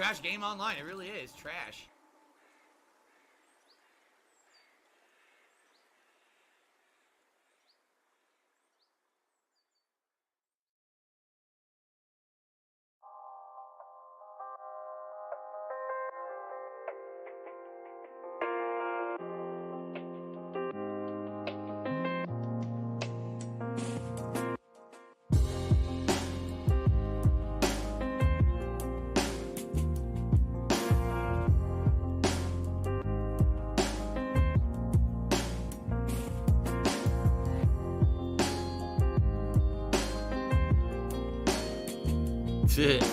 Trash game online. It really is trash. Shit.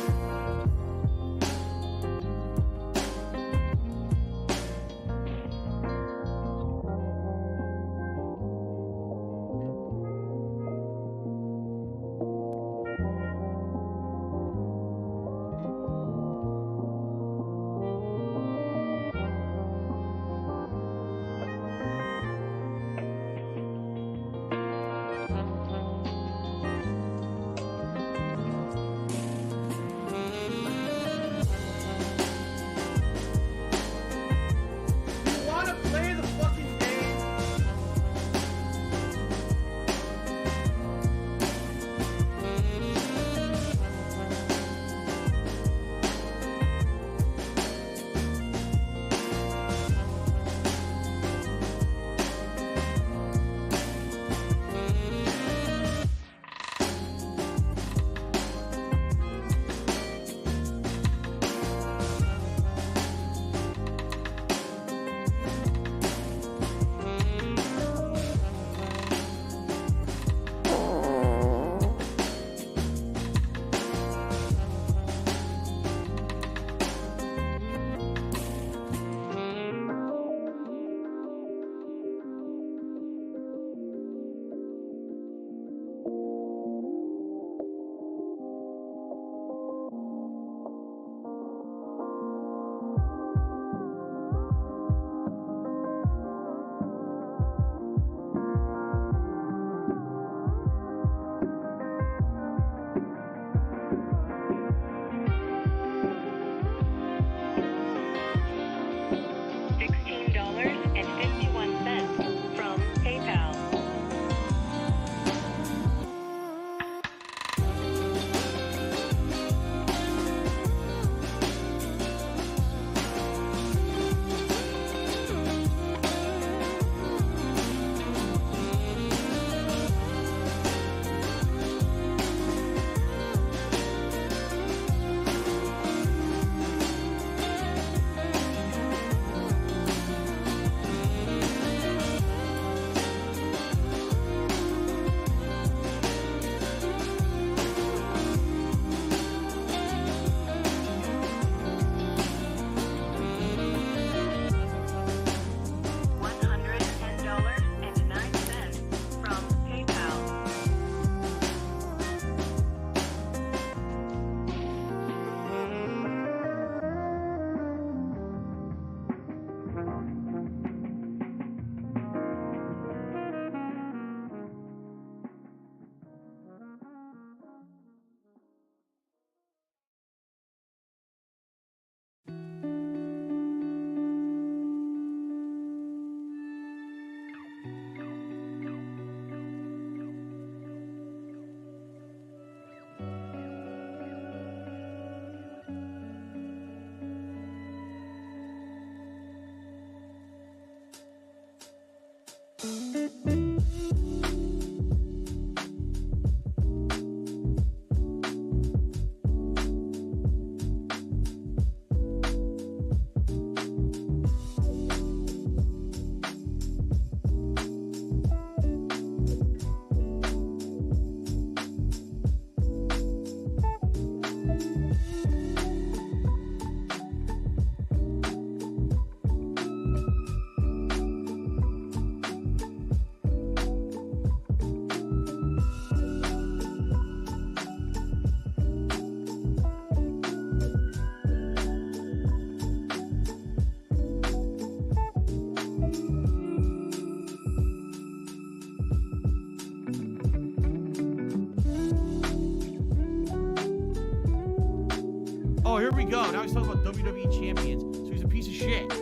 go. Now he's talking about WWE champions. So he's a piece of shit.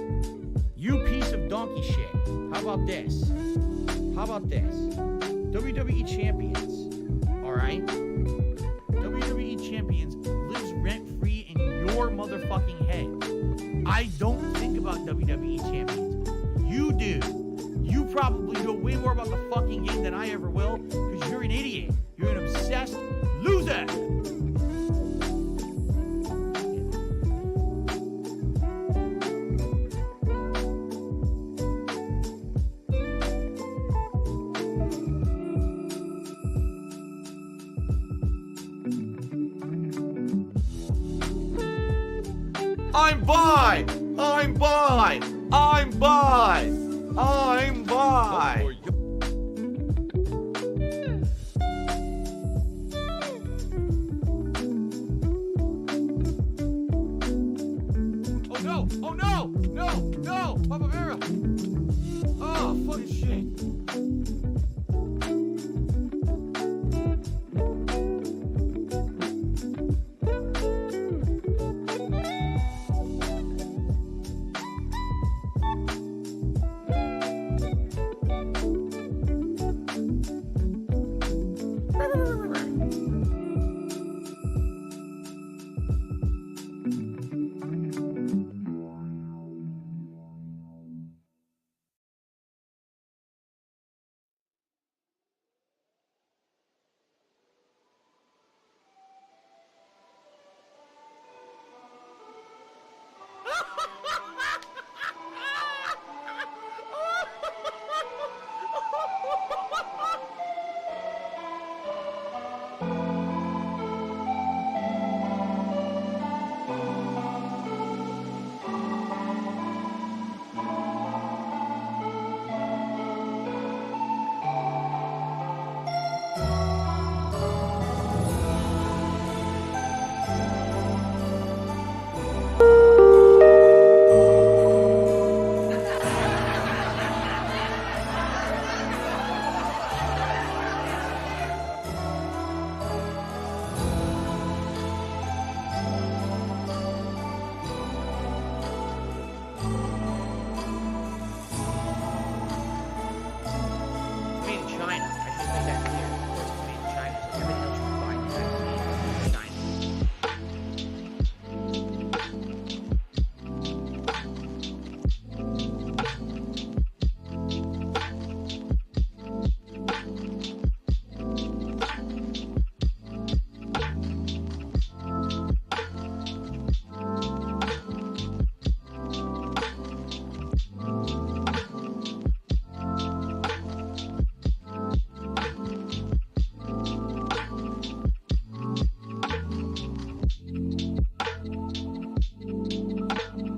You piece of donkey shit. How about this? How about this? WWE champions. Alright? WWE champions lives rent-free in your motherfucking head. I don't think about WWE champions. You do. You probably know way more about the fucking game than I ever will, because you're an idiot. You're an obsessed loser. I'm bi! I'm bi! I'm bi! I'm bi! Oh no! Oh no! No! No! Papa Vera! Oh, fucking shit.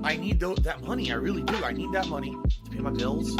I need that money. I really do. I need that money to pay my bills.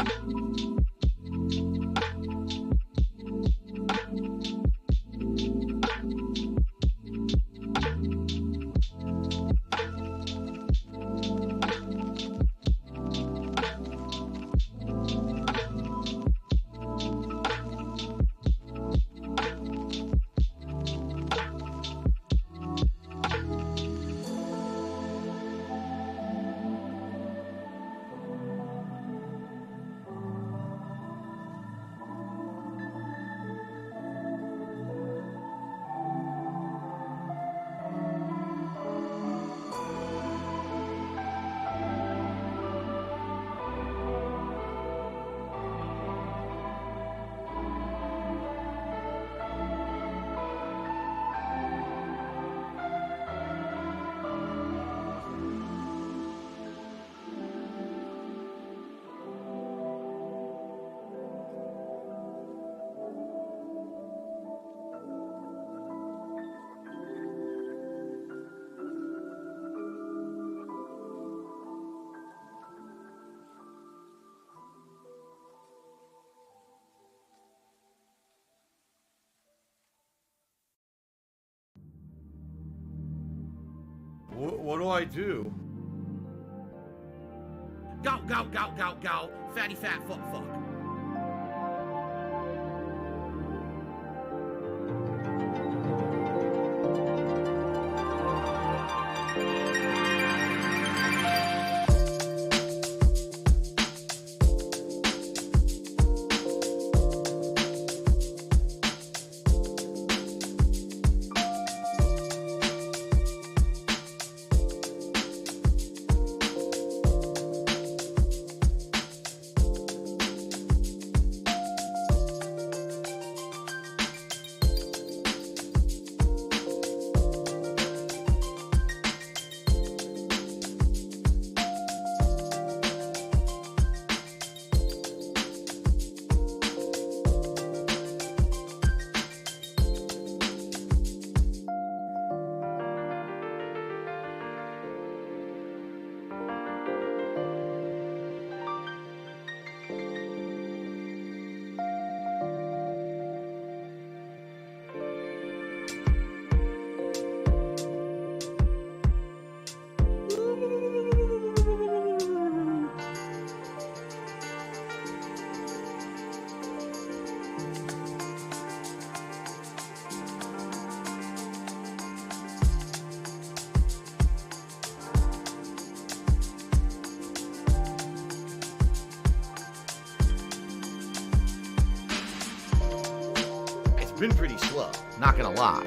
What do I do? Go, go, go, go, go. Fatty fat fuck fuck. been pretty slow, not gonna lie.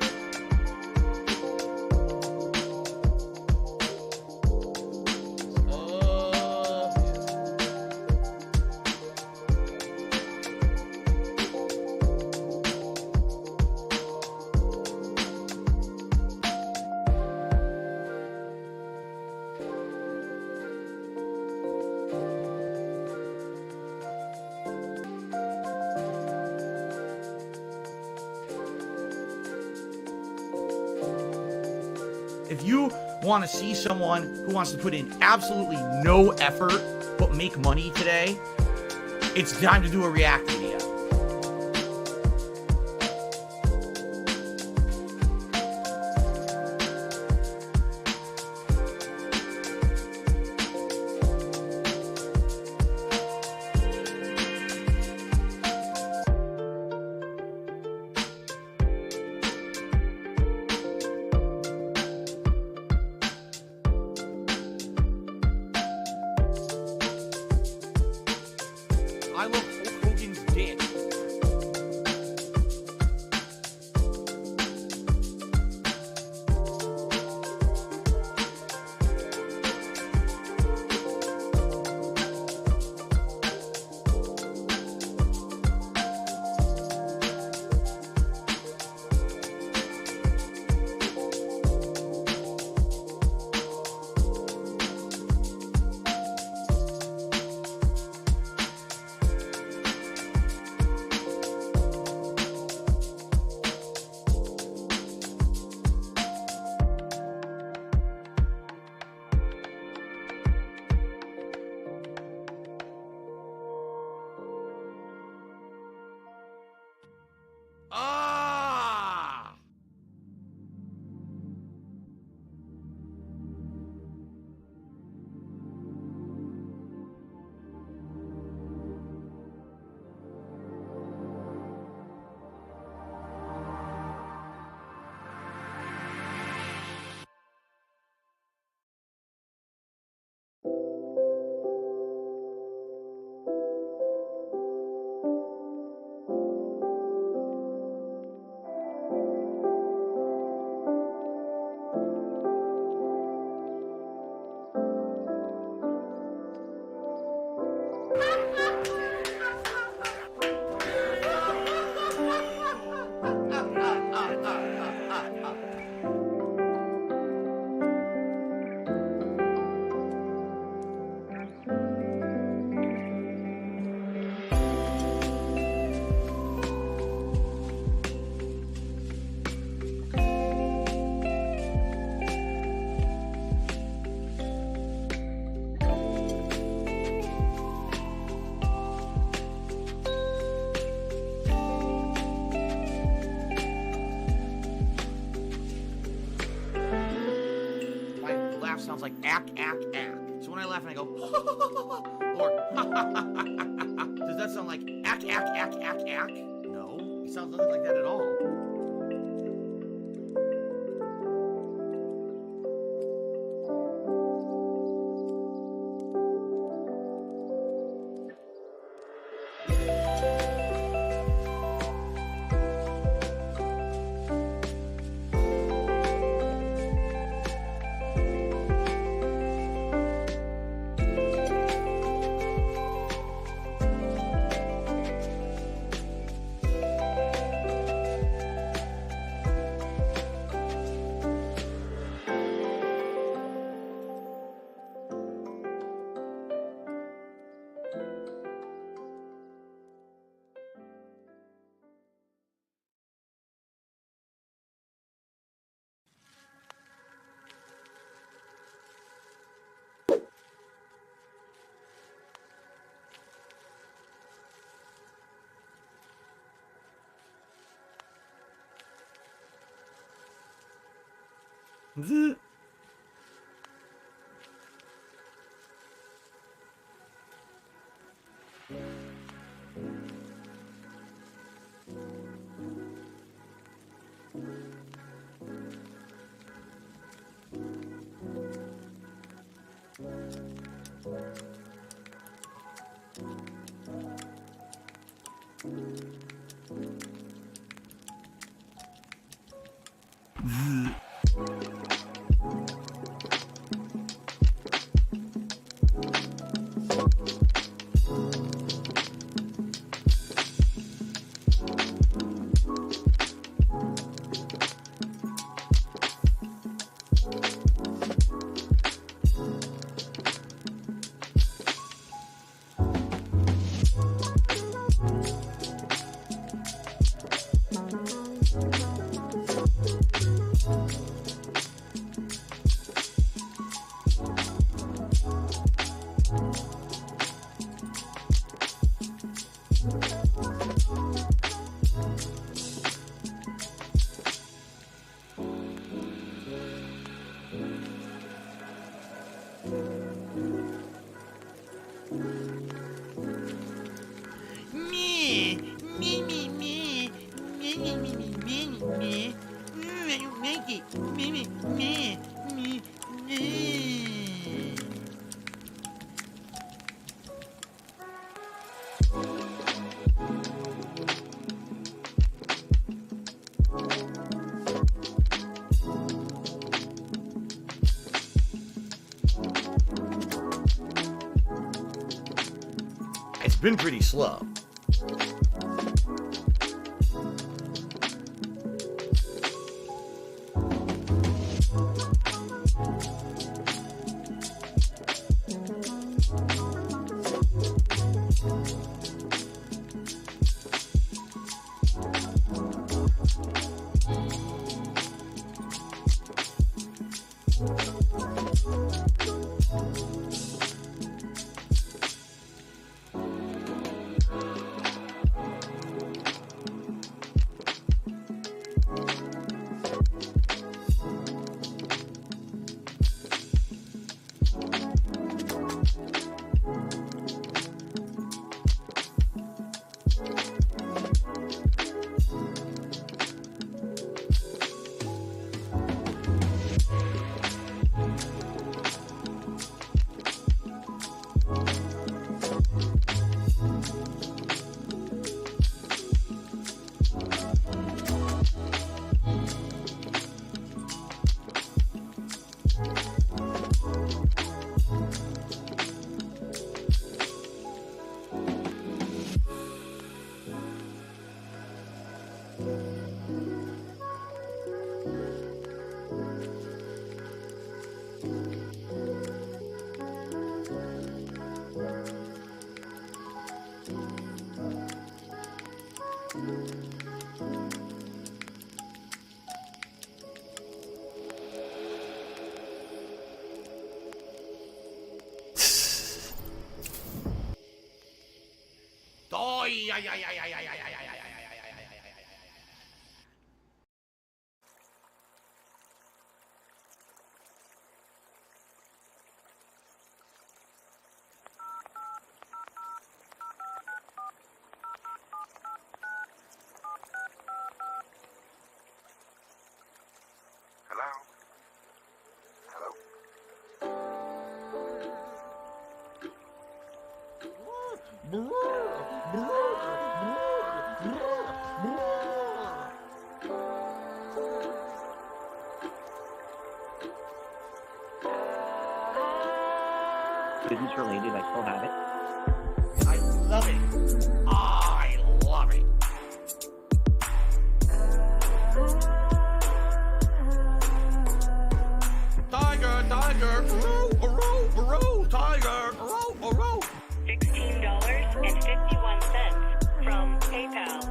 If you want to see someone who wants to put in absolutely no effort but make money today, it's time to do a react video. I love Hulk Hogan's dick. Ah! Sounds like ack, ack, ack. So when I laugh and I go, or does that sound like ack, ack, ack, ack, ack? No, it sounds nothing like that at all. Me, me, me, me, me, me, me, me, me, me. Make it, me, me, me, me, me. It's been pretty slow. Business related, I still have it. I love it. I love it. Tiger, tiger, row, tiger, row. $16.51 from PayPal.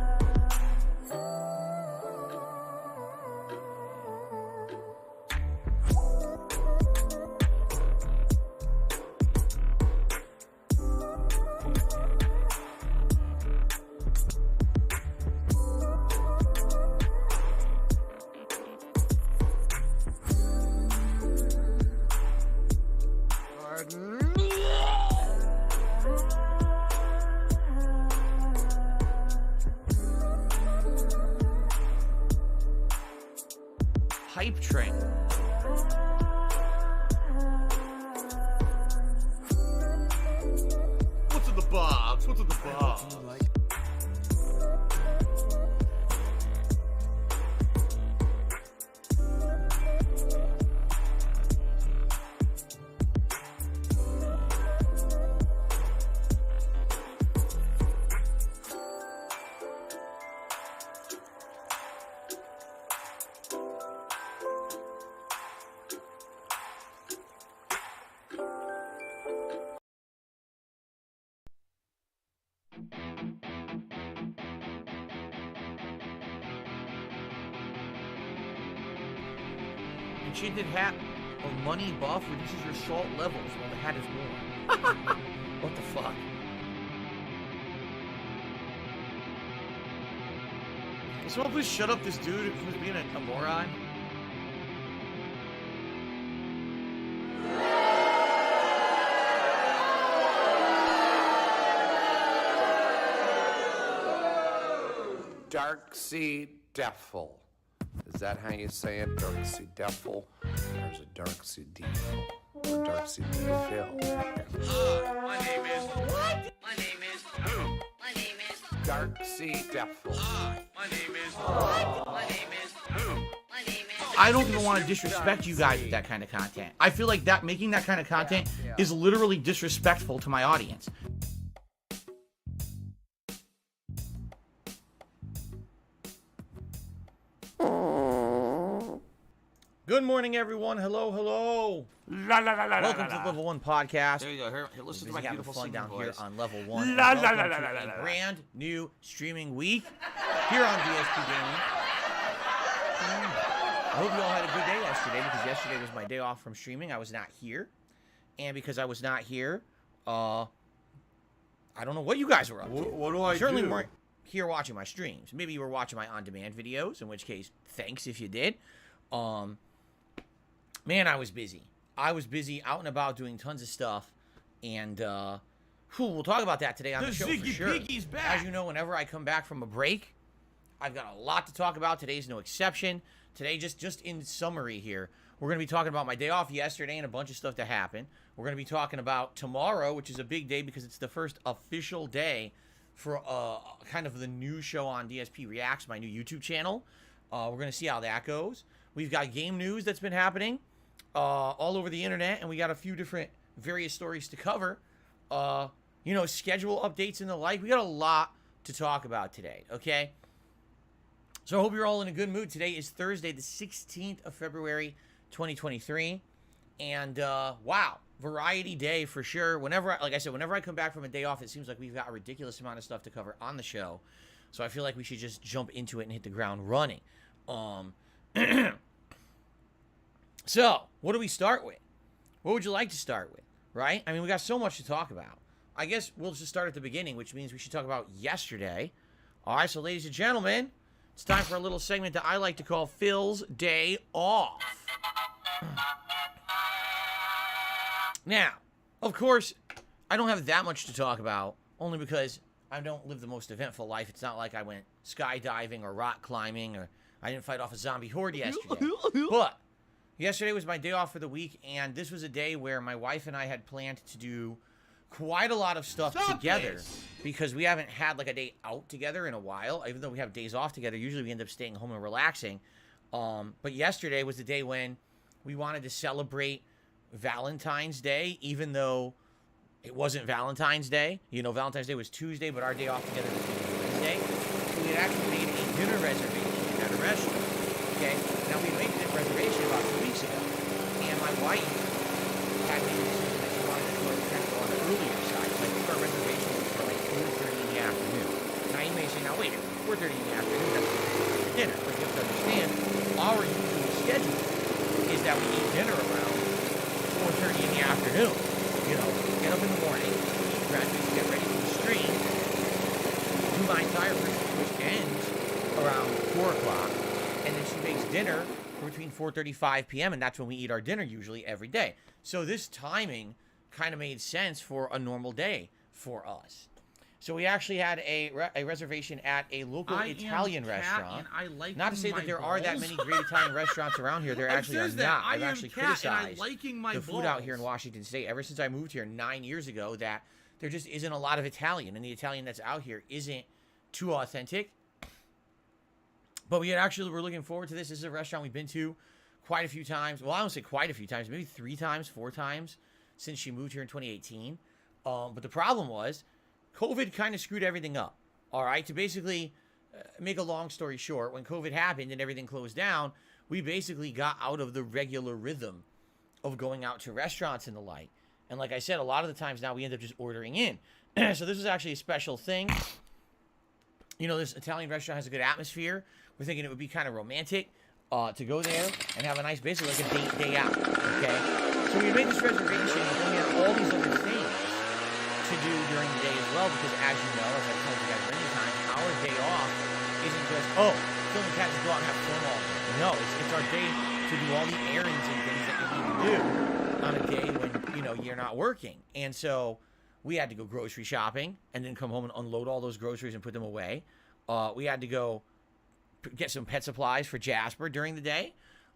Hype train. What's in the box? What's in the box? Enchanted hat or money buff reduces your salt levels while the hat is worn. What the fuck? Can someone please shut up this dude who's being a moron? Darksea Devil. Is that how you say it? Darksea Devil? There's a Darksea Devil. Or Darksea Devil. My name is... What? My name is... Who? My name is... Darksea Devil. My name is... What? My name is... Who? My name is... I don't even want to disrespect you guys with that kind of content. I feel like that making that kind of content is literally disrespectful to my audience. Good morning, everyone. Hello, hello. Welcome to the Level 1 podcast. There you go. Here, listen to my Having beautiful fun singing down voice. here on Level 1. La, And la, welcome la, to la, la, a la. brand new streaming week here on DSP Gaming. I hope you all had a good day yesterday, because yesterday was my day off from streaming. I was not here. And because I was not here, I don't know what you guys were up to. What do I Certainly do? weren't here watching my streams. Maybe you were watching my on-demand videos, in which case, thanks if you did. Man, I was busy. I was busy out and about doing tons of stuff, and we'll talk about that today on the show for sure. Piggy's back. As you know, whenever I come back from a break, I've got a lot to talk about. Today's no exception. Today, just in summary here, we're going to be talking about my day off yesterday and a bunch of stuff that happened. We're going to be talking about tomorrow, which is a big day because it's the first official day for kind of the new show on DSP Reacts, my new YouTube channel. We're going to see how that goes. We've got game news that's been happening all over the internet, and we got a few different various stories to cover. Schedule updates and the like. We got a lot to talk about today, okay? So I hope you're all in a good mood. Today is Thursday, the 16th of February, 2023. And, wow, variety day for sure. Whenever I come back from a day off, it seems like we've got a ridiculous amount of stuff to cover on the show. So I feel like we should just jump into it and hit the ground running. So, what do we start with? What would you like to start with, right? I mean, we got so much to talk about. I guess we'll just start at the beginning, which means we should talk about yesterday. All right, so ladies and gentlemen, it's time for a little segment that I like to call Phil's Day Off. Now, of course, I don't have that much to talk about, only because I don't live the most eventful life. It's not like I went skydiving or rock climbing, or I didn't fight off a zombie horde yesterday. But yesterday was my day off for the week, and this was a day where my wife and I had planned to do quite a lot of stuff together, because we haven't had like a day out together in a while. Even though we have days off together, usually we end up staying home and relaxing. But yesterday was the day when we wanted to celebrate Valentine's Day, even though it wasn't Valentine's Day. You know, Valentine's Day was Tuesday, but our day off together was Wednesday. So we had actually made a dinner reservation at a restaurant. Okay, now we made a reservation about 2 weeks ago, and my wife had made a decision that she wanted to go on the earlier side. So I think our reservation was for like 4:30 in the afternoon. Now you may say, now wait, 4:30 in the afternoon, that's for dinner. But you have to understand, our usual schedule is that we eat dinner around 4:30 in the afternoon. You know, get up in the morning, eat breakfast, get ready for the stream, do my entire routine, which ends around 4 o'clock. And then she makes dinner for between 4:35 p.m., and that's when we eat our dinner usually every day. So this timing kind of made sense for a normal day for us. So we actually had a reservation at a local Italian restaurant. Not to say that there are that many great Italian restaurants around here. There actually are not. I've actually criticized the food out here in Washington State ever since I moved here 9 years ago, that there just isn't a lot of Italian, and the Italian that's out here isn't too authentic. But we were looking forward to this. This is a restaurant we've been to quite a few times. Well, I don't say quite a few times, maybe 3 times, 4 times since she moved here in 2018. But the problem was, COVID kind of screwed everything up. All right, to basically make a long story short, when COVID happened and everything closed down, we basically got out of the regular rhythm of going out to restaurants and the like. And like I said, a lot of the times now we end up just ordering in. So this was actually a special thing. You know, this Italian restaurant has a good atmosphere. We're thinking it would be kind of romantic to go there and have a nice, basically like a date day out, okay? So we made this reservation, and then we had all these other things to do during the day as well, because as you know, as I've told you guys many times, our day off isn't just oh, Phil and Kat just go out and have fun all day. No, it's our day to do all the errands and things that we need to do on a day when, you know, you're not working. And so we had to go grocery shopping and then come home and unload all those groceries and put them away. We had to go get some pet supplies for Jasper during the day.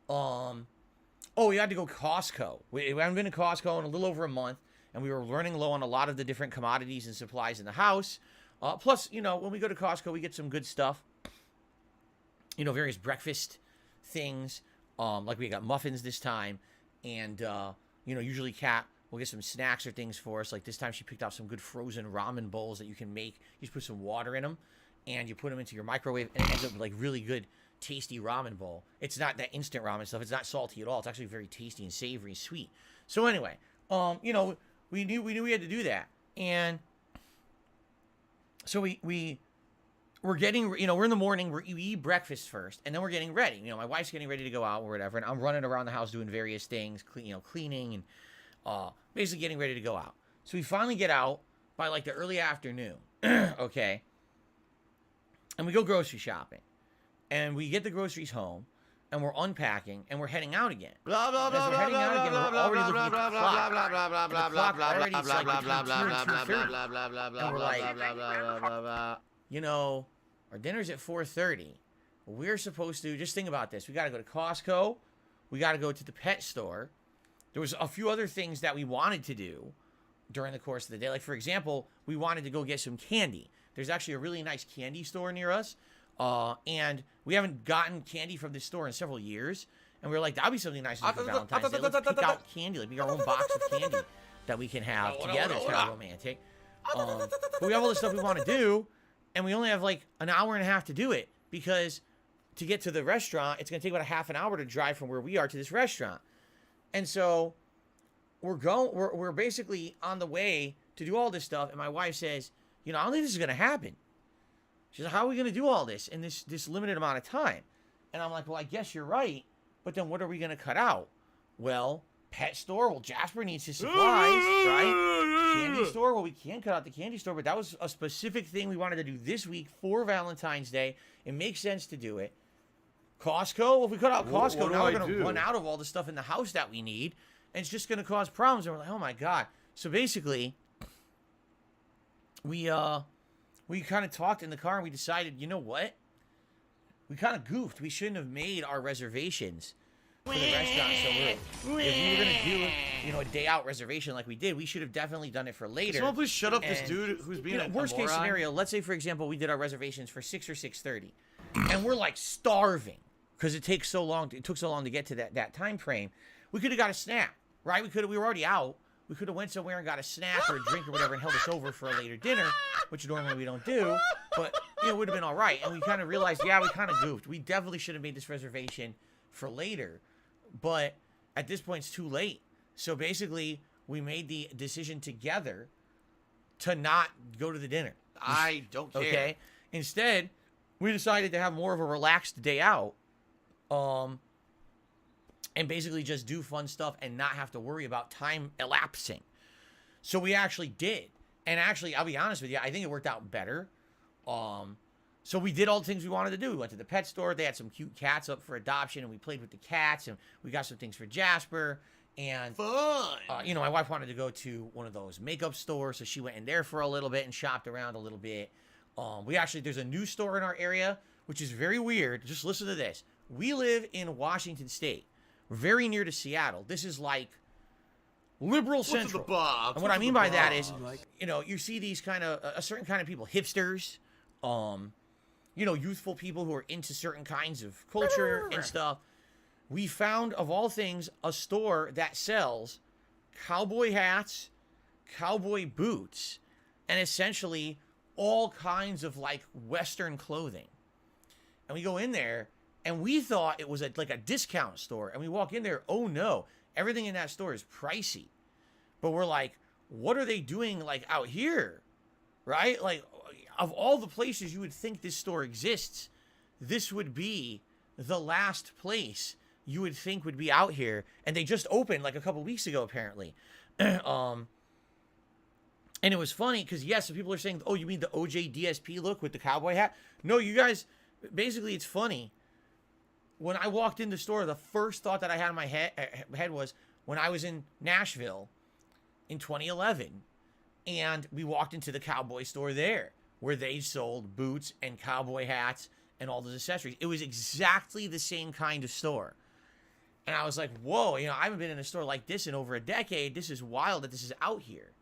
We had to go Costco. We haven't been to Costco in a little over a month, and we were running low on a lot of the different commodities and supplies in the house. Plus, you know, when we go to Costco, we get some good stuff. You know, various breakfast things. Like we got muffins this time. And, you know, usually Kat will get some snacks or things for us. Like this time she picked out some good frozen ramen bowls that you can make. You just put some water in them, and you put them into your microwave, and it ends up with, like, really good, tasty ramen bowl. It's not that instant ramen stuff. It's not salty at all. It's actually very tasty and savory and sweet. So anyway, you know, we knew we had to do that. And so we're getting, you know, we're in the morning, we eat breakfast first, and then we're getting ready. You know, my wife's getting ready to go out or whatever, and I'm running around the house doing various things, cleaning and basically getting ready to go out. So we finally get out by, like, the early afternoon, okay? And we go grocery shopping. And we get the groceries home, and we're unpacking, and we're heading out again. Blah, blah, blah, As we're blah, heading blah, out blah, again, blah, we're blah, already blah, looking at the blah, clock. blah, blah, blah, And blah, the clock blah, already, blah, it's like blah, between 2 blah, and blah, 2:30. blah, blah, blah, blah, And we're blah, like, blah, blah, blah, blah, blah. you know, our dinner's at 4:30. We're supposed to, just think about this. We got to go to Costco. We got to go to the pet store. There was a few other things that we wanted to do during the course of the day. Like, for example, we wanted to go get some candy. There's actually a really nice candy store near us. And we haven't gotten candy from this store in several years. And we were like, that'd be something nice to do for Valentine's Day. Let's pick out candy, like, make our own box of candy that we can have together. It's kind of romantic. But we have all this stuff we want to do, and we only have like an hour and a half to do it, because to get to the restaurant, it's going to take about a half an hour to drive from where we are to this restaurant. And so we're basically on the way to do all this stuff, and my wife says, you know, I don't think this is going to happen. She's like, how are we going to do all this in this limited amount of time? And I'm like, well, I guess you're right, but then what are we going to cut out? Well, pet store. Well, Jasper needs his supplies, right? Candy store. Well, we can't cut out the candy store, but that was a specific thing we wanted to do this week for Valentine's Day. It makes sense to do it. Costco. Well, if we cut out Costco, what now we're do I going to do? run out of all the stuff in the house that we need, and it's just going to cause problems. And we're like, oh my God. So basically, we kind of talked in the car, and we decided, you know what? We kind of goofed. We shouldn't have made our reservations for the restaurant so early. If we were going to do, you know, a day out reservation like we did, we should have definitely done it for later. Someone please shut up this And, dude who's being you know, a worst case moron. scenario, let's say, for example, we did our reservations for 6 or 6:30, and we're like starving because it took so long to get to that time frame. We could have got a snack, right? We were already out. We could have went somewhere and got a snack or a drink or whatever and held us over for a later dinner, which normally we don't do, but, you know, it would have been all right. And we kind of realized, yeah, we kind of goofed. We definitely should have made this reservation for later, but at this point, it's too late. So basically, we made the decision together to not go to the dinner. I don't care. Okay? Instead, we decided to have more of a relaxed day out, and basically just do fun stuff and not have to worry about time elapsing. So we actually did. And actually, I'll be honest with you, I think it worked out better. So we did all the things we wanted to do. We went to the pet store. They had some cute cats up for adoption, and we played with the cats, and we got some things for Jasper. And, Fun. you know, my wife wanted to go to one of those makeup stores, so she went in there for a little bit and shopped around a little bit. There's a new store in our area, which is very weird. Just listen to this. We live in Washington State, very near to Seattle. This is like liberal What's in central. the box? And what I What's in mean the by that is, box? you know, you see these kind of, a certain kind of people, hipsters, you know, youthful people who are into certain kinds of culture and stuff. We found, of all things, a store that sells cowboy hats, cowboy boots, and essentially all kinds of, like, Western clothing. And we go in there, and we thought it was like a discount store. And we walk in there, oh no, everything in that store is pricey. But we're like, what are they doing, like, out here? Right? Like, of all the places you would think this store exists, this would be the last place you would think would be out here. And they just opened like a couple weeks ago, apparently. And it was funny because, yes, some people are saying, oh, you mean the OJ DSP look with the cowboy hat? No, you guys, basically, it's funny. When I walked in the store, the first thought that I had in my head was when I was in Nashville in 2011, and we walked into the cowboy store there, where they sold boots and cowboy hats and all those accessories. It was exactly the same kind of store. And I was like, whoa, you know, I haven't been in a store like this in over a decade. This is wild that this is out here.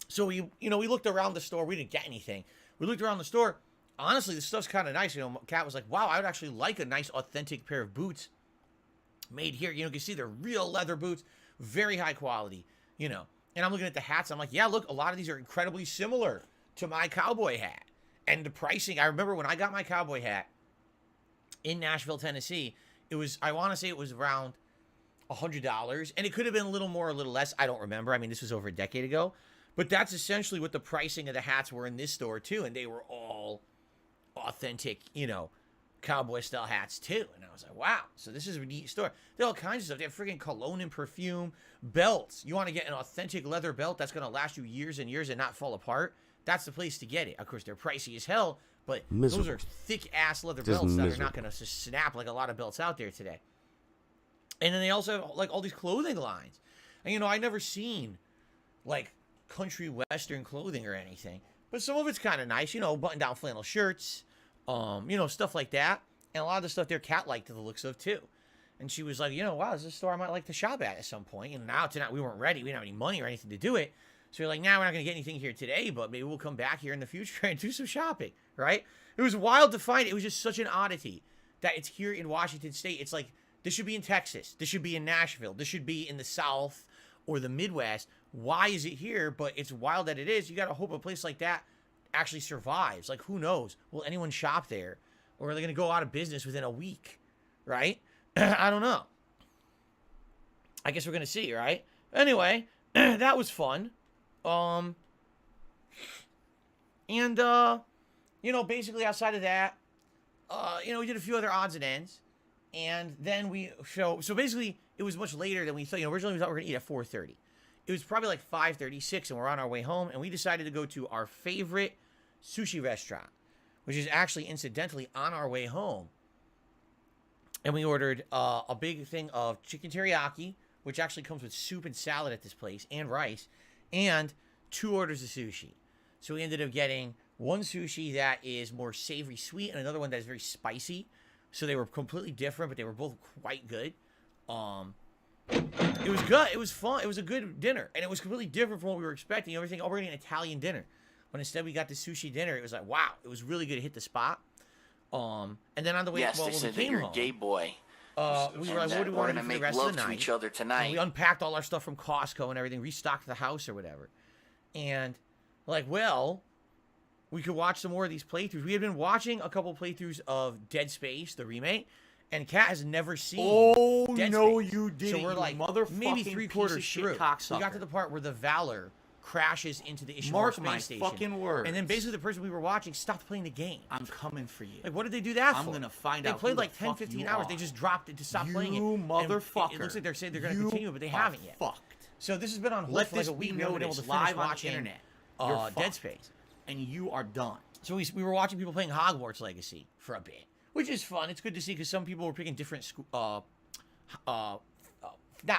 So we looked around the store. We didn't get anything. We looked around the store. Honestly, the stuff's kind of nice. You know, Kat was like, wow, I would actually like a nice, authentic pair of boots made here. You know, you can see they're real leather boots, very high quality, you know. And I'm looking at the hats. I'm like, yeah, look, a lot of these are incredibly similar to my cowboy hat. And the pricing, I remember when I got my cowboy hat in Nashville, Tennessee, it was, I want to say it was around $100. And it could have been a little more or a little less. I don't remember. I mean, this was over a decade ago. But that's essentially what the pricing of the hats were in this store, too. And they were all authentic, you know, cowboy-style hats, too. And I was like, wow. So this is a neat store. They have all kinds of stuff. They have freaking cologne and perfume, belts. You want to get an authentic leather belt that's going to last you years and years and not fall apart? That's the place to get it. Of course, they're pricey as hell, but those are thick-ass leather belts that are not going to snap like a lot of belts out there today. And then they also have, like, all these clothing lines. And, you know, I never seen, like, country western clothing or anything, but some of it's kind of nice, you know, button-down flannel shirts, you know, stuff like that. And a lot of the stuff there Kat liked to the looks of too. And she was like, you know, wow, this is a store I might like to shop at some point. And now tonight we weren't ready, we didn't have any money or anything to do it, so we're like, nah, we're not gonna get anything here today, but maybe we'll come back here in the future and do some shopping, right? It was wild to find. It was just such an oddity that it's here in Washington State. It's like, this should be in Texas, this should be in Nashville, this should be in the South or the Midwest. Why is it here? But it's wild that it is. You got to hope a place like that actually survives. Like, who knows? Will anyone shop there? Or are they going to go out of business within a week? Right? I don't know. I guess we're going to see, right? Anyway, that was fun. And, you know, basically outside of that, you know, we did a few other odds and ends. And then so basically, it was much later than we thought. You know, originally we thought we were going to eat at 4:30. It was probably like 5:36, and we're on our way home, and we decided to go to our favorite sushi restaurant, which is actually incidentally on our way home. And we ordered a big thing of chicken teriyaki, which actually comes with soup and salad at this place, and rice, and 2 orders of sushi. So we ended up getting one sushi that is more savory sweet, and another one that is very spicy. So they were completely different, but they were both quite good. It was good. It was fun. It was a good dinner. And it was completely different from what we were expecting. You know, everything, oh, we're getting an Italian dinner. But instead we got the sushi dinner. It was like, wow. It was really good to hit the spot. And then on the way, yes, well, they when said we that came you're home, a gay boy. we were like, what do we want to do for the make rest love of the to night? each other tonight. And we unpacked all our stuff from Costco and everything, restocked the house or whatever. And like, well, we could watch some more of these playthroughs. We had been watching a couple playthroughs of Dead Space, the remake. And Kat has never seen Dead Space. You didn't. So we're like maybe 3/4 through. Cocksucker. We got to the part where the Valor crashes into the Ishimura Mark space my station. fucking words. And then basically the person we were watching stopped playing the game. I'm coming for you. Like, what did they do that for? I'm gonna find they out. They played who like the 10, fuck 15 you hours. are. They just dropped it to stop playing it. You motherfucker. It looks like they're saying they're going to continue, but they haven't yet. Fucked. So this has been on hold Let for like this a week. be We haven't been able to noticed finish live on the watching internet. You're Dead fucked. Space. And you are done. So we were watching people playing Hogwarts Legacy for a bit, which is fun. It's good to see because some people were picking different not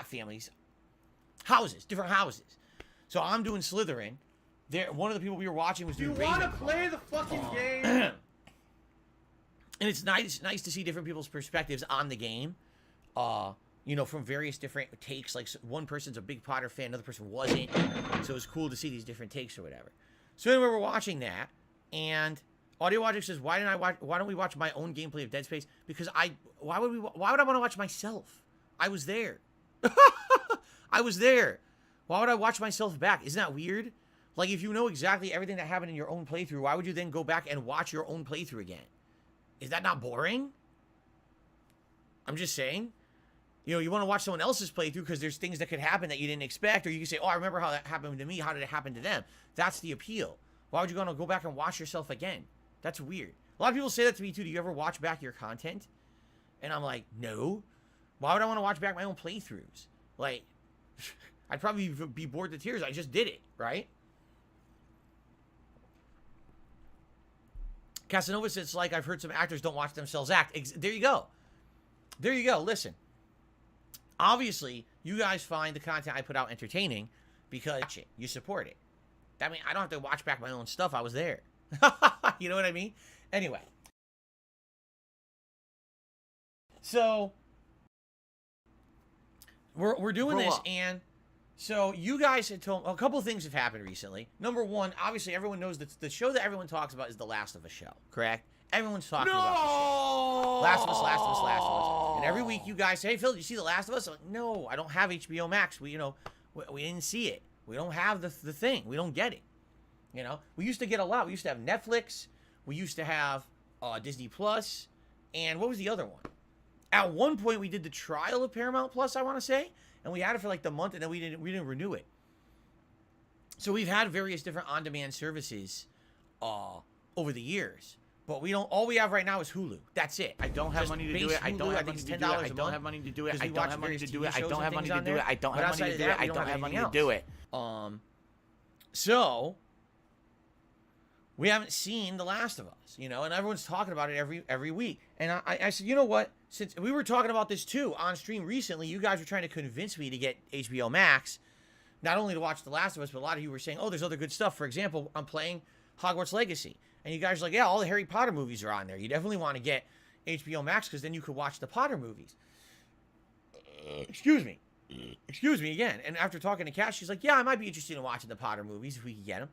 families, houses, different houses. So I'm doing Slytherin. There, one of the people we were watching was doing. Do you want to play the fucking game? And it's nice to see different people's perspectives on the game. You know, from various different takes. Like one person's a big Potter fan, another person wasn't. So it was cool to see these different takes or whatever. So anyway, we're watching that, and Audio Logic says, "Why don't we watch my own gameplay of Dead Space? Because why would I want to watch myself? I was there. I was there. Why would I watch myself back? Isn't that weird? Like, if you know exactly everything that happened in your own playthrough, why would you then go back and watch your own playthrough again? Is that not boring? I'm just saying. You know, you want to watch someone else's playthrough because there's things that could happen that you didn't expect, or you can say, oh, I remember how that happened to me. How did it happen to them? That's the appeal. Why would you want to go back and watch yourself again? That's weird. A lot of people say that to me, too. Do you ever watch back your content? And I'm like, no. Why would I want to watch back my own playthroughs? Like, I'd probably be bored to tears. I just did it, right? Casanova says, it's like I've heard some actors don't watch themselves act. There you go. There you go. Listen. Obviously, you guys find the content I put out entertaining because you support it. I mean, I don't have to watch back my own stuff. I was there. You know what I mean? Anyway. So, we're doing this, and so you guys had told a couple of things have happened recently. Number one, obviously everyone knows that the show that everyone talks about is The Last of Us show, correct? Everyone's talking about the show. Last of Us, Last of Us, Last of Us. And every week you guys say, hey, Phil, did you see The Last of Us? I'm like, no, I don't have HBO Max. We didn't see it. We don't have the thing. We don't get it. You know, we used to get a lot. We used to have Netflix. We used to have Disney Plus. And what was the other one? At one point, we did the trial of Paramount Plus, I want to say. And we had it for like the month, and then we didn't renew it. So we've had various different on-demand services over the years. But we don't. All we have right now is Hulu. That's it. I don't have money to do it. I don't have money to do it. I don't have money to do it. I don't have money to do it. I don't have money to do it. I don't have money to do it. I don't have money to do it. So we haven't seen The Last of Us, you know, and everyone's talking about it every week. And I said, you know what? Since we were talking about this too on stream recently, you guys were trying to convince me to get HBO Max, not only to watch The Last of Us, but a lot of you were saying, oh, there's other good stuff. For example, I'm playing Hogwarts Legacy. And you guys are like, yeah, all the Harry Potter movies are on there. You definitely want to get HBO Max because then you could watch the Potter movies. Excuse me. Excuse me again. And after talking to Cash, she's like, yeah, I might be interested in watching the Potter movies if we can get them.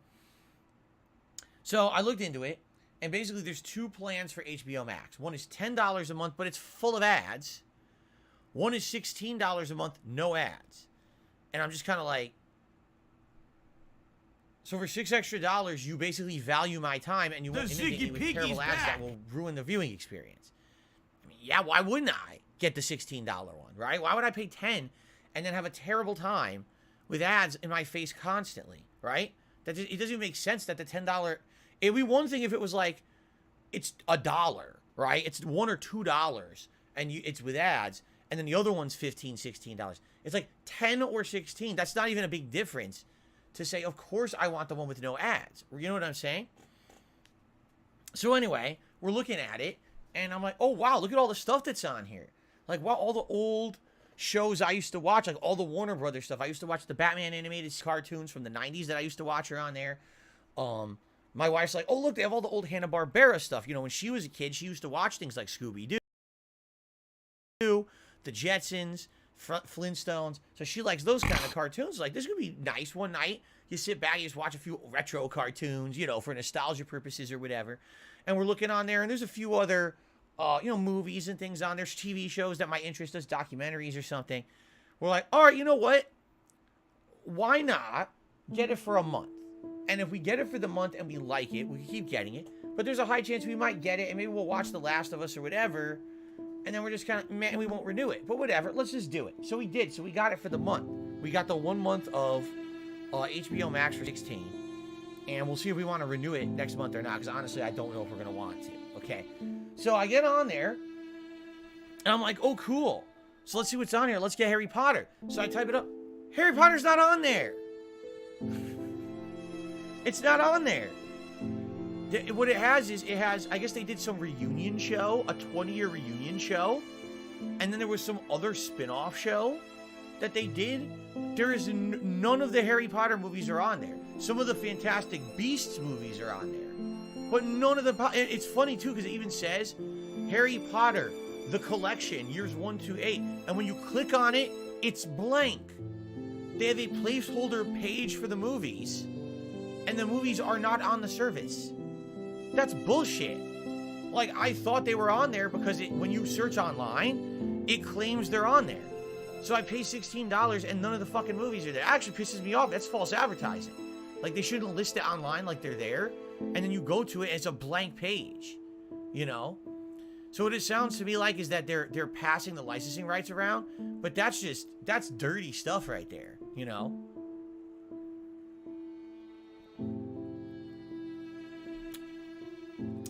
So I looked into it. And basically there's two plans for HBO Max. One is $10 a month, but it's full of ads. One is $16 a month, no ads. And I'm just kind of like, so for $6 extra, you basically value my time, and you won't inundate me with terrible ads that will ruin the viewing experience. I mean, yeah, why wouldn't I get the $16 one, right? Why would I pay $10 and then have a terrible time with ads in my face constantly, right? It doesn't even make sense that the $10... It'd be one thing if it was like, it's $1, right? It's $1 or $2, and it's with ads, and then the other one's $15, $16. It's like 10 or 16. That's not even a big difference to say, of course I want the one with no ads. You know what I'm saying? So anyway, we're looking at it, and I'm like, oh, wow, look at all the stuff that's on here. Like, wow, all the old shows I used to watch, like all the Warner Brothers stuff. I used to watch the Batman animated cartoons from the 90s that I used to watch are on there. My wife's like, oh, look, they have all the old Hanna-Barbera stuff. You know, when she was a kid, she used to watch things like Scooby-Doo, the Jetsons, Flintstones. So she likes those kind of cartoons. Like, this could be nice one night. You sit back, you just watch a few retro cartoons, you know, for nostalgia purposes or whatever. And we're looking on there, and there's a few other, you know, movies and things on there, TV shows that might interest us, documentaries or something. We're like, all right, you know what? Why not get it for a month? And if we get it for the month and we like it, we can keep getting it. But there's a high chance we might get it, and maybe we'll watch The Last of Us or whatever, and then we're just kind of, man, we won't renew it. But whatever, let's just do it. So we did. So we got it for the month. We got the 1 month of HBO Max for $16. And we'll see if we want to renew it next month or not, because honestly, I don't know if we're going to want to. Okay. So I get on there, and I'm like, oh, cool. So let's see what's on here. Let's get Harry Potter. So I type it up. Harry Potter's not on there. It's not on there. What it has is, I guess they did some reunion show, a 20-year reunion show, and then there was some other spin-off show that they did. There is none of the Harry Potter movies are on there. Some of the Fantastic Beasts movies are on there, but none of the... It's funny, too, because it even says Harry Potter, the collection, years 1 to 8, and when you click on it, it's blank. They have a placeholder page for the movies, and the movies are not on the service. That's bullshit. Like, I thought they were on there because when you search online, it claims they're on there. So I pay $16 and none of the fucking movies are there. It actually pisses me off. That's false advertising. Like, they shouldn't list it online like they're there, and then you go to it and it's a blank page, you know? So what it sounds to me like is that they're passing the licensing rights around, but that's dirty stuff right there, you know?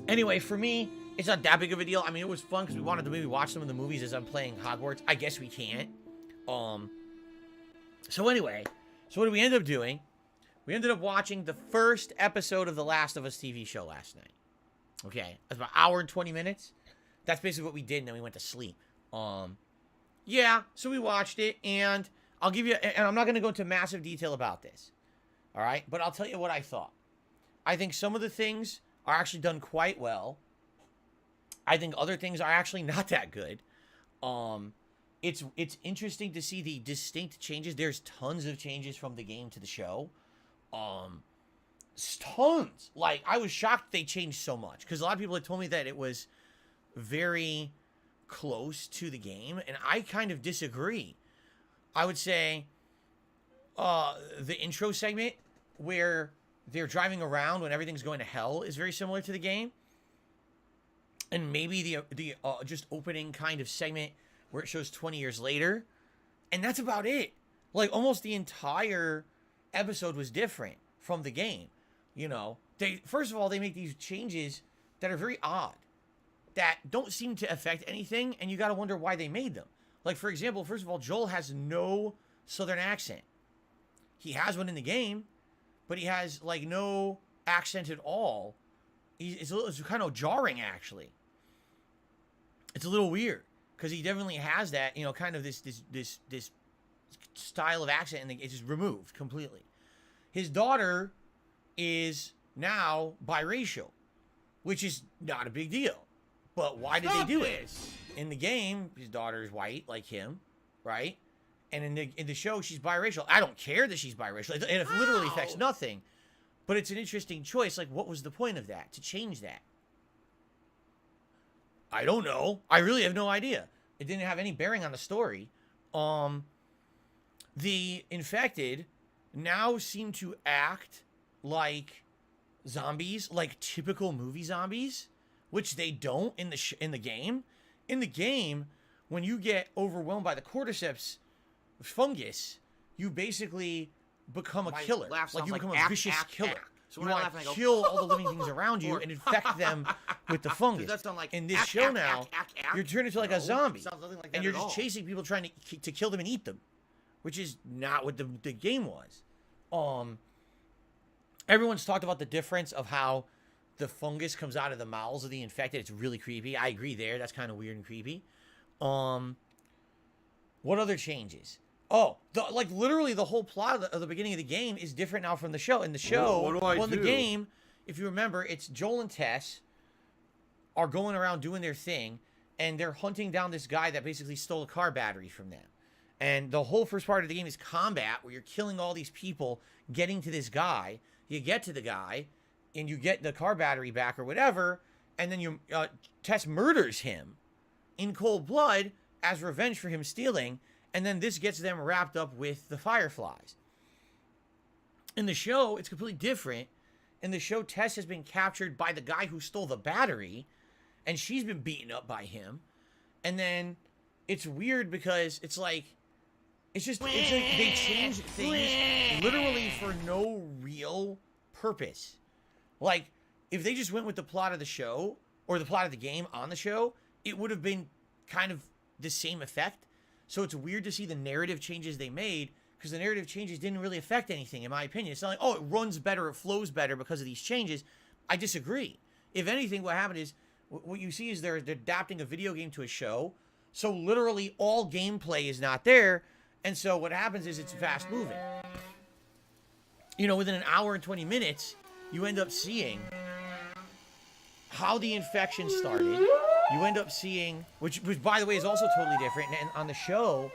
Anyway, for me, it's not that big of a deal. I mean, it was fun because we wanted to maybe watch some of the movies as I'm playing Hogwarts. I guess we can't. So anyway, so what did we end up doing? We ended up watching the first episode of The Last of Us TV show last night. Okay, that's about an hour and 20 minutes. That's basically what we did, and then we went to sleep. Yeah, so we watched it, and I'll give you, and I'm not going to go into massive detail about this, all right? But I'll tell you what I thought. I think some of the things are actually done quite well. I think other things are actually not that good. It's interesting to see the distinct changes. There's tons of changes from the game to the show. Tons. Like, I was shocked they changed so much, because a lot of people had told me that it was very close to the game, and I kind of disagree. I would say the intro segment where they're driving around when everything's going to hell is very similar to the game, and maybe the just opening kind of segment where it shows 20 years later, and that's about it. Like, almost the entire episode was different from the game. You know, first of all, they make these changes that are very odd, that don't seem to affect anything, and you got to wonder why they made them. Like, for example, first of all, Joel has no Southern accent. He has one in the game, but he has, like, no accent at all. It's kind of jarring, actually. It's a little weird, because he definitely has that, you know, kind of this style of accent, and it's just removed completely. His daughter is now biracial, which is not a big deal. But why did they do it? In the game, his daughter is white, like him, right? And in the show, she's biracial. I don't care that she's biracial. It literally affects nothing. But it's an interesting choice. Like, what was the point of that? To change that? I don't know. I really have no idea. It didn't have any bearing on the story. The infected now seem to act like zombies, like typical movie zombies, which they don't in the game. In the game, when you get overwhelmed by the cordyceps fungus, you basically become a killer. Like, you become a vicious killer. So you want to kill all the living things around you and infect them with the fungus. In this show now, you're turned into like a zombie, and you're just chasing people trying to kill them and eat them, which is not what the game was. Everyone's talked about the difference of how the fungus comes out of the mouths of the infected. It's really creepy. I agree there. That's kind of weird and creepy. What other changes? Oh, literally the whole plot of the beginning of the game is different now from the show. In the show, in the game, if you remember, it's Joel and Tess are going around doing their thing, and they're hunting down this guy that basically stole a car battery from them. And the whole first part of the game is combat, where you're killing all these people, getting to this guy. You get to the guy, and you get the car battery back or whatever, and then Tess murders him in cold blood as revenge for him stealing, and then this gets them wrapped up with the Fireflies. In the show, it's completely different. In the show, Tess has been captured by the guy who stole the battery, and she's been beaten up by him. And then it's weird because it's like, it's like they change things literally for no real purpose. Like, if they just went with the plot of the show, or the plot of the game on the show, it would have been kind of the same effect. So it's weird to see the narrative changes they made, because the narrative changes didn't really affect anything, in my opinion. It's not like, oh, it runs better, it flows better because of these changes. I disagree. If anything, what happened is, what you see is they're adapting a video game to a show, so literally all gameplay is not there, and so what happens is it's fast moving. You know, within an hour and 20 minutes, you end up seeing how the infection started. You end up seeing, which by the way is also totally different. And on the show,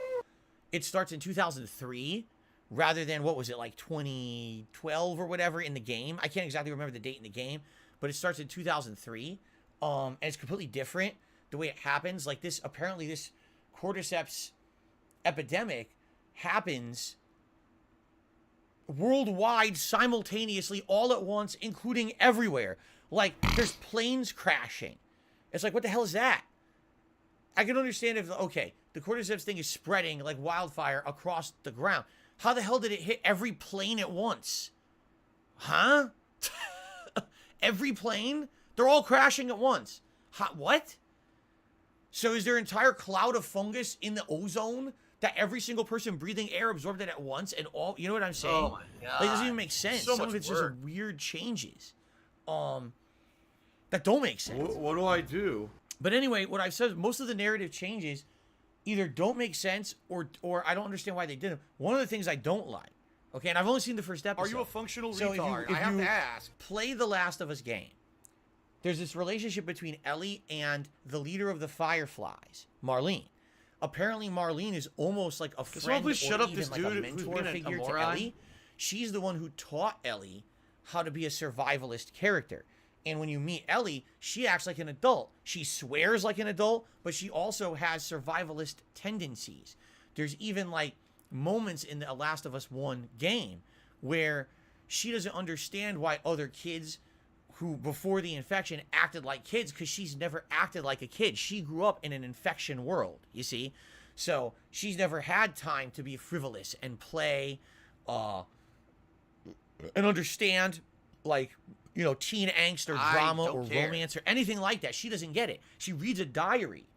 it starts in 2003 rather than, what was it, like 2012 or whatever in the game. I can't exactly remember the date in the game, but it starts in 2003. And it's completely different the way it happens. Like, this, apparently this cordyceps epidemic happens worldwide, simultaneously, all at once, including everywhere. Like, there's planes crashing. It's like, what the hell is that? I can understand if, okay, the cordyceps thing is spreading like wildfire across the ground. How the hell did it hit every plane at once? Huh? Every plane? They're all crashing at once. What? So is there an entire cloud of fungus in the ozone that every single person breathing air absorbed it at once, and all, you know what I'm saying? Oh my God. Like, it doesn't even make sense. So Some of much it's just weird changes. that don't make sense. What do I do? But anyway, what I've said is most of the narrative changes either don't make sense or I don't understand why they did them. One of the things I don't like, okay, and I've only seen the first episode. Are you a functional so retard? If I have you to ask. play the Last of Us game, there's this relationship between Ellie and the leader of the Fireflies, Marlene. Apparently, Marlene is almost like a friend or even like a mentor figure to Ellie. She's the one who taught Ellie how to be a survivalist character. And when you meet Ellie, she acts like an adult. She swears like an adult, but she also has survivalist tendencies. There's even like moments in the Last of Us 1 game where she doesn't understand why other kids who before the infection acted like kids, because she's never acted like a kid. She grew up in an infection world, you see? So she's never had time to be frivolous and play and understand, like, you know, teen angst or drama or romance or anything like that. She doesn't get it. She reads a diary.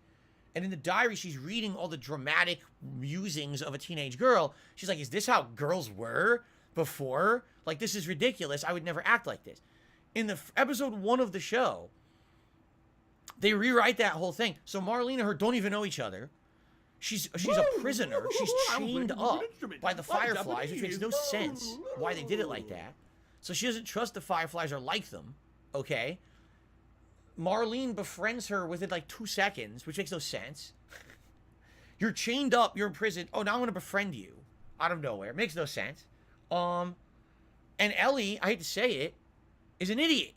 And in the diary, she's reading all the dramatic musings of a teenage girl. She's like, is this how girls were before? Like, this is ridiculous. I would never act like this. In the episode 1 of the show, they rewrite that whole thing. So Marlene and her don't even know each other. She's a prisoner. She's chained up by the Fireflies, which makes no sense why they did it like that. So she doesn't trust the Fireflies or like them, okay? Marlene befriends her within like 2 seconds, which makes no sense. You're chained up, you're in prison. Oh, now I'm going to befriend you out of nowhere. Makes no sense. And Ellie, I hate to say it, is an idiot.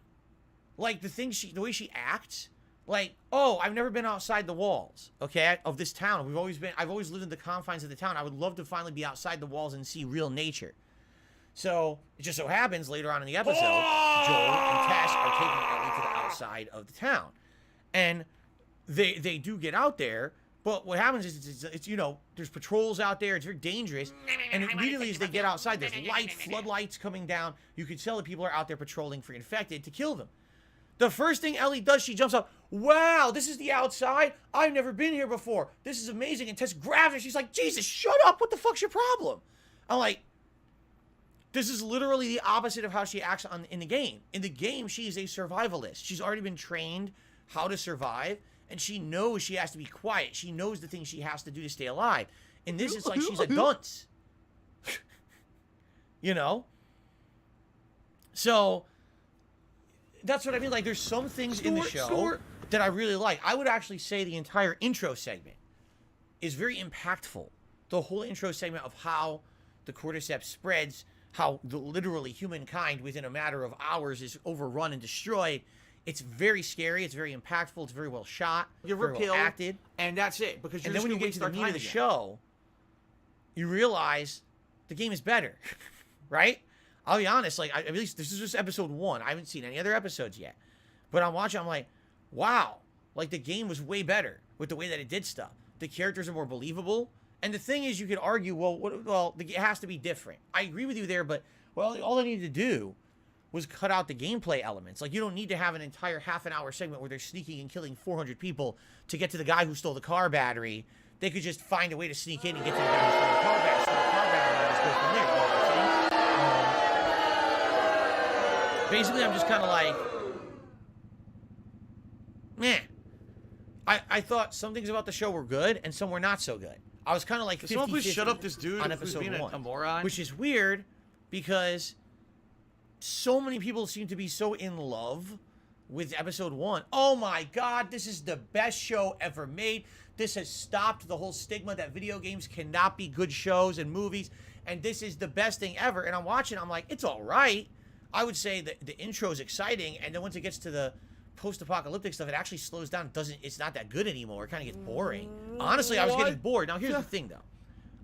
Like the way she acts, like, oh, I've never been outside the walls, okay, of this town. I've always lived in the confines of the town. I would love to finally be outside the walls and see real nature. So it just so happens later on in the episode, Joel and Tess are taking Ellie to the outside of the town, and they do get out there. But what happens is it's you know, there's patrols out there. It's very dangerous, and immediately as they get outside, there's floodlights coming down. You can tell that people are out there patrolling for infected to kill them. The first thing Ellie does, she jumps up. Wow, this is the outside? I've never been here before. This is amazing. And Tess grabs her. She's like, Jesus, shut up. What the fuck's your problem? I'm like, this is literally the opposite of how she acts in the game. In the game, she is a survivalist. She's already been trained how to survive, and she knows she has to be quiet. She knows the things she has to do to stay alive. In this, it's like she's a dunce. You know? So that's what I mean. Like, there's some things in the show that I really like. I would actually say the entire intro segment is very impactful. The whole intro segment of how the cordyceps spreads, how literally humankind within a matter of hours is overrun and destroyed. It's very scary. It's very impactful. It's very well shot. You're very well acted, and that's it. Because and then when you get to the meat of the show, you realize the game is better, right? I'll be honest. Like, at least this is just episode 1. I haven't seen any other episodes yet, but I'm watching. I'm like, wow! Like, the game was way better with the way that it did stuff. The characters are more believable. And the thing is, you could argue, well, it has to be different. I agree with you there, but all they needed to do was cut out the gameplay elements. Like, you don't need to have an entire half-an-hour segment where they're sneaking and killing 400 people to get to the guy who stole the car battery. They could just find a way to sneak in and get to the guy who stole the car battery, and just go from there. You know what I'm saying? Basically, I'm just kind of like, meh. I thought some things about the show were good, and some were not so good. I was kind of like 50-50 please shut up this dude on who's episode being 1, a moron. which is weird because so many people seem to be so in love with episode 1. Oh my God, this is the best show ever made. This has stopped the whole stigma that video games cannot be good shows and movies, and this is the best thing ever. And I'm watching, I'm like, it's all right. I would say that the intro is exciting, and then once it gets to the post-apocalyptic stuff, it actually slows down. It's not that good anymore. It kind of gets boring. Honestly, I was getting bored. Now, here's the thing, though.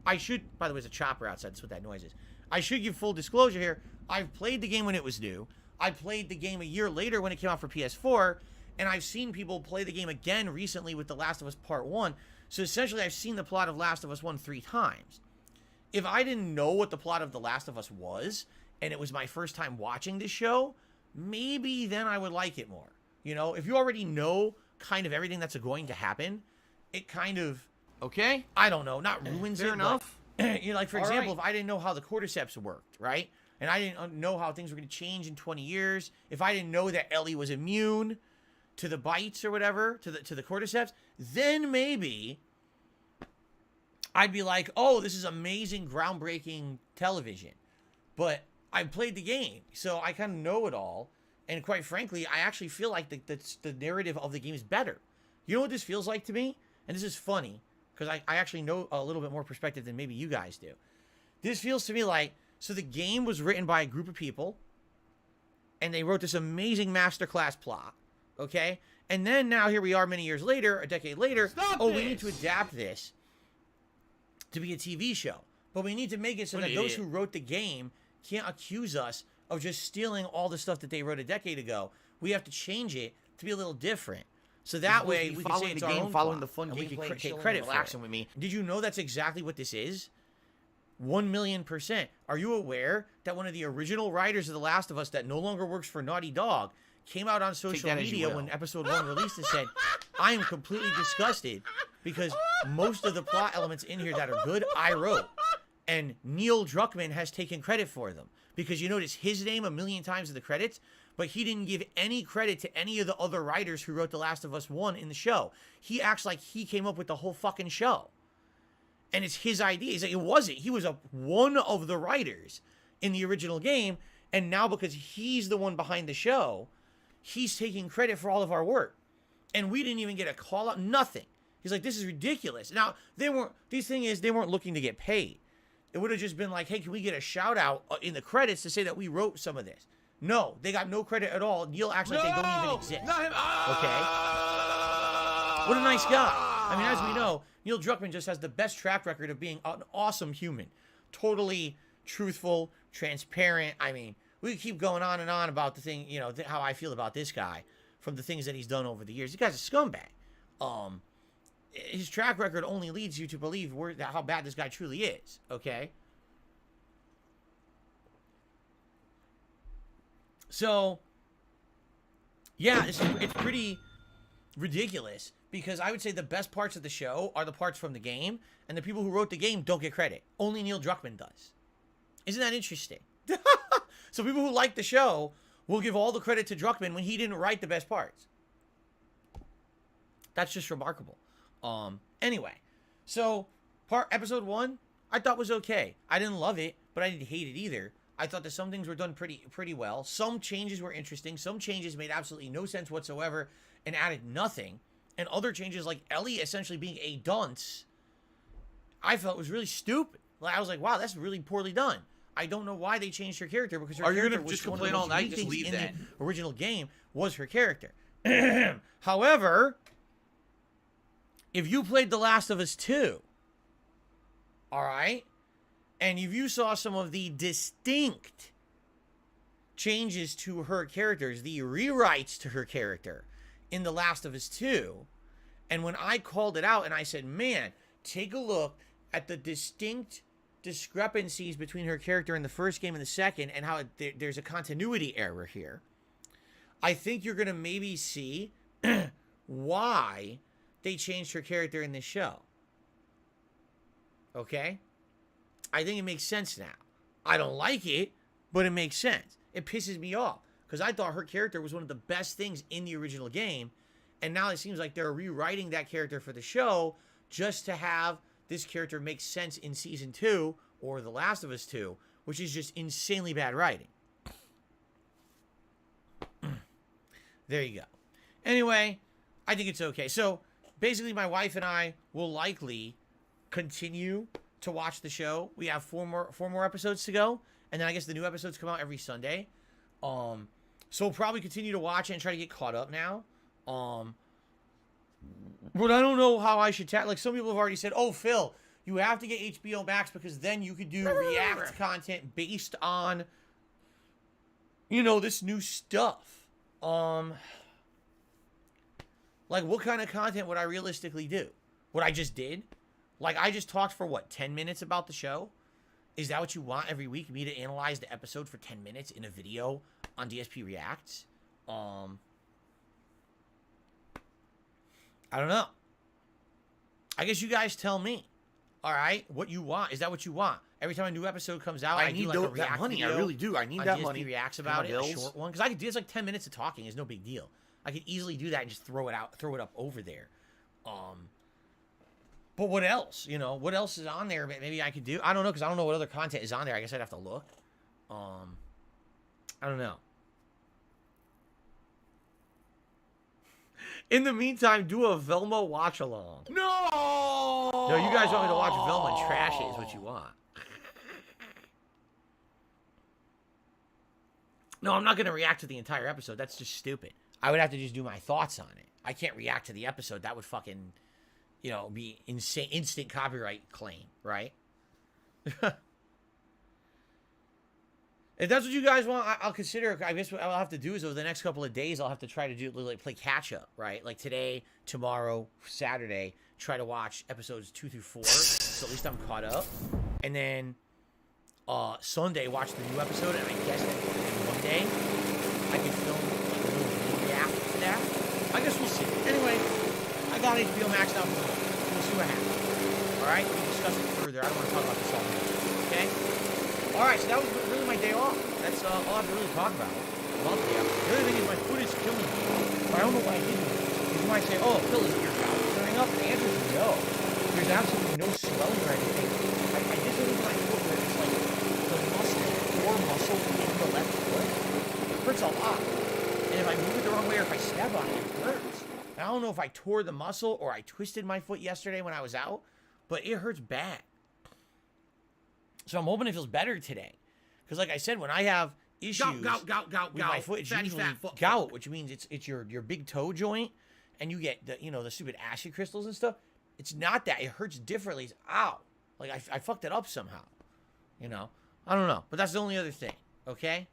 I should, by the way, there's a chopper outside. That's what that noise is. I should give full disclosure here. I've played the game when it was new. I played the game a year later when it came out for PS4, and I've seen people play the game again recently with The Last of Us Part 1. So essentially, I've seen the plot of Last of Us 1 3 times. If I didn't know what the plot of The Last of Us was, and it was my first time watching this show, maybe then I would like it more. You know, if you already know kind of everything that's going to happen, it kind of, okay, I don't know, not ruins fair it, enough. But, you know, like, for example, if I didn't know how the cordyceps worked, right? And I didn't know how things were going to change in 20 years, if I didn't know that Ellie was immune, to the bites or whatever, to the cordyceps, then maybe I'd be like, oh, this is amazing, groundbreaking television. But I played the game, so I kind of know it all. And quite frankly, I actually feel like the narrative of the game is better. You know what this feels like to me? And this is funny, because I actually know a little bit more perspective than maybe you guys do. This feels to me like, so the game was written by a group of people, and they wrote this amazing masterclass plot, okay? And then now here we are many years later, a decade later, we need to adapt this to be a TV show. But we need to make it so that those who wrote the game can't accuse us of just stealing all the stuff that they wrote a decade ago. We have to change it to be a little different. So that way we can say it's our own following plot, the fun and we gameplay, can take chilling credit and for relaxing it. with me. Did you know that's exactly what this is? 1,000,000%. Are you aware that one of the original writers of The Last of Us that no longer works for Naughty Dog came out on social media when episode 1 released and said, I am completely disgusted because most of the plot elements in here that are good, I wrote. And Neil Druckmann has taken credit for them. Because you notice his name a million times in the credits, but he didn't give any credit to any of the other writers who wrote The Last of Us 1 in the show. He acts like he came up with the whole fucking show. And it's his idea. He's like, it wasn't. He was one of the writers in the original game, and now because he's the one behind the show, he's taking credit for all of our work. And we didn't even get a call out, nothing. He's like, this is ridiculous. Now, they weren't looking to get paid. It would have just been like, hey, can we get a shout out in the credits to say that we wrote some of this? No, they got no credit at all. Neil acts like they don't even exist. Not him. Okay? What a nice guy. I mean, as we know, Neil Druckmann just has the best track record of being an awesome human. Totally truthful, transparent. I mean, we could keep going on and on about the thing, you know, how I feel about this guy from the things that he's done over the years. This guy's a scumbag. His track record only leads you to believe how bad this guy truly is, okay? So, yeah, it's pretty ridiculous because I would say the best parts of the show are the parts from the game, and the people who wrote the game don't get credit. Only Neil Druckmann does. Isn't that interesting? So people who like the show will give all the credit to Druckmann when he didn't write the best parts. That's just remarkable. Anyway, so episode 1, I thought was okay. I didn't love it, but I didn't hate it either. I thought that some things were done pretty well. Some changes were interesting. Some changes made absolutely no sense whatsoever and added nothing. And other changes, like Ellie essentially being a dunce, I felt was really stupid. I was like, wow, that's really poorly done. I don't know why they changed her character because her character was just one of complain the all most night? unique Just things leave in that. the original game was her character. However, if you played The Last of Us 2, all right, and if you saw some of the distinct changes to her characters, the rewrites to her character in The Last of Us 2, and when I called it out and I said, man, take a look at the distinct discrepancies between her character in the first game and the second and how there's a continuity error here, I think you're going to maybe see why they changed her character in this show. Okay? I think it makes sense now. I don't like it, but it makes sense. It pisses me off because I thought her character was one of the best things in the original game, and now it seems like they're rewriting that character for the show just to have this character make sense in Season 2 or The Last of Us 2, which is just insanely bad writing. There you go. Anyway, I think it's okay. So, basically, my wife and I will likely continue to watch the show. We have four more episodes to go, and then I guess the new episodes come out every Sunday. So we'll probably continue to watch it and try to get caught up now. But I don't know how I should like some people have already said, "Oh, Phil, you have to get HBO Max because then you could do React content based on, you know, this new stuff." Like, what kind of content would I realistically do? What I just did? Like, I just talked for, 10 minutes about the show? Is that what you want every week? Me to analyze the episode for 10 minutes in a video on DSP Reacts? I don't know. I guess you guys tell me. All right? What you want. Is that what you want? Every time a new episode comes out, I need do like a that React money. video I really do. I need on that DSP money. Reacts about it, a bills. short one. Because I could do it's like 10 minutes of talking. It's no big deal. I could easily do that and just throw it up over there. But what else? You know, what else is on there? Maybe I could do. I don't know, because I don't know what other content is on there. I guess I'd have to look. I don't know. In the meantime, do a Velma watch along. No! No, you guys want me to watch Velma and trash it is what you want. No, I'm not going to react to the entire episode. That's just stupid. I would have to just do my thoughts on it. I can't react to the episode. That would fucking, you know, be insane, instant copyright claim, right? If that's what you guys want, I'll consider. I guess what I'll have to do is over the next couple of days, I'll have to try to do, like, play catch up, right? Like today, tomorrow, Saturday, try to watch episodes 2 through 4, so at least I'm caught up. And then Sunday, watch the new episode, and I guess that one day I can film like a little react to that. I guess we'll see. Anyway, I got HBO Max now for the moment. We'll see what happens. All right, we can discuss it further. I don't want to talk about this all night. Okay. All right, so that was really my day off. That's all I have to really talk about. Love the episode. The other thing is my foot is killing me. But I don't know why I didn't. Because you might say, oh, Phil, is it your gout clearing up? The answer is no. There's absolutely no swelling or anything. I just look at my foot where it's like the core muscle in the left foot. It hurts a lot. And if I move it the wrong way or if I step on it, it hurts. And I don't know if I tore the muscle or I twisted my foot yesterday when I was out, but it hurts bad. So I'm hoping it feels better today. Because like I said, when I have issues with my foot, it's usually gout, which means it's your big toe joint, and you get the stupid acid crystals and stuff. It's not that. It hurts differently. It's, ow. Like I fucked it up somehow. You know? I don't know. But that's the only other thing. Okay?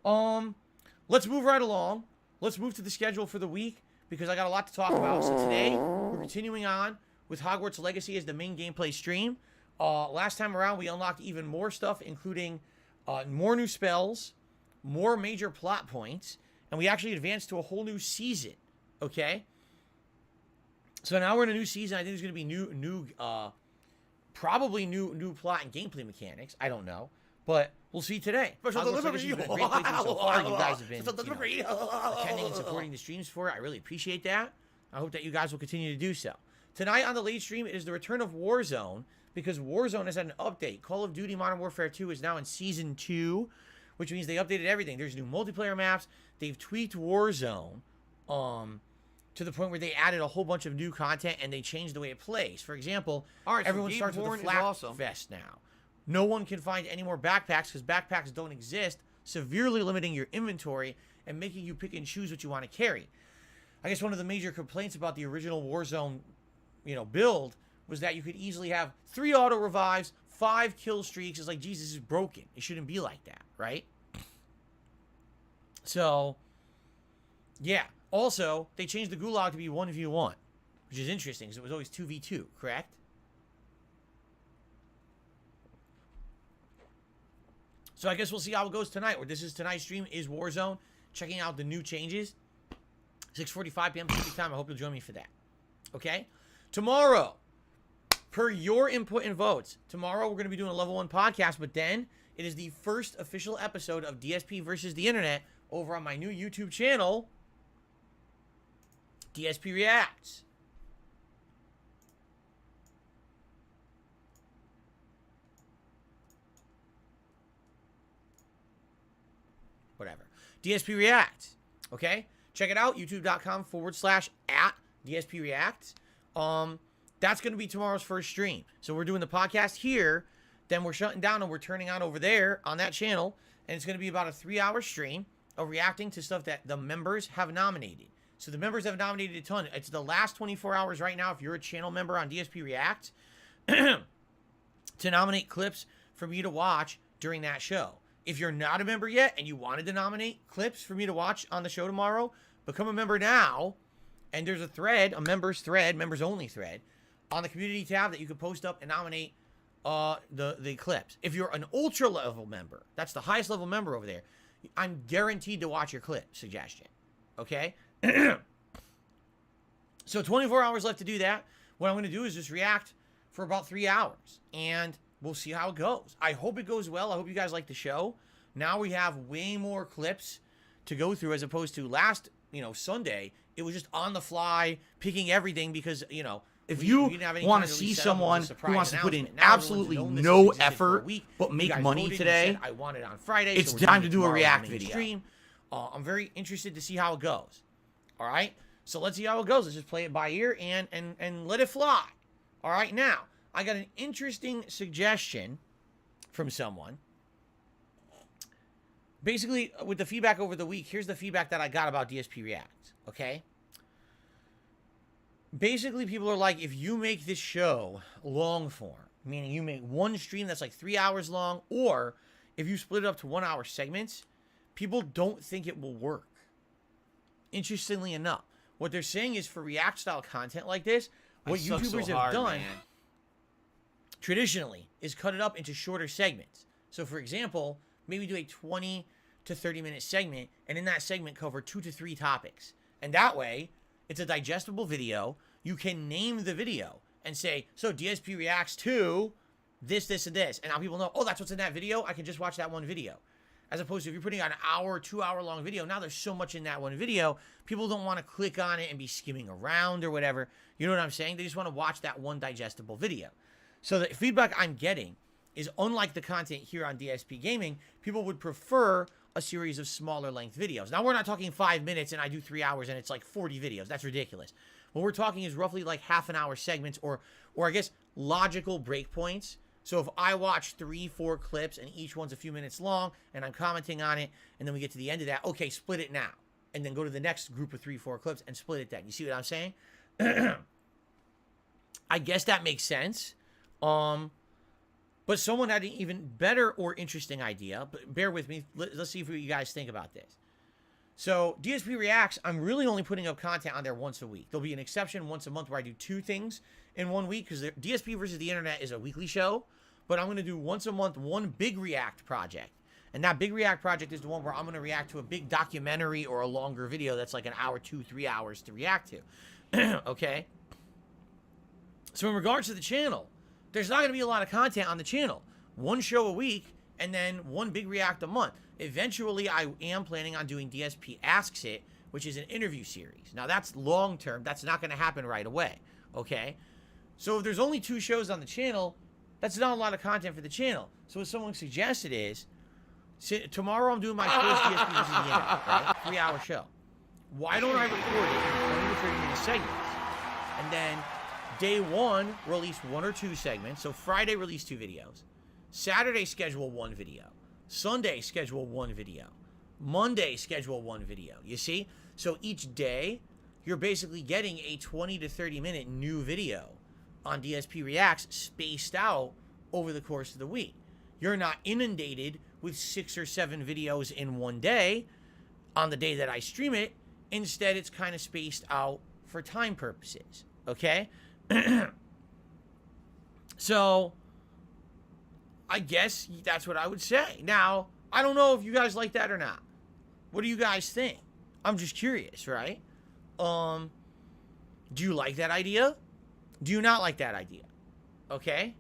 Let's move right along. Let's move to the schedule for the week, because I got a lot to talk about. So today, we're continuing on with Hogwarts Legacy as the main gameplay stream. Last time around, we unlocked even more stuff, including more new spells, more major plot points, and we actually advanced to a whole new season, okay? So now we're in a new season. I think there's going to be probably new plot and gameplay mechanics. I don't know, but we'll see today. Special delivery! So far. You guys have been attending and supporting the streams for it. I really appreciate that. I hope that you guys will continue to do so. Tonight on the late stream, it is the return of Warzone, because Warzone has had an update. Call of Duty Modern Warfare 2 is now in Season 2, which means they updated everything. There's new multiplayer maps. They've tweaked Warzone to the point where they added a whole bunch of new content, and they changed the way it plays. For example, everyone starts with a flak vest now. No one can find any more backpacks, because backpacks don't exist, severely limiting your inventory and making you pick and choose what you want to carry. I guess one of the major complaints about the original Warzone, build was that you could easily have 3 auto revives, 5 kill streaks. It's like, Jesus, is broken. It shouldn't be like that, right? So, yeah. Also, they changed the gulag to be 1v1, which is interesting, because it was always 2v2, correct? So I guess we'll see how it goes tonight. Tonight's stream is Warzone, checking out the new changes. 6:45 p.m. Pacific time. I hope you'll join me for that. Okay? Tomorrow, per your input and votes, tomorrow we're going to be doing a level 1 podcast, but then it is the first official episode of DSP versus the Internet over on my new YouTube channel, DSP Reacts. Whatever. DSP Reacts. Okay? Check it out, youtube.com/@DSP Reacts. That's going to be tomorrow's first stream. So we're doing the podcast here, then we're shutting down and we're turning on over there on that channel, and it's going to be about a 3-hour stream of reacting to stuff that the members have nominated. So the members have nominated a ton. It's the last 24 hours right now, if you're a channel member on DSP React, to nominate clips for me to watch during that show. If you're not a member yet and you wanted to nominate clips for me to watch on the show tomorrow, become a member now. And there's a thread, a members thread, members only thread, on the community tab that you can post up and nominate the clips. If you're an ultra level member, that's the highest level member over there, I'm guaranteed to watch your clip suggestion. Okay? So 24 hours left to do that. What I'm going to do is just react for about 3 hours, and we'll see how it goes. I hope it goes well. I hope you guys like the show. Now we have way more clips to go through, as opposed to last Sunday. It was just on the fly, picking everything because, you know, If we you didn't have any want time to really see set up. It was a someone who surprise wants to put in announcement. Now everyone's absolutely known this no has existed for a effort week. but You make guys money voted, you today, said, I want it on Friday. it's so we're time doing to it do a tomorrow on React the main video. Stream. I'm very interested to see how it goes. All right? So let's see how it goes. Let's just play it by ear and let it fly. All right? Now, I got an interesting suggestion from someone. Basically, with the feedback over the week, here's the feedback that I got about DSP React, okay? Basically, people are like, if you make this show long form, meaning you make one stream that's like 3 hours long, or if you split it up to 1 hour segments, people don't think it will work. Interestingly enough, what they're saying is for React style content like this, what YouTubers have done traditionally is cut it up into shorter segments. So for example, maybe do a 20 to 30 minute segment, and in that segment cover 2 to 3 topics. And that way, it's a digestible video. You can name the video and say, so DSP reacts to this, this, and this. And now people know, oh, that's what's in that video. I can just watch that one video. As opposed to if you're putting out an hour, 2 hour long video, now there's so much in that one video, people don't want to click on it and be skimming around or whatever. You know what I'm saying? They just want to watch that one digestible video. So the feedback I'm getting is, unlike the content here on DSP Gaming, people would prefer a series of smaller length videos. Now, we're not talking 5 minutes and I do 3 hours and it's like 40 videos. That's ridiculous. What we're talking is roughly like half an hour segments, or I guess logical breakpoints. So if I watch 3-4 clips and each one's a few minutes long and I'm commenting on it, and then we get to the end of that, okay, split it now. And then go to the next group of 3-4 clips and split it then. You see what I'm saying? I guess that makes sense. But someone had an even better or interesting idea. But bear with me. Let's see what you guys think about this. So DSP Reacts, I'm really only putting up content on there once a week. There'll be an exception once a month where I do 2 things in 1 week, because DSP versus the internet is a weekly show. But I'm going to do once a month one big React project. And that big React project is the one where I'm going to react to a big documentary or a longer video that's like an hour, 2-3 hours to react to. Okay? So in regards to the channel, there's not going to be a lot of content on the channel. One show a week, and then one big React a month. Eventually, I am planning on doing DSP Asks It, which is an interview series. Now, that's long-term. That's not going to happen right away, okay? So if there's only 2 shows on the channel, that's not a lot of content for the channel. So what someone suggested is, tomorrow I'm doing my first DSP versus the internet, right? 3-hour show. Why don't I record it in 20 to 30 minute segments? And then day 1, release 1 or 2 segments. So Friday, release 2 videos. Saturday, schedule 1 video. Sunday, schedule 1 video. Monday, schedule 1 video. You see? So each day, you're basically getting a 20 to 30 minute new video on DSP Reacts spaced out over the course of the week. You're not inundated with 6 or 7 videos in one day on the day that I stream it. Instead, it's kind of spaced out for time purposes. Okay? So I guess that's what I would say. Now, I don't know if you guys like that or not. What do you guys think? I'm just curious, right? Do you like that idea? Do you not like that idea? Okay?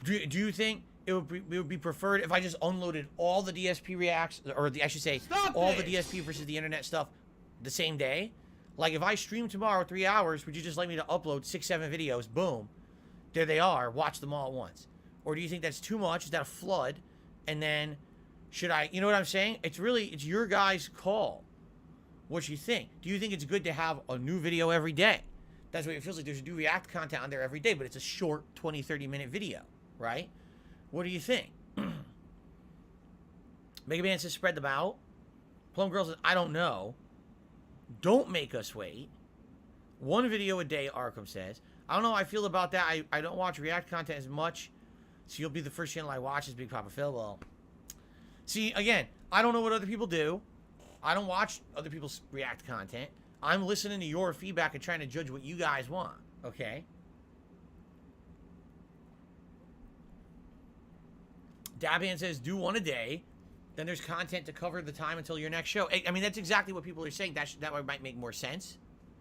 Do you think it would be preferred if I just unloaded all the DSP reacts, or I should say all the DSP versus the internet stuff the same day? Like, if I stream tomorrow 3 hours, would you just like me to upload 6-7 videos? Boom. There they are. Watch them all at once. Or do you think that's too much? Is that a flood? And then should I, you know what I'm saying? It's your guys' call. What you think? Do you think it's good to have a new video every day? That's what it feels like. There's new React content on there every day, but it's a short 20, 30-minute video, right? What do you think? Mega Man says spread them out. Plum Girl says, I don't know. Don't make us wait. 1 video a day, Arkham says. I don't know how I feel about that. I don't watch React content as much, so you'll be the first channel I watch is Big Papa Phil. Well, see, again, I don't know what other people do. I don't watch other people's React content. I'm listening to your feedback and trying to judge what you guys want, okay? Daban says, do 1 a day. Then there's content to cover the time until your next show. I mean, that's exactly what people are saying. That might make more sense.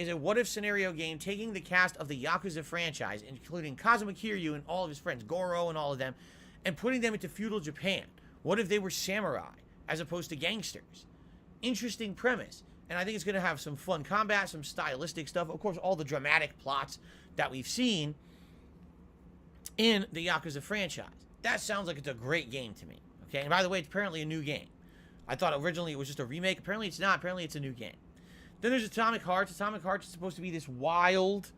is a what-if scenario game taking the cast of the Yakuza franchise, including Kazuma Kiryu and all of his friends, Goro and all of them, and putting them into feudal Japan. What if they were samurai as opposed to gangsters? Interesting premise. And I think it's going to have some fun combat, some stylistic stuff. Of course, all the dramatic plots that we've seen in the Yakuza franchise. That sounds like it's a great game to me. Okay, and by the way, it's apparently a new game. I thought originally it was just a remake. Apparently it's not. Apparently it's a new game. Then there's Atomic Hearts. Atomic Hearts is supposed to be this wild,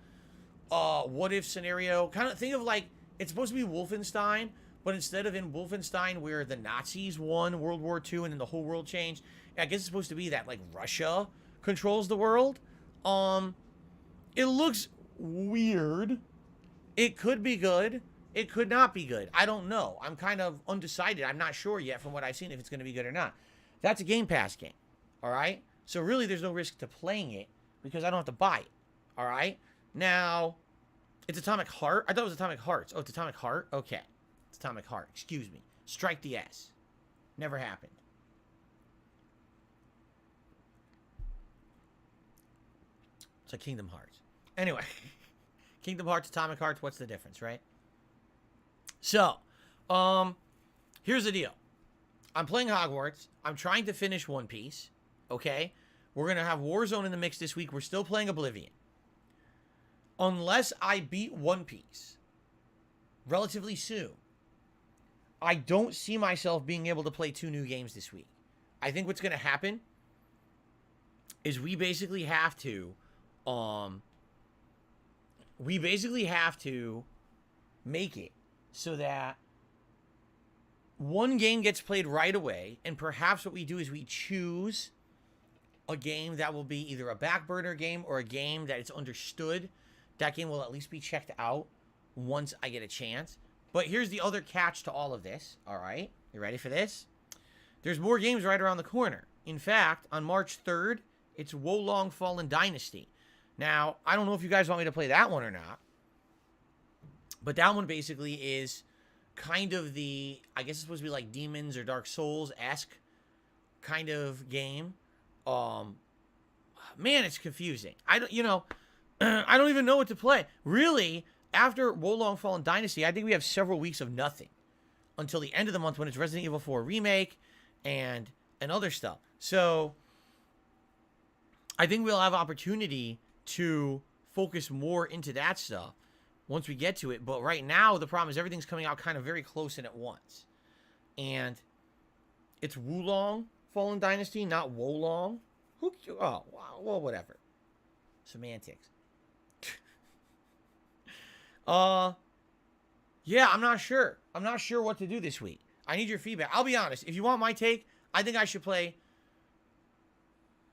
what-if scenario. Kind of think of like, it's supposed to be Wolfenstein, but instead of in Wolfenstein where the Nazis won World War II and then the whole world changed, I guess it's supposed to be that like Russia controls the world. It looks weird. It could be good. It could not be good. I don't know. I'm kind of undecided. I'm not sure yet from what I've seen if it's going to be good or not. That's a Game Pass game. All right? So really there's no risk to playing it because I don't have to buy it. All right? Now, it's Atomic Heart. I thought it was Atomic Hearts. Oh, it's Atomic Heart? Okay. It's Atomic Heart. Excuse me. Strike the S. Never happened. It's like Kingdom Hearts. Anyway. Kingdom Hearts, Atomic Hearts, what's the difference, right? So, here's the deal. I'm playing Hogwarts. I'm trying to finish One Piece. Okay? We're going to have Warzone in the mix this week. We're still playing Oblivion. Unless I beat One Piece relatively soon, I don't see myself being able to play 2 new games this week. I think what's going to happen is we basically have to make it so that one game gets played right away, and perhaps what we do is we choose a game that will be either a back burner game or a game that it's understood. That game will at least be checked out once I get a chance. But here's the other catch to all of this, all right? You ready for this? There's more games right around the corner. In fact, on March 3rd, it's Wolong Fallen Dynasty. Now, I don't know if you guys want me to play that one or not, but that one basically is kind of the, I guess it's supposed to be like Demons or Dark Souls-esque kind of game. Man, it's confusing. I don't even know what to play. Really, after Wolong Fallen Dynasty, I think we have several weeks of nothing until the end of the month when it's Resident Evil 4 Remake and other stuff. So, I think we'll have opportunity to focus more into that stuff once we get to it. But right now, the problem is everything's coming out kind of very close and at once. And it's Wulong Fallen Dynasty, not Wolong. Oh, well, whatever. Semantics. Yeah, I'm not sure. I'm not sure what to do this week. I need your feedback. I'll be honest. If you want my take, I think I should play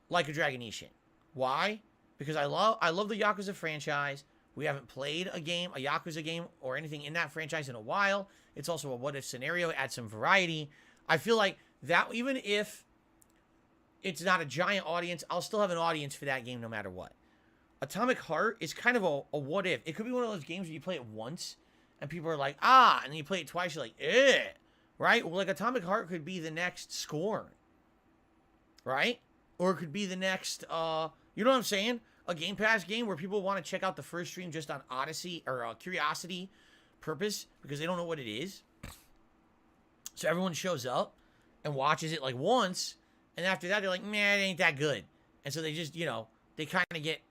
Like a Dragon Ishin. Why? Because I love the Yakuza franchise. We haven't played a Yakuza game or anything in that franchise in a while. It's also a what-if scenario. It adds some variety. I feel like that, even if it's not a giant audience, I'll still have an audience for that game no matter what. Atomic Heart is kind of a what-if. It could be one of those games where you play it once, and people are like, and then you play it twice, you're like, right? Well, like Atomic Heart could be the next Scorn, right? Or it could be the next, you know what I'm saying? A Game Pass game where people want to check out the first stream just on Odyssey or curiosity purpose because they don't know what it is. So everyone shows up and watches it like once, and after that they're like, man, it ain't that good. And so they just, they kind of get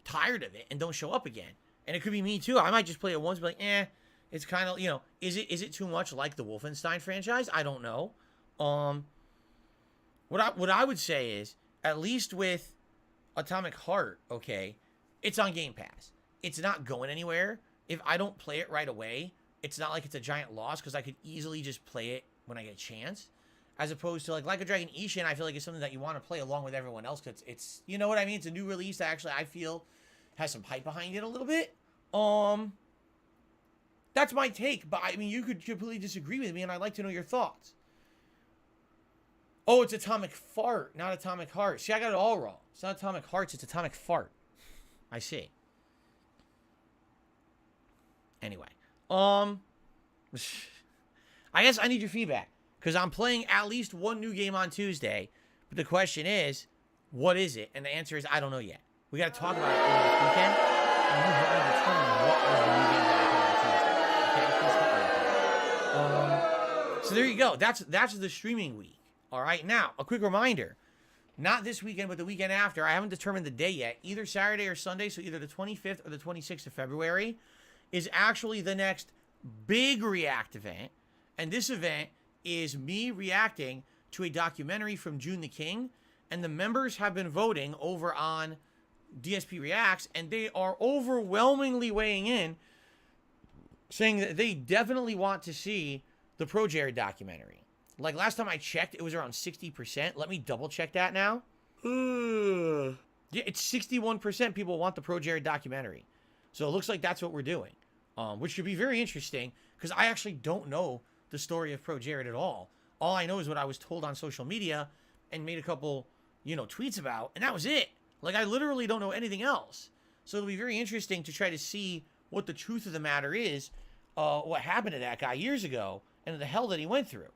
tired of it and don't show up again. And it could be me too. I might just play it once and be like, it's kind of, is it too much like the Wolfenstein franchise? I don't know. What I would say is, at least with Atomic Heart, okay, it's on Game Pass. It's not going anywhere. If I don't play it right away, it's not like it's a giant loss because I could easily just play it when I get a chance. As opposed to like a Dragon Ishin, I feel like it's something that you want to play along with everyone else because it's, you know what I mean? It's a new release that actually I feel has some hype behind it a little bit. That's my take, but I mean, you could completely disagree with me, and I'd like to know your thoughts. Oh, it's Atomic Fart, not Atomic Heart. See, I got it all wrong. It's not Atomic Hearts, it's Atomic Fart. I see. Anyway, I guess I need your feedback because I'm playing at least one new game on Tuesday, but the question is, what is it? And the answer is, I don't know yet. We got to talk about it over this weekend. And you help me determine what are the new games that are coming on Tuesday. Okay? Please help me with that. So there you go. That's the streaming week. All right. Now, a quick reminder. Not this weekend, but the weekend after. I haven't determined the day yet. Either Saturday or Sunday, so either the 25th or the 26th of February, is actually the next big React event. And this event is me reacting to a documentary from June the King. And the members have been voting over on DSP Reacts, and they are overwhelmingly weighing in, saying that they definitely want to see the Pro Jared documentary. Like last time I checked, it was around 60%. Let me double check that now. Yeah, it's 61% people want the Pro Jared documentary. So it looks like that's what we're doing, which should be very interesting because I actually don't know the story of Pro Jared at all. All I know is what I was told on social media and made a couple, tweets about, and that was it. Like, I literally don't know anything else. So it'll be very interesting to try to see what the truth of the matter is, what happened to that guy years ago, and the hell that he went through.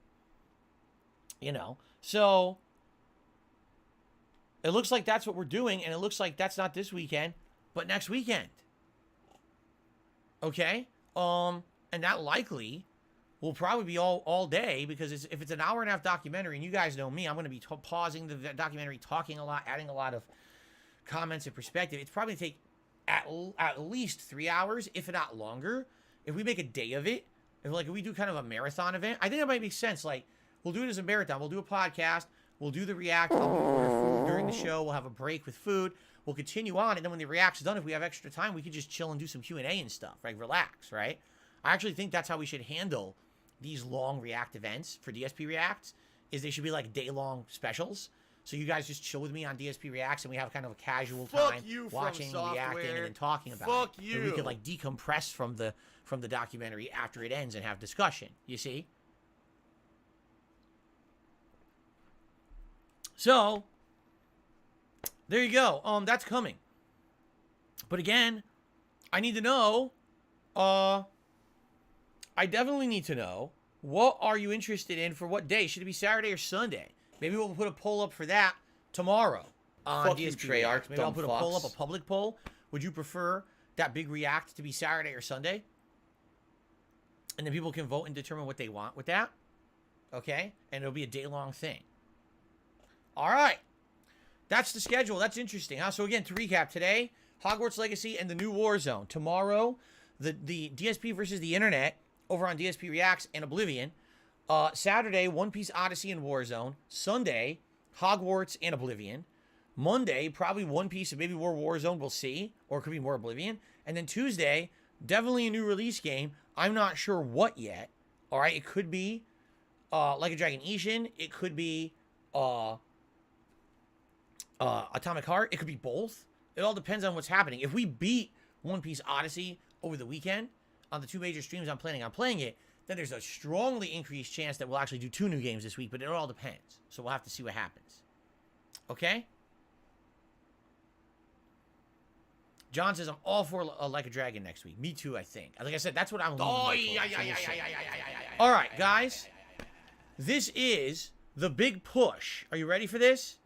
So it looks like that's what we're doing, and it looks like that's not this weekend, but next weekend. Okay? And that likely will probably be all day, because if it's an hour and a half documentary, and you guys know me, I'm going to be pausing the documentary, talking a lot, adding a lot of comments and perspective. It's probably take at least 3 hours, if not longer. If we make a day of it, if we do kind of a marathon event, I think that might make sense. Like, we'll do it as a marathon. We'll do a podcast. We'll do the react. I'll order food during the show. We'll have a break with food. We'll continue on, and then when the react's done, if we have extra time, we could just chill and do some Q&A and stuff, right? Relax, right? I actually think that's how we should handle these long react events for DSP Reacts, is they should be like day-long specials. So you guys just chill with me on DSP Reacts, and we have kind of a casual time watching, reacting, and then talking about it. And we could like decompress from the documentary after it ends and have discussion. You see? So there you go. That's coming. But again, I need to know. I definitely need to know, what are you interested in for what day? Should it be Saturday or Sunday? Maybe we'll put a poll up for that tomorrow on DSP React. Maybe I'll put a poll up, a public poll. Would you prefer that big React to be Saturday or Sunday? And then people can vote and determine what they want with that. Okay? And it'll be a day-long thing. All right. That's the schedule. That's interesting. So again, to recap, today, Hogwarts Legacy and the new Warzone. Tomorrow, the DSP versus the Internet over on DSP Reacts and Oblivion. Saturday, One Piece Odyssey and Warzone. Sunday, Hogwarts and Oblivion. Monday, probably One Piece and maybe more Warzone. We'll see. Or it could be more Oblivion. And then Tuesday, definitely a new release game. I'm not sure what yet. All right, it could be Like a Dragon Ishin. It could be Atomic Heart. It could be both. It all depends on what's happening. If we beat One Piece Odyssey over the weekend on the two major streams I'm planning on playing it, then there's a strongly increased chance that we'll actually do 2 new games this week, but it all depends. So we'll have to see what happens. Okay? John says, I'm all for Like a Dragon next week. Me too, I think. Like I said, that's what I'm leaning towards. All right, guys. This is the big push. Are you ready for this?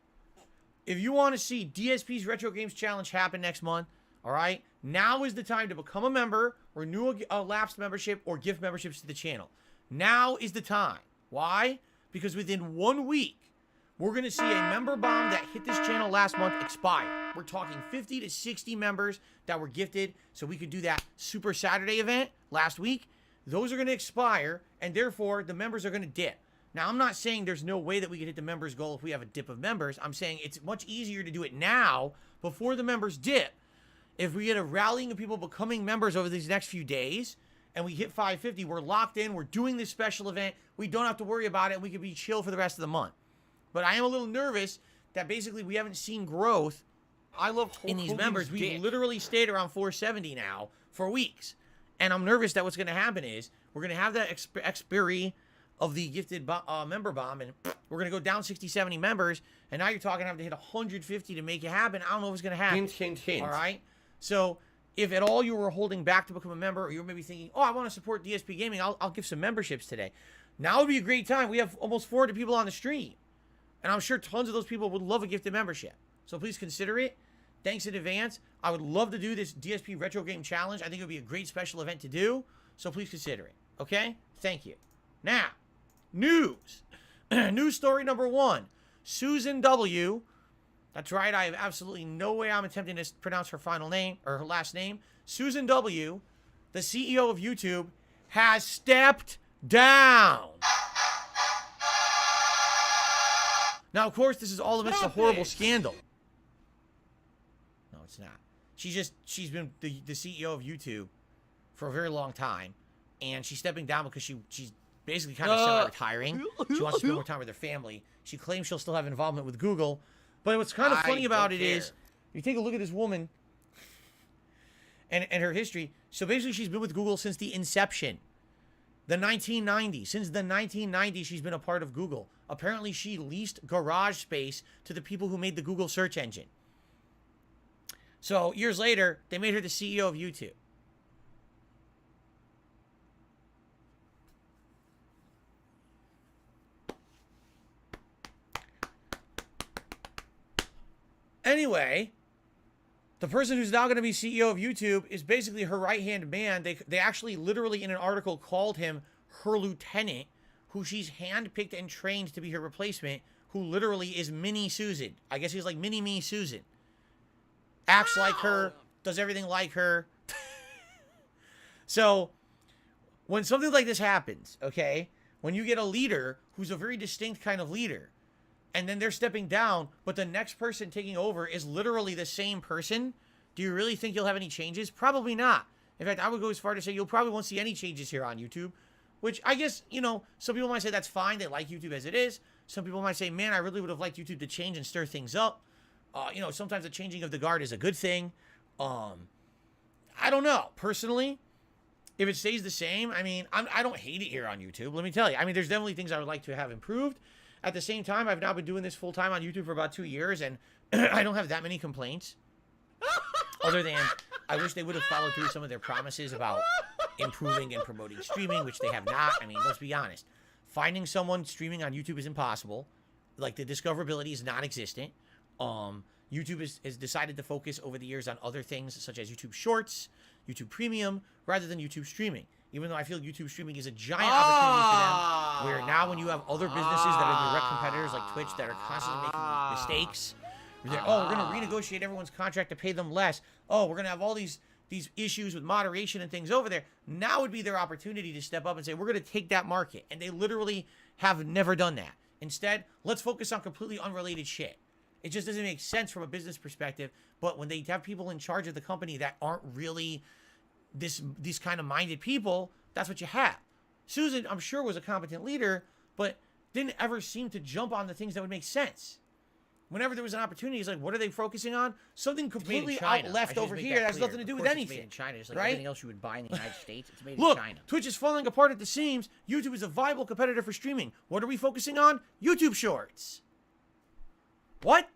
If you want to see DSP's Retro Games Challenge happen next month, all right, now is the time to become a member, renew a lapsed membership, or gift memberships to the channel. Now is the time. Why? Because within 1 week, we're going to see a member bomb that hit this channel last month expire. We're talking 50 to 60 members that were gifted, so we could do that Super Saturday event last week. Those are going to expire, and therefore, the members are going to dip. Now, I'm not saying there's no way that we can hit the members goal if we have a dip of members. I'm saying it's much easier to do it now before the members dip. If we get a rallying of people becoming members over these next few days and we hit 550, we're locked in, we're doing this special event, we don't have to worry about it, and we can be chill for the rest of the month. But I am a little nervous that basically we haven't seen growth in these members. We've literally stayed around 470 now for weeks. And I'm nervous that what's going to happen is we're going to have that expiry of the gifted member bomb, and we're going to go down 60, 70 members, and now you're talking having to hit 150 to make it happen. I don't know if it's going to happen. Hint. All right? So if at all you were holding back to become a member, or you're maybe thinking, oh, I want to support DSP Gaming, I'll give some memberships today. Now would be a great time. We have almost 400 people on the stream, and I'm sure tons of those people would love a gifted membership. So please consider it. thanks in advance. I would love to do this DSP Retro Game Challenge. I think it would be a great special event to do. So please consider it. Okay? Thank you. Now, news. News story number 1. Susan W. That's right. I have absolutely no way I'm attempting to pronounce her final name or her last name. Susan W., the CEO of YouTube, has stepped down. Now, of course, this is all amidst a horrible scandal. No, it's not. She's been the CEO of YouTube for a very long time, and she's stepping down because she's basically kind of semi-retiring. She wants to spend more time with her family. She claims she'll still have involvement with Google, but what's kind of funny about it is, you take a look at this woman and her history. So basically, she's been with Google since the inception. The 1990s. Since the 1990s, she's been a part of Google. Apparently, she leased garage space to the people who made the Google search engine. So, years later, they made her the CEO of YouTube. Anyway, the person who's now going to be CEO of YouTube is basically her right-hand man. They actually literally in an article called him her lieutenant, who she's handpicked and trained to be her replacement, who literally is mini Susan. I guess he's like mini-me Susan. Acts like her, does everything like her. So, when something like this happens, okay, when you get a leader who's a very distinct kind of leader, and then they're stepping down, but the next person taking over is literally the same person, do you really think you'll have any changes? Probably not. In fact, I would go as far to say you'll probably won't see any changes here on YouTube, which I guess, you know, some people might say that's fine. They like YouTube as it is. Some people might say, man, I really would have liked YouTube to change and stir things up. You know, sometimes the changing of the guard is a good thing. I don't know. Personally, if it stays the same, I mean, I don't hate it here on YouTube. Let me tell you. I mean, there's definitely things I would like to have improved. At the same time, I've now been doing this full time on YouTube for about 2 years, and I don't have that many complaints. Other than, I wish they would have followed through some of their promises about improving and promoting streaming, which they have not. I mean, let's be honest. Finding someone streaming on YouTube is impossible. Like, the discoverability is non-existent. YouTube has decided to focus over the years on other things, such as YouTube Shorts, YouTube Premium, rather than YouTube streaming. Even though I feel YouTube streaming is a giant opportunity for them, where now when you have other businesses that are direct competitors like Twitch that are constantly making mistakes, we're going to renegotiate everyone's contract to pay them less. Oh, we're going to have all these issues with moderation and things over there. Now would be their opportunity to step up and say, we're going to take that market. And they literally have never done that. Instead, let's focus on completely unrelated shit. It just doesn't make sense from a business perspective. But when they have people in charge of the company that aren't really these kind of minded people, that's what you have. Susan, I'm sure, was a competent leader, but didn't ever seem to jump on the things that would make sense. Whenever there was an opportunity, it's like, what are they focusing on? Something completely out left over here that has nothing to do with anything. It's made in China, just like right? everything else you would buy in the United States. It's made Look, in China. Twitch is falling apart at the seams. YouTube is a viable competitor for streaming. What are we focusing on? YouTube Shorts. What?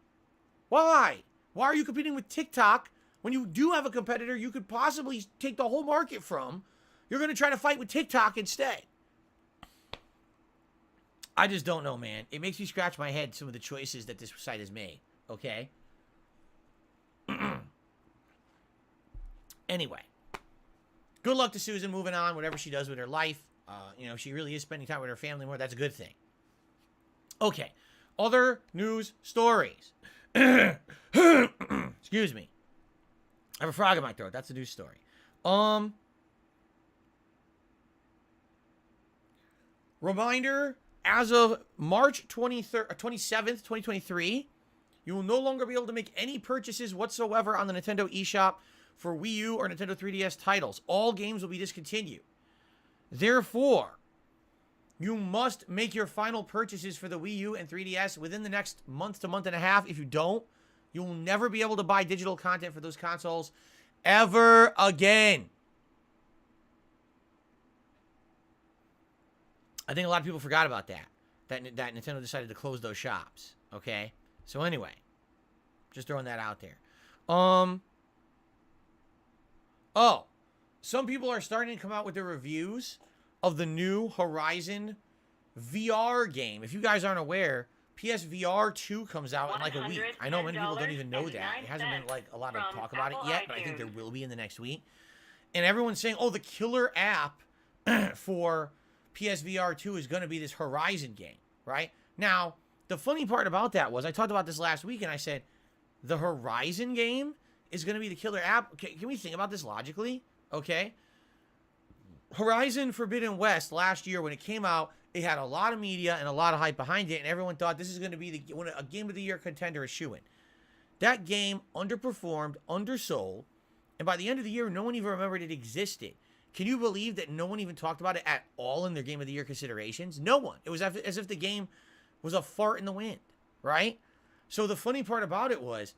Why? Why are you competing with TikTok when you do have a competitor you could possibly take the whole market from? You're going to try to fight with TikTok instead. I just don't know, man. It makes me scratch my head, some of the choices that this site has made. Okay? Anyway. Good luck to Susan moving on, whatever she does with her life. You know, she really is spending time with her family more. That's a good thing. Okay. Other news stories. Excuse me. I have a frog in my throat. That's a news story. Reminder, as of March 27th, 2023, you will no longer be able to make any purchases whatsoever on the Nintendo eShop for Wii U or Nintendo 3DS titles. All games will be discontinued. Therefore, you must make your final purchases for the Wii U and 3DS within the next month to month and a half. If you don't, you will never be able to buy digital content for those consoles ever again. I think a lot of people forgot about that Nintendo decided to close those shops. Okay? So anyway, just throwing that out there. Oh, some people are starting to come out with their reviews of the new Horizon VR game. If you guys aren't aware, PSVR 2 comes out in like a week. I know many people don't even know that. It hasn't been like a lot of from talk about it Apple yet, but I think iTunes. there will be in the next week. And everyone's saying, oh, the killer app for PSVR 2 is going to be this Horizon game, right? Now, the funny part about that was I talked about this last week and I said, the Horizon game is going to be the killer app. Okay, can we think about this logically? Okay. Horizon Forbidden West last year when it came out, it had a lot of media and a lot of hype behind it, and everyone thought this is going to be a Game of the Year contender, a shoo-in. That game underperformed, undersold, and by the end of the year, no one even remembered it existed. Can you believe that no one even talked about it at all in their Game of the Year considerations? No one. It was as if the game was a fart in the wind, right? So the funny part about it was,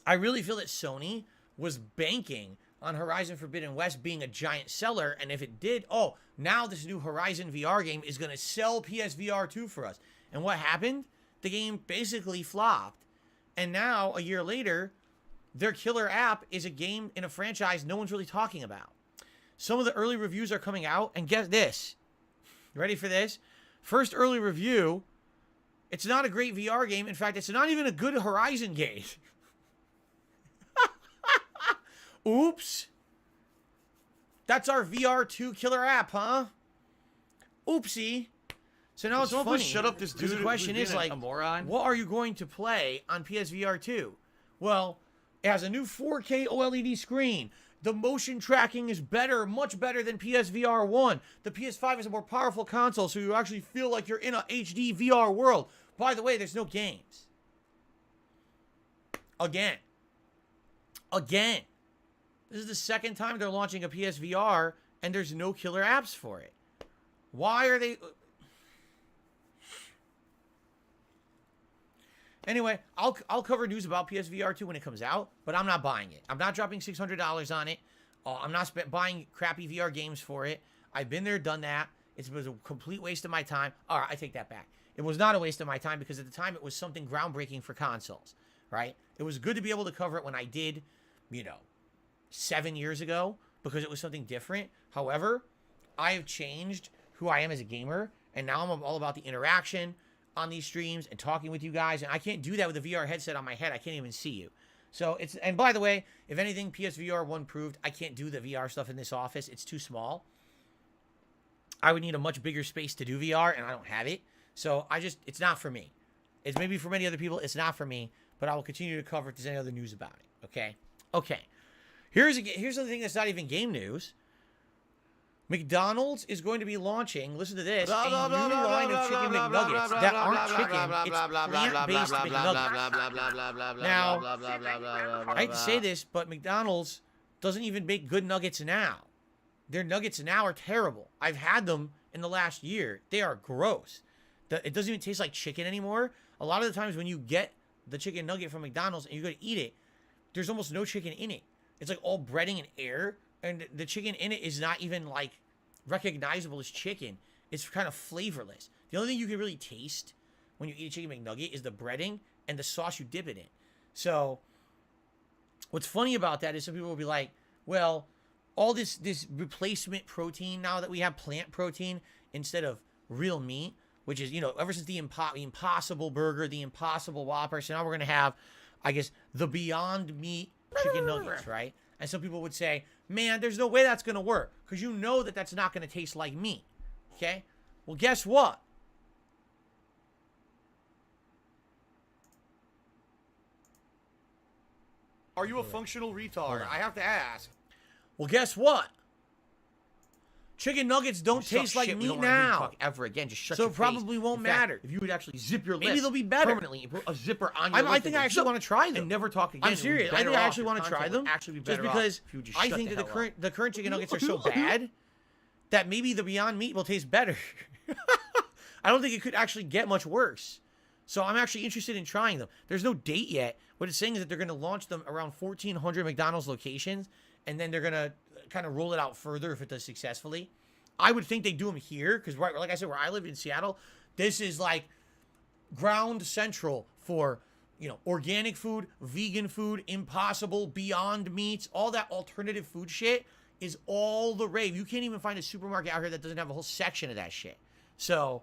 I really feel that Sony was banking on Horizon Forbidden West being a giant seller, and if it did, oh, now this new Horizon VR game is going to sell PSVR 2 for us. And what happened? The game basically flopped, and now, a year later, their killer app is a game in a franchise no one's really talking about. Some of the early reviews are coming out, and guess this. Ready for this? First early review, it's not a great VR game. In fact, it's not even a good Horizon game. Oops. That's our VR2 killer app, huh? Oopsie. So now it's someone funny. please shut up this 'cause dude the question who's is being like, a moron? what are you going to play on PSVR 2? Well, it has a new 4K OLED screen. The motion tracking is better, much better than PSVR 1. The PS5 is a more powerful console, so you actually feel like you're in a HD VR world. By the way, there's no games. Again. This is the second time they're launching a PSVR, and there's no killer apps for it. Why are they... Anyway, I'll cover news about PSVR 2 when it comes out, but I'm not buying it. I'm not dropping $600 on it. I'm not buying crappy VR games for it. I've been there, done that. It was a complete waste of my time. All right, I take that back. It was not a waste of my time because at the time it was something groundbreaking for consoles, right? It was good to be able to cover it when I did, 7 years ago because it was something different. However, I have changed who I am as a gamer, and now I'm all about the interaction on these streams and talking with you guys, and I can't do that with a VR headset on my head. I can't even see you. So it's, and by the way, if anything, PSVR 1 proved I can't do the VR stuff in this office. It's too small. I would need a much bigger space to do VR, and I don't have it. So it's not for me. It's maybe for many other people. It's not for me, but I will continue to cover if there's any other news about it. Okay. Here's the thing that's not even game news. McDonald's is going to be launching, listen to this, a new line of chicken McNuggets that aren't chicken, it's plant-based McNuggets. Now, I hate to say this, but McDonald's doesn't even make good nuggets now. Their nuggets now are terrible. I've had them in the last year. They are gross. It doesn't even taste like chicken anymore. A lot of the times when you get the chicken nugget from McDonald's and you go to eat it, there's almost no chicken in it. It's like all breading and air. And the chicken in it is not even, like, recognizable as chicken. It's kind of flavorless. The only thing you can really taste when you eat a chicken McNugget is the breading and the sauce you dip it in. So, what's funny about that is some people will be like, well, all this replacement protein now that we have plant protein instead of real meat, which is, ever since the Impossible Burger, the Impossible Whopper, so now we're going to have, I guess, the Beyond Meat chicken nuggets, right? And some people would say, man, there's no way that's going to work because you know that that's not going to taste like meat. Okay? Well, guess what? Are you a functional retard? I have to ask. Well, guess what? Chicken nuggets don't taste like We meat don't wanna hear you now. talk ever again. Just shut So your it probably face. won't In fact, matter. If you would actually zip your lips, Maybe they'll be better. permanently. Put a zipper on your I lips think and I actually go, want to try them. and never talk again. I'm It would be serious. I think better I off. actually Your want to try content them would actually be just better off because if you would just I shut think the that hell up. the current chicken nuggets are so bad that maybe the Beyond Meat will taste better. I don't think it could actually get much worse. So I'm actually interested in trying them. There's no date yet. What it's saying is that they're going to launch them around 1,400 McDonald's locations, and then they're going to kind of roll it out further if it does successfully. I would think they do them here because, right, like I said, where I live in Seattle, this is like ground central for, organic food, vegan food, Impossible, Beyond Meats, all that alternative food shit is all the rave. You can't even find a supermarket out here that doesn't have a whole section of that shit. So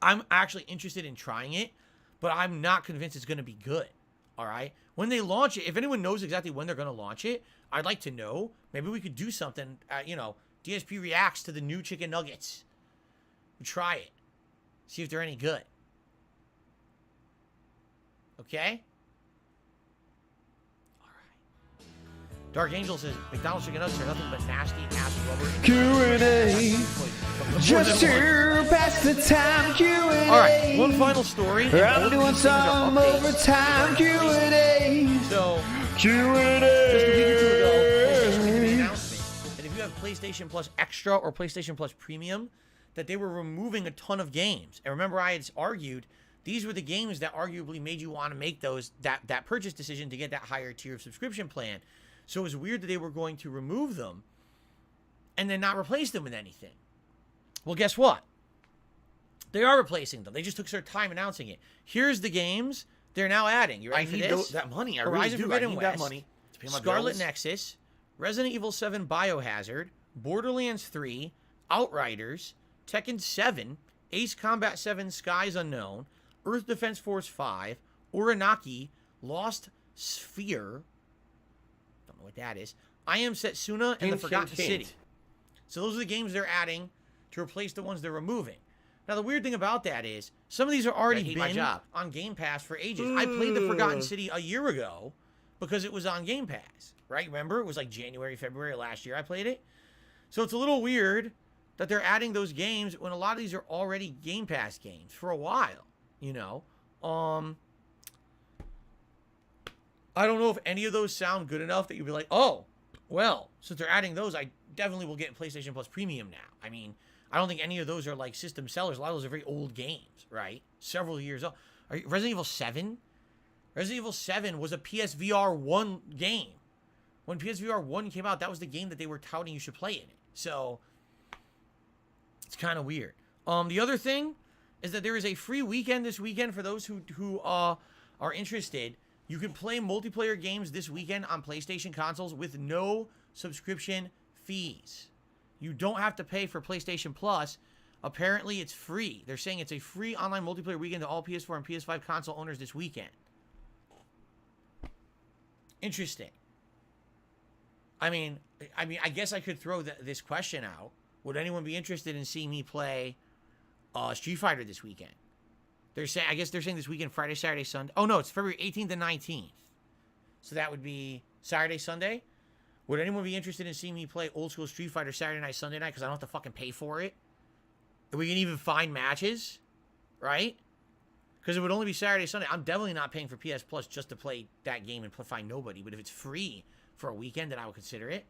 I'm actually interested in trying it, but I'm not convinced it's going to be good. All right. When they launch it, if anyone knows exactly when they're going to launch it, I'd like to know. Maybe we could do something. DSP reacts to the new chicken nuggets. We try it. See if they're any good. Okay? All right. Dark Angel says, McDonald's chicken nuggets are nothing but nasty ass rubber. Q&A. Just to pass the time, Q&A. All right, one final story. I'm doing some overtime, Q&A. So, Q&A. just a week or two ago, PlayStation made the announcement that if you have PlayStation Plus Extra or PlayStation Plus Premium, that they were removing a ton of games. And remember, I had argued these were the games that arguably made you want to make that purchase decision to get that higher tier of subscription plan. So it was weird that they were going to remove them and then not replace them with anything. Well, guess what? They are replacing them. They just took their time announcing it. Here's the games they're now adding. You ready for this? that money. I Horizon really do. I Forbidden need West, that money to pay my Scarlet bills. Nexus, Resident Evil 7 Biohazard, Borderlands 3, Outriders, Tekken 7, Ace Combat 7 Skies Unknown, Earth Defense Force 5, Uranaki, Lost Sphere, don't know what that is, I Am Setsuna, and The Forgotten City. So those are the games they're adding to replace the ones they're removing. Now, the weird thing about that is some of these are already been on Game Pass for ages. I played The Forgotten City a year ago because it was on Game Pass, right? Remember? It was like January, February last year I played it. So it's a little weird that they're adding those games when a lot of these are already Game Pass games for a while, you know? I don't know if any of those sound good enough that you'd be like, oh, well, since they're adding those, I definitely will get PlayStation Plus Premium now. I mean, I don't think any of those are like system sellers. A lot of those are very old games, right? Several years old. Resident Evil 7? Resident Evil 7 was a PSVR 1 game. When PSVR 1 came out, that was the game that they were touting you should play in it. So, it's kind of weird. The other thing is that there is a free weekend this weekend for those who are interested. You can play multiplayer games this weekend on PlayStation consoles with no subscription fees. You don't have to pay for PlayStation Plus. Apparently, it's free. They're saying it's a free online multiplayer weekend to all PS4 and PS5 console owners this weekend. Interesting. I mean, I guess I could throw this question out. Would anyone be interested in seeing me play Street Fighter this weekend? I guess they're saying this weekend, Friday, Saturday, Sunday. Oh, no, it's February 18th and 19th. So that would be Saturday, Sunday. Would anyone be interested in seeing me play old school Street Fighter Saturday night, Sunday night? Because I don't have to fucking pay for it. And we can even find matches, right? Because it would only be Saturday, Sunday. I'm definitely not paying for PS Plus just to play that game and find nobody. But if it's free for a weekend, then I would consider it.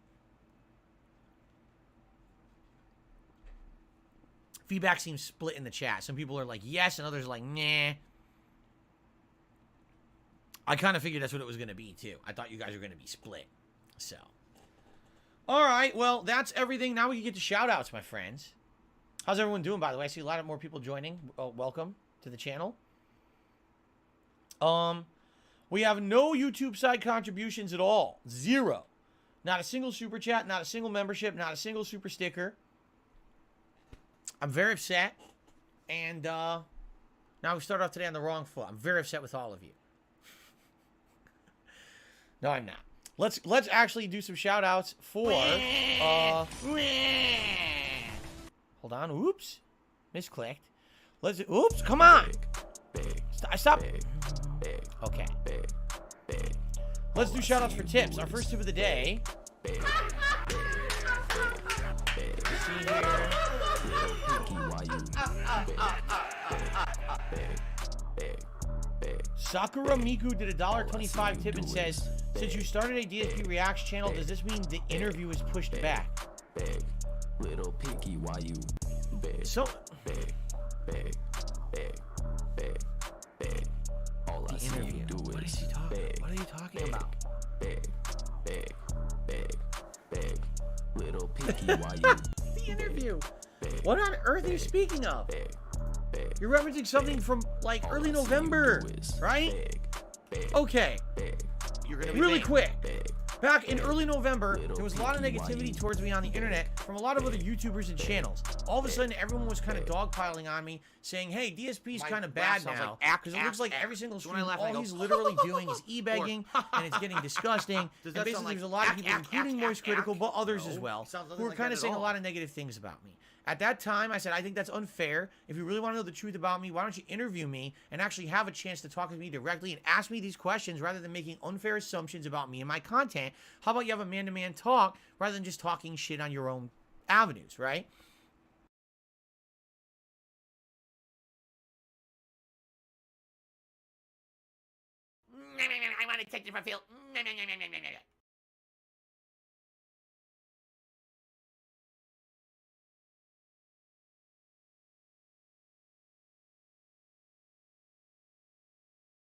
Feedback seems split in the chat. Some people are like, yes, and others are like, nah. I kind of figured that's what it was going to be, too. I thought you guys were going to be split. So. All right, well, that's everything. Now we can get to shout-outs, my friends. How's everyone doing, by the way? I see a lot of more people joining. Welcome to the channel. We have no YouTube side contributions at all. 0. Not a single super chat, not a single membership, not a single super sticker. I'm very upset, and now we start off today on the wrong foot. I'm very upset with all of you. No, I'm not. Let's actually do some shout outs for hold on. Oops. Misclicked. Oops, come on. Stop. Okay. Let's do shout outs for tips. Our first tip of the day. Let's see here. Sakura Miku did a $1.25 tip and says, since you started a DSP Reacts channel, does this mean the interview is pushed back? Little picky, why you So, all I see you do what is is he talking? What are you talking about? little picky, why you The interview. What on earth are you speaking of? You're referencing something from like early November, right? Okay. You're gonna be Really banned. quick. Back in early November, there was a lot of negativity towards me on the internet from a lot of other YouTubers and channels. All of a sudden, everyone was kind of dogpiling on me, saying, hey, DSP's kind of bad now, because it looks like every single stream, all he's literally doing is e-begging, and it's getting disgusting. And basically, there's a lot of people, including Moist Critical, but others as well, who were kind of saying a lot of negative things about me. At that time, I said, I think that's unfair. If you really want to know the truth about me, why don't you interview me and actually have a chance to talk to me directly and ask me these questions rather than making unfair assumptions about me and my content? How about you have a man-to-man talk rather than just talking shit on your own avenues, right? I want to take different field.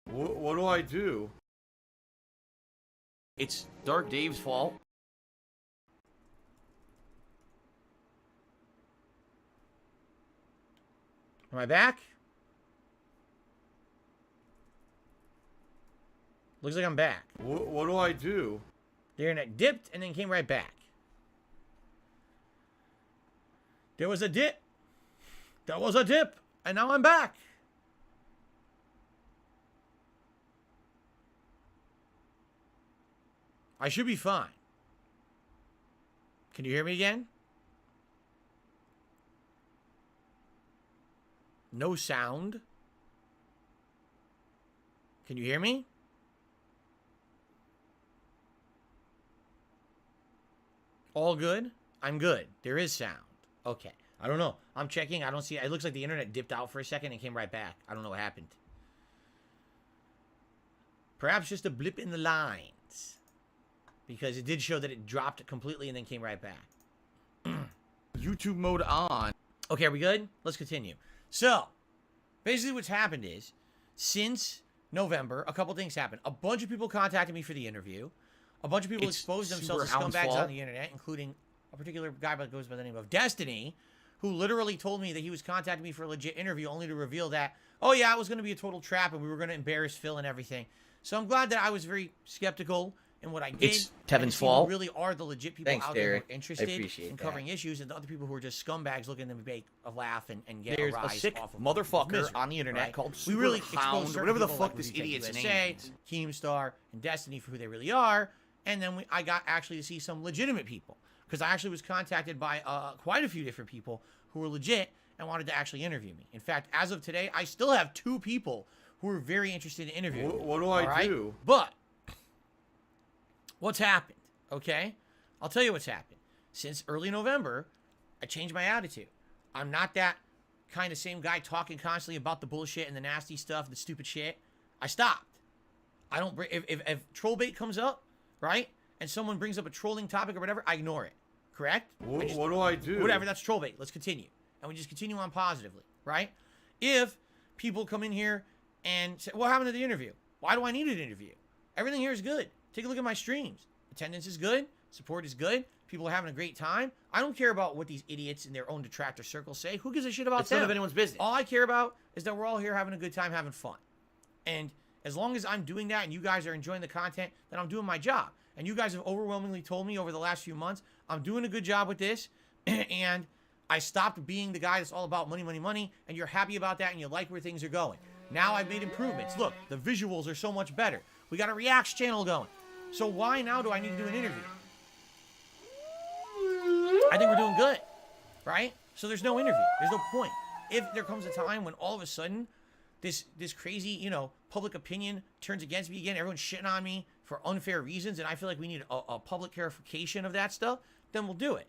What do I do? It's Dark Dave's fault. Am I back? Looks like I'm back. What do I do? The internet dipped and then came right back. There was a dip. There was a dip. And now I'm back. I should be fine. Can you hear me again? No sound. Can you hear me? All good? I'm good. There is sound. Okay. I don't know. I'm checking. I don't see. It looks like the internet dipped out for a second and came right back. I don't know what happened. Perhaps just a blip in the lines. Because it did show that it dropped completely and then came right back. YouTube mode on. Okay, are we good? Let's continue. So, basically what's happened is, since November, a couple things happened. A bunch of people contacted me for the interview. A bunch of people It's exposed themselves as Super Hound's scumbags fault. on the internet, including a particular guy that goes by the name of Destiny, who literally told me that he was contacting me for a legit interview, only to reveal that, oh yeah, it was going to be a total trap and we were going to embarrass Phil and everything. So I'm glad that I was very skeptical in what I did. It's Tevin's who fault. really are the legit people Thanks, out there who are Derek. interested I appreciate in that. covering issues, and the other people who are just scumbags looking to make a laugh and get There's a a rise sick off of motherfucker misery, on the internet right? called We Super really Hound, exposed whatever the certain fuck people this like Reject idiot's USA, name is. Keemstar, and Destiny for who they really are, and then I got actually to see some legitimate people, because I actually was contacted by quite a few different people who were legit and wanted to actually interview me. In fact, as of today, I still have 2 people who are very interested in interviewing me. What do I all right? do? But what's happened, okay? I'll tell you what's happened. Since early November, I changed my attitude. I'm not that kind of same guy talking constantly about the bullshit and the nasty stuff, the stupid shit. I stopped. I don't bring, if troll bait comes up, right, and someone brings up a trolling topic or whatever, I ignore it. Correct? What do I do? Whatever, that's troll bait. Let's continue. And we just continue on positively, right? If people come in here and say, what happened to the interview? Why do I need an interview? Everything here is good. Take a look at my streams. Attendance is good. Support is good. People are having a great time. I don't care about what these idiots in their own detractor circles say. Who gives a shit about It's them? none of anyone's business. All I care about is that we're all here having a good time, having fun. And as long as I'm doing that and you guys are enjoying the content, then I'm doing my job. And you guys have overwhelmingly told me over the last few months, I'm doing a good job with this. And I stopped being the guy that's all about money, money, money. And you're happy about that and you like where things are going. Now I've made improvements. Look, the visuals are so much better. We got a Reacts channel going. So why now do I need to do an interview? I think we're doing good, right? So there's no interview. There's no point. If there comes a time when all of a sudden this crazy, you know, public opinion turns against me again, everyone's shitting on me for unfair reasons, and I feel like we need a public clarification of that stuff, then we'll do it.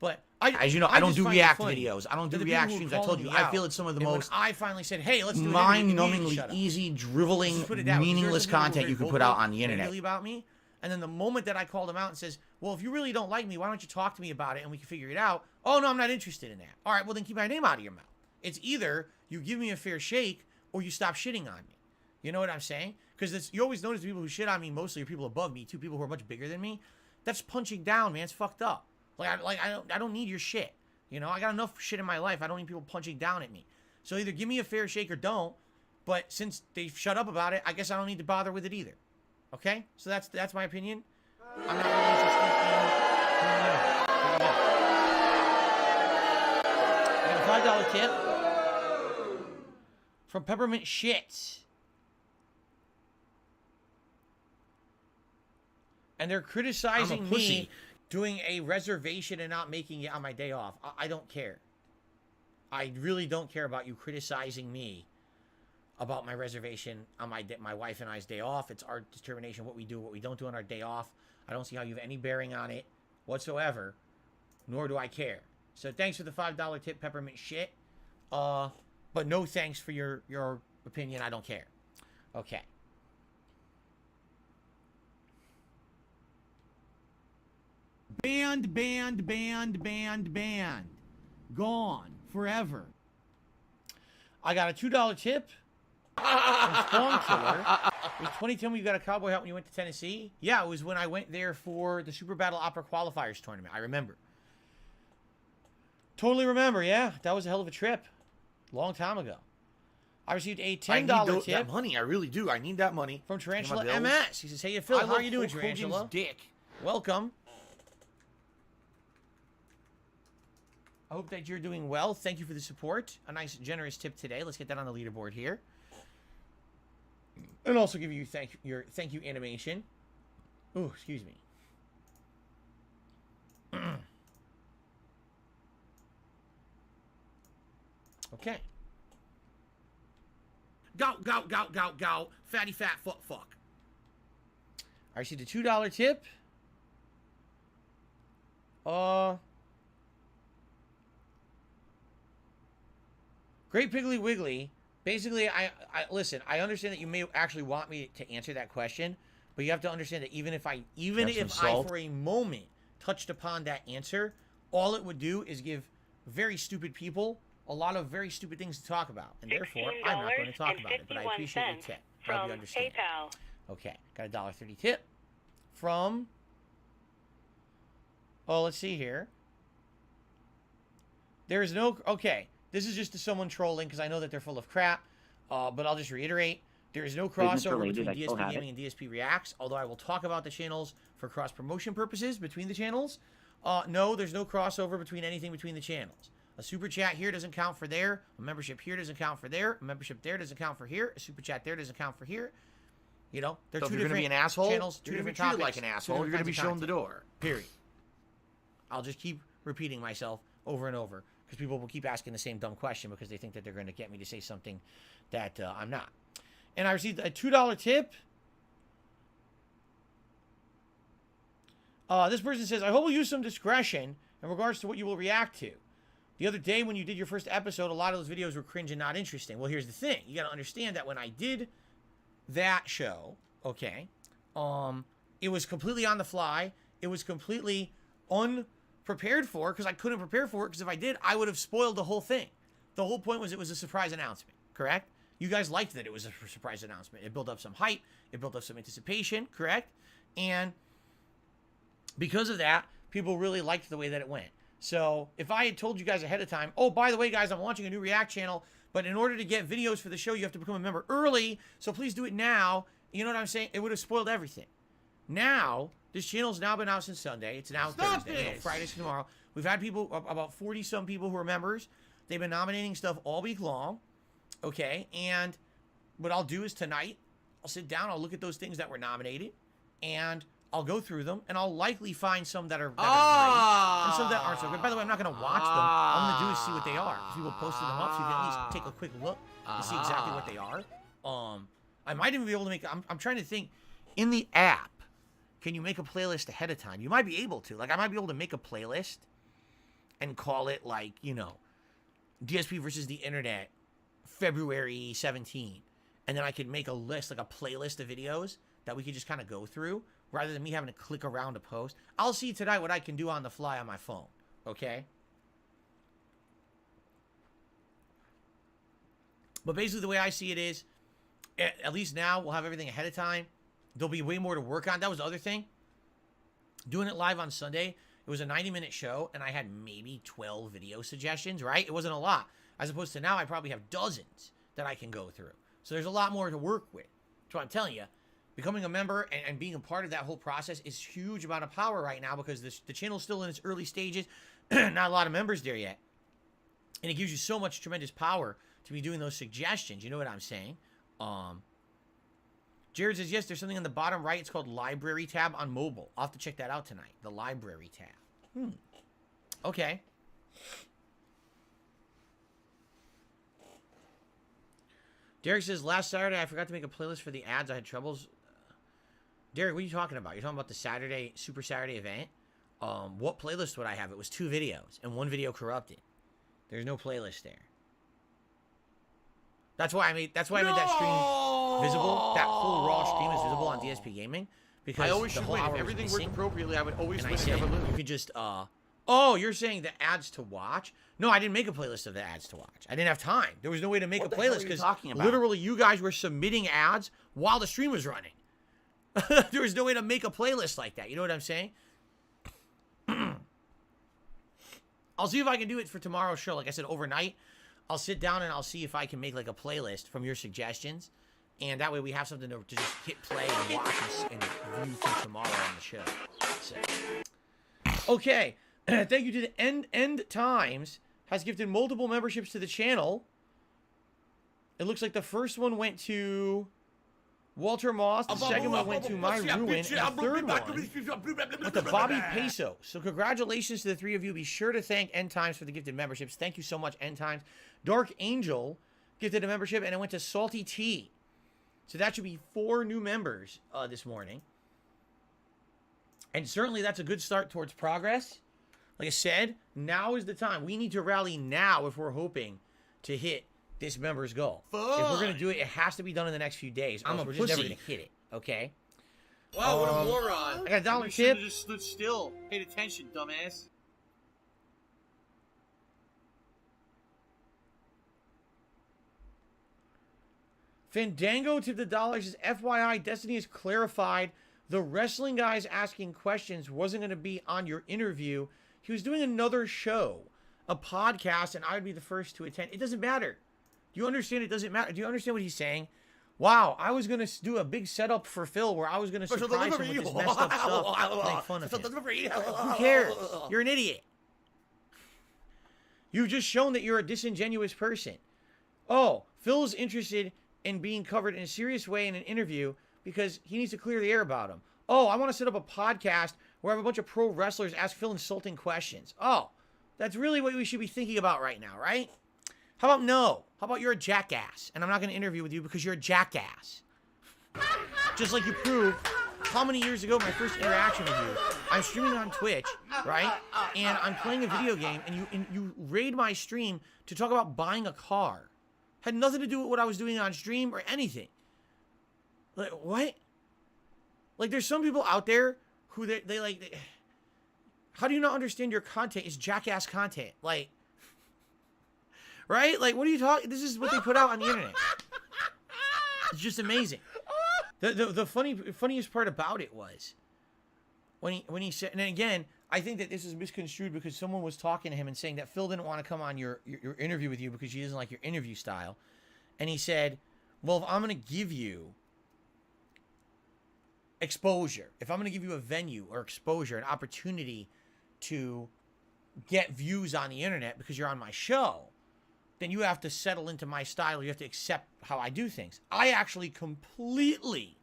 But As you know, I don't just do find it React funny videos. I don't that do the React people who streams. I called told me you, I out, feel it's some of the and when most I finally said, hey, let's do an interview, you immediately mind-numbingly shut up. easy, driveling, Just put it that way. There's meaningless some people who are content very you can put out vocal on the internet. negatively about me, and then the moment that I called him out and says, well, if you really don't like me, why don't you talk to me about it and we can figure it out? Oh, no, I'm not interested in that. All right, well, then keep my name out of your mouth. It's either you give me a fair shake or you stop shitting on me. You know what I'm saying? Because you always notice people who shit on me mostly are people above me, two people who are much bigger than me. That's punching down, man. It's fucked up. I don't need your shit. You know, I got enough shit in my life. I don't need people punching down at me. So either give me a fair shake or don't. But since they've shut up about it, I guess I don't need to bother with it either. Okay? So that's my opinion. I'm not really interested in doing that. There you go. I got a $5 tip from Peppermint Shits. And they're criticizing me doing a reservation and not making it on my day off. I don't care. I really don't care about you criticizing me about my reservation on my wife and I's day off. It's our determination what we do, what we don't do on our day off. I don't see how you have any bearing on it whatsoever, nor do I care. So thanks for the $5 tip, Peppermint Shit. But no thanks for your opinion. I don't care. Okay. Banned. Gone. Forever. I got a $2 tip from Storm Killer. It was 2010 when you got a cowboy hat when you went to Tennessee. Yeah, it was when I went there for the Super Battle Opera Qualifiers tournament. I remember. Totally remember, yeah. That was a hell of a trip. Long time ago. I received a $10 tip. That money, I really do. I need that money. From Tarantula bills. MS. He says, hey, Phil, how are you doing, Hulk Tarantula? Hogan's dick. Welcome. I hope that you're doing well. Thank you for the support. A nice, generous tip today. Let's get that on the leaderboard here. And also give you thank you animation. Oh, excuse me. Okay. Go. Fatty fat fuck. I received a $2 tip. Great Piggly Wiggly. Basically, I listen, I understand that you may actually want me to answer that question, but you have to understand that even if I for a moment touched upon that answer, all it would do is give very stupid people a lot of very stupid things to talk about, and therefore I'm not going to talk about it. But I appreciate your tip. I hope you understand. PayPal. Okay, got a $1.30 tip from. Oh, let's see here. There is no. Okay, this is just to someone trolling because I know that they're full of crap. But I'll just reiterate: there is no crossover between DSP Gaming and DSP Reacts. Although I will talk about the channels for cross promotion purposes between the channels. No, there's no crossover between anything between the channels. A super chat here doesn't count for there. A membership here doesn't count for there. A membership there doesn't count for here. A super chat there doesn't count for here. You know, they're So two if you're different going to be an asshole, channels, two you're going different to be treated topics, like an two asshole. different You're going to be kinds of shown the content. door. Period. I'll just keep repeating myself over and over because people will keep asking the same dumb question because they think that they're going to get me to say something that I'm not. And I received a $2 tip. This person says, I hope you'll use some discretion in regards to what you will react to. The other day when you did your first episode, a lot of those videos were cringe and not interesting. Well, here's the thing. You got to understand that when I did that show, okay, it was completely on the fly. It was completely unprepared for because I couldn't prepare for it because if I did, I would have spoiled the whole thing. The whole point was it was a surprise announcement, correct? You guys liked that it was a surprise announcement. It built up some hype. It built up some anticipation, correct? And because of that, people really liked the way that it went. So if I had told you guys ahead of time, oh, by the way, guys, I'm launching a new React channel, but in order to get videos for the show, you have to become a member early, so please do it now. You know what I'm saying? It would have spoiled everything. Now, this channel's now been out since Sunday. It's now Thursday. You know, Friday's tomorrow. We've had people, about 40-some people who are members. They've been nominating stuff all week long. Okay? And what I'll do is tonight, I'll sit down, I'll look at those things that were nominated, and I'll go through them, and I'll likely find some that are great, and some that aren't so good. By the way, I'm not going to watch them. All I'm going to do is see what they are. People posted them up, so you can at least take a quick look and see exactly what they are. I might even be able to make... I'm trying to think. In the app, can you make a playlist ahead of time? You might be able to. Like, I might be able to make a playlist and call it, like, you know, DSP versus the Internet, February 17. And then I could make a list, like a playlist of videos that we could just kind of go through, rather than me having to click around a post. I'll see tonight what I can do on the fly on my phone, okay? But basically the way I see it is, at least now we'll have everything ahead of time. There'll be way more to work on. That was the other thing. Doing it live on Sunday, it was a 90-minute show, and I had maybe 12 video suggestions, right? It wasn't a lot. As opposed to now, I probably have dozens that I can go through. So there's a lot more to work with. That's what I'm telling you. becoming a member and being a part of that whole process is huge amount of power right now because the channel's still in its early stages. Not a lot of members there yet. And it gives you so much tremendous power to be doing those suggestions. You know what I'm saying? Jared says, yes, there's something on the bottom right. It's called Library tab on mobile. I'll have to check that out tonight. The Library tab. Okay. Derek says, last Saturday, I forgot to make a playlist for the ads. I had troubles. Derek, what are you talking about? You're talking about the Saturday, Super Saturday event? What playlist would I have? It was 2 videos, and 1 video corrupted. There's no playlist there. That's why I made that stream visible. That whole raw stream is visible on DSP Gaming because I always the should whole win. hour If was everything missing. worked appropriately, I would always And I win and said never lose. you could just oh, you're saying the ads to watch? No, I didn't make a playlist of the ads to watch. I didn't have time. There was no way to make What a the hell are playlist you because talking about? literally you guys were submitting ads while the stream was running. There was no way to make a playlist like that. You know what I'm saying? I'll see if I can do it for tomorrow's show. Like I said, overnight, I'll sit down and I'll see if I can make like a playlist from your suggestions. And that way we have something to just hit play and watch and view for tomorrow on the show. So. Okay. Thank you to the End Times. Has gifted multiple memberships to the channel. It looks like the first one went to Walter Moss. The second one went to My Ruin. And the third one went to Bobby Peso. So congratulations to the 3 of you. Be sure to thank End Times for the gifted memberships. Thank you so much, End Times. Dark Angel gifted a membership, and it went to Salty T. So that should be 4 new members this morning. And certainly that's a good start towards progress. Like I said, now is the time. We need to rally now if we're hoping to hit this member's goal. If we're going to do it, it has to be done in the next few days. I'm a We're just never pussy. going to hit it, okay? Wow, what a moron. I got a dollar You should've tip. just stood still. Paid attention, dumbass. Fandango tipped the dollars says, FYI, Destiny has clarified the wrestling guys asking questions wasn't going to be on your interview. He was doing another show, a podcast, and I would be the first to attend. It doesn't matter. Do you understand? It doesn't matter. Do you understand what he's saying? Wow, I was going to do a big setup for Phil where I was going to surprise him with this messed up stuff, make fun of him. Who cares? You're an idiot. You've just shown that you're a disingenuous person. Oh, Phil's interested in being covered in a serious way in an interview because he needs to clear the air about him. Oh, I want to set up a podcast where I have a bunch of pro wrestlers ask Phil insulting questions. Oh, that's really what we should be thinking about right now, right? How about no? How about you're a jackass, and I'm not going to interview with you because you're a jackass. Just like you proved how many years ago, my first interaction with you, I'm streaming on Twitch, right? And I'm playing a video game, and you raid my stream to talk about buying a car. Had nothing to do with what I was doing on stream or anything. Like, what? Like, there's some people out there who they like... how do you not understand your content is jackass content? Like... right? Like, what are you talking... This is what they put out on the internet. It's just amazing. The funniest part about it was when he said... And then again, I think that this is misconstrued because someone was talking to him and saying that Phil didn't want to come on your interview with you because she doesn't like your interview style. And he said, well, if I'm going to give you exposure, if I'm going to give you a venue or exposure, an opportunity to get views on the internet because you're on my show, then you have to settle into my style. You have to accept how I do things. I actually completely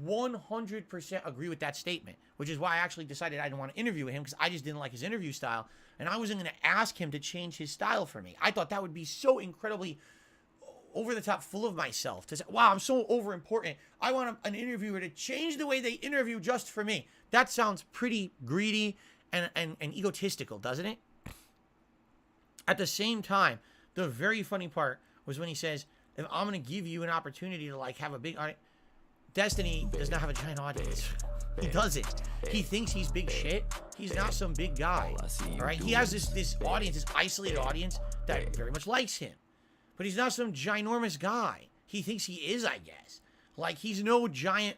100% agree with that statement, which is why I actually decided I didn't want to interview him because I just didn't like his interview style, and I wasn't going to ask him to change his style for me. I thought that would be so incredibly over the top, full of myself to say, wow, I'm so over important. I want an interviewer to change the way they interview just for me. That sounds pretty greedy and egotistical, doesn't it? At the same time, the very funny part was when he says, if I'm going to give you an opportunity to like have a big audience, Destiny does not have a giant audience. He doesn't. He thinks he's big shit. He's not some big guy. All right. He has this audience, this isolated audience that very much likes him. But he's not some ginormous guy. He thinks he is, I guess. Like, he's no giant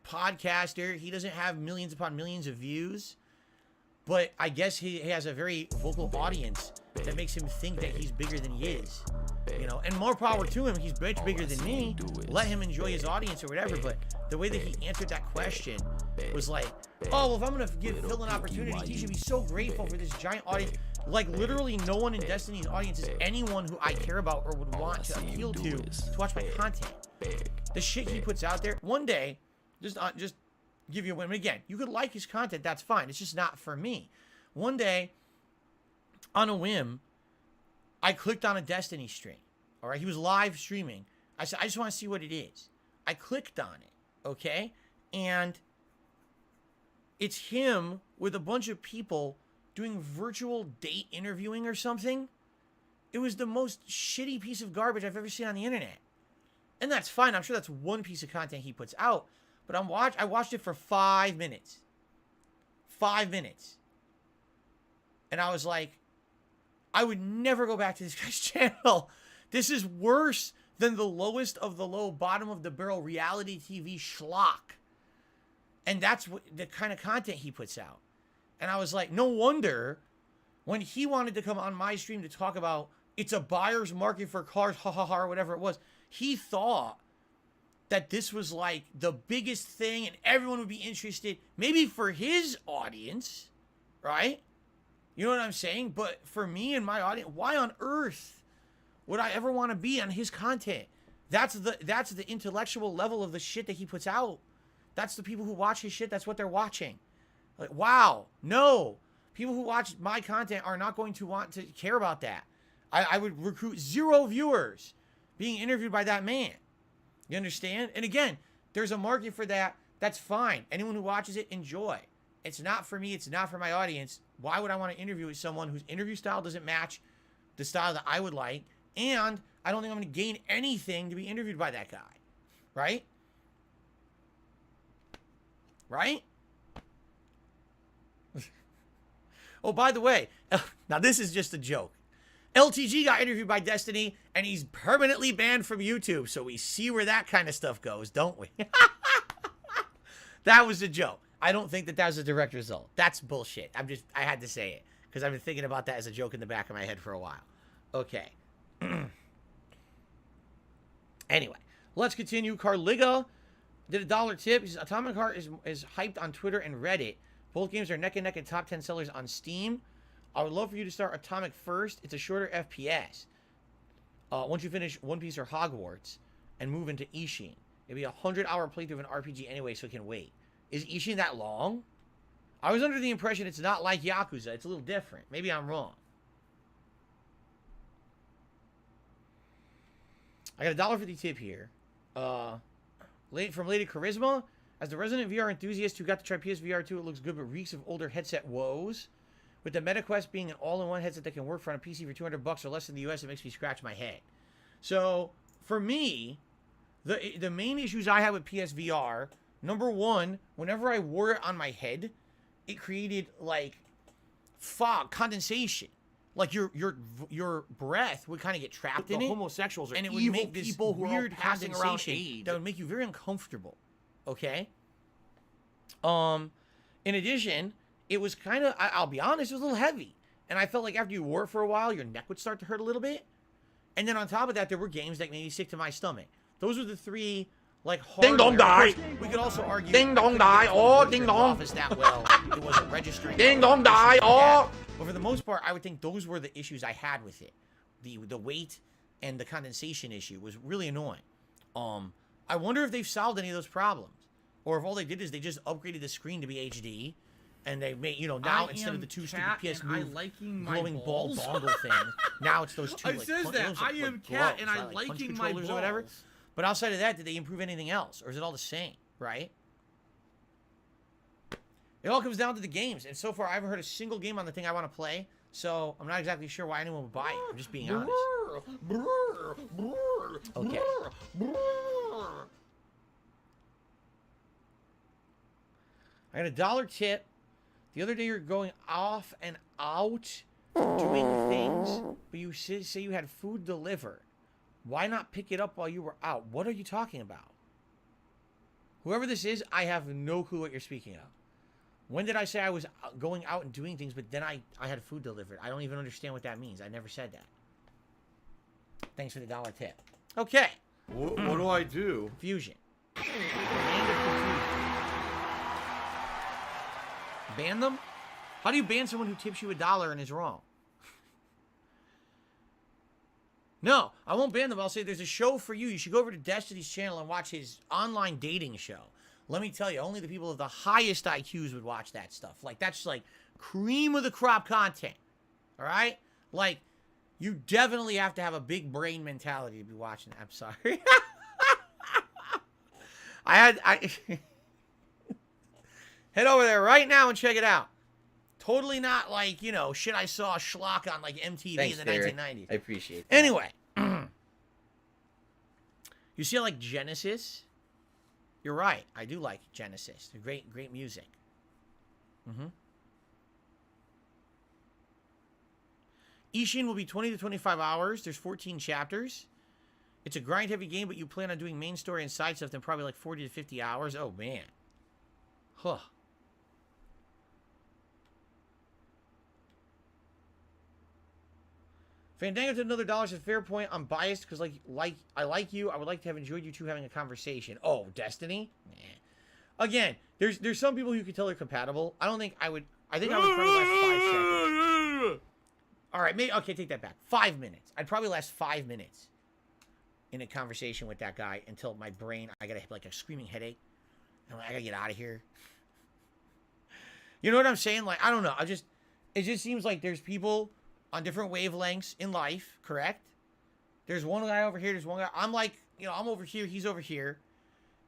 podcaster. He doesn't have millions upon millions of views. but I guess he has a very vocal audience that makes him think that he's bigger than he is. You know, and more power to him. He's much bigger than me. Let him enjoy his audience or whatever. But the way that he answered that question was like, oh, well, if I'm going to give Phil an opportunity, he should be so grateful for this giant audience. Like, literally no one in Destiny's audience is anyone who I care about or would want to appeal to watch my content. The shit he puts out there, one day, just give you a win. Again, you could like his content, that's fine. It's just not for me. One day, on a whim, I clicked on a Destiny stream. All right, he was live streaming. I said, I just want to see what it is. I clicked on it, okay? And it's him with a bunch of people doing virtual date interviewing or something. It was the most shitty piece of garbage I've ever seen on the internet. And that's fine. I'm sure that's one piece of content he puts out. But I watched it for 5 minutes. 5 minutes. And I was like, I would never go back to this guy's channel. This is worse than the lowest of the low, bottom of the barrel reality TV schlock. And that's what, the kind of content he puts out. And I was like, no wonder when he wanted to come on my stream to talk about it's a buyer's market for cars, ha ha ha, or whatever it was, he thought that this was like the biggest thing and everyone would be interested, maybe for his audience, right? You know what I'm saying? But for me and my audience, why on earth would I ever want to be on his content? That's the intellectual level of the shit that he puts out. That's the people who watch his shit. That's what they're watching. Like, wow, no. People who watch my content are not going to want to care about that. I would recruit 0 viewers being interviewed by that man. You understand? And again, there's a market for that. That's fine. Anyone who watches it, enjoy. It's not for me. It's not for my audience. Why would I want to interview with someone whose interview style doesn't match the style that I would like? And I don't think I'm going to gain anything to be interviewed by that guy. Right? Right? Oh, by the way, now this is just a joke. LTG got interviewed by Destiny, and he's permanently banned from YouTube. So we see where that kind of stuff goes, don't we? That was a joke. I don't think that was a direct result. That's bullshit. I had to say it because I've been thinking about that as a joke in the back of my head for a while. Okay. Anyway, let's continue. Carliga did a $1 tip. He says, Atomic Heart is hyped on Twitter and Reddit. Both games are neck and neck in top 10 sellers on Steam. I would love for you to start Atomic first. It's a shorter FPS. Once you finish One Piece or Hogwarts and move into Ishin. It'll be a 100-hour playthrough of an RPG anyway, so it can wait. Is Ishin that long? I was under the impression it's not like Yakuza. It's a little different. Maybe I'm wrong. I got a $1.50 tip here. From Lady Charisma. As the resident VR enthusiast who got to try PSVR 2, it looks good, but reeks of older headset woes. With the MetaQuest being an all-in-one headset that can work for on a PC for $200 or less in the US, it makes me scratch my head. So, for me, the main issues I have with PSVR, number one, whenever I wore it on my head, it created, like, fog, condensation. Like, your breath would kind of get trapped in it. Homosexuals are and it would evil make this people who weird are passing around condensation AIDS. that would make you very uncomfortable. Okay? In addition, it was kind of, I'll be honest, it was a little heavy. And I felt like after you wore it for a while, your neck would start to hurt a little bit. And then on top of that, there were games that made me sick to my stomach. Those were the three, like, hardware. Ding dong die. We could also argue. Ding dong die. Oh, ding dong. Office that well. It wasn't registering. Ding dong die. Oh. But for the most part, I would think those were the issues I had with it. The weight and the condensation issue was really annoying. I wonder if they've solved any of those problems. Or if all they did is they just upgraded the screen to be HD. And they made, now instead of the two stupid PS Move glowing ball dongle thing, now it's those two. It says that. I am Cat, and I'm liking my balls. Or whatever. But outside of that, did they improve anything else? Or is it all the same, right? It all comes down to the games. And so far, I haven't heard a single game on the thing I want to play. So I'm not exactly sure why anyone would buy it. I'm just being honest. Okay. I got a $1 tip. The other day you're going off and out doing things, but you say you had food delivered. Why not pick it up while you were out? What are you talking about? Whoever this is, I have no clue what you're speaking of. When did I say I was going out and doing things, but then I had food delivered? I don't even understand what that means. I never said that. Thanks for the $1 tip. Okay. What do I do? Confusion. Land of confusion. Ban them? How do you ban someone who tips you $1 and is wrong? No, I won't ban them. I'll say there's a show for you. You should go over to Destiny's channel and watch his online dating show. Let me tell you, only the people of the highest IQs would watch that stuff. Like, that's like cream of the crop content. All right? Like, you definitely have to have a big brain mentality to be watching that. I'm sorry. Head over there right now and check it out. Totally not like, you know, shit I saw schlock on like MTV Thanks, in the Derek. 1990s. I appreciate that. Anyway. You see like Genesis? You're right. I do like Genesis. They're great music. Ishin will be 20 to 25 hours. There's 14 chapters. It's a grind-heavy game, but you plan on doing main story and side stuff, then probably like 40 to 50 hours. Oh, man. Huh. Fandango to another $1 at fair point. I'm biased because I like you. I would like to have enjoyed you two having a conversation. Oh, Destiny? Nah. Again, there's some people who can tell they're compatible. I don't think I would. I think I would probably last 5 seconds. All right, maybe okay. Take that back. 5 minutes. I'd probably last 5 minutes in a conversation with that guy until my brain. I gotta have like a screaming headache. I'm like, I gotta get out of here. You know what I'm saying? Like, I don't know. It just seems like there's people on different wavelengths in life, correct? There's one guy over here, there's one guy. I'm like, you know, I'm over here, he's over here.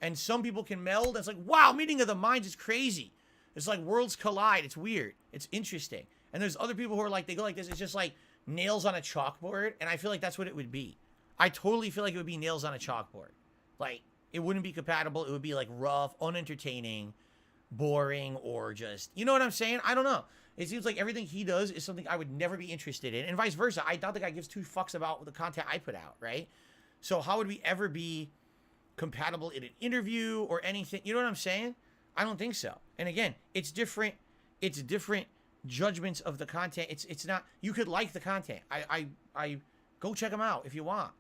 And some people can meld. It's like, wow, meeting of the minds is crazy. It's like worlds collide. It's weird. It's interesting. And there's other people who are like, they go like this. It's just like nails on a chalkboard. And I feel like that's what it would be. I totally feel like it would be nails on a chalkboard. Like, it wouldn't be compatible. It would be like rough, unentertaining, boring, or just, you know what I'm saying? I don't know. It seems like everything he does is something I would never be interested in. And vice versa. I doubt the guy gives 2 fucks about the content I put out, right? So how would we ever be compatible in an interview or anything? You know what I'm saying? I don't think so. And again, it's different judgments of the content. It's not, you could like the content. I go check him out if you want.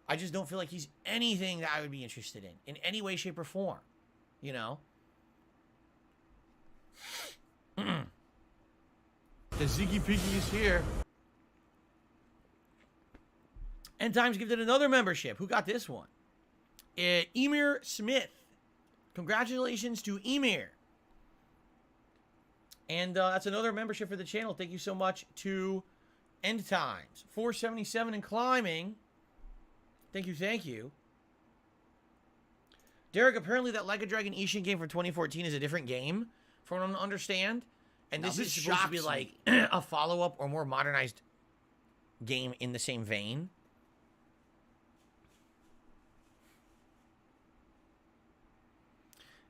I just don't feel like he's anything that I would be interested in any way, shape, or form. You know? The Ziggy Piggy is here. End Times gifted another membership. Who got this one? Emir Smith. Congratulations to Emir. And that's another membership for the channel. Thank you so much to End Times. 477 and climbing. Thank you, thank you. Derek, apparently that Like a Dragon Ishin game from 2014 is a different game, from what I understand. And this is supposed to be like a follow-up or more modernized game in the same vein.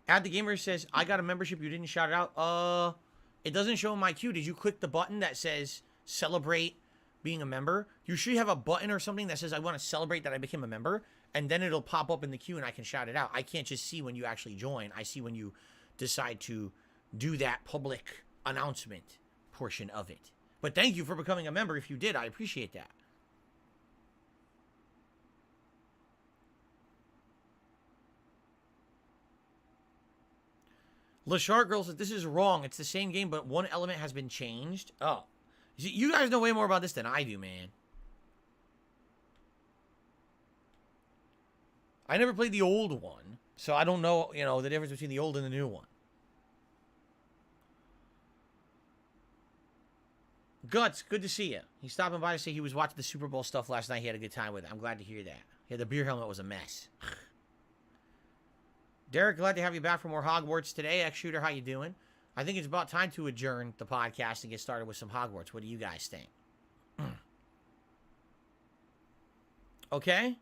Add the Gamer says, I got a membership, you didn't shout it out. It doesn't show in my queue. Did you click the button that says celebrate being a member? You should have a button or something that says I want to celebrate that I became a member, and then it'll pop up in the queue and I can shout it out. I can't just see when you actually join. I see when you decide to do that public announcement portion of it. But thank you for becoming a member if you did. I appreciate that. LaShark Girl says, this is wrong. It's the same game, but one element has been changed. Oh. You guys know way more about this than I do, man. I never played the old one, so I don't know, you know, the difference between the old and the new one. Guts, good to see you. He's stopping by to say he was watching the Super Bowl stuff last night. He had a good time with it. I'm glad to hear that. Yeah, the beer helmet was a mess. Derek, glad to have you back for more Hogwarts today. X-Shooter, how you doing? I think it's about time to adjourn the podcast and get started with some Hogwarts. What do you guys think? Okay?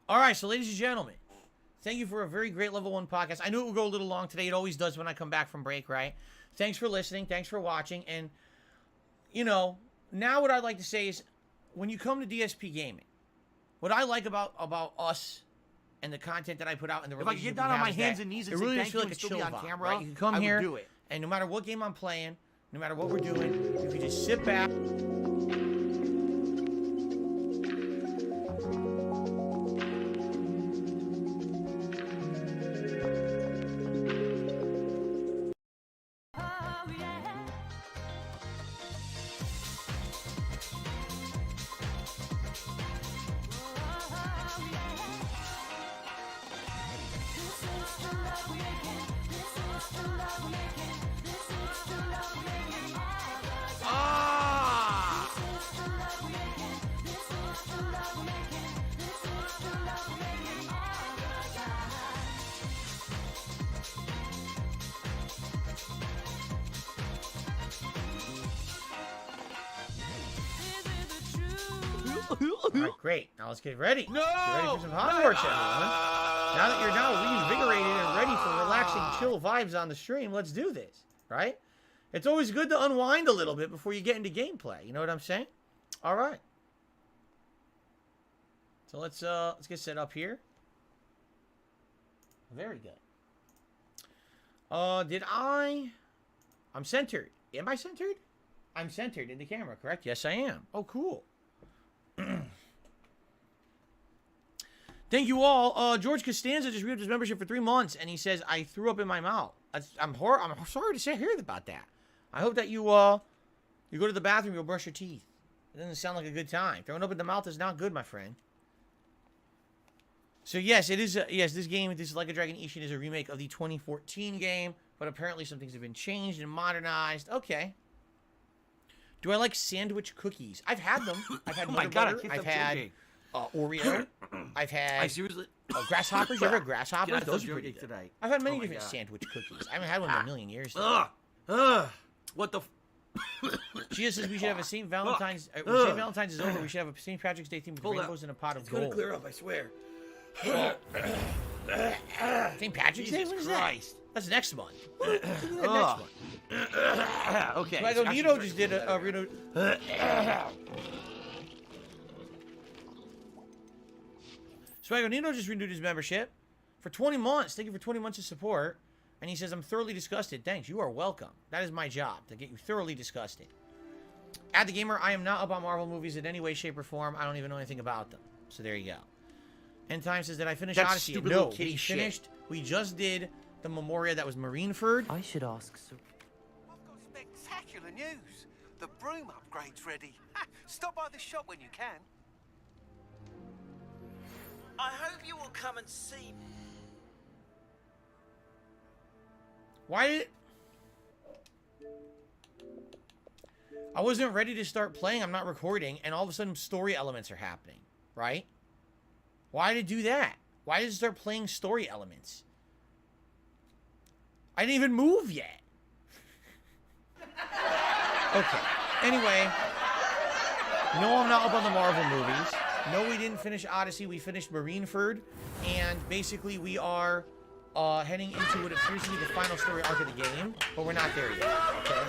All right, so ladies and gentlemen, thank you for a very great level 1 podcast. I knew it would go a little long today. It always does when I come back from break, right? Thanks for listening. Thanks for watching. And, you know, now what I'd like to say is when you come to DSP Gaming, what I like about us and the content that I put out and the If I could relationship get down we on have my is hands that and knees it and really say does thank feel you like a and still chill be on vibe, camera, right? You can come I would here do it. And no matter what game I'm playing, no matter what we're doing, you can just sit back. All right, great. Now let's get ready. No! Get ready for some Hogwarts, everyone. Now that you're now reinvigorated and ready for relaxing, chill vibes on the stream, let's do this, right? It's always good to unwind a little bit before you get into gameplay. You know what I'm saying? All right. So let's get set up here. Very good. I'm centered. Am I centered? I'm centered in the camera, correct? Yes, I am. Oh, cool. Thank you all. George Costanza just re-upped his membership for 3 months, and he says, I threw up in my mouth. I'm sorry to hear about that. I hope that you go to the bathroom, you'll brush your teeth. It doesn't sound like a good time. Throwing up in the mouth is not good, my friend. So yes, it is. This game, this Like a Dragon Ishin, is a remake of the 2014 game, but apparently some things have been changed and modernized. Okay. Do I like sandwich cookies? I've had them. I've had butter butter. I've had Oreo. I've had I seriously. grasshoppers. You ever had grasshoppers? Those Those are are pretty good good. tonight. I've had many Oh my different God. sandwich cookies. I haven't had one in a million years. though. What the? Gia says we should have a St. Valentine's. When St. Valentine's is over, we should have a St. Patrick's Day theme with Hold up. rainbows and a pot of It's gonna gold. clear up, I swear. St. Patrick's Day? Jesus What is Christ. that? That's next month. Next month. Okay. Swagonito just did a Swagonito just renewed his membership for 20 months. Thank you for 20 months of support. And he says, I'm thoroughly disgusted. Thanks. You are welcome. That is my job, to get you thoroughly disgusted. At the Gamer, I am not up on Marvel movies in any way, shape, or form. I don't even know anything about them. So there you go. End Time says, did I finish That's Odyssey? stupid No, little we kitty shit. finished. We just did the Memoria that was Marineford. I should ask Sir. I've got spectacular news. The broom upgrade's ready. Stop by the shop when you can. I hope you will come and see me. Why did... I wasn't ready to start playing. I'm not recording. And all of a sudden, story elements are happening. Right? Why did it do that? Why did it start playing story elements? I didn't even move yet. Okay. Anyway. No, I'm not up on the Marvel movies. No, we didn't finish Odyssey. We finished Marineford. And basically, we are heading into what appears to be the final story arc of the game. But we're not there yet. Okay?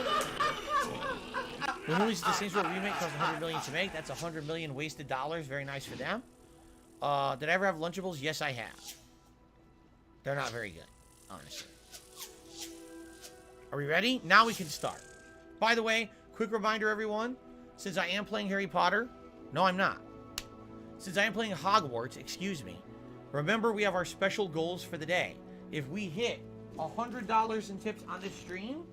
The movies the Saints Row remake cost $100 million to make. That's $100 million wasted dollars. Very nice for them. Did I ever have Lunchables? Yes, I have. They're not very good, honestly. Are we ready? Now we can start. By the way, quick reminder, everyone. Since I am playing Harry Potter... No, I'm not. Since I am playing Hogwarts, excuse me. Remember, we have our special goals for the day. If we hit $100 in tips on this stream...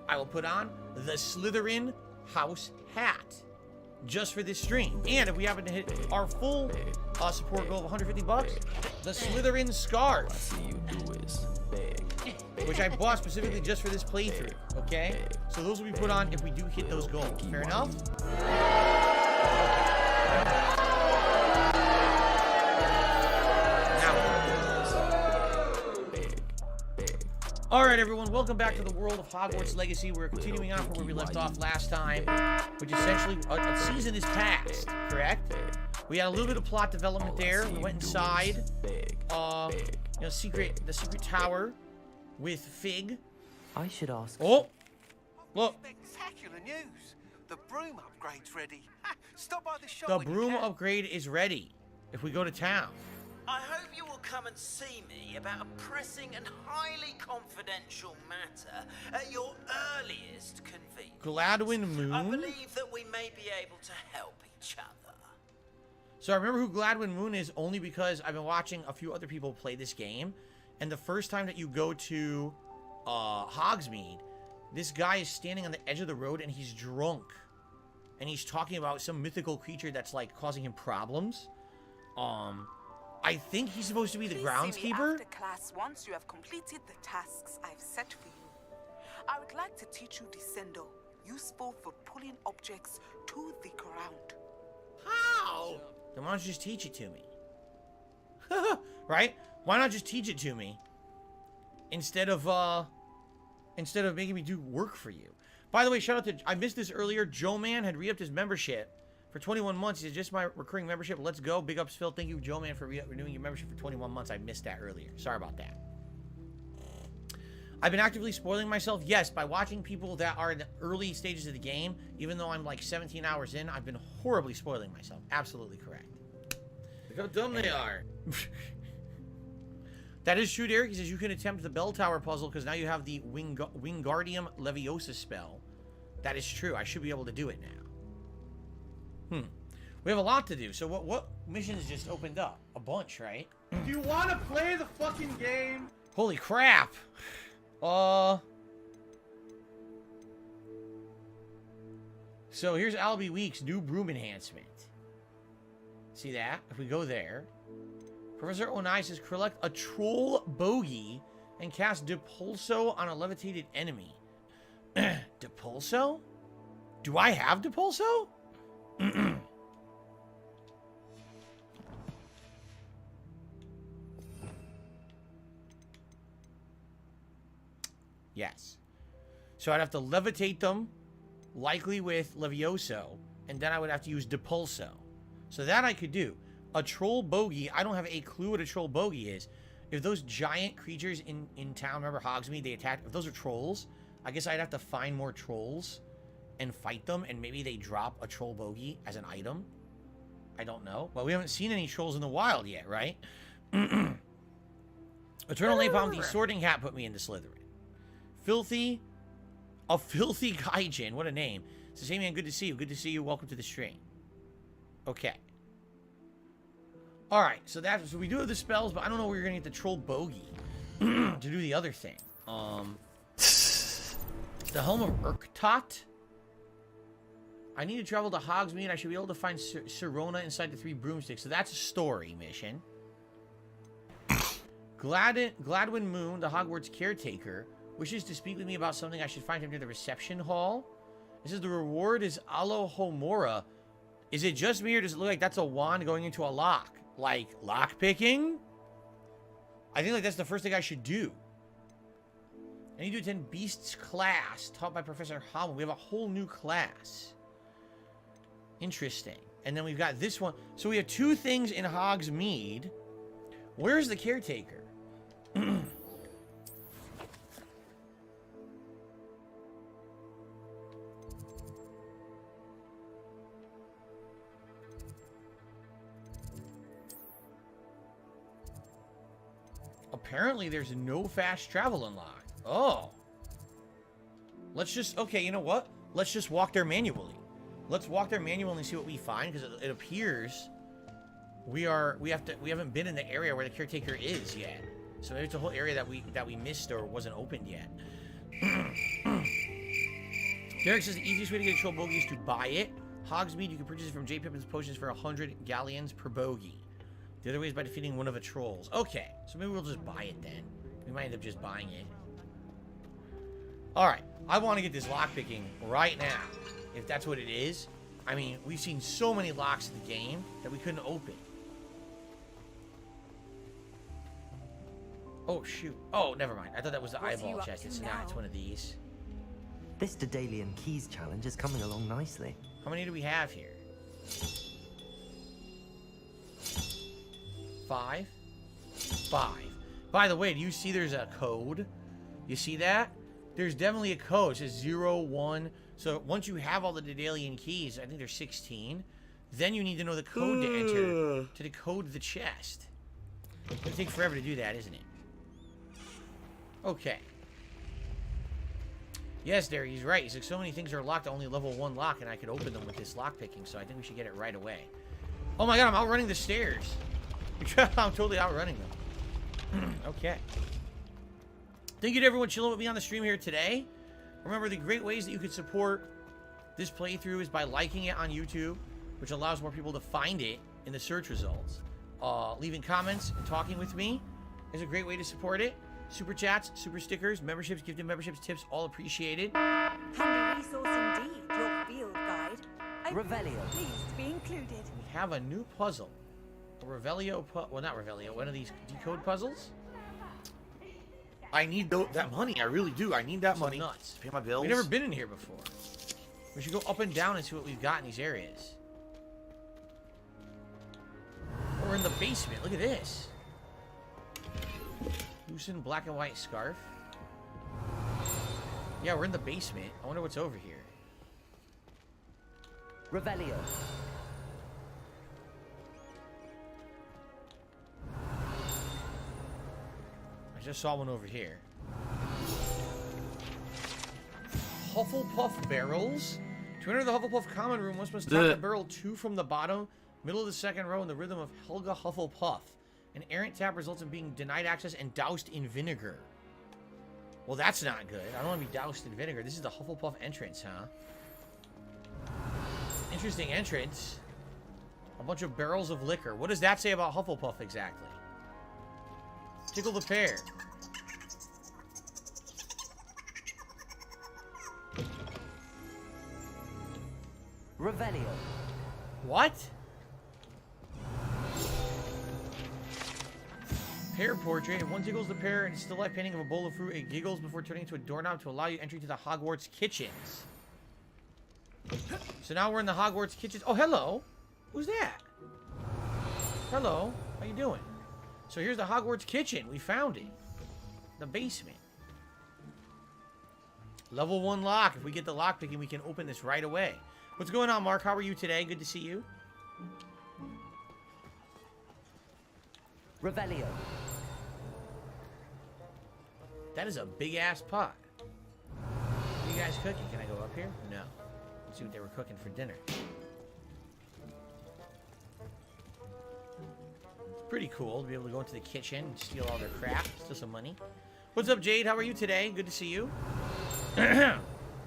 I will put on the Slytherin house hat just for this stream. And if we happen to hit our full support goal of 150 bucks, the Slytherin scarf, See you do is beg. which I bought specifically just for this playthrough. Okay, so those will be put on if we do hit those goals. Fair enough. All right, everyone, welcome back to the world of Hogwarts Legacy. We're continuing on from where we left off last time, which essentially a season is past, correct? We had a little bit of plot development there. We went inside, the secret tower with Fig. I should ask. Oh, look, Spectacular news. The broom upgrade's ready. Stop by the shop the when you broom can. upgrade is ready. if we go to town. I hope you will come and see me about a pressing and highly confidential matter at your earliest convenience. Gladwin Moon? I believe that we may be able to help each other. So I remember who Gladwin Moon is only because I've been watching a few other people play this game. And the first time that you go to Hogsmeade, this guy is standing on the edge of the road and he's drunk. And he's talking about some mythical creature that's like causing him problems. I think he's supposed to be the groundskeeper. After class, once you have completed the tasks I've set for you, I would like to teach you Descendo, useful for pulling objects to the ground. How? Then why don't you just teach it to me? Right? Why not just teach it to me instead of making me do work for you? By the way, shout out to, I missed this earlier. Joe Man had re-upped his membership for 21 months. He said, just my recurring membership. Let's go. Big ups, Phil. Thank you, Joe Man, for renewing your membership for 21 months. I missed that earlier. Sorry about that. I've been actively spoiling myself. Yes, by watching people that are in the early stages of the game. Even though I'm like 17 hours in, I've been horribly spoiling myself. Absolutely correct. Look how dumb they are. That is true, Derek. He says you can attempt the bell tower puzzle because now you have the Wingardium Leviosa spell. That is true. I should be able to do it now. We have a lot to do. So what missions just opened up? A bunch, right? Do you want to play the fucking game? Holy crap. So here's Albie Week's new broom enhancement. See that? If we go there. Professor Onai says collect a troll bogey and cast Depulso on a levitated enemy. Depulso? Do I have Depulso? Yes. So I'd have to levitate them, likely with Levioso, and then I would have to use Depulso. So that I could do. A troll bogey, I don't have a clue what a troll bogey is. If those giant creatures in town, remember Hogsmeade, they attack. If those are trolls, I guess I'd have to find more trolls and fight them, and maybe they drop a troll bogey as an item. I don't know. Well, we haven't seen any trolls in the wild yet, right? Eternal Napalm, the Sorting Hat put me into Slytherin. A filthy Gaijin, what a name. Says, hey man, good to see you. Good to see you. Welcome to the stream. Okay. Alright, so we do have the spells, but I don't know where you're gonna get the troll bogey to do the other thing. The Helm of Urktot. I need to travel to Hogsmeade. I should be able to find Sirona inside the 3 broomsticks. So that's a story mission. Gladwin Moon, the Hogwarts caretaker, wishes to speak with me about something I should find him near the reception hall. It says the reward is Alohomora. Is it just me or does it look like that's a wand going into a lock? Like lock picking? I think like that's the first thing I should do. I need to attend Beast's class taught by Professor Howell. We have a whole new class. Interesting. And then we've got this one. So we have 2 things in Hogsmeade. Where's the caretaker? Apparently, there's no fast travel unlocked. Oh. Let's just... Okay, you know what? Let's just walk there manually. Let's walk there manually and see what we find, because it appears we haven't been in the area where the caretaker is yet. So maybe it's a whole area that we missed or wasn't opened yet. Derek says the easiest way to get a troll bogey is to buy it. Hogsmeade, you can purchase it from J. Pippin's Potions for 100 galleons per bogey. The other way is by defeating one of the trolls. Okay, so maybe we'll just buy it then. We might end up just buying it. Alright, I want to get this lockpicking right now. If that's what it is. I mean, we've seen so many locks in the game that we couldn't open. Oh, shoot. Oh, never mind. I thought that was the eyeball chest. It's not. It's one of these. This Daedalian Keys challenge is coming along nicely. How many do we have here? 5? 5. By the way, do you see there's a code? You see that? There's definitely a code. It says 0, 1. So once you have all the Daedalian keys, I think there's 16. Then you need to know the code to enter to decode the chest. It'll take forever to do that, isn't it? Okay. Yes, Derek, he's right. He's like, so many things are locked, only level 1 lock, and I could open them with this lock picking, so I think we should get it right away. Oh my god, I'm outrunning the stairs. I'm totally outrunning them. Okay. Thank you to everyone chilling with me on the stream here today. Remember, the great ways that you could support this playthrough is by liking it on YouTube, which allows more people to find it in the search results. Leaving comments and talking with me is a great way to support it. Super chats, super stickers, memberships, gifted memberships, tips, all appreciated. Handy resource indeed, your field guide. I'm Revelio. pleased to be included. We have a new puzzle. A Revelio well, not Revelio, one of these decode puzzles. I need that money. I really do. I need that money. Nuts. Pay my bills. We've never been in here before. We should go up and down and see what we've got in these areas. We're in the basement. Look at this. Loosen black and white scarf. Yeah, we're in the basement. I wonder what's over here. Revelio. I just saw one over here. Hufflepuff barrels. To enter the Hufflepuff common room, one must tap the barrel 2 from the bottom, middle of the second row in the rhythm of Helga Hufflepuff. An errant tap results in being denied access and doused in vinegar. Well, that's not good. I don't want to be doused in vinegar. This is the Hufflepuff entrance, huh? Interesting entrance. A bunch of barrels of liquor. What does that say about Hufflepuff exactly? Tickle the pear. Revelio. What? Pear portrait. If one tickles the pear and still life painting of a bowl of fruit, it giggles before turning into a doorknob to allow you entry to the Hogwarts kitchens. So now we're in the Hogwarts kitchens. Oh, hello. Who's that? Hello. How you doing? So here's the Hogwarts kitchen. We found it. The basement. Level 1 lock. If we get the lock picking, we can open this right away. What's going on, Mark? How are you today? Good to see you. Revelio. That is a big-ass pot. What are you guys cooking? Can I go up here? No. Let's see what they were cooking for dinner. It's pretty cool to be able to go into the kitchen and steal all their crap. Steal some money. What's up, Jade? How are you today? Good to see you.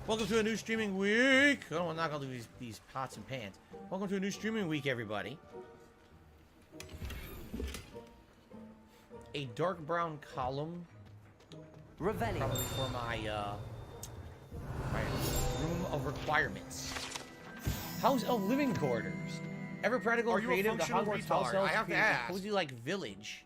Welcome to a new streaming week. I don't want to knock all these pots and pans. Welcome to a new streaming week, everybody. A dark brown column. Revelio. Probably for my my room of requirements. House of living quarters. Ever practical and creative, the Hogwarts house elves create a cozy like village.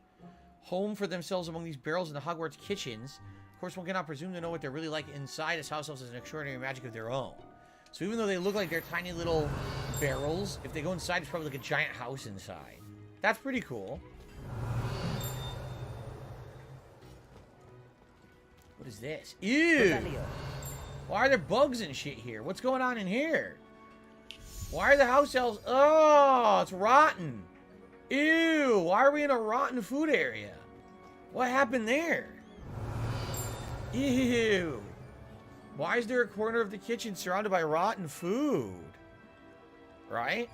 Home for themselves among these barrels in the Hogwarts kitchens. Of course, one cannot presume to know what they're really like inside, as house elves has an extraordinary magic of their own. So even though they look like they're tiny little barrels, if they go inside, it's probably like a giant house inside. That's pretty cool. What is this? Ew! Why are there bugs and shit here? What's going on in here? Why are the house elves... Oh, it's rotten. Ew! Why are we in a rotten food area? What happened there? Ew! Why is there a corner of the kitchen surrounded by rotten food? Right?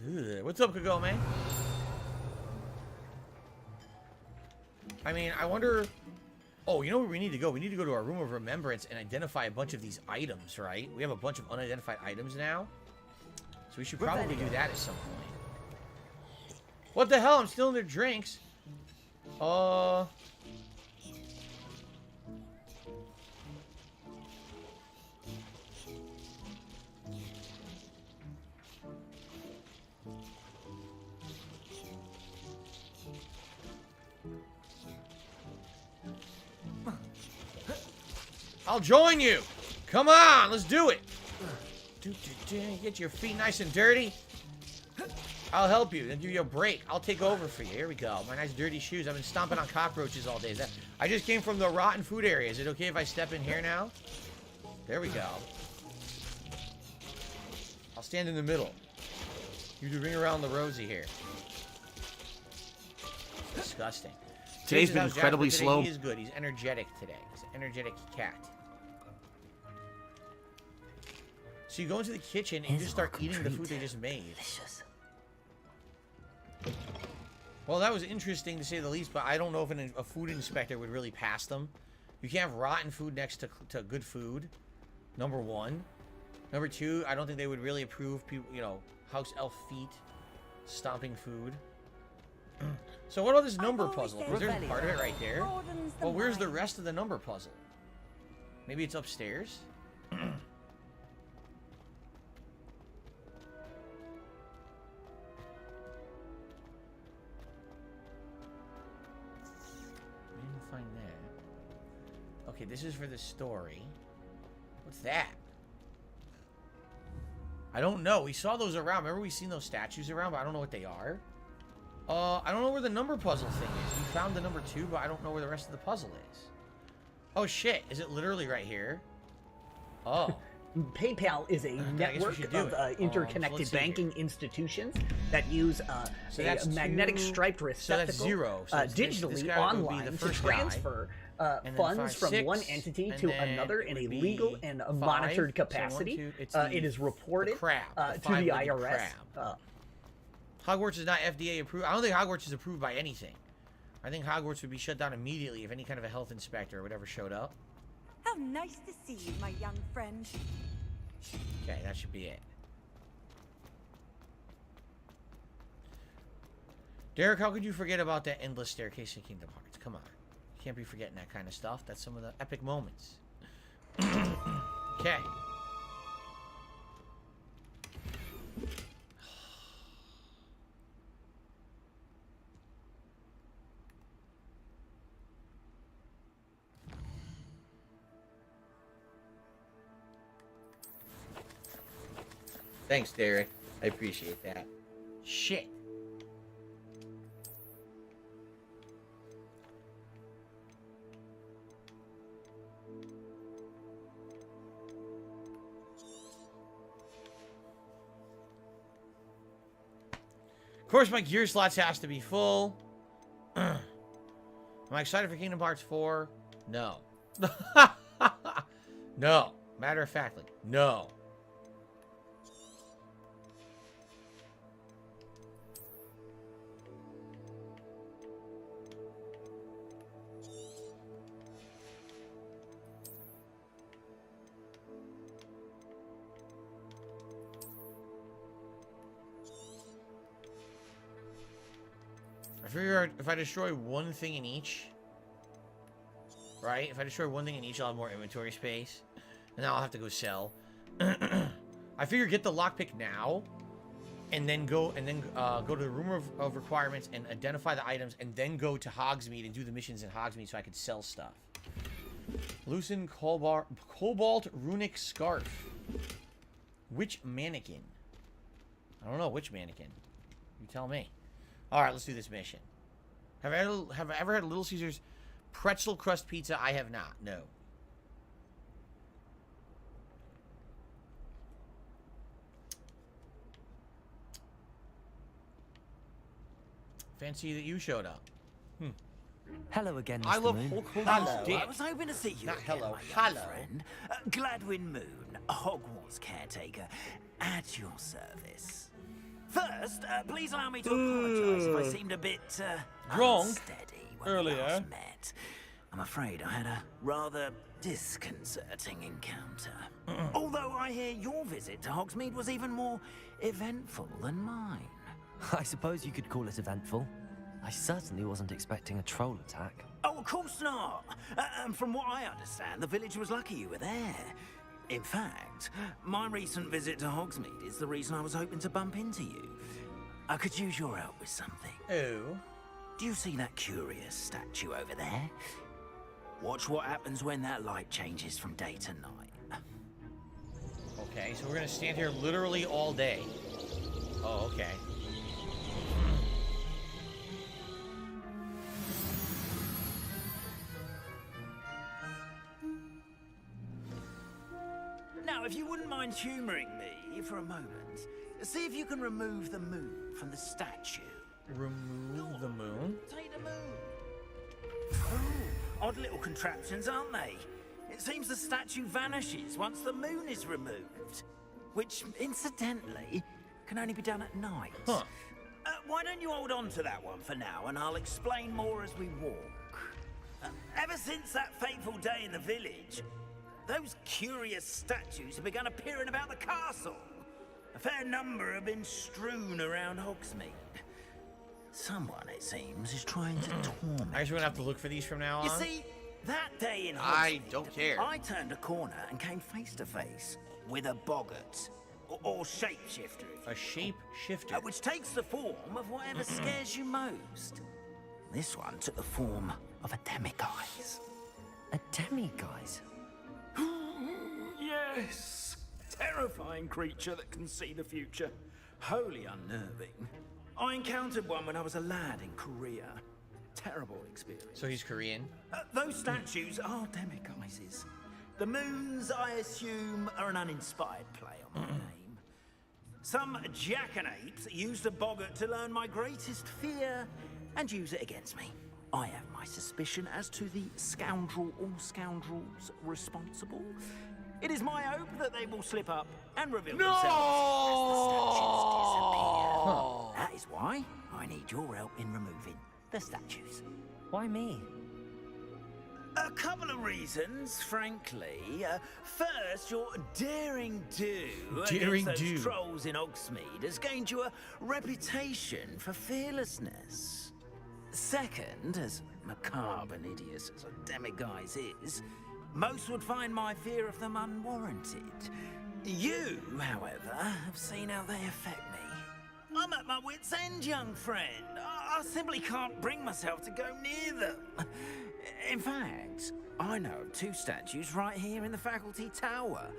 Ugh. What's up, Kagome? I mean, I wonder... Oh, you know where we need to go? We need to go to our room of remembrance and identify a bunch of these items, right? We have a bunch of unidentified items now. So we should probably do that at some point. What the hell? I'm still in their drinks. I'll join you. Come on, let's do it. Get your feet nice and dirty. I'll help you. Then give you a break. I'll take over for you. Here we go. My nice dirty shoes. I've been stomping on cockroaches all day. I just came from the rotten food area. Is it okay if I step in here now? There we go. I'll stand in the middle. You do ring around the rosy here. Disgusting. Today's been how's incredibly Jasper today? slow. He is good. He's energetic today. He's an energetic cat. So you go into the kitchen and you just start eating the food they just made. Delicious. Well, that was interesting to say the least, but I don't know if a food inspector would really pass them. You can't have rotten food next to good food, number one. Number two, I don't think they would really approve people, you know, house elf feet stomping food. So what about this number puzzle? Because there's part of it right there. Well, where's the rest of the number puzzle? Maybe it's upstairs? I didn't find that. Okay, this is for the story. What's that? I don't know. We saw those around. Remember we seen those statues around, but I don't know what they are. I don't know where the number puzzle thing is. We found the number 2, but I don't know where the rest of the puzzle is. Oh shit, is it literally right here? Oh. PayPal is a network of interconnected banking institutions that use a magnetic striped receptacle digitally online to transfer funds from one entity to another in a legal and a monitored capacity. It is reported to the IRS. Hogwarts is not FDA approved. I don't think Hogwarts is approved by anything. I think Hogwarts would be shut down immediately if any kind of a health inspector or whatever showed up. How nice to see you, my young friend. Okay, that should be it. Derek, how could you forget about that endless staircase in Kingdom Hearts? Come on. You can't be forgetting that kind of stuff. That's some of the epic moments. Okay. Thanks, Derek. I appreciate that. Shit. Of course, my gear slots has to be full. Am I excited for Kingdom Hearts 4? No. No. Matter of factly, no. I figure if I destroy one thing in each, right? If I destroy one thing in each, I'll have more inventory space. And now I'll have to go sell. I figure get the lockpick now, and then go to the room of requirements and identify the items, and then go to Hogsmeade and do the missions in Hogsmeade so I could sell stuff. Loosen Cobalt Runic Scarf. Which mannequin? I don't know which mannequin. You tell me. Alright, let's do this mission. Have I ever had Little Caesars pretzel crust pizza? I have not. No. Fancy that you showed up. Hello again, Mr. I love Moon. Hulk Hogan's dick. I was hoping to see you Not again, hello, my young hello. friend. Gladwin Moon, Hogwarts caretaker, at your service. First, please allow me to apologise if I seemed a bit Drunk unsteady when earlier. we last met. I'm afraid I had a rather disconcerting encounter. Although I hear your visit to Hogsmeade was even more eventful than mine. I suppose you could call it eventful. I certainly wasn't expecting a troll attack. Oh, of course not. And from what I understand, the village was lucky you were there. In fact, my recent visit to Hogsmeade is the reason I was hoping to bump into you. I could use your help with something. Oh. Do you see that curious statue over there? Watch what happens when that light changes from day to night. Okay, so we're gonna stand here literally all day. Oh, okay. Now, if you wouldn't mind humouring me, for a moment, see if you can remove the moon from the statue. Remove the moon? Take the moon. Oh, odd little contraptions, aren't they? It seems the statue vanishes once the moon is removed. Which, incidentally, can only be done at night. Huh. Why don't you hold on to that one for now, and I'll explain more as we walk. Ever since that fateful day in the village, those curious statues have begun appearing about the castle. A fair number have been strewn around Hogsmeade. Someone, it seems, is trying to torment I guess we're gonna have to look for these from now on. You see, that day in Hogsmeade, I don't care. I turned a corner and came face to face with a boggart, or shapeshifter. A shapeshifter? Which takes the form of whatever scares you most. This one took the form of a demiguise. A demiguise? Yes! Terrifying creature that can see the future. Wholly unnerving. I encountered one when I was a lad in Korea. Terrible experience. So he's Korean? Those statues are demiguises. The moons, I assume, are an uninspired play on my name. Some jackanapes used a boggart to learn my greatest fear and use it against me. I have my suspicion as to the scoundrel or scoundrels responsible. It is my hope that they will slip up and reveal themselves as the statues disappear. That is why I need your help in removing the statues. Why me? A couple of reasons, frankly. First, your daring do against those trolls in Hogsmeade has gained you a reputation for fearlessness. Second, as macabre and hideous as a demiguise is, most would find my fear of them unwarranted. You, however, have seen how they affect me. I'm at my wit's end, young friend. I simply can't bring myself to go near them. In fact, I know of two statues right here in the faculty tower.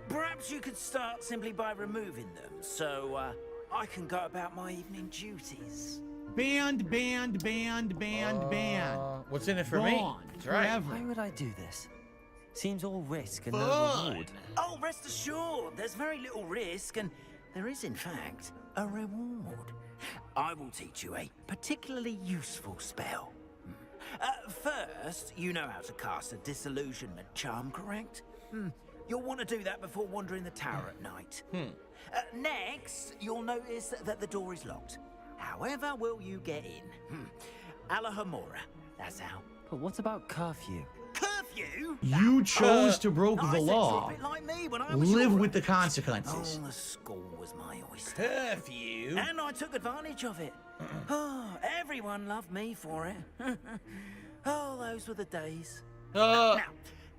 Perhaps you could start simply by removing them, so I can go about my evening duties. Banned. What's in it for me? That's right. Why would I do this? Seems all risk and no reward. Oh, rest assured, there's very little risk, and there is, in fact, a reward. I will teach you a particularly useful spell. First, you know how to cast a disillusionment charm, correct? You'll want to do that before wandering the tower at night. Next, you'll notice that the door is locked. However will you get in? Alahomora, that's how. But what about curfew? Curfew? You chose to break the I law. said to a bit like me when I was Live your with the age. consequences. Oh, the school was my oyster. Curfew? And I took advantage of it. Oh, everyone loved me for it. Oh, those were the days. Now,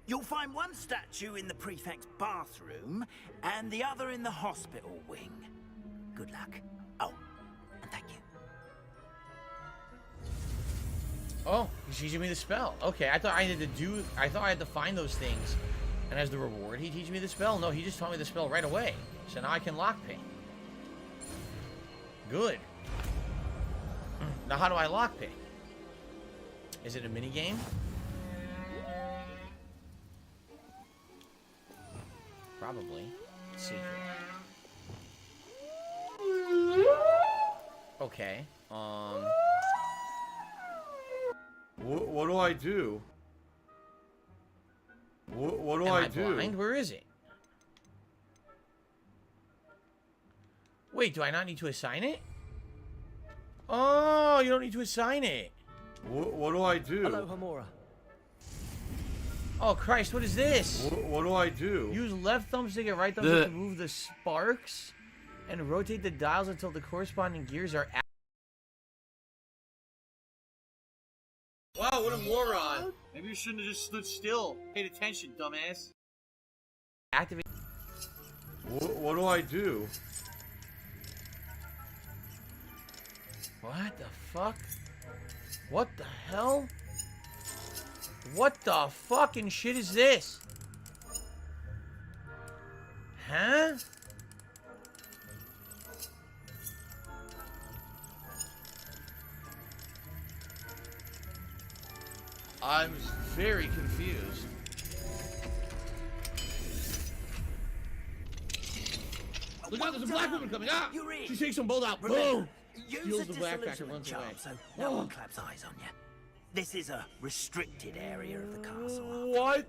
you'll find one statue in the prefect's bathroom and the other in the hospital wing. Good luck. Oh, and thank you. Oh, he's teaching me the spell. Okay, I thought I had to find those things. And as the reward, he teaches me the spell. No, he just taught me the spell right away. So now I can lockpick. Good. Now how do I lockpick? Is it a mini game? Probably. Secret. Okay. What do I do? What do Am I I do? blind? Where is it? Wait, do I not need to assign it? Oh, you don't need to assign it. What do I do? Hello, Homora. Oh, Christ, what is this? What do I do? Use left thumbstick and right thumbstick to move the sparks and rotate the dials until the corresponding gears are active. Wow, what a moron. Maybe you shouldn't have just stood still. Paid attention, dumbass. Activate. What do I do? What the fuck? What the hell? What the fucking shit is this? Huh? I'm very confused. Look out, there's a black woman coming. Ah! You're in. She takes them both out. Remember, Boom! use Steals the the backpack and disillusionment runs charm away. so no one claps eyes on you. This is a restricted area of the castle. What?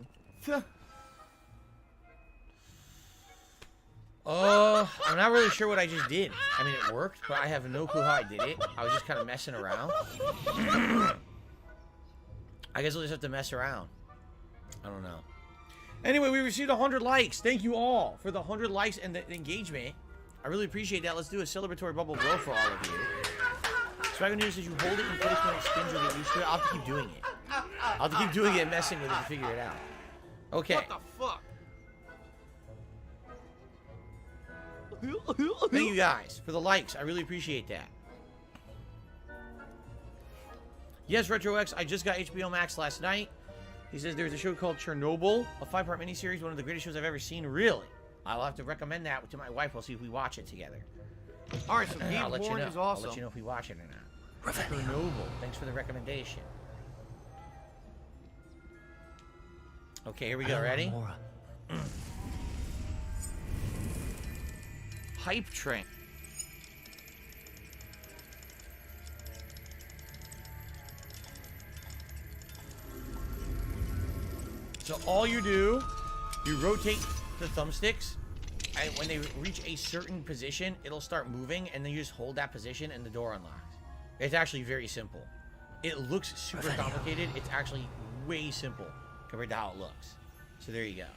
I'm not really sure what I just did. I mean, it worked, but I have no clue how I did it. I was just kind of messing around. I guess I'll just have to mess around. I don't know. Anyway, we received 100 likes. Thank you all for the 100 likes and the engagement. I really appreciate that. Let's do a celebratory bubble blow for all of you. Swagger News says you hold it in place when it spins or get used to it. I'll have to keep doing it. I'll have to keep doing it and messing with it to figure it out. Okay. What the fuck? Thank you guys for the likes. I really appreciate that. Yes, RetroX, I just got HBO Max last night. He says there's a show called Chernobyl, a 5-part miniseries, one of the greatest shows I've ever seen. Really? I'll have to recommend that to my wife. We'll see if we watch it together. All right, so I'll let you know. is awesome. I'll let you know if we watch it or not. Chernobyl. Thanks for the recommendation. Okay, here we go. Ready? Hype train. So all you do, you rotate the thumbsticks, and when they reach a certain position, it'll start moving, and then you just hold that position, and the door unlocks. It's actually very simple. It looks super complicated. It's actually way simple compared to how it looks. So there you go.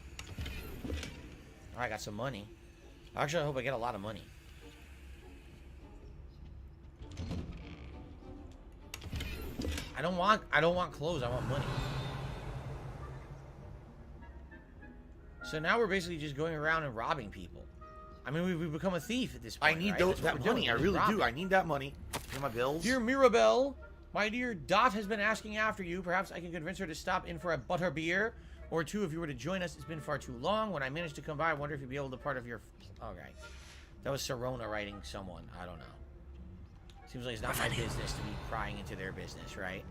Oh, I got some money. Actually, I hope I get a lot of money. I don't want clothes. I want money. So now we're basically just going around and robbing people. I mean, we've become a thief at this point. I need right? that money. I really do. I need that money. Pay my bills. Dear Mirabelle, my dear Dot has been asking after you. Perhaps I can convince her to stop in for a butter beer or two if you were to join us. It's been far too long. When I managed to come by, I wonder if you'd be able to part of your... Okay. That was Serona writing someone. I don't know. Seems like it's not my business to be prying into their business, right?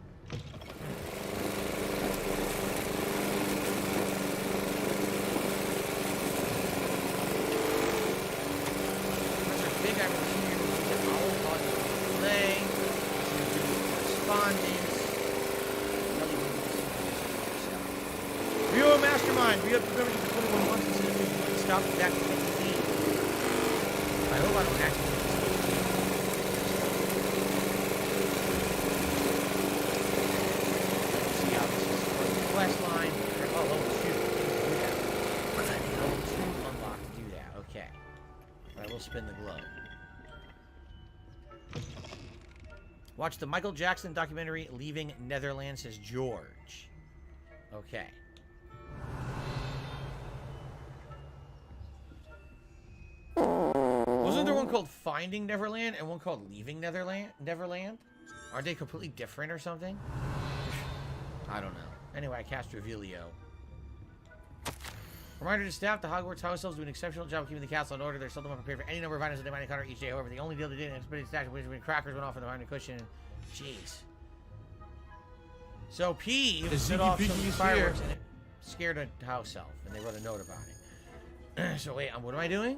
Rio Mastermind, we have to remember for 21 months instead of 50 months. Stop that thing. I hope I don't actually see how this is for the quest line. Oh, level 2. Do that. Level 2 unlocked. Do that. Okay. Alright, we'll spin the globe. Watch the Michael Jackson documentary Leaving Netherlands, says George. Okay. Wasn't there one called Finding Neverland and one called Leaving Neverland? Aren't they completely different or something? I don't know. Anyway, I cast Revelio. Reminder to staff, the Hogwarts house elves do an exceptional job keeping the castle in order. They're seldom unprepared for any number of items that they might encounter each day. However, the only deal they did in expedited stash was when crackers went off in the behind the cushion. Jeez. So P set off some fireworks and it scared a house elf, and they wrote a note about it. So wait, what am I doing?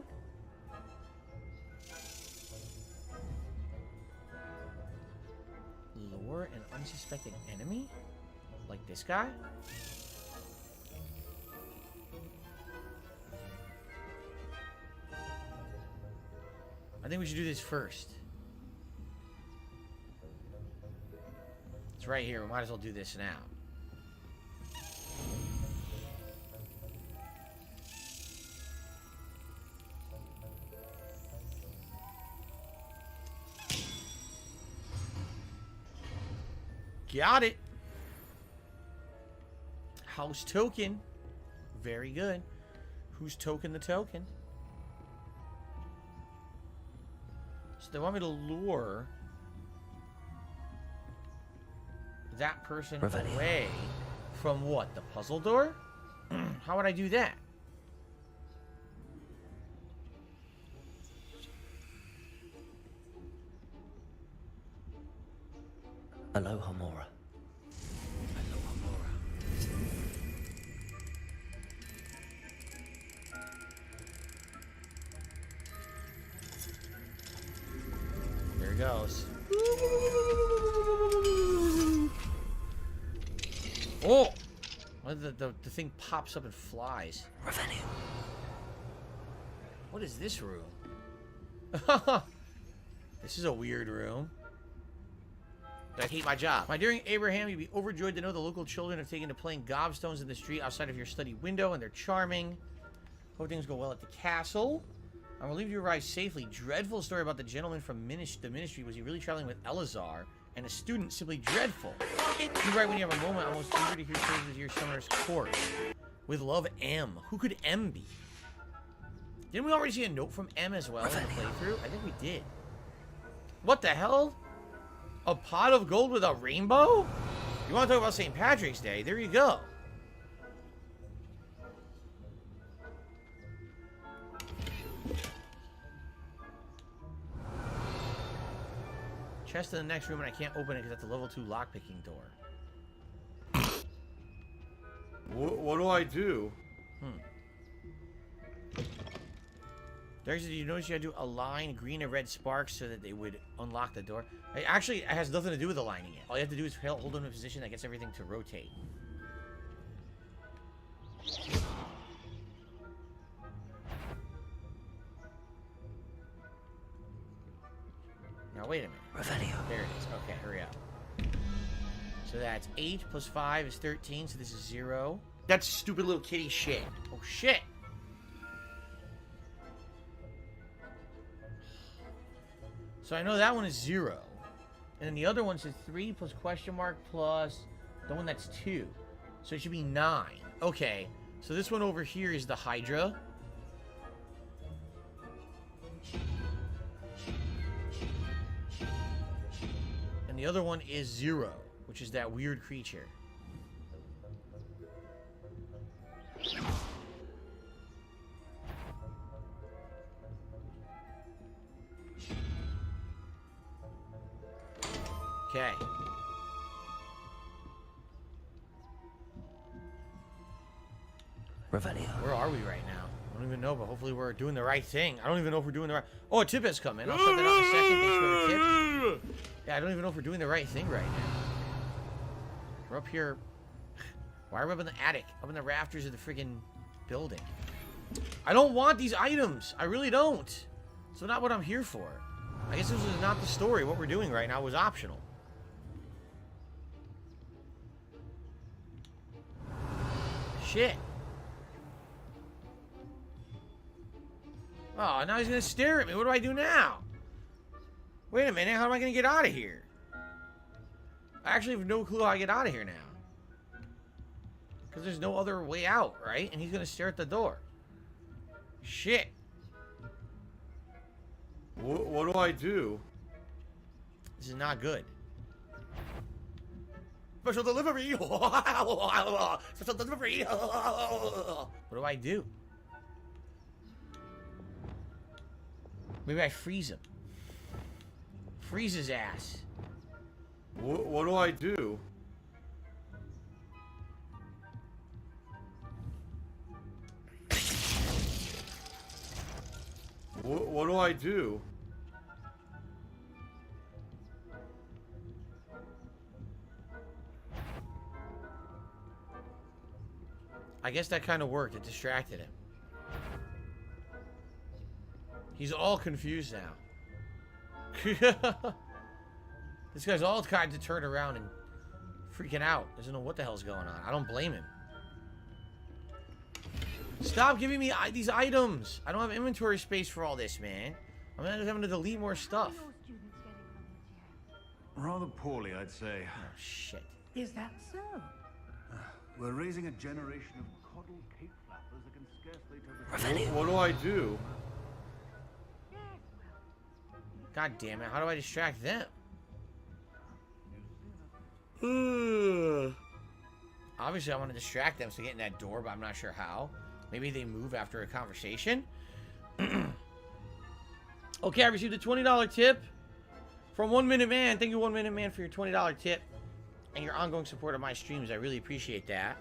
Lure an unsuspecting enemy? Like this guy? I think we should do this first. It's right here. We might as well do this now. Got it. House token. Very good. Who's token the token? So they want me to lure that person away from what? The puzzle door? How would I do that? Aloha Mora. it goes. Oh! The thing pops up and flies. Revenue. What is this room? This is a weird room. I hate my job. My dear Abraham, you'd be overjoyed to know the local children have taken to playing gobstones in the street outside of your study window, and they're charming. Hope things go well at the castle. I'm relieved you arrived safely. Dreadful story about the gentleman from the ministry. Was he really traveling with Elazar? And a student simply dreadful. You right when you have a moment. I'm most eager to hear stories of your summer's court. With love, M. Who could M be? Didn't we already see a note from M as well in the playthrough? I think we did. What the hell? A pot of gold with a rainbow? You want to talk about St. Patrick's Day? There you go. Chest in the next room, and I can't open it because that's a level 2 lockpicking door. What do I do? Did you notice you had to align green and red sparks so that they would unlock the door? Actually, it has nothing to do with aligning it. All you have to do is hold them in a position that gets everything to rotate. Now, wait a minute. Revelio. There it is. Okay, hurry up. So that's 8 plus 5 is 13, so this is 0. That's stupid little kitty shit. Oh, shit. So I know that one is 0. And then the other one says 3 plus question mark plus the one that's 2. So it should be 9. Okay. So this one over here is the Hydra. And the other one is 0, which is that weird creature. Okay. Revelio. Where are we right now? I don't even know, but hopefully we're doing the right thing. I don't even know if we're doing the right... Oh, a tip has come in. I'll shut that out in a second. Thanks for the tip. Yeah, I don't even know if we're doing the right thing right now. We're up here... Why are we up in the attic? Up in the rafters of the friggin' building. I don't want these items. I really don't. So not what I'm here for. I guess this is not the story. What we're doing right now was optional. Shit. Oh, now he's gonna stare at me. What do I do now? Wait a minute. How am I gonna get out of here? I actually have no clue how I get out of here now. Because there's no other way out, right? And he's gonna stare at the door. Shit. What do I do? This is not good. Special delivery. Special delivery. What do I do? Maybe I freeze him. Freeze his ass. What do I do? What do I do? I guess that kind of worked. It distracted him. He's all confused now. This guy's all kind of turned around and freaking out. Doesn't know what the hell's going on. I don't blame him. Stop giving me these items. I don't have inventory space for all this, man. I'm having to delete more stuff. Rather poorly, I'd say. Oh, shit. Is that so? We're raising a generation of coddled cape flappers that can scarcely take What do I do? God damn it. How do I distract them? Obviously, I want to distract them so they get in that door, but I'm not sure how. Maybe they move after a conversation. Okay, I received a $20 tip from 1 Minute Man. Thank you, 1 Minute Man, for your $20 tip and your ongoing support of my streams. I really appreciate that.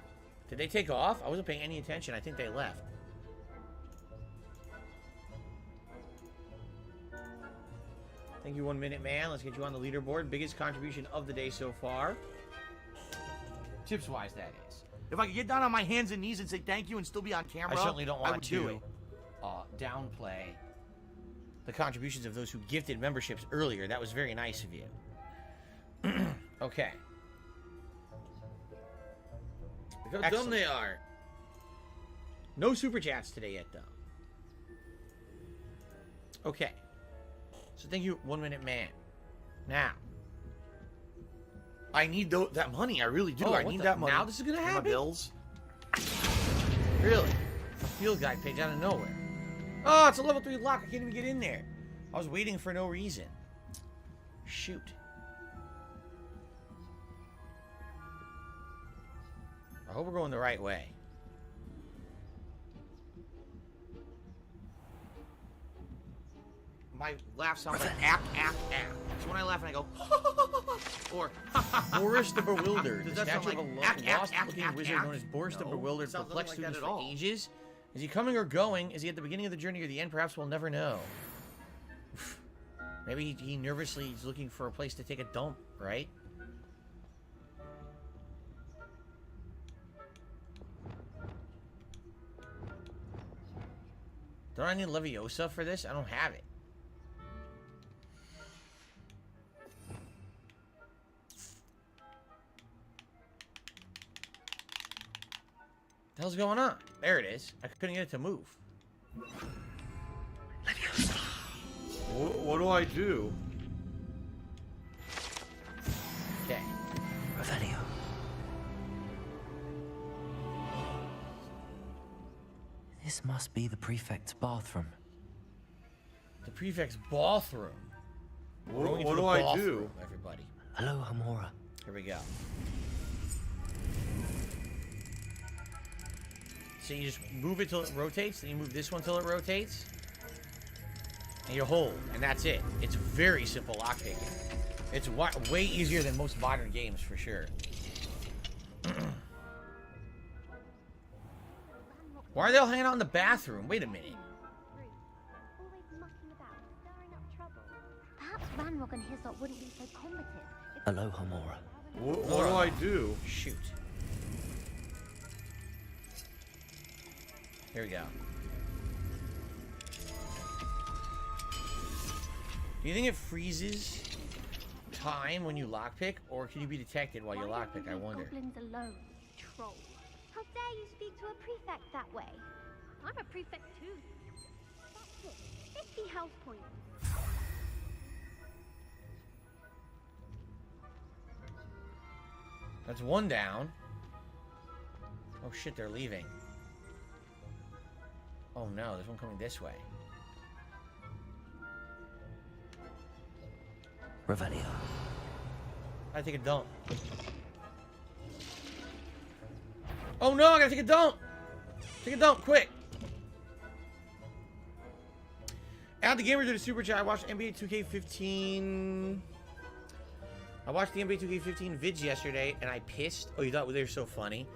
Did they take off? I wasn't paying any attention. I think they left. Thank you, 1 Minute Man. Let's get you on the leaderboard. Biggest contribution of the day so far. Tips-wise, that is. If I could get down on my hands and knees and say thank you and still be on camera, I certainly don't want do to it. downplay the contributions of those who gifted memberships earlier. That was very nice of you. Okay. Look how dumb they are. No super chats today yet, though. Okay. So thank you, 1 Minute Man. Now, I need that money. I really do. Oh, I need that money. Now this is gonna for my happen. bills. Really? A field guide page out of nowhere. Oh, it's a level 3 lock. I can't even get in there. I was waiting for no reason. Shoot. I hope we're going the right way. My laugh sounds like ack, ack, ack. So when I laugh and I go, or Boris the Bewildered. Does The that sound statue like of a ack, ack, lost-looking ack, wizard ack? known as Boris the No, Bewildered it sounds perplexed nothing like students that at for all. ages. Is he coming or going? Is he at the beginning of the journey or the end? Perhaps we'll never know. Maybe he nervously is looking for a place to take a dump, right? Don't I need Leviosa for this? I don't have it. The hell's going on? There it is. I couldn't get it to move. What do I do? Okay. Revelio. This must be the prefect's bathroom. The prefect's bathroom. What do I do? Everybody. Hello, Hamora. Here we go. So you just move it till it rotates, then you move this one till it rotates, and you hold, and that's it. It's very simple lockpicking. It's way easier than most modern games, for sure. Why are they all hanging out in the bathroom? Wait a minute. Perhaps Ranrock and Hislop wouldn't be so combative. Hello, Hamora. What do I do? Shoot. Here we go. Do you think it freezes time when you lockpick, or can you be detected while you lockpick? I wonder. Goblins alone, troll. How dare you speak to a prefect that way? I'm a prefect too. That's it. 50 health points. That's one down. Oh shit, they're leaving. Oh no, there's one coming this way. Revelio. I take a dump. Oh no, I gotta take a dump! Take a dump, quick! Add the gamer to the super chat. I watched NBA 2K15. I watched the NBA 2K15 vids yesterday, and I pissed. Oh, you thought they were so funny?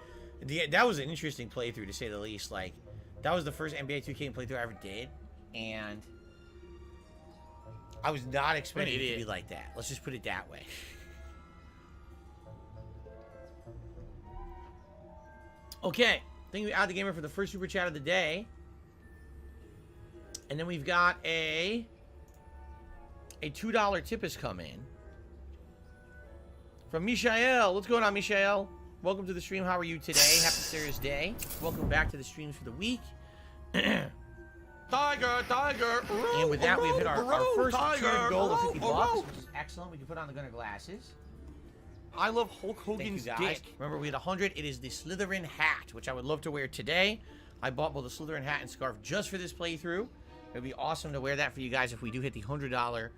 That was an interesting playthrough, to say the least. Like, that was the first NBA 2K playthrough I ever did, and I was not expecting it to be like that. Let's just put it that way. Okay, thank you, Add the Gamer, for the first super chat of the day. And then we've got a $2 tip has come in from Mishael. What's going on, Mishael? Welcome to the stream. How are you today? Happy Thursday. Welcome back to the streams for the week. Tiger, tiger. And with that, we've hit our first tiered goal of 50 bucks, Oh, which is excellent. We can put on the Gunner glasses. I love Hulk Thank Hogan's you guys. dick. Remember, we had 100. It is the Slytherin hat, which I would love to wear today. I bought both the Slytherin hat and scarf just for this playthrough. It would be awesome to wear that for you guys if we do hit the $100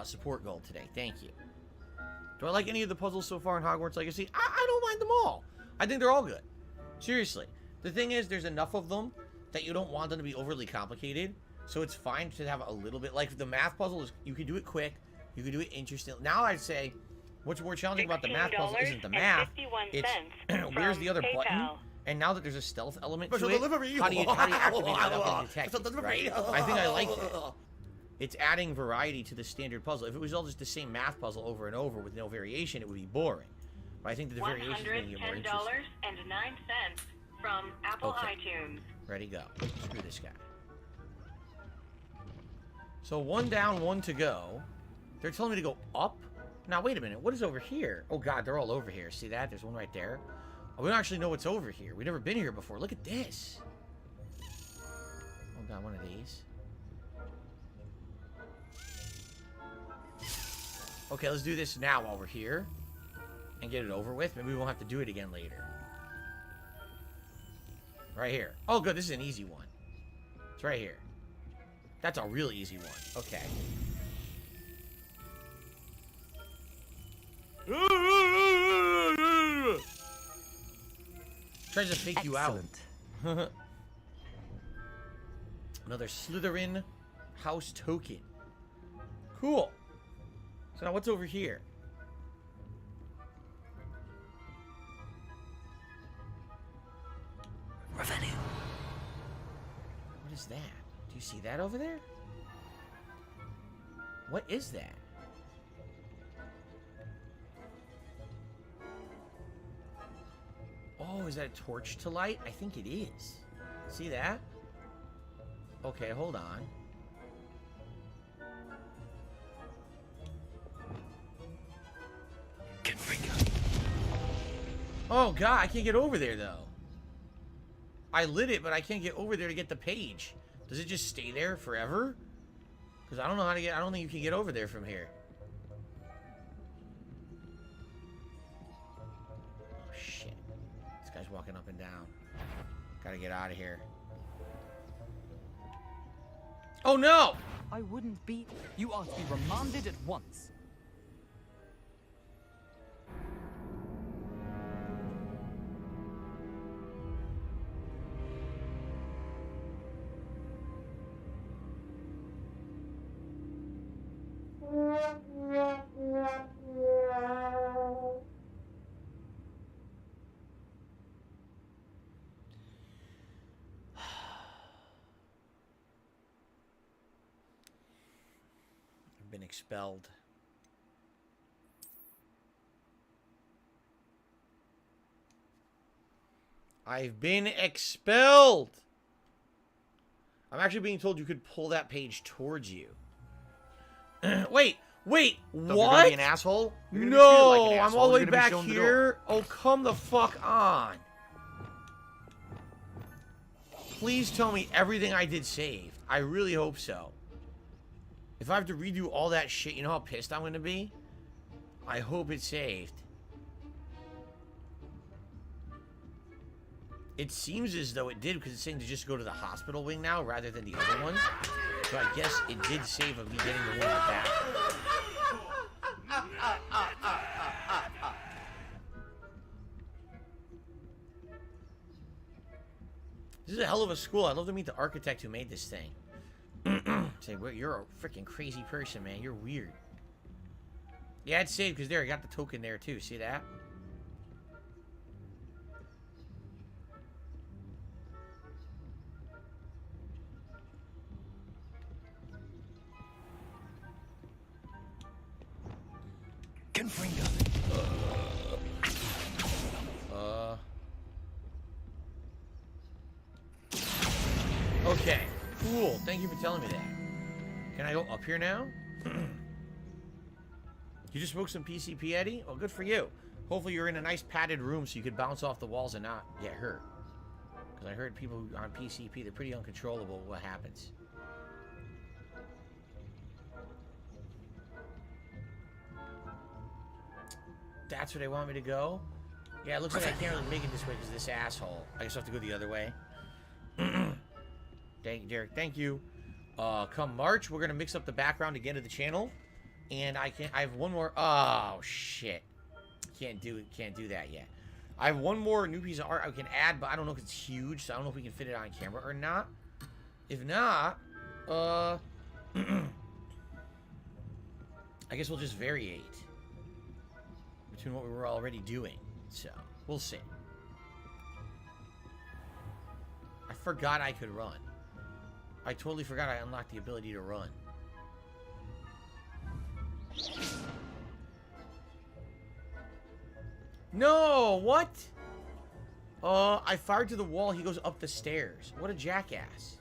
support goal today. Thank you. Do I like any of the puzzles so far in Hogwarts Legacy? I don't mind them all. I think they're all good. Seriously. The thing is, there's enough of them that you don't want them to be overly complicated. So it's fine to have a little bit. Like the math puzzle, you can do it quick. You can do it interesting. Now I'd say what's more challenging about the math puzzle isn't the math. It's where's the other button? And now that there's a stealth element to it, how do you activate it without getting detected, right? I think I like that. It's adding variety to the standard puzzle. If it was all just the same math puzzle over and over with no variation, it would be boring. But I think that the variation is making it more interesting. $110.09 from Apple iTunes. Ready, go. Screw this guy. So 1 down, 1 to go. They're telling me to go up? Now, wait a minute. What is over here? Oh, God, they're all over here. See that? There's one right there. Oh, we don't actually know what's over here. We've never been here before. Look at this. Oh, God, one of these. Okay, let's do this now while we're here. And get it over with. Maybe we won't have to do it again later. Right here. Oh, good. This is an easy one. It's right here. That's a real easy one. Okay. Tries to fake you out. Another Slytherin house token. Cool. So now what's over here? Revenue. What is that? Do you see that over there? What is that? Oh, is that a torch to light? I think it is. See that? Okay, hold on. Oh, God, I can't get over there, though. I lit it, but I can't get over there to get the page. Does it just stay there forever? Because I don't know how to get... I don't think you can get over there from here. Oh, shit. This guy's walking up and down. Gotta get out of here. Oh, no! I wouldn't be... You are to be remanded at once. Been expelled. I've been expelled. I'm actually being told you could pull that page towards you. Wait, what? You're gonna be an asshole? You're gonna be No, treated like an I'm asshole. all the way You're gonna be back shown the here. Oh, come the fuck on. Please tell me everything I did saved. I really hope so. If I have to redo all that shit, you know how pissed I'm going to be? I hope it's saved. It seems as though it did because it's saying to just go to the hospital wing now rather than the other one. So I guess it did save of me getting the one in the back. This is a hell of a school. I'd love to meet the architect who made this thing. Say, well, you're a freaking crazy person, man. You're weird. Yeah, it's saved because there, I got the token there too. See that? Confringo. Okay, cool. Thank you for telling me that. Can I go up here now? You just smoked some PCP, Eddie? Oh, good for you. Hopefully you're in a nice padded room so you could bounce off the walls and not get hurt. Because I heard people on PCP, they're pretty uncontrollable what happens. That's where they want me to go? Yeah, it looks like I can't really make it this way because of this asshole. I guess I have to go the other way. Thank you, Derek. Thank you. Come March, we're going to mix up the background again to the channel. And I have one more. Oh, shit. Can't do that yet. I have one more new piece of art I can add, but I don't know if it's huge, so I don't know if we can fit it on camera or not. If not, I guess we'll just variate between what we were already doing. So, we'll see. I forgot I could run. I totally forgot I unlocked the ability to run. No, what? I fired to the wall. He goes up the stairs. What a jackass.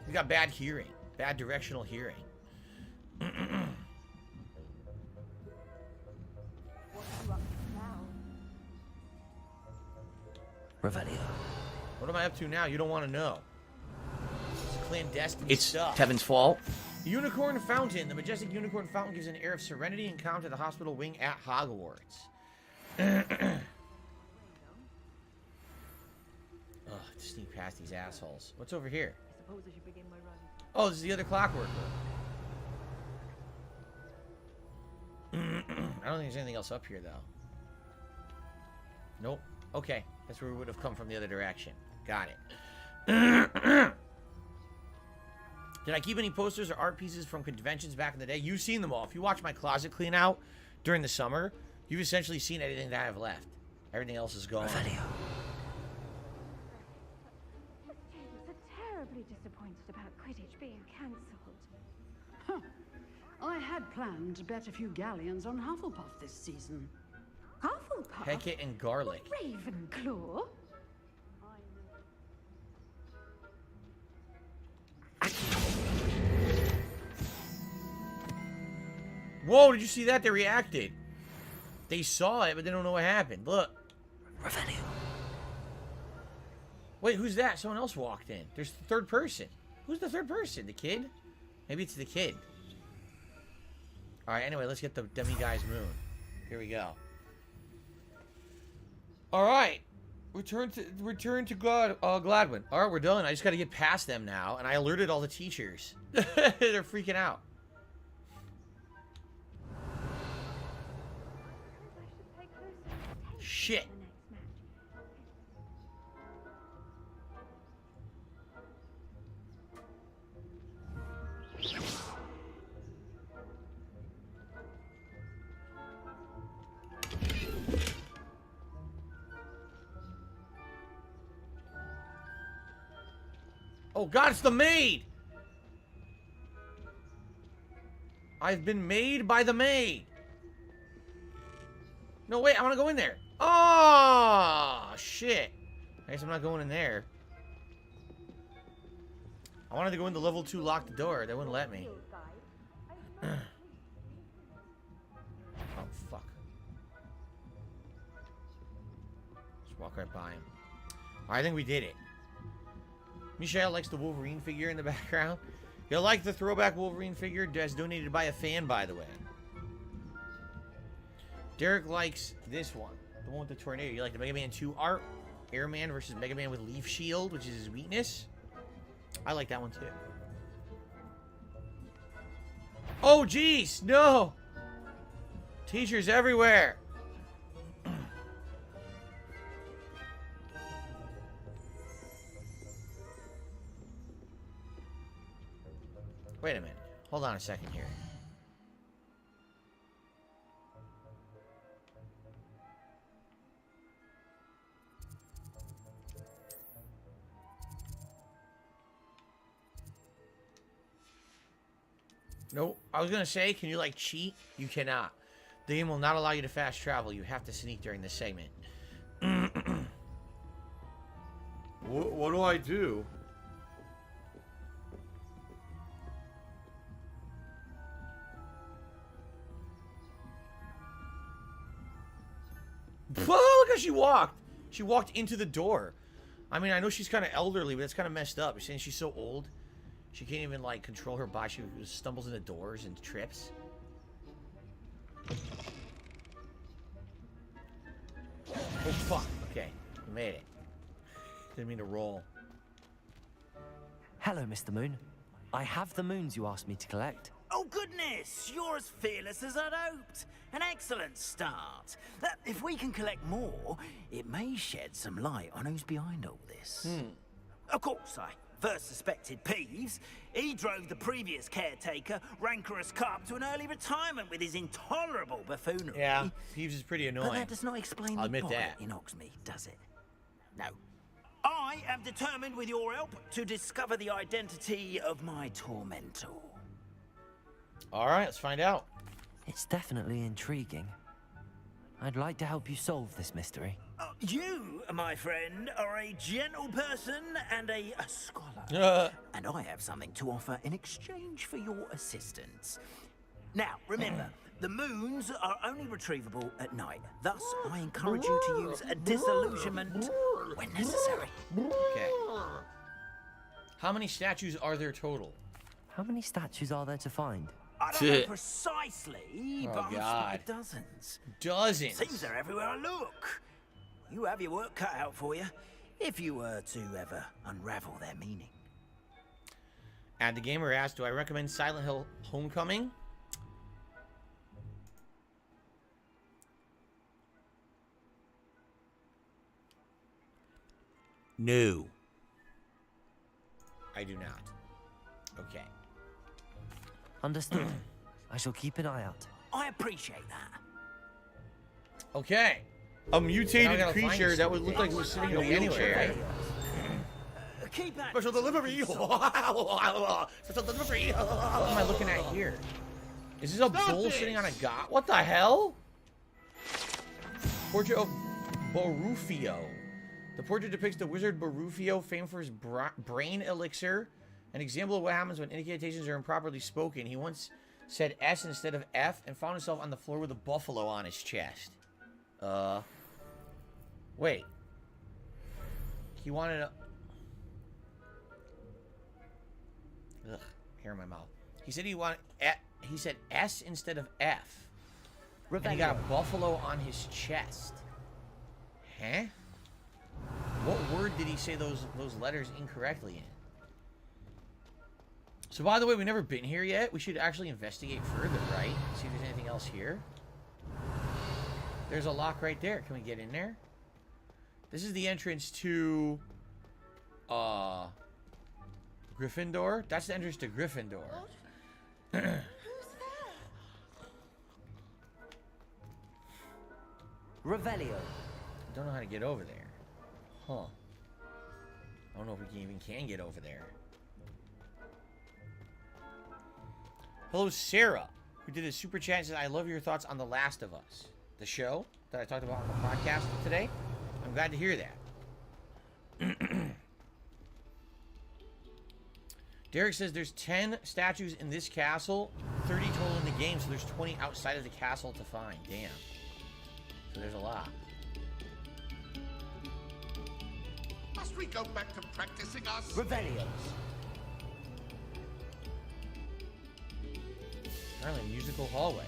He's got bad hearing. Bad directional hearing. Revelio. What am I up to now? You don't want to know. It's clandestine It's stuff. Kevin's fault. Unicorn Fountain. The majestic unicorn fountain gives an air of serenity and calm to the hospital wing at Hogwarts. Ugh, sneak past these assholes. What's over here? Suppose I should begin my run. Oh, this is the other clockwork room. I don't think there's anything else up here, though. Nope. Okay. That's where we would have come from the other direction. Got it. Did I keep any posters or art pieces from conventions back in the day? You've seen them all. If you watch my closet clean out during the summer, you've essentially seen anything that I have left. Everything else is gone. James are terribly disappointed about Quidditch being cancelled. Huh. I had planned to bet a few galleons on Hufflepuff this season. Hufflepuff? Hecket and garlic. Ravenclaw? Whoa, did you see that? They reacted. They saw it, but they don't know what happened. Look. Revelio. Wait, who's that? Someone else walked in. There's the third person. Who's the third person? The kid? Maybe it's the kid. Alright, anyway, let's get the Demiguise moon. Here we go. Alright. Return to Gladwin. Alright, we're done. I just gotta get past them now. And I alerted all the teachers. They're freaking out. Shit. Oh God, it's the maid! I've been made by the maid. No, wait, I want to go in there. Oh, shit. I guess I'm not going in there. I wanted to go in the level 2 locked door. They wouldn't let me. Oh, fuck. Just walk right by him. I think we did it. Michelle likes the Wolverine figure in the background. You'll like the throwback Wolverine figure as donated by a fan, by the way. Derek likes this one. The one with the tornado. You like the Mega Man 2 art? Airman versus Mega Man with Leaf Shield, which is his weakness. I like that one too. Oh, jeez. No. Teachers everywhere. Wait a minute. Hold on a second here. Nope. I was going to say, can you, like, cheat? You cannot. The game will not allow you to fast travel. You have to sneak during this segment. What do I do? Whoa, look how she walked. She walked into the door. I mean, I know she's kind of elderly, but it's kind of messed up. You're saying she's so old. She can't even, like, control her body. She stumbles into doors and trips. Oh, fuck. Okay. We made it. Didn't mean to roll. Hello, Mr. Moon. I have the moons you asked me to collect. Oh, goodness! You're as fearless as I'd hoped. An excellent start. If we can collect more, it may shed some light on who's behind all this. Of course, I first suspected Peeves. He drove the previous caretaker, Rancorous Carp, to an early retirement with his intolerable buffoonery. Yeah, Peeves is pretty annoying. But that does not explain I'll the admit riot that. in Hogsmeade, does it? No. I am determined, with your help, to discover the identity of my tormentor. All right, let's find out. It's definitely intriguing. I'd like to help you solve this mystery. You, my friend, are a gentle person and a scholar. And I have something to offer in exchange for your assistance. Now, remember, the moons are only retrievable at night. Thus, I encourage you to use a disillusionment when necessary. Okay. How many statues are there total? How many statues are there to find? I don't know precisely, Oh, but I've God. spotted dozens. Dozens? Seems they're everywhere I look. You have your work cut out for you, if you were to ever unravel their meaning. And the gamer asked, do I recommend Silent Hill Homecoming? No. I do not. Okay. Understood. I shall keep an eye out. I appreciate that. Okay. A mutated Now I gotta find creature this that would look like it was sitting in a wheelchair. Keep that. Special delivery. Special delivery. What am I looking at here? Is this a bull sitting on a god? What the hell? Portrait of Borufio. The portrait depicts the wizard Borufio, famed for his brain elixir. An example of what happens when incantations are improperly spoken. He once said S instead of F and found himself on the floor with a buffalo on his chest. Wait. He wanted a... Ugh, hair in my mouth. He said he said S instead of F. And he got a buffalo on his chest. Huh? What word did he say those letters incorrectly in? So, by the way, we've never been here yet. We should actually investigate further, right? See if there's anything else here. There's a lock right there. Can we get in there? This is the entrance to... Gryffindor? That's the entrance to Gryffindor. Revelio. I don't know how to get over there. Huh. I don't know if we can get over there. Hello, Sarah, who did a super chat and said, I love your thoughts on The Last of Us, the show that I talked about on the podcast today. I'm glad to hear that. Derek says there's 10 statues in this castle, 30 total in the game, so there's 20 outside of the castle to find. Damn. So there's a lot. Must we go back to practicing our Revelio. Apparently, a musical hallway.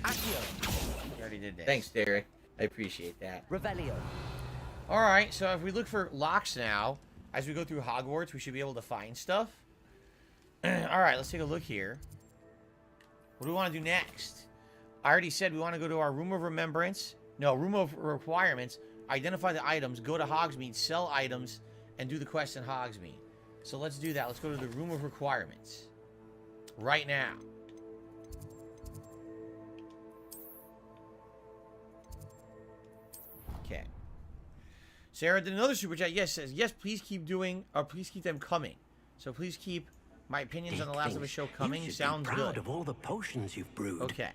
Accio. We already did that. Thanks, Derek. I appreciate that. Revelio. Alright, so if we look for locks now, as we go through Hogwarts, we should be able to find stuff. Alright, let's take a look here. What do we want to do next? I already said we want to go to our Room of Remembrance. No, Room of Requirements. Identify the items. Go to Hogsmeade. Sell items. And do the quest in Hogsmeade. So let's do that. Let's go to the Room of Requirements. Right now. Okay. Sarah did another super chat. Yes, says, yes, please keep doing, or please keep them coming. So please keep my opinions on The Last of Us show coming. You should Sounds be proud good. of all the potions you've brewed. Okay.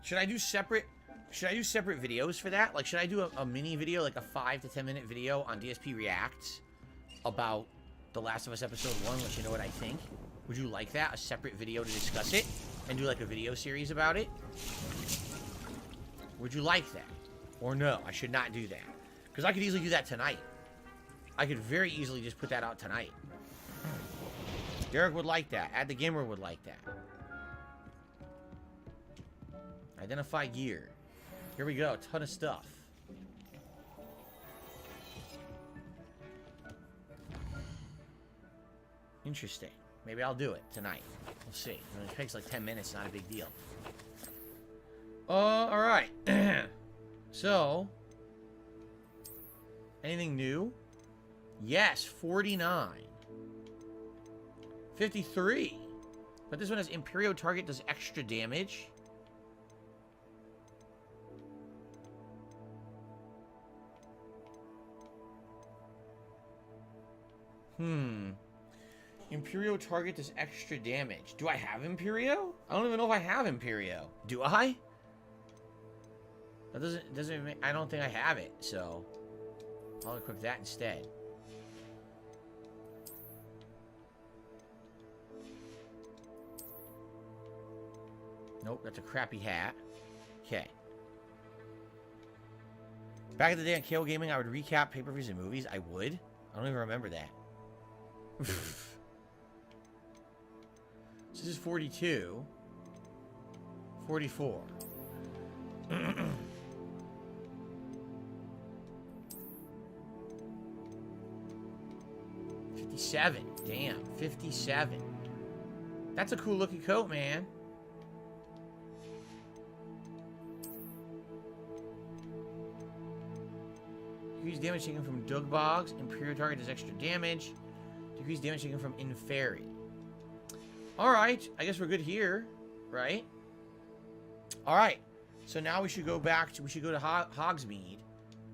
Should I do separate videos for that? Like, should I do a mini video, like a 5 to 10 minute video on DSP Reacts about The Last of Us Episode 1, let you know what I think? Would you like that? A separate video to discuss it? And do like a video series about it? Would you like that? Or no, I should not do that. Because I could easily do that tonight. I could very easily just put that out tonight. Derek would like that. Add the Gamer would like that. Identify gear. Here we go. A ton of stuff. Interesting. Maybe I'll do it tonight. We'll see. I mean, it takes like 10 minutes. Not a big deal. Alright. So. Anything new? Yes, 49. 53. But this one has Imperio target does extra damage. Imperio target does extra damage. Do I have Imperio? I don't even know if I have Imperio. Do I? That doesn't make, I don't think I have it, so I'll equip that instead. Nope, that's a crappy hat. Okay. Back in the day on KO Gaming, I would recap pay-per-views and movies. I would. I don't even remember that. So this is 42. 44. 57. Damn, 57. That's a cool looking coat, man. Decrease damage taken from Doug Boggs. Imperial target does extra damage. Decrease damage taken from Inferi. Alright, I guess we're good here, right? Alright, so now we should go back to, we should go to Hogsmeade.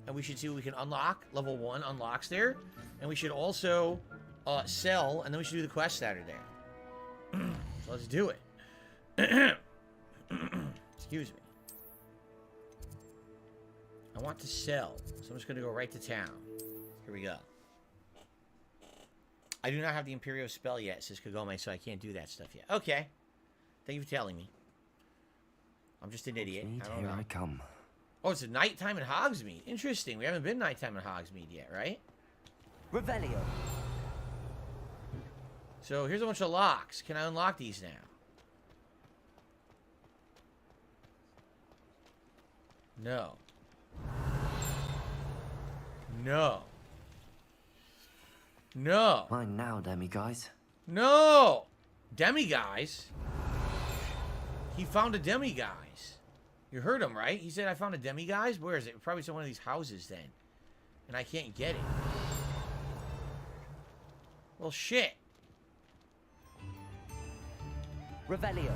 And we should see what we can unlock. Level 1 unlocks there. And we should also sell, and then we should do the quest that are there. So let's do it. Excuse me. I want to sell, so I'm just going to go right to town. Here we go. I do not have the Imperio spell yet, says Kagome, so I can't do that stuff yet. Okay. Thank you for telling me. I'm just an idiot. I don't know. Here I come. Oh, it's a nighttime in Hogsmeade. Interesting. We haven't been nighttime in Hogsmeade yet, right? Revelio. So here's a bunch of locks. Can I unlock these now? No. No. No. Mine now, demi-guys. No! Demi-guys? He found a demi-guys. You heard him, right? He said, I found a demi-guys? Where is it? Probably some one of these houses, then. And I can't get it. Well, shit. Revelio.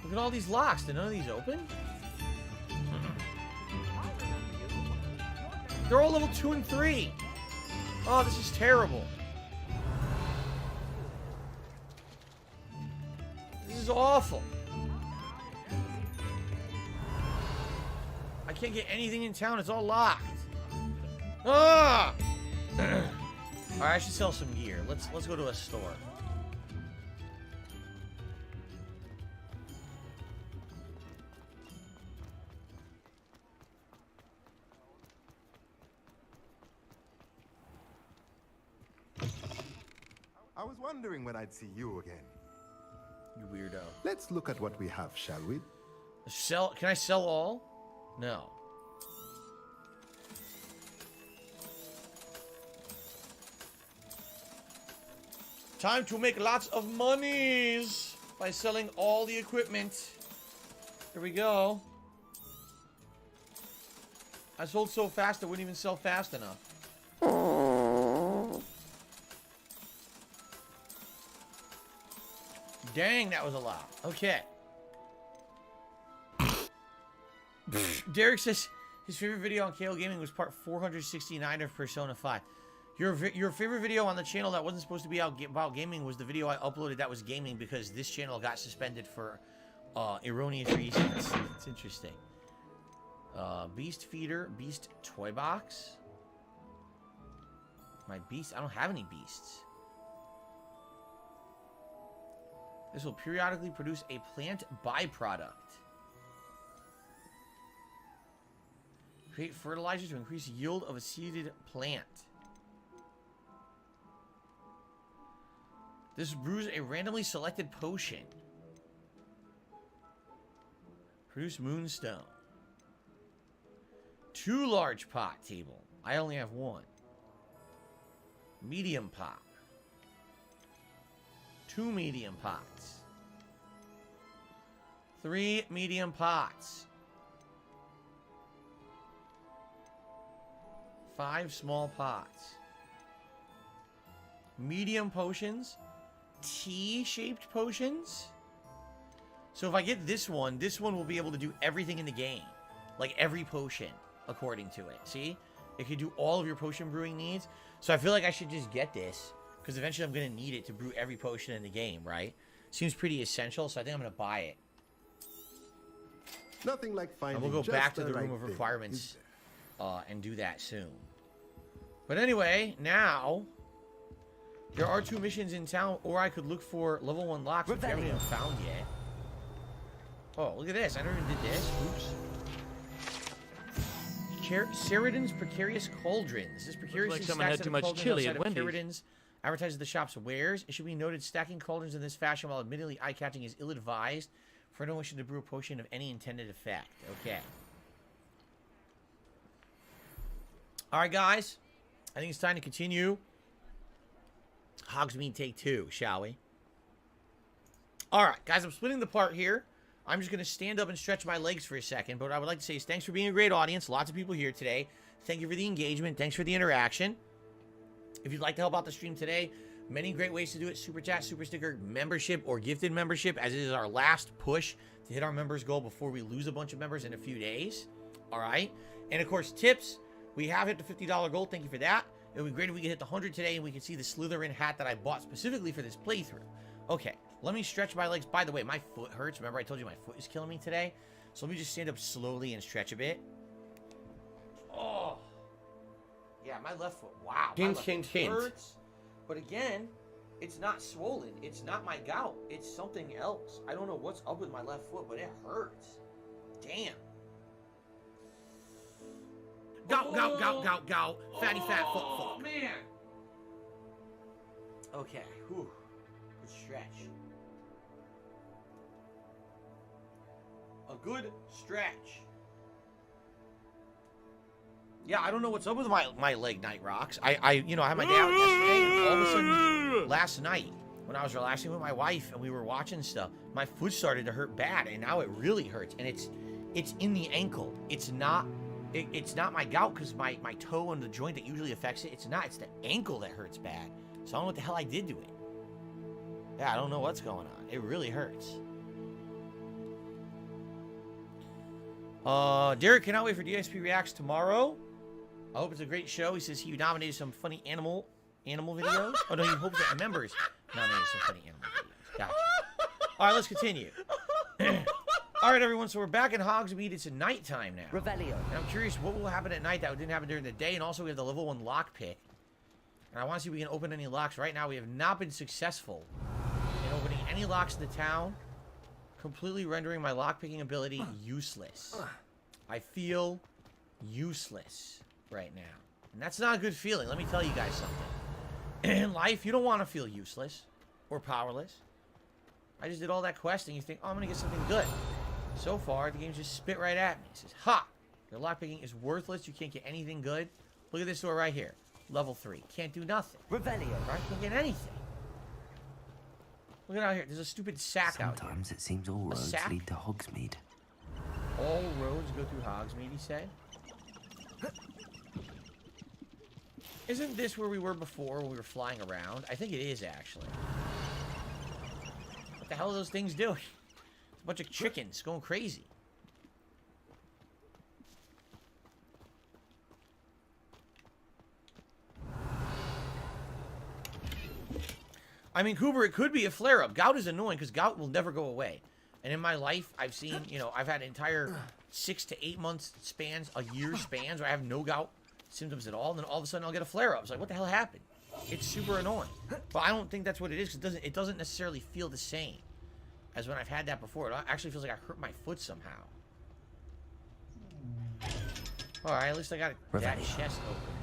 Look at all these locks. Did none of these open? They're all level 2 and 3. Oh, this is terrible. This is awful. I can't get anything in town. It's all locked. Ah! Alright, I should sell some gear. Let's go to a store. I was wondering when I'd see you again. You weirdo. Let's look at what we have, shall we? Sell? Can I sell all? No. Time to make lots of monies by selling all the equipment. Here we go. I sold so fast I wouldn't even sell fast enough. Dang, that was a lot. Okay. Derek says his favorite video on KO Gaming was part 469 of Persona 5. Your favorite video on the channel that wasn't supposed to be about gaming was the video I uploaded that was gaming because this channel got suspended for erroneous reasons. It's interesting. Beast feeder, beast toy box. My beast, I don't have any beasts. This will periodically produce a plant byproduct. Create fertilizer to increase yield of a seeded plant. This brews a randomly selected potion. Produce moonstone. 2 large pot table. I only have 1. Medium pot. 2 medium pots. 3 medium pots. 5 small pots. medium potions, T-shaped potions. So if I get this one will be able to do everything in the game. Like every potion, according to it. See? It can do all of your potion brewing needs. So I feel like I should just get this, because eventually I'm going to need it to brew every potion in the game, right? Seems pretty essential, so I think I'm going to buy it. Nothing like finding. And we'll go back to the room of requirements and do that soon. But anyway, now there are 2 missions in town, or I could look for level 1 locks, which I haven't even found yet. Oh, look at this. I never even did this. Oops. Sheridan's Precarious Cauldrons. This precarious like someone had too much chili at Wendy's. Sheridan's advertises the shop's wares. It should be noted stacking cauldrons in this fashion, while admittedly eye-catching, is ill-advised for anyone wishing to brew a potion of any intended effect. Okay. Alright, guys. I think it's time to continue Hogsmeade Take 2, shall we? Alright, guys, I'm splitting the part here. I'm just going to stand up and stretch my legs for a second. But what I would like to say is thanks for being a great audience. Lots of people here today. Thank you for the engagement. Thanks for the interaction. If you'd like to help out the stream today, many great ways to do it. Super chat, super sticker, membership, or gifted membership, as it is our last push to hit our members goal before we lose a bunch of members in a few days. All right. And, of course, tips. We have hit the $50 goal. Thank you for that. It would be great if we could hit the 100 today and we could see the Slytherin hat that I bought specifically for this playthrough. Okay. Let me stretch my legs. By the way, my foot hurts. Remember I told you my foot is killing me today? So let me just stand up slowly and stretch a bit. Oh. Yeah, my left foot. Wow. My left foot hurts. But again, it's not swollen. It's not my gout. It's something else. I don't know what's up with my left foot, but it hurts. Damn. Gout, gout, gout, gout, gout. Fatty, fat, fuck. Oh, man. Okay. Whew. Good stretch. A good stretch. Yeah, I don't know what's up with my leg night rocks. I had my day out yesterday, and all of a sudden, last night, when I was relaxing with my wife and we were watching stuff, my foot started to hurt bad, and now it really hurts, and it's in the ankle. It's not my gout, because my toe and the joint that usually affects it. It's the ankle that hurts bad. So I don't know what the hell I did to it. Yeah, I don't know what's going on. It really hurts. Derek cannot wait for DSP Reacts tomorrow. I hope it's a great show. He says he nominated some funny animal videos. Oh, no, he hopes that members nominated some funny animal videos. Gotcha. All right, let's continue. All right, everyone, so we're back in Hogsmeade. It's nighttime now. Revelio. And I'm curious what will happen at night that didn't happen during the day. And also, we have the level 1 lockpick. And I want to see if we can open any locks. Right now, we have not been successful in opening any locks in the town, completely rendering my lockpicking ability useless. I feel useless right now. And that's not a good feeling. Let me tell you guys something. In life, you don't want to feel useless or powerless. I just did all that questing. You think, oh, I'm going to get something good. So far, the game just spit right at me. It says, ha! Your lockpicking is worthless. You can't get anything good. Look at this door right here. Level 3. Can't do nothing. Revelio. Right? Can't get anything. Look at out here. There's a stupid sack out here. Sometimes it seems all roads lead to Hogsmeade. All roads go through Hogsmeade, he said? Isn't this where we were before when we were flying around? I think it is, actually. What the hell are those things doing? It's a bunch of chickens going crazy. I mean, Cooper, it could be a flare-up. Gout is annoying because gout will never go away. And in my life, I've seen, I've had entire 6 to 8 months spans, a year spans where I have no gout symptoms at all. And then all of a sudden I'll get a flare-up. It's like, what the hell happened? It's super annoying. But I don't think that's what it is, because it doesn't necessarily feel the same as when I've had that before. It actually feels like I hurt my foot somehow. All right, at least I got that chest open.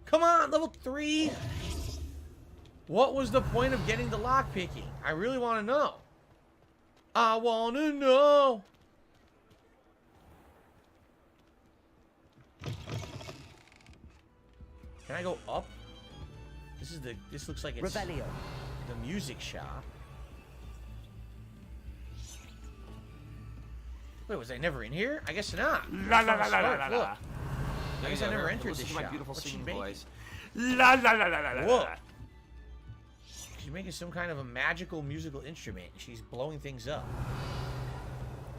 Come on, level 3. What was the point of getting the lockpicking? I really want to know. I want to know. Can I go up? This looks like it's Revelio. The music shop. Wait, was I never in here? I guess not. La la la la la la. Look. I guess I never entered this my shop. beautiful What's she singing making? voice. La la la la la la. Whoa. She's making some kind of a magical musical instrument. She's blowing things up.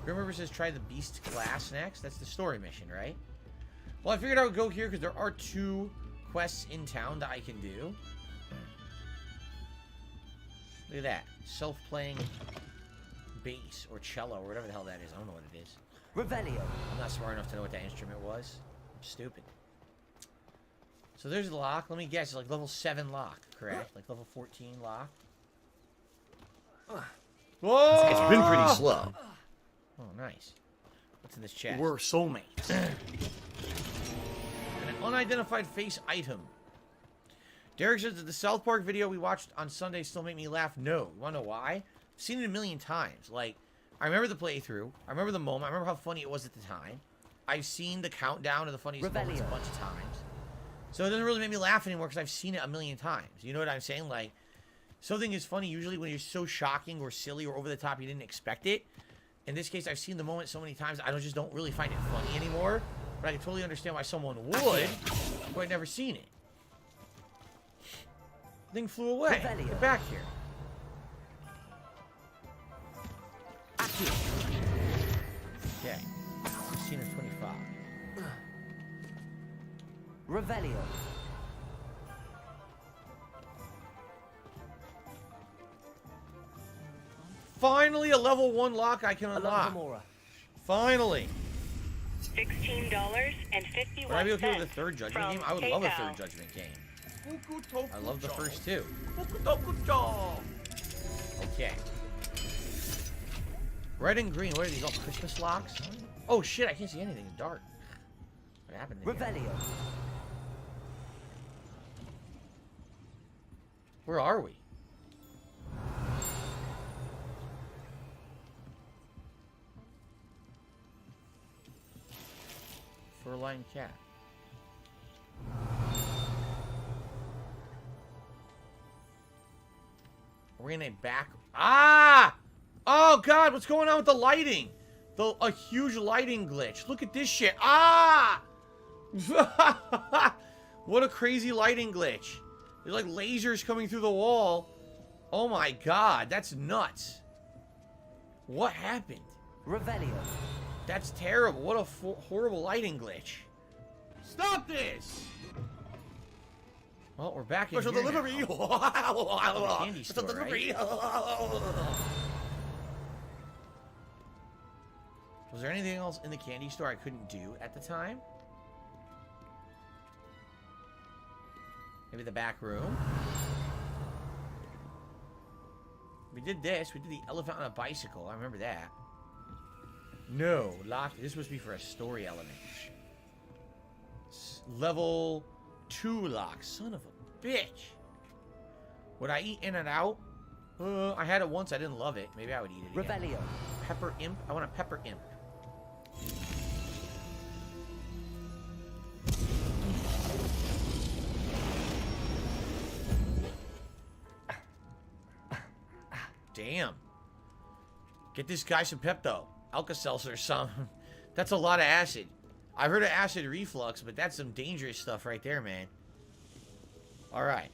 Grim River says try the Beast class next. That's the story mission, right? Well, I figured I would go here because there are 2 quests in town that I can do. Look at that. Self-playing bass or cello or whatever the hell that is. I don't know what it is. Revelio. I'm not smart enough to know what that instrument was. I'm stupid. So there's the lock. Let me guess. It's like level 7 lock, correct? Like level 14 lock. Whoa! It's been pretty slow. Oh, nice. What's in this chest? We're soulmates. An unidentified face item. Derek says that the South Park video we watched on Sunday still make me laugh. No. You want to know why? I've seen it a million times. Like, I remember the playthrough. I remember the moment. I remember how funny it was at the time. I've seen the countdown of the funniest moments a bunch of times. So it doesn't really make me laugh anymore because I've seen it a million times. You know what I'm saying? Like, something is funny usually when you're so shocking or silly or over the top you didn't expect it. In this case, I've seen the moment so many times I just don't really find it funny anymore. But I can totally understand why someone would who had never seen it. Thing flew away. Get back here. Okay. 16 or 25. Revelio. Finally, a level 1 lock I can unlock. Finally. $16.51. Would I be okay with a 3rd Judgment game? I would love a 3rd Judgment game. I love the first 2. Okay. Red and green. What are these? All Christmas locks? Oh shit! I can't see anything. It's dark. What happened? Revelio. Where are we? Fur-lined cat. We're in a back. Ah! Oh god, what's going on with the lighting? A huge lighting glitch. Look at this shit. Ah! What a crazy lighting glitch. There's like lasers coming through the wall. Oh my god, that's nuts. What happened? Revelio. That's terrible. What a horrible lighting glitch. Stop this! Well, we're back in here delivery. now. Candy store, right? Was there anything else in the candy store I couldn't do at the time? Maybe the back room? We did this. We did the elephant on a bicycle. I remember that. No, locked. This must be for a story element. Level 2 lock. Son of a bitch. Would I eat in and out? I had it once. I didn't love it. Maybe I would eat it again. Revelio. Pepper imp. I want a pepper imp. Damn. Get this guy some Pepto. Alka-Seltzer or something. That's a lot of acid. I've heard of acid reflux, but that's some dangerous stuff right there, man. Alright.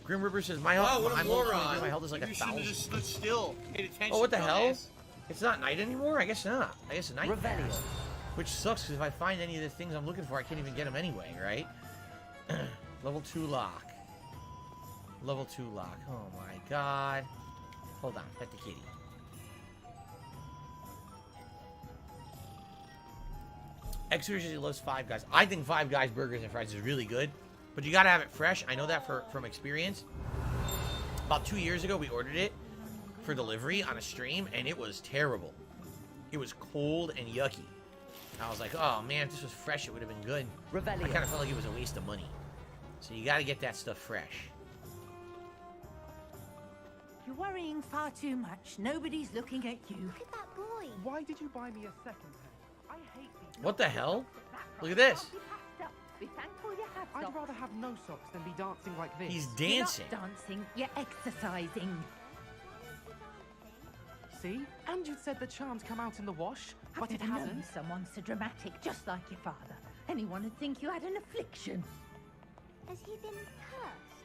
Grim Reaper says, my health, Oh, what a moron. my health is like You should have just stood still. Paid attention. Oh, what the hell? dumbass. It's not night anymore? I guess not. I guess night Revelio. passed. Which sucks, because if I find any of the things I'm looking for, I can't even get them anyway, right? Level 2 lock. Level 2 lock. Oh my god. Hold on. Pet the kitty. Exodus usually loves Five Guys. I think Five Guys burgers and fries is really good, but you gotta have it fresh. I know that from experience. About 2 years ago, we ordered it for delivery on a stream, and it was terrible. It was cold and yucky. I was like, oh man, if this was fresh, it would have been good. Revelio. I kind of felt like it was a waste of money. So you gotta get that stuff fresh. You're worrying far too much. Nobody's looking at you. Look at that boy. Why did you buy me a second pair? I hate these. What the hell? Look at this. Be thankful you have I'd socks. rather have no socks than be dancing like this. He's dancing. You're not dancing. You're exercising. see? And you said the charms come out in the wash, but it I've hasn't. known someone so dramatic, just like your father. Anyone would think you had an affliction. Has he been cursed?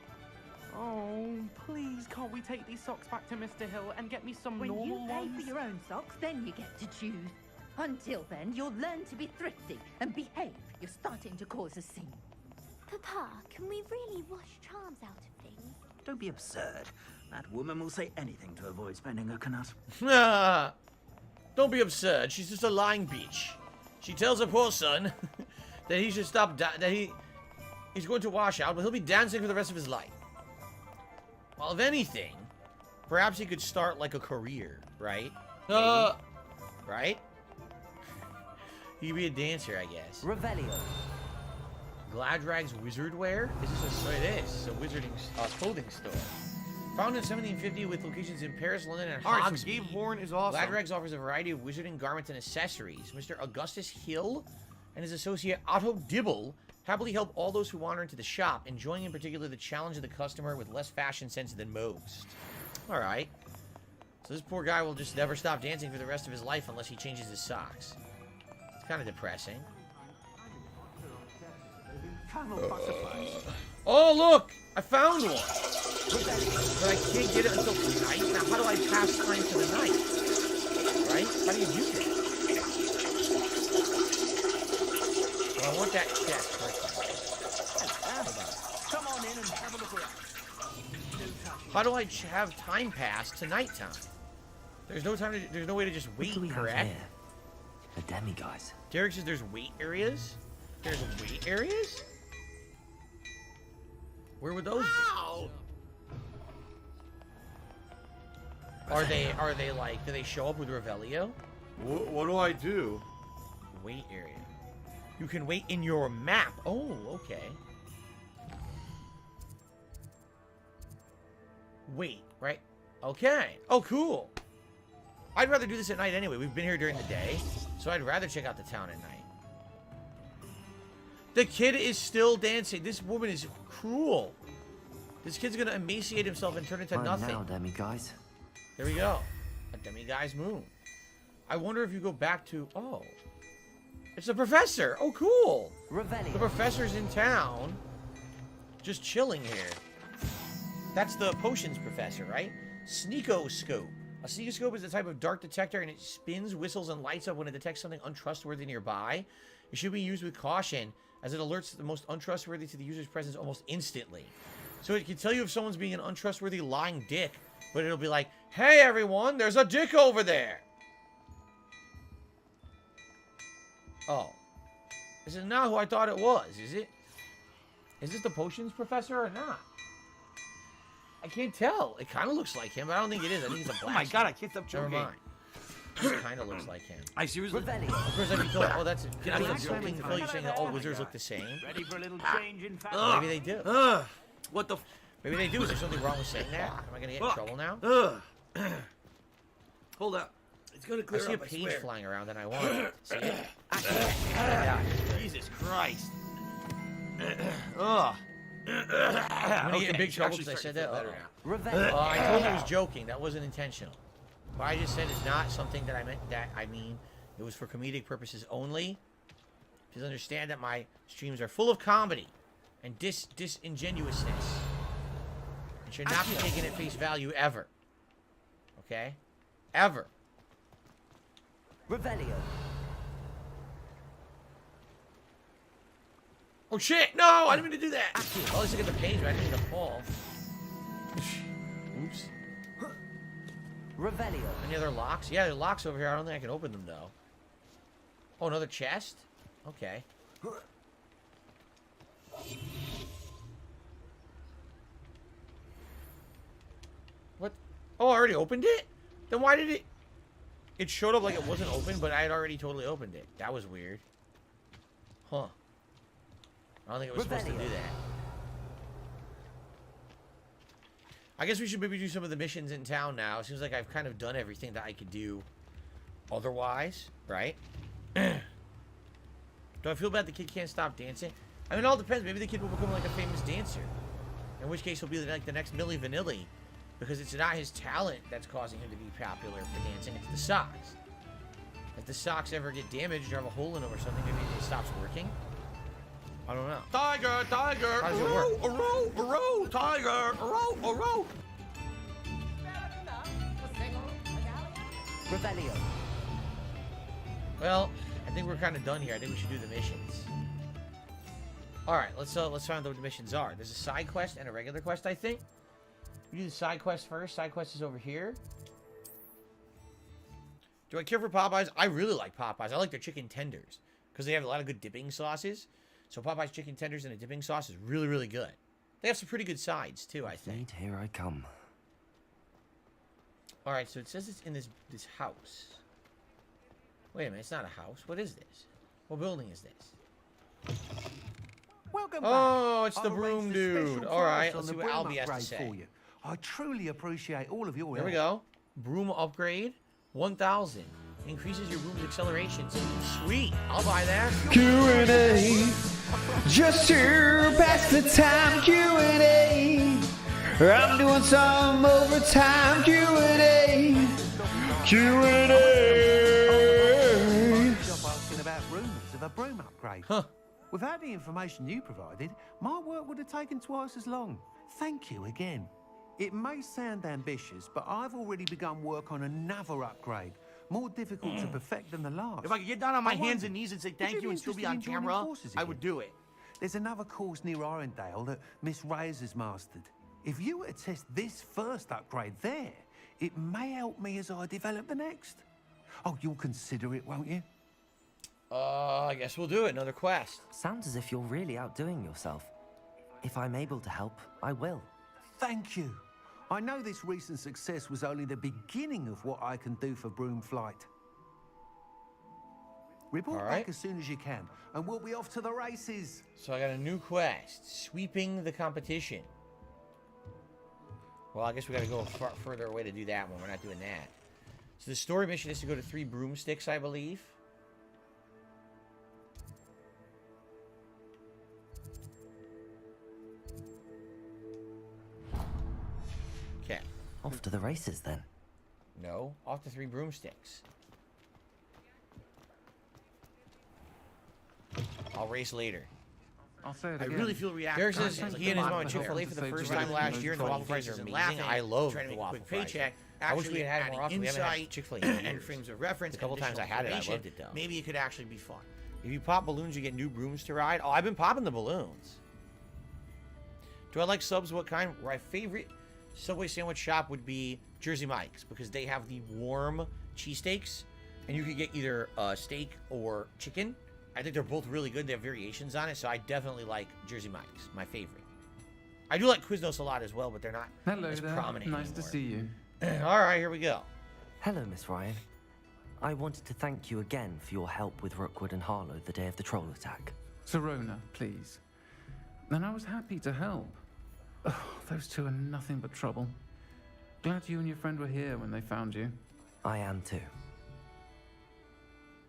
Oh, please, can't we take these socks back to Mr. Hill and get me some When normal you pay ones? for your own socks, then you get to choose. Until then, you'll learn to be thrifty and behave. You're starting to cause a scene. Papa, can we really wash charms out of things? Don't be absurd. That woman will say anything to avoid spending her knut. Don't be absurd. She's just a lying bitch. She tells her poor son that he should stop, he's going to wash out, but he'll be dancing for the rest of his life. Well, if anything, perhaps he could start like a career, right? Right? He could be a dancer, I guess. Revelio. Gladrag's Wizard Wear? Is this a, it is. It's a wizarding clothing store. Founded in 1750 with locations in Paris, London, and Hogsmeade. Alright, so Gabe Horn is awesome. Gladrags offers a variety of wizarding garments and accessories. Mr. Augustus Hill and his associate Otto Dibble happily help all those who wander into the shop, enjoying in particular the challenge of the customer with less fashion sense than most. Alright. So this poor guy will just never stop dancing for the rest of his life unless he changes his socks. It's kind of depressing. Oh, look! I found one! But I can't get it until tonight. Now, how do I pass time to the night? Right? How do you do that? Well, I want that chest first. Come on in and have a look around. How do I have time pass to nighttime? There's no time to, there's no way to just wait, correct? The demi-guys. Derek says there's wait areas? There's wait areas? Where would those be? Are they like, do they show up with Revelio? What do I do? Wait area. You can wait in your map. Oh, okay. Wait, right? Okay. Oh, cool. I'd rather do this at night anyway. We've been here during the day, so I'd rather check out the town at night. The kid is still dancing. This woman is cruel. This kid's gonna emaciate himself and turn into nothing. Now, demi-guys. There we go. A demi-guy's moon. I wonder if you go back to... Oh. It's the professor. Oh, cool. Revelio. The professor's in town. Just chilling here. That's the potions professor, right? Sneakoscope. A sneakoscope is a type of dark detector, and it spins, whistles, and lights up when it detects something untrustworthy nearby. It should be used with caution, as it alerts the most untrustworthy to the user's presence almost instantly. So it can tell you if someone's being an untrustworthy lying dick, but it'll be like, hey everyone, there's a dick over there. Oh. This is not who I thought it was, is it? Is this the potions professor or not? I can't tell. It kind of looks like him, but I don't think it is. I think it's a black. Oh my god, I can't stop joking. Never mind. It kind of looks like him. I seriously... Of course, I'd be told, oh, that's... I'm not joking. Phil, you're saying that all wizards look the same? Ready for a little change in fashion? Maybe they do. What the... Maybe they do. Is there something wrong with saying that? Am I going to get in trouble now? Hold up. It's going to clear up, I see a page flying around and I want it. See it? Jesus Christ. Ugh. I'm going to get in big trouble because I said that. I told you I was joking. That wasn't intentional. What I just said is not something that I meant. It was for comedic purposes only. Please understand that my streams are full of comedy and disingenuousness. And should not be taken at face value ever. Okay? Ever. Revelio. Oh shit! No! I didn't mean to do that! Oh, let's look at the page, but I didn't mean to fall. Oops. Revelio. Any other locks? Yeah, there are locks over here. I don't think I can open them, though. Oh, another chest? Okay. What? Oh, I already opened it? Then why did it... It showed up like it wasn't open, but I had already totally opened it. That was weird. Huh. I don't think it was supposed to do that. I guess we should maybe do some of the missions in town now. It seems like I've kind of done everything that I could do otherwise, right? Do I feel bad the kid can't stop dancing? I mean, it all depends. Maybe the kid will become like a famous dancer. In which case he'll be like the next Milli Vanilli. Because it's not his talent that's causing him to be popular for dancing, it's the socks. If the socks ever get damaged or have a hole in them or something, maybe it stops working. I don't know. Tiger, tiger, How does it work? row, tiger, row. Revelio. Well, I think we're kind of done here. I think we should do the missions. All right, let's find out what the missions are. There's a side quest and a regular quest, I think. We do the side quest first. Side quest is over here. Do I care for Popeyes? I really like Popeyes. I like their chicken tenders because they have a lot of good dipping sauces. So Popeyes chicken tenders and a dipping sauce is really, really good. They have some pretty good sides too, I think. Here I come. All right, so it says it's in this house. Wait a minute, it's not a house. What is this? What building is this? Welcome Oh, back. it's the I've broom arranged a dude. special All right, price let's on see the what broom Albie has to upgrade say. for you. I truly appreciate all of your There we help. go. Broom upgrade, 1,000. Increases your broom's acceleration. Sweet, I'll buy that. Q&A, just to pass the time. Q&A, I'm doing some overtime. Q&A, Q&A. Asking about rumours of a broom upgrade. Without the information you provided, my work would have taken twice as long. Thank you again. It may sound ambitious, but I've already begun work on another upgrade, more difficult to perfect than the last. If I could get down on my I hands wonder, and knees and say would thank you and still interested be on in joining camera, forces I would again? do it. There's another course near Arendelle that Miss Reyes has mastered. If you were to test this first upgrade there, it may help me as I develop the next. Oh, you'll consider it, won't you? I guess we'll do it. Another quest. Sounds as if you're really outdoing yourself. If I'm able to help, I will. Thank you. I know this recent success was only the beginning of what I can do for Broom Flight. Report back as soon as you can, and we'll be off to the races. So I got a new quest. Sweeping the competition. Well, I guess we got to go further away to do that one. We're not doing that. So the story mission is to go to 3 broomsticks, I believe. Okay. Off to the races then. No, off to 3 broomsticks. I'll race later. I'll say it I again. really feel reactive. Derek says he and his mom went Chick-fil-A for the first time last year, and the waffle fries are amazing. I love the waffle fries. I wish we had had more often. We haven't had Chick-fil-A and frames of reference. A couple times I had it. I loved it though. Maybe it could actually be fun. If you pop balloons, you get new brooms to ride. Oh, I've been popping the balloons. Do I like subs? What kind? My favorite Subway sandwich shop would be Jersey Mike's because they have the warm cheesesteaks, and you could get either steak or chicken. I think they're both really good. They have variations on it, so I definitely like Jersey Mike's, my favorite. I do like Quiznos a lot as well, but they're not as prominent Nice to see you. All right, here we go. Hello, Miss Ryan. I wanted to thank you again for your help with Rookwood and Harlow the day of the troll attack. Serona, please. And I was happy to help. Oh, those two are nothing but trouble. Glad you and your friend were here when they found you. I am too.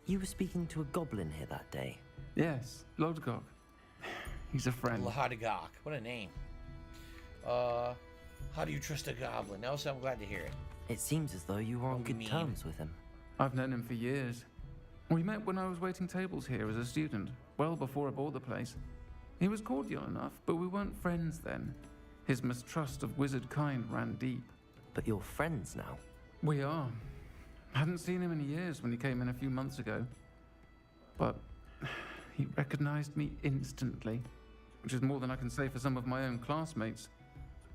You were speaking to a goblin here that day. Yes, Lodgok. He's a friend. Lodgok, what a name. How do you trust a goblin? No, so I'm glad to hear it. It seems as though you were on good terms with him. I've known him for years. We met when I was waiting tables here as a student, well before I bought the place. He was cordial enough, but we weren't friends then. His mistrust of wizard kind ran deep. But you're friends now? We are. Hadn't seen him in years when he came in a few months ago. But he recognized me instantly, which is more than I can say for some of my own classmates.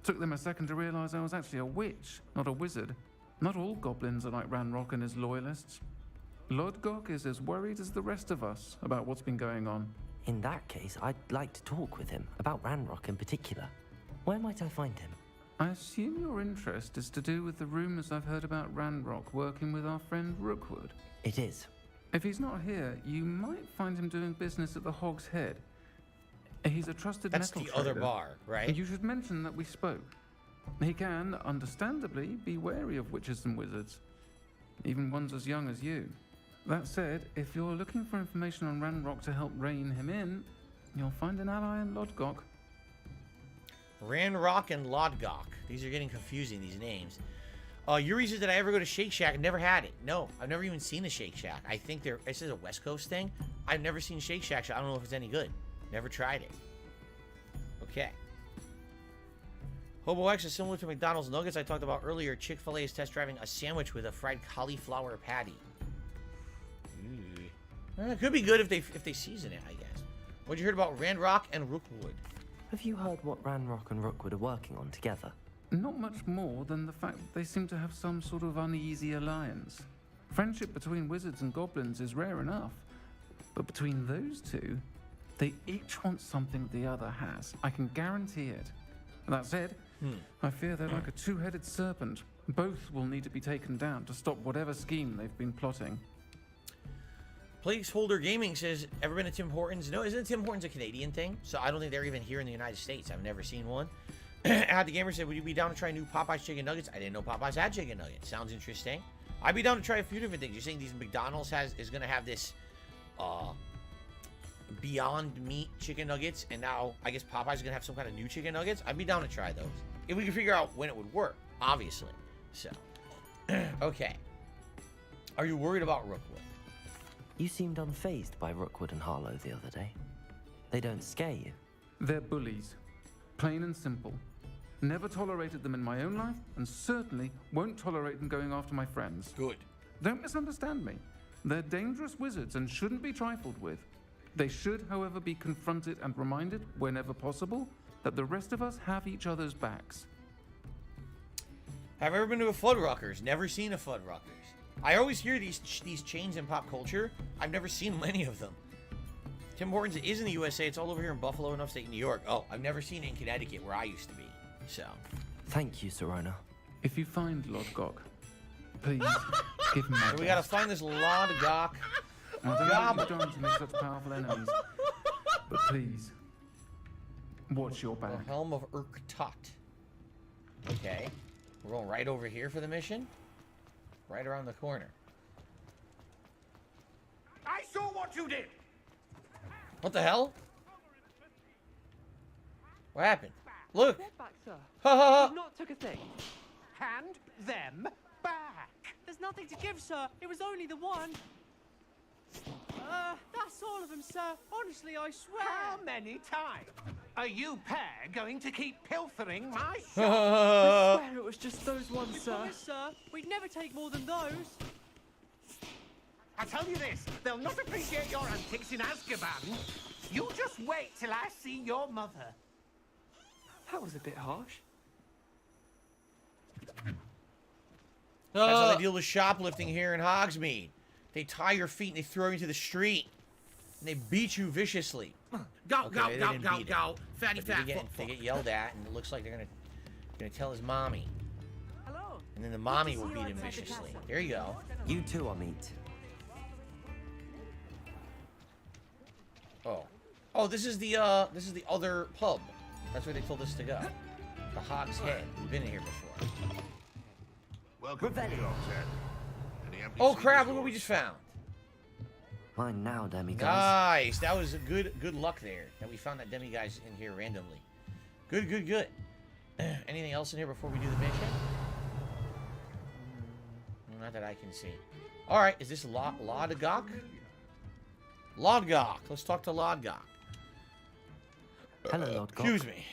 Took them a second to realize I was actually a witch, not a wizard. Not all goblins are like Ranrock and his loyalists. Lodgok is as worried as the rest of us about what's been going on. In that case, I'd like to talk with him, about Ranrock in particular. Where might I find him? I assume your interest is to do with the rumors I've heard about Ranrock working with our friend Rookwood. It is. If he's not here, you might find him doing business at the Hog's Head. He's a trusted That's metal the other trader. bar, right? You should mention that we spoke. He can, understandably, be wary of witches and wizards, even ones as young as you. That said, if you're looking for information on Ranrock to help rein him in, you'll find an ally in Lodgok. Ranrock and Lodgok. These are getting confusing, these names. Yuri says, did I ever go to Shake Shack? I've never had it. No, I've never even seen the Shake Shack. I think this is a West Coast thing. I've never seen Shake Shack, so I don't know if it's any good. Never tried it. Okay. Hobo X is similar to McDonald's nuggets I talked about earlier. Chick-fil-A is test driving a sandwich with a fried cauliflower patty. It could be good if they season it, I guess. What'd you heard about Ranrock and Rookwood? Have you heard what Ranrock and Rookwood are working on together? Not much more than the fact that they seem to have some sort of uneasy alliance. Friendship between wizards and goblins is rare enough. But between those two, they each want something the other has. I can guarantee it. That said, I fear they're like a two-headed serpent. Both will need to be taken down to stop whatever scheme they've been plotting. Placeholder Gaming says, ever been to Tim Hortons? No, isn't Tim Hortons a Canadian thing? So I don't think they're even here in the United States. I've never seen one. Had the Gamer said, would you be down to try new Popeyes chicken nuggets? I didn't know Popeyes had chicken nuggets. Sounds interesting. I'd be down to try a few different things. You're saying these McDonald's is going to have this Beyond Meat chicken nuggets, and now I guess Popeyes is going to have some kind of new chicken nuggets? I'd be down to try those. If we can figure out when it would work, obviously. So, okay. Are you worried about Rookwood? You seemed unfazed by Rookwood and Harlow the other day. They don't scare you. They're bullies. Plain and simple. Never tolerated them in my own life, and certainly won't tolerate them going after my friends. Good. Don't misunderstand me. They're dangerous wizards and shouldn't be trifled with. They should, however, be confronted and reminded, whenever possible, that the rest of us have each other's backs. Have I ever been to a Fuddruckers? Never seen a Fuddruckers. I always hear these chains in pop culture. I've never seen many of them. Tim Hortons is in the USA. It's all over here in Buffalo and upstate New York. Oh, I've never seen it in Connecticut, where I used to be. So. Thank you, Serona. If you find Lodgok, please give me my We gotta find this Lodgok. I don't know what you've done to make such powerful enemies, but please, watch your back. The Helm of Urktot. Okay. We're going right over here for the mission. Right around the corner. I saw what you did. What the hell? What happened? Look. Get back, sir. Ha ha ha. You've not took a thing. Hand them back. There's nothing to give, sir. It was only the one. That's all of them, sir. Honestly, I swear. How many times are you pair going to keep pilfering my shop? I swear it was just those ones, sir. Promise, sir. We'd never take more than those. I tell you this, they'll not appreciate your antics in Azkaban. You just wait till I see your mother. That was a bit harsh. That's how they deal with shoplifting here in Hogsmeade. They tie your feet and they throw you into the street. And they beat you viciously. Go, go. Fatty fat. They get yelled at, and it looks like they're gonna tell his mommy. Hello. And then the mommy will beat him viciously. There you go. You too are meat. Oh, this is the other pub. That's where they told us to go. The Hog's Head. We've been in here before. Welcome to the Hog's Head. Oh crap! Look what we just found. Mine now, demiguys. Nice. That was a good luck there. That we found that demiguys in here randomly. Good. Anything else in here before we do the mission? Not that I can see. All right. Is this Lodgok? Lodgok. Let's talk to Lodgok. Hello, Lodgok. Excuse me.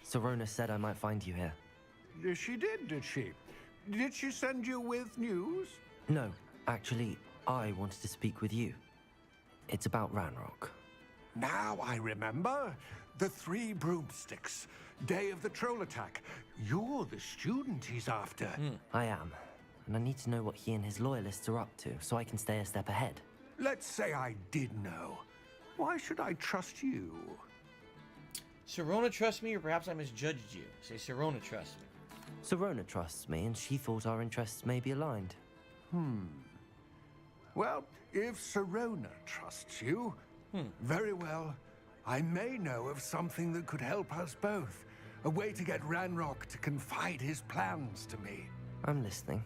Serona said I might find you here. She did she? Did she send you with news? No, actually, I wanted to speak with you. It's about Ranrock. Now I remember. The 3 broomsticks. Day of the troll attack. You're the student he's after. I am. And I need to know what he and his loyalists are up to, so I can stay a step ahead. Let's say I did know. Why should I trust you? Serona trusts me, or perhaps I misjudged you. Say Serona trusts me. Serona trusts me, and she thought our interests may be aligned. Well, if Serona trusts you, very well. I may know of something that could help us both. A way to get Ranrock to confide his plans to me. I'm listening.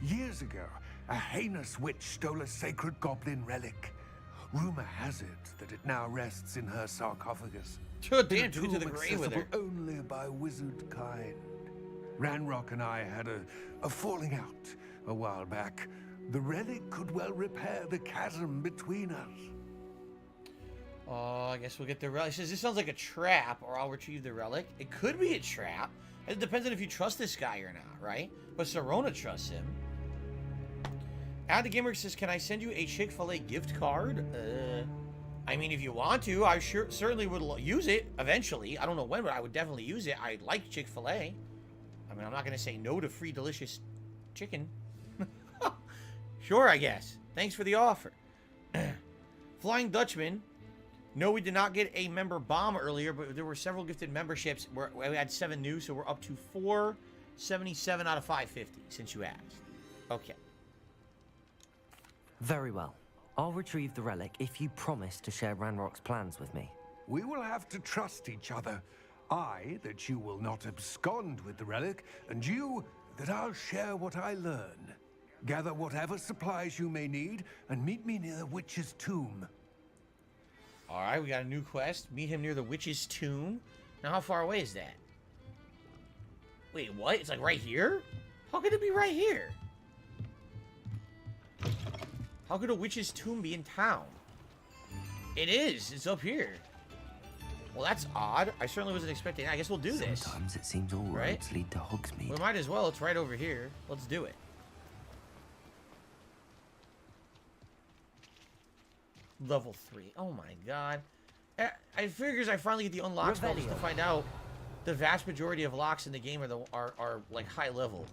Years ago, a heinous witch stole a sacred goblin relic. Rumor has it that it now rests in her sarcophagus. Good In a damn, took it to the tomb grave with her. accessible only by wizard kind. Ranrock and I had a falling out a while back. The relic could well repair the chasm between us. Oh, I guess we'll get the relic. He says, this sounds like a trap, or I'll retrieve the relic. It could be a trap. It depends on if you trust this guy or not, right? But Serona trusts him. Ad the Gamer says, can I send you a Chick-fil-A gift card? I mean, if you want to, I certainly would use it eventually. I don't know when, but I would definitely use it. I like Chick-fil-A. I mean, I'm not going to say no to free, delicious chicken. Sure, I guess. Thanks for the offer. Flying Dutchman. No, we did not get a member bomb earlier, but there were several gifted memberships. We had 7 new, so we're up to 477 out of 550 since you asked. Okay. Very well. I'll retrieve the relic if you promise to share Ranrock's plans with me. We will have to trust each other. I, that you will not abscond with the relic, and you, that I'll share what I learn. Gather whatever supplies you may need, and meet me near the witch's tomb. Alright, we got a new quest. Meet him near the witch's tomb. Now, how far away is that? Wait, what? It's like right here? How could it be right here? How could a witch's tomb be in town? It is. It's up here. Well, that's odd. I certainly wasn't expecting. I guess we'll do this. Sometimes it seems all roads lead to Hogsmeade. We might as well. It's right over here. Let's do it. Level 3. Oh my god. I figures I finally get the unlock spell just to find out the vast majority of locks in the game are like high level.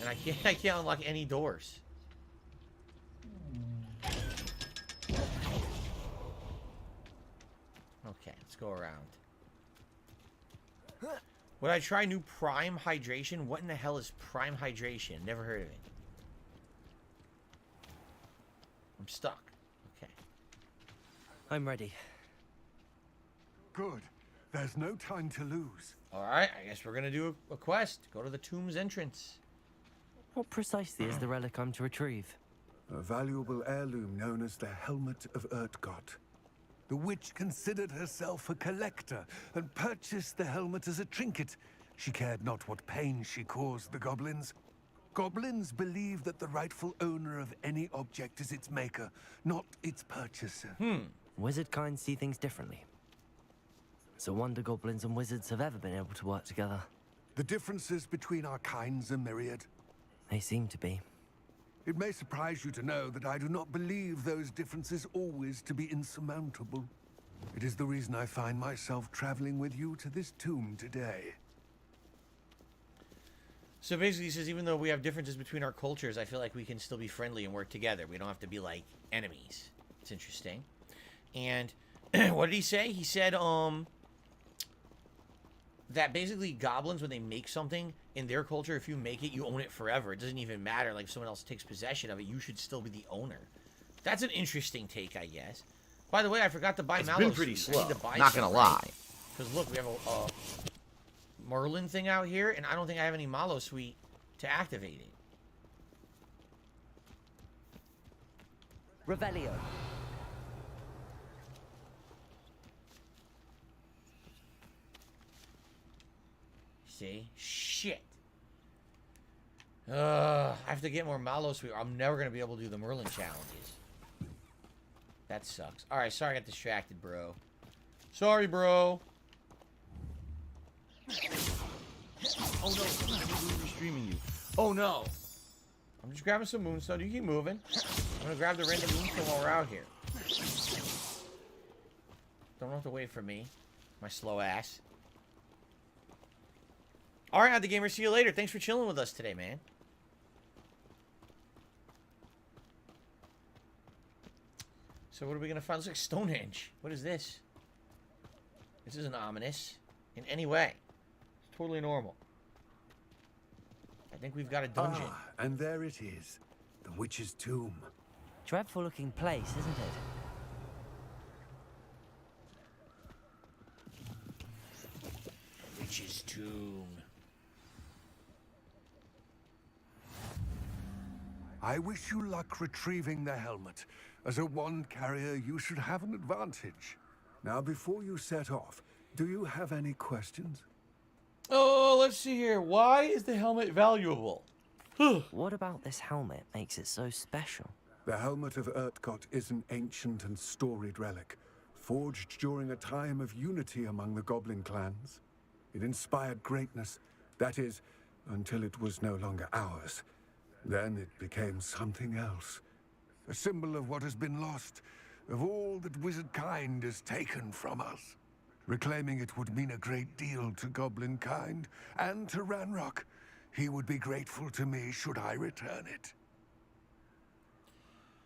And I can't unlock any doors. Okay, let's go around. Would I try new Prime Hydration? What in the hell is Prime Hydration? Never heard of it. I'm stuck. Okay. I'm ready. Good. There's no time to lose. Alright, I guess we're gonna do a quest. Go to the tomb's entrance. What precisely is the relic I'm to retrieve? A valuable heirloom known as the Helmet of Urtgott. The witch considered herself a collector and purchased the helmet as a trinket. She cared not what pain she caused the goblins. Goblins believe that the rightful owner of any object is its maker, not its purchaser. Wizard kind see things differently. It's a wonder goblins and wizards have ever been able to work together. The differences between our kinds are myriad. They seem to be. It may surprise you to know that I do not believe those differences always to be insurmountable. It is the reason I find myself traveling with you to this tomb today. So basically he says even though we have differences between our cultures, I feel like we can still be friendly and work together. We don't have to be like enemies. It's interesting. And what did he say? He said that basically goblins, when they make something in their culture, if you make it, you own it forever. It doesn't even matter. Like if someone else takes possession of it, you should still be the owner. That's an interesting take, I guess. By the way, I forgot to buy Mallow. It's been pretty suit. I slow. need to buy Not some, gonna right? lie. Because look, we have a Merlin thing out here, and I don't think I have any Mallow suite to activate it. Revelio. See? Shit. I have to get more Mallow suite. I'm never going to be able to do the Merlin challenges. That sucks. Alright, sorry I got distracted, bro. Sorry, bro. Oh, no. Someone's streaming you. Oh, no. I'm just grabbing some moonstone. You keep moving. I'm going to grab the random moonstone while we're out here. Don't have to wait for me. My slow ass. Alright, the gamer. See you later. Thanks for chilling with us today, man. So what are we going to find? Looks like Stonehenge. What is this? This isn't ominous in any way. It's totally normal. I think we've got a dungeon. Ah, and there it is. The witch's tomb. Dreadful looking place, isn't it? Witch's tomb. I wish you luck retrieving the helmet. As a wand carrier, you should have an advantage. Now, before you set off, Do you have any questions? Oh, let's see here. Why is the helmet valuable? What about this helmet makes it so special? The helmet of Urtkot is an ancient and storied relic, forged during a time of unity among the goblin clans. It inspired greatness, that is, until it was no longer ours. Then it became something else. A symbol of what has been lost, of all that wizard kind is taken from us. Reclaiming it would mean a great deal to goblin kind, and to Ranrock. He would be grateful to me should I return it.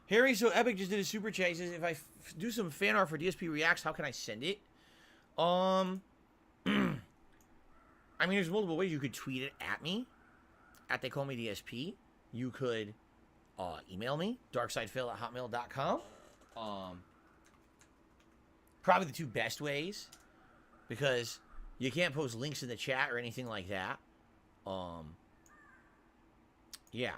Harry So Epic just did a super chat. He says, if I do some fan art for DSP Reacts, how can I send it? I mean, there's multiple ways. You could tweet it at me, at They Call Me DSP. You could email me, darksidephil@hotmail.com. Probably the two best ways, because you can't post links in the chat or anything like that. Yeah.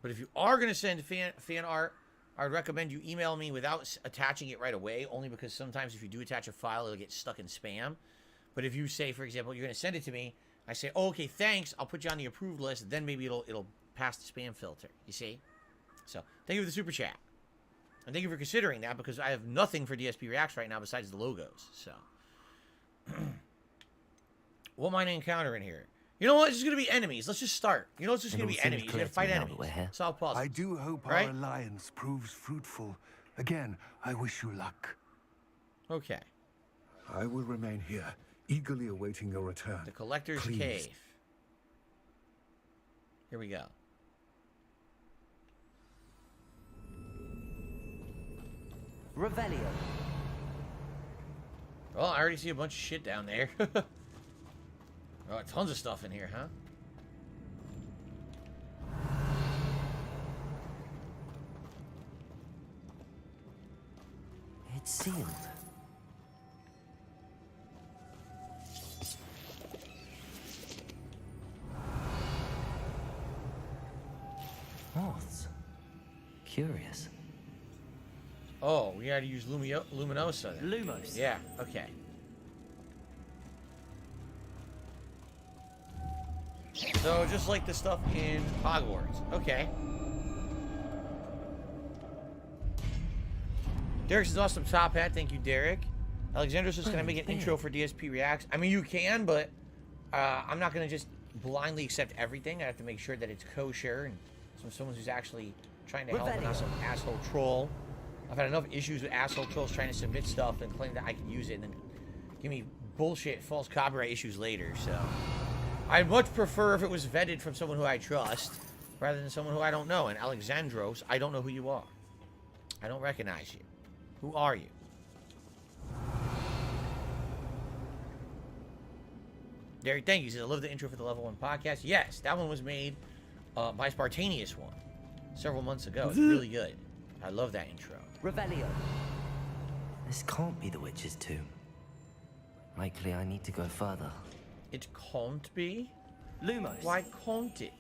But if you are going to send fan art, I would recommend you email me without attaching it right away, only because sometimes if you do attach a file, it'll get stuck in spam. But if you say, for example, you're going to send it to me, I say, oh, okay, thanks, I'll put you on the approved list, then maybe it'll pass the spam filter, you see? So, thank you for the super chat. And thank you for considering that, because I have nothing for DSP Reacts right now besides the logos, so. What might I encounter in here? You know what? It's just going to be enemies. Let's just start. You know, it's just going to be enemies. You're going to fight enemies. Solve puzzles. I do hope right? our alliance proves fruitful. Again, I wish you luck. Okay. I will remain here, eagerly awaiting your return. The Collector's Please. Cave. Here we go. Revelio. Well, I already see a bunch of shit down there. Oh, tons of stuff in here, huh? It's sealed. Moths. Curious. Oh, we gotta use Luminosa then. Lumos. Yeah, okay. So, just like the stuff in Hogwarts. Okay. Derek says, awesome top hat. Thank you, Derek. Alexandra says, can I make an intro for DSP Reacts? I mean, you can, but I'm not going to just blindly accept everything. I have to make sure that it's kosher and someone who's actually trying to help and not some asshole troll. I've had enough issues with asshole trolls trying to submit stuff and claim that I can use it and then give me bullshit, false copyright issues later, so... I'd much prefer if it was vetted from someone who I trust, rather than someone who I don't know. And Alexandros, I don't know who you are. I don't recognize you. Who are you? Derek, thank you. He says, I love the intro for the Level 1 podcast. Yes, that one was made by Spartanius One several months ago. It's really good. I love that intro. Revelio. This can't be the witch's tomb. Likely I need to go further. It can't be? Lumos. Why can't it?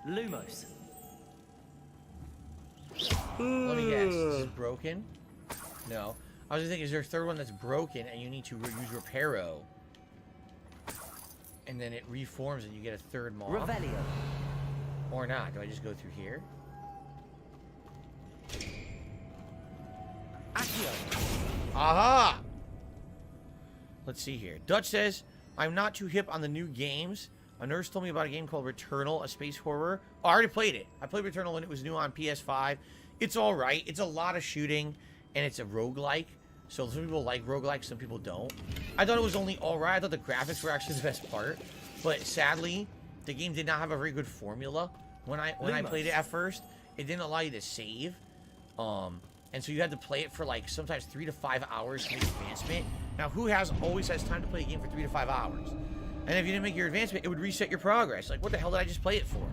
Lumos. Let me guess. Is it broken? No. I was just thinking, is there a third one that's broken and you need to use Reparo? And then it reforms and you get a third moth? Revelio. Or not. Do I just go through here? Aha! Let's see here. Dutch says, I'm not too hip on the new games. A nurse told me about a game called Returnal, a space horror. Oh, I already played it. I played Returnal when it was new on PS5. It's alright. It's a lot of shooting, and it's a roguelike. So some people like roguelikes, some people don't. I thought it was only alright. I thought the graphics were actually the best part. But sadly, the game did not have a very good formula. When I played it at first, it didn't allow you to save. And so you had to play it for like sometimes 3 to 5 hours to make advancement. Now, who always has time to play a game for 3 to 5 hours? And if you didn't make your advancement, it would reset your progress. Like, what the hell did I just play it for?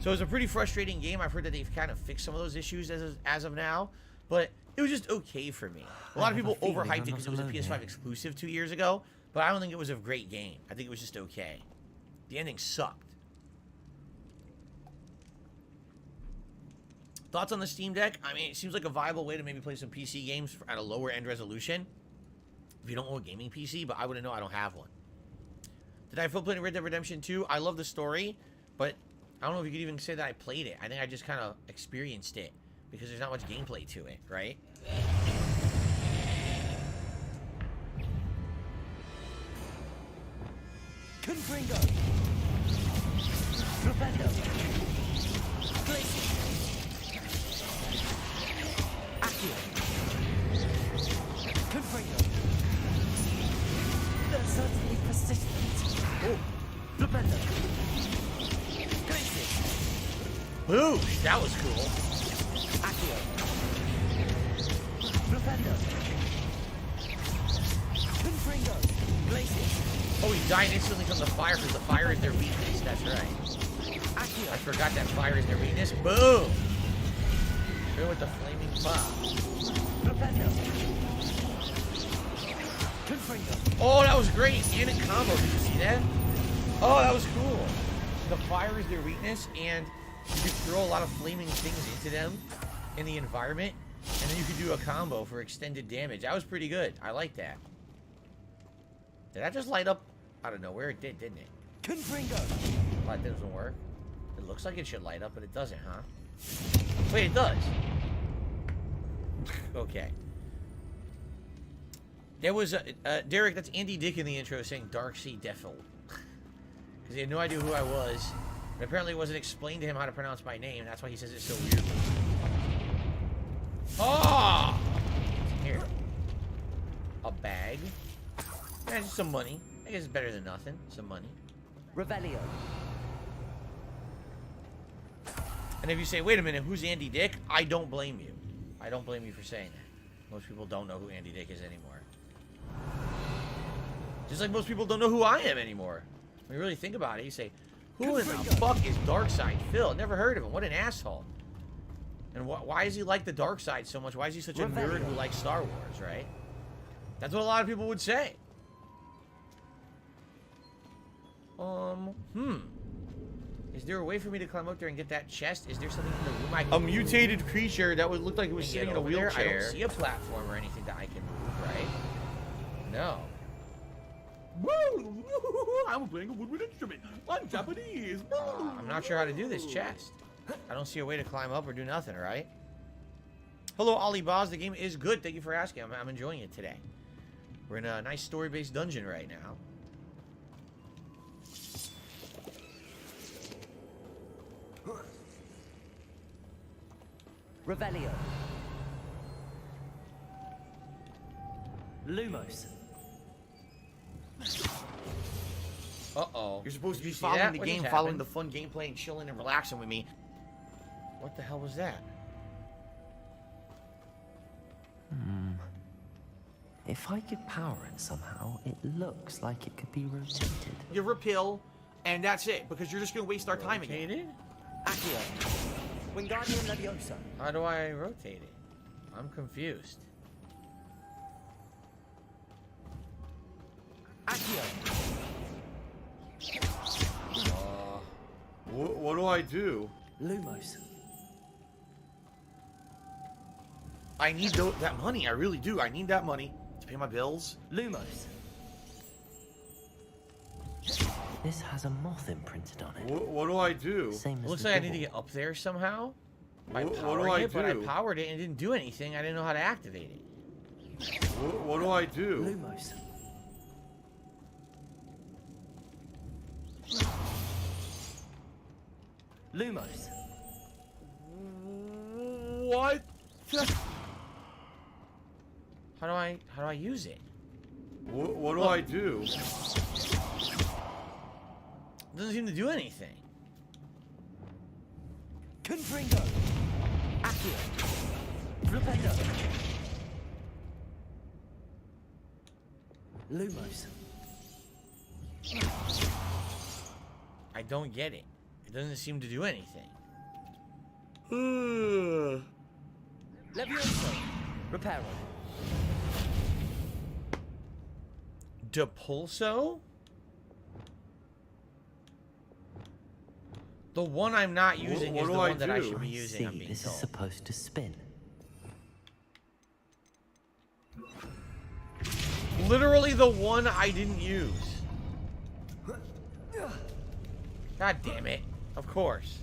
So it was a pretty frustrating game. I've heard that they've kind of fixed some of those issues as of now, but it was just okay for me. A lot of people overhyped it because it was a PS5 exclusive 2 years ago, but I don't think it was a great game. I think it was just okay. The ending sucked. Thoughts on the Steam Deck? I mean, it seems like a viable way to maybe play some PC games at a lower end resolution. If you don't own a gaming PC, but I wouldn't know. I don't have one. Did I feel playing Red Dead Redemption 2? I love the story, but I don't know if you could even say that I played it. I think I just kind of experienced it because there's not much gameplay to it, right? Confringo. Propendo. Accio. Confringo. They're certainly persistent. Oh. Propendo. Ooh, that was cool. Accio. Propendo. Confringo. Glacius. Oh, he died instantly from the fire because the fire is their weakness. That's right. I forgot that fire is their weakness. Boom! Go with the flaming Oh, that was great. And a combo. Did you see that? Oh, that was cool. The fire is their weakness, and you could throw a lot of flaming things into them in the environment, and then you could do a combo for extended damage. That was pretty good. I like that. Did that just light up out of nowhere? It did, didn't it? Confringo. That doesn't work. It looks like it should light up, but it doesn't, huh? Wait, it does. Okay. There was Derek, that's Andy Dick in the intro saying Darksea Defil. Because he had no idea who I was. And apparently it wasn't explained to him how to pronounce my name. That's why he says it so weirdly. Oh! Here. A bag. Yeah, just some money. I guess it's better than nothing. Some money. Revelio. And if you say, wait a minute, who's Andy Dick? I don't blame you. I don't blame you for saying that. Most people don't know who Andy Dick is anymore. Just like most people don't know who I am anymore. When you really think about it, you say, who in the fuck is Darkside Phil? Never heard of him. What an asshole. And why is he like the dark side so much? Why is he such a nerd who likes Star Wars, right? That's what a lot of people would say. Is there a way for me to climb up there and get that chest? Is there something in the room I can A mutated creature that would look like it was sitting in a wheelchair. I don't see a platform or anything that I can move, right? No. Woo! I'm playing a woodwind instrument. I'm Japanese. I'm not sure how to do this chest. I don't see a way to climb up or do nothing, right? Hello, Ali Boz. The game is good. Thank you for asking. I'm enjoying it today. We're in a nice story-based dungeon right now. Revelio. Lumos. Uh-oh. You're supposed to be following following the the game, game, following the fun gameplay and chilling and relaxing with me. What the hell was that? If I could power it somehow, it looks like it could be rotated. You repeal, and that's it, because you're just going to waste our time again. Accio. Wingardium Leviosa. How do I rotate it? I'm confused. Accio. What do I do? Lumos. I need that money. I really do. I need that money to pay my bills. Lumos. This has a moth imprinted on it. What do I do? Same It as looks the like I need door. to get up there somehow. By What do powering I it, but I do? powered it and it didn't do anything. I didn't know how to activate it. What do I do? Lumos. Lumos. What? How do I use it? What do I do? It doesn't seem to do anything. Confringo. Accio. Flipendo. Lumos. I don't get it. It doesn't seem to do anything. Levioso. Reparo. Depulso? The one I'm not using What is do the I one that I do? should be using, I'm being This is told. supposed to spin. Literally the one I didn't use. God damn it. Of course.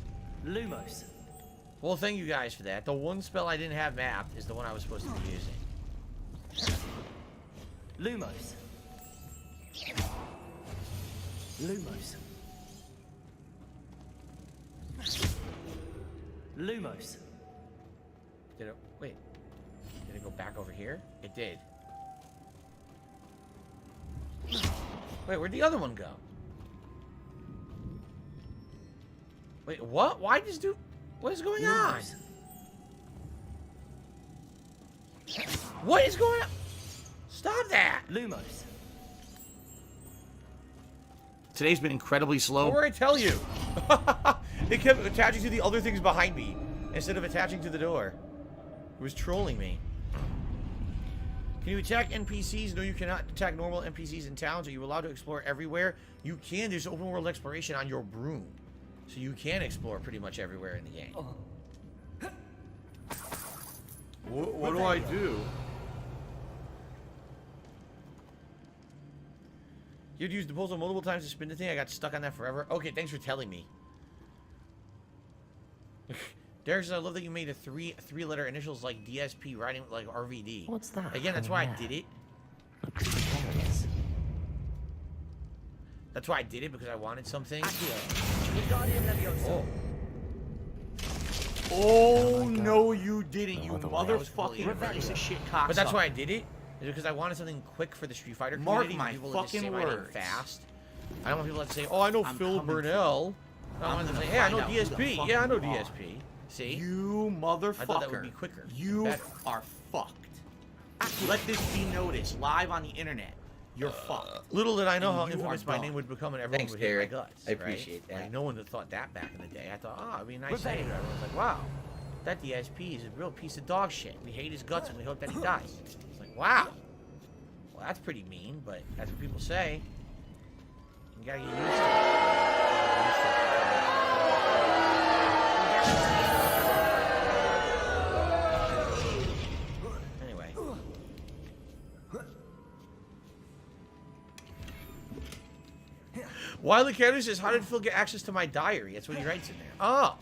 Lumos. Well, thank you guys for that. The one spell I didn't have mapped is the one I was supposed to be using. Lumos. Lumos. Lumos. Did it... Wait. Did it go back over here? It did. Wait, where'd the other one go? Wait, what? Why just do... What is going on? What is going on? Stop that! Lumos. Today's been incredibly slow. What did I tell you? It kept attaching to the other things behind me instead of attaching to the door. It was trolling me. Can you attack NPCs? No, you cannot attack normal NPCs in towns. Are you allowed to explore everywhere? You can. There's open world exploration on your broom. So you can explore pretty much everywhere in the game. What do I do? You'd use the puzzle multiple times to spin the thing. I got stuck on that forever. Okay, thanks for telling me. Derek says, I love that you made a three-letter initials like DSP writing like RVD. What's that? Again, that's why I did it. Looks precarious. That's why I did it, because I wanted something. Oh. Oh, no, you didn't, you motherfucking piece of shit cocksucker. But that's why I did it. Is because I wanted something quick for the Street Fighter Mark community. my People to just say fucking my name words. fast. I don't want people to say, oh, I know I'm Phil coming for Burnell. I want them to say, hey, I know find out who the DSP. fuck Yeah, I know you are. DSP. See? You motherfucker. I thought that would be quicker. You Better. are fucked. Let this be noticed live on the internet. You're fucked. Little did I know And how you infamous are my done. name would become, and everyone Thanks, would hate Derek. my guts. I appreciate right? that. Like, no one had thought that back in the day. I thought, oh, it'd be a nice saying. Everyone's like, wow, that DSP is a real piece of dog shit. We hate his guts and we hope that he dies. It's like, wow. Well, that's pretty mean, but that's what people say. You gotta get used to it. Anyway. Wiley Carter says, how did Phil get access to my diary? That's what he writes in there. Oh!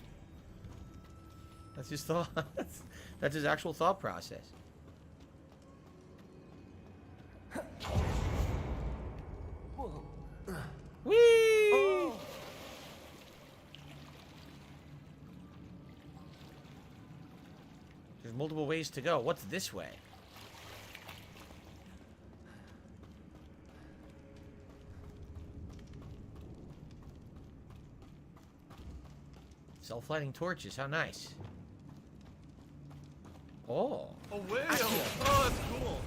That's his thought. That's his actual thought process. Whee! There's multiple ways to go. What's this way? Self-lighting torches. How nice. Oh. Oh, whale! Oh, that's cool.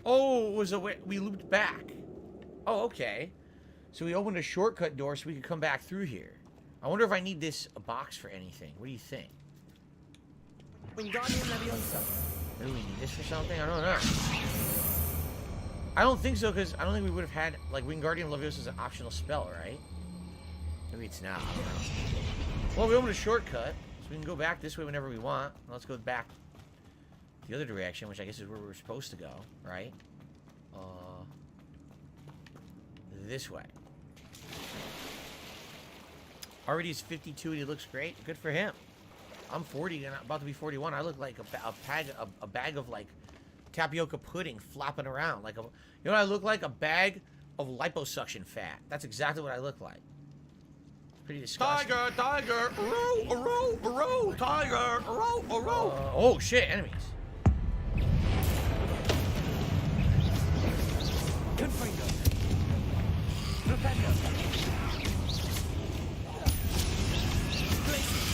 Oh, it was a way we looped back. Oh, okay. So we opened a shortcut door so we could come back through here. I wonder if I need this box for anything. What do you think? Maybe we need this for something? I don't know. I don't think so, because I don't think we would have had, like, Wingardium Leviosa is an optional spell, right? Maybe it's not. I don't know. Well, we opened a shortcut, so we can go back this way whenever we want. Let's go back the other direction, which I guess is where we were supposed to go, right? This way. Already is 52 and he looks great. Good for him. I'm 40 and I'm about to be 41. I look like a bag of like tapioca pudding flopping around. Like you know what I look like? A bag of liposuction fat. That's exactly what I look like. Pretty disgusting. Tiger, row, tiger, row. Oh shit, enemies. Confringo.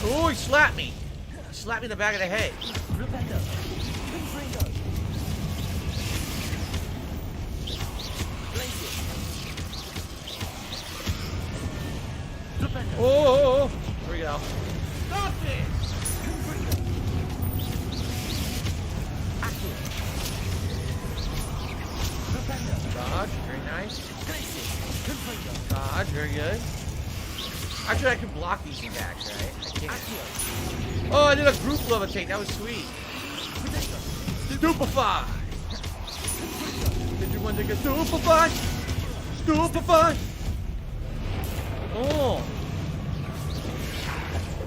Oh, he slapped me. He slapped me in the back of the head. Oh, here we go. Stop this! Dodge, very nice. Dodge, very good. Actually, I can block these attacks, right? I can't. Oh, I did a group levitate. That was sweet. Stupefy. Did you want to get stupefied? Stupefy. Oh.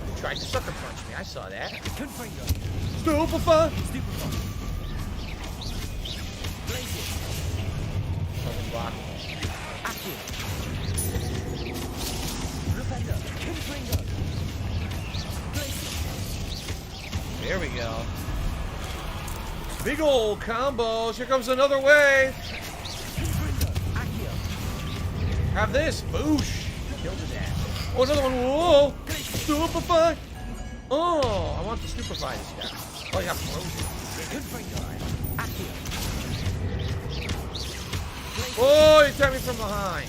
You tried to sucker punch me. I saw that. Stupefy. Something blocked. There we go. Big old combos. Here comes another wave. Have this. Boosh. Killed his ass. Oh, another one. Whoa. Stupefy. Oh, I want to stupefy this guy. Oh, he got frozen. Oh, he attacked me from behind.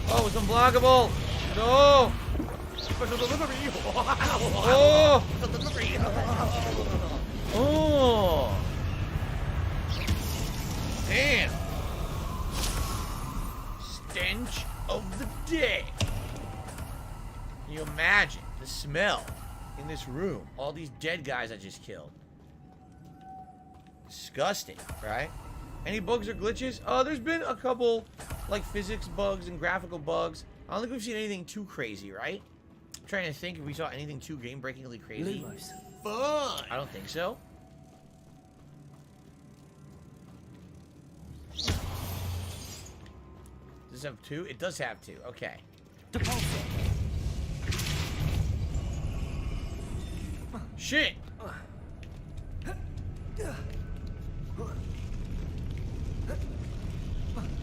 Oh, it's unblockable. No. Special delivery. Oh. Oh. Damn. Stench of the day. Can you imagine the smell in this room? All these dead guys I just killed. Disgusting, right? Any bugs or glitches? There's been a couple, like, physics bugs and graphical bugs. I don't think we've seen anything too crazy, right? I'm trying to think if we saw anything too game-breakingly crazy. Fun! I don't think so. Does this have 2? It does have 2. Okay. Shit!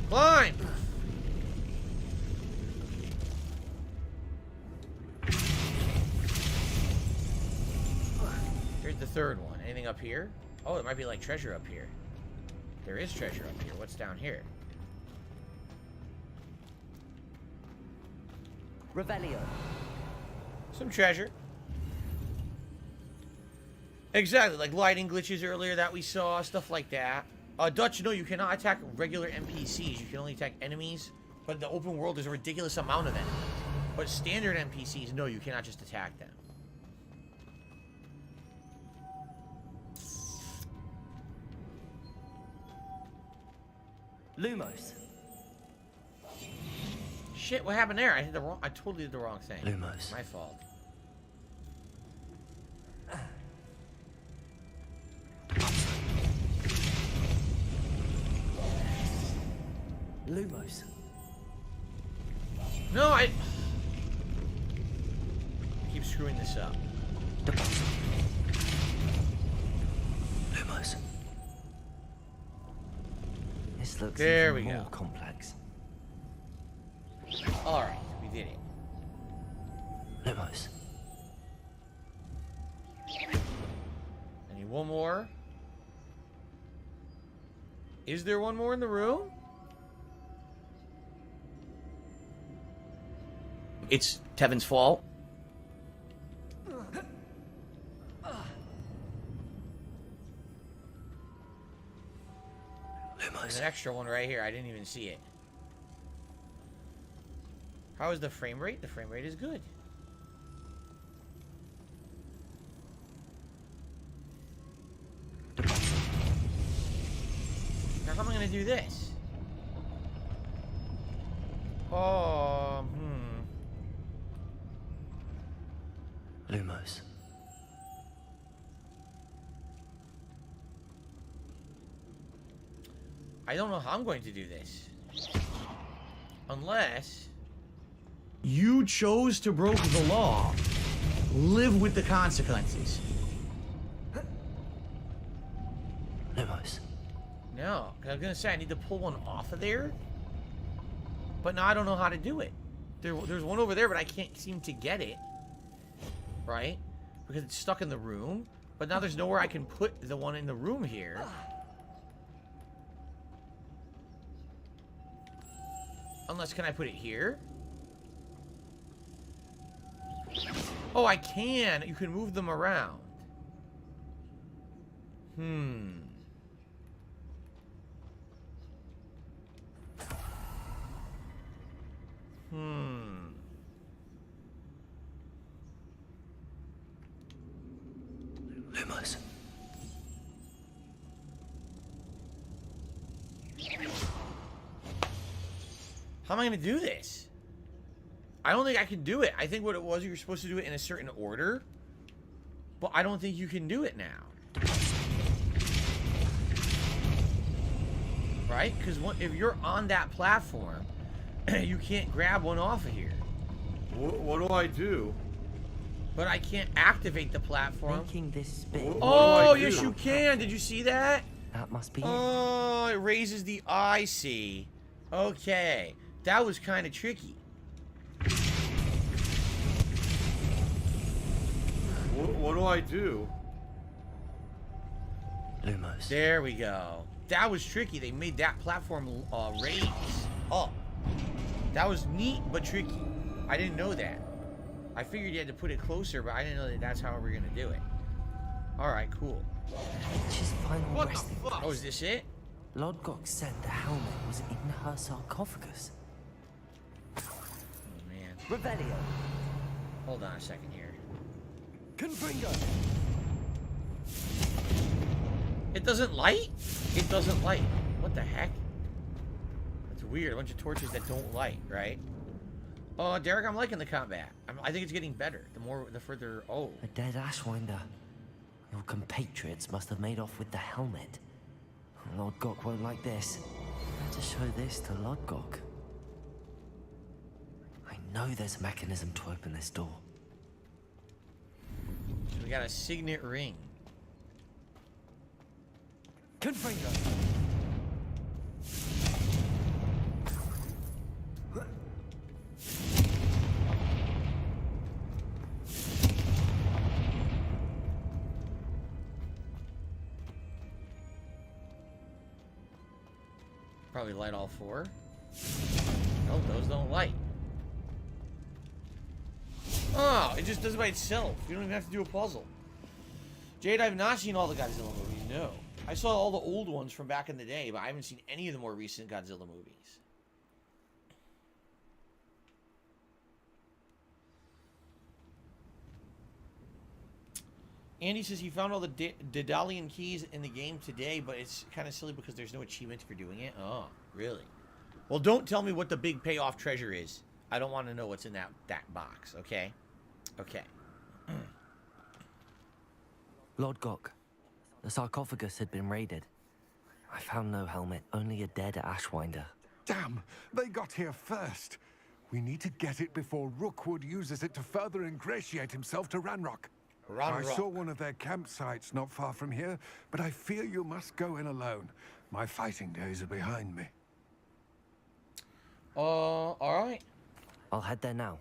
Climb! Here's the third one. Anything up here? Oh, it might be like treasure up here. There is treasure up here. What's down here? Revelio. Some treasure. Exactly, like lighting glitches earlier that we saw, stuff like that. Dutch, no, you cannot attack regular NPCs. You can only attack enemies. But in the open world, there's a ridiculous amount of enemies. But standard NPCs, no, you cannot just attack them. Lumos. Shit, what happened there? I totally did the wrong thing. Lumos. My fault. Lumos. No, I keep screwing this up. Lumos. This looks there even we more go. Complex. All right, we did it. Lumos. I need one more. Is there one more in the room? It's Tevin's fault. There's an extra one right here. I didn't even see it. How is the frame rate? The frame rate is good. Now, how am I going to do this? Lumos. I don't know how I'm going to do this. Unless you chose to break the law. Live with the consequences. Lumos. No, I was going to say I need to pull one off of there. But now I don't know how to do it. There's one over there, but I can't seem to get it. Right? Because it's stuck in the room. But now there's nowhere I can put the one in the room here. Unless, can I put it here? Oh, I can. You can move them around. Lumos. How am I going to do this? I don't think I can do it. I think what it was, you were supposed to do it in a certain order. But I don't think you can do it now. Right? Because if you're on that platform, you can't grab one off of here. What do I do? But I can't activate the platform. Making this spin. Oh, yes you can. Did you see that? That must be Oh, it raises the eye. See. Okay. That was kind of tricky. What do I do? Lumos. There we go. That was tricky. They made that platform raise up. That was neat but tricky. I didn't know that. I figured you had to put it closer, but I didn't know that that's how we're gonna do it. All right, cool. She's final resting. Oh, is this it? Lodgok said the helmet was in her sarcophagus. Oh man. Revelio. Hold on a second here. Confringo. It doesn't light? It doesn't light. What the heck? That's weird. A bunch of torches that don't light, right? Oh, Derek, I'm liking the combat. I think it's getting better. The further. Oh. A dead Ashwinder. Your compatriots must have made off with the helmet. Lodgok won't like this. Better show this to Lodgok. I know there's a mechanism to open this door. So we got a signet ring. Confringo. Probably light all four. No, those don't light. Oh, it just does it by itself. You don't even have to do a puzzle. Jade, I've not seen all the Godzilla movies, no. I saw all the old ones from back in the day, but I haven't seen any of the more recent Godzilla movies. Andy says he found all the Daedalian keys in the game today, but it's kind of silly because there's no achievement for doing it. Oh, really? Well, don't tell me what the big payoff treasure is. I don't want to know what's in that box, okay? Okay. Lodgok, the sarcophagus had been raided. I found no helmet, only a dead Ashwinder. Damn, they got here first. We need to get it before Rookwood uses it to further ingratiate himself to Ranrock. I saw one of their campsites not far from here, but I fear you must go in alone. My fighting days are behind me. All right. I'll head there now.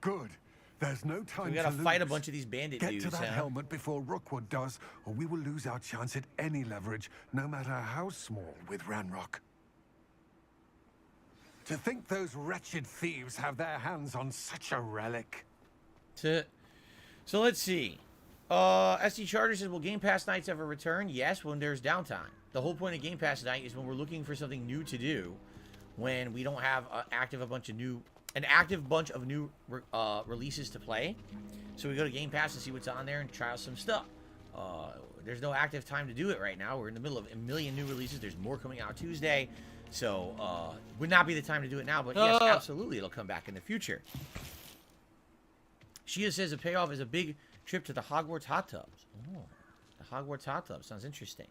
Good. There's no time to lose. We gotta fight a bunch of these bandit dudes, Get to that huh? helmet before Rookwood does, or we will lose our chance at any leverage, no matter how small, with Ranrock. To think those wretched thieves have their hands on such a relic. So let's see. SD Charter says, will Game Pass nights ever return? Yes, when there's downtime. The whole point of Game Pass night is when we're looking for something new to do, when we don't have an active bunch of new releases to play. So we go to Game Pass and see what's on there and try out some stuff. There's no active time to do it right now. We're in the middle of a million new releases. There's more coming out Tuesday. So would not be the time to do it now, but yes, absolutely, it'll come back in the future. Shia says the payoff is a big trip to the Hogwarts hot tubs. Oh, the Hogwarts hot tubs sounds interesting.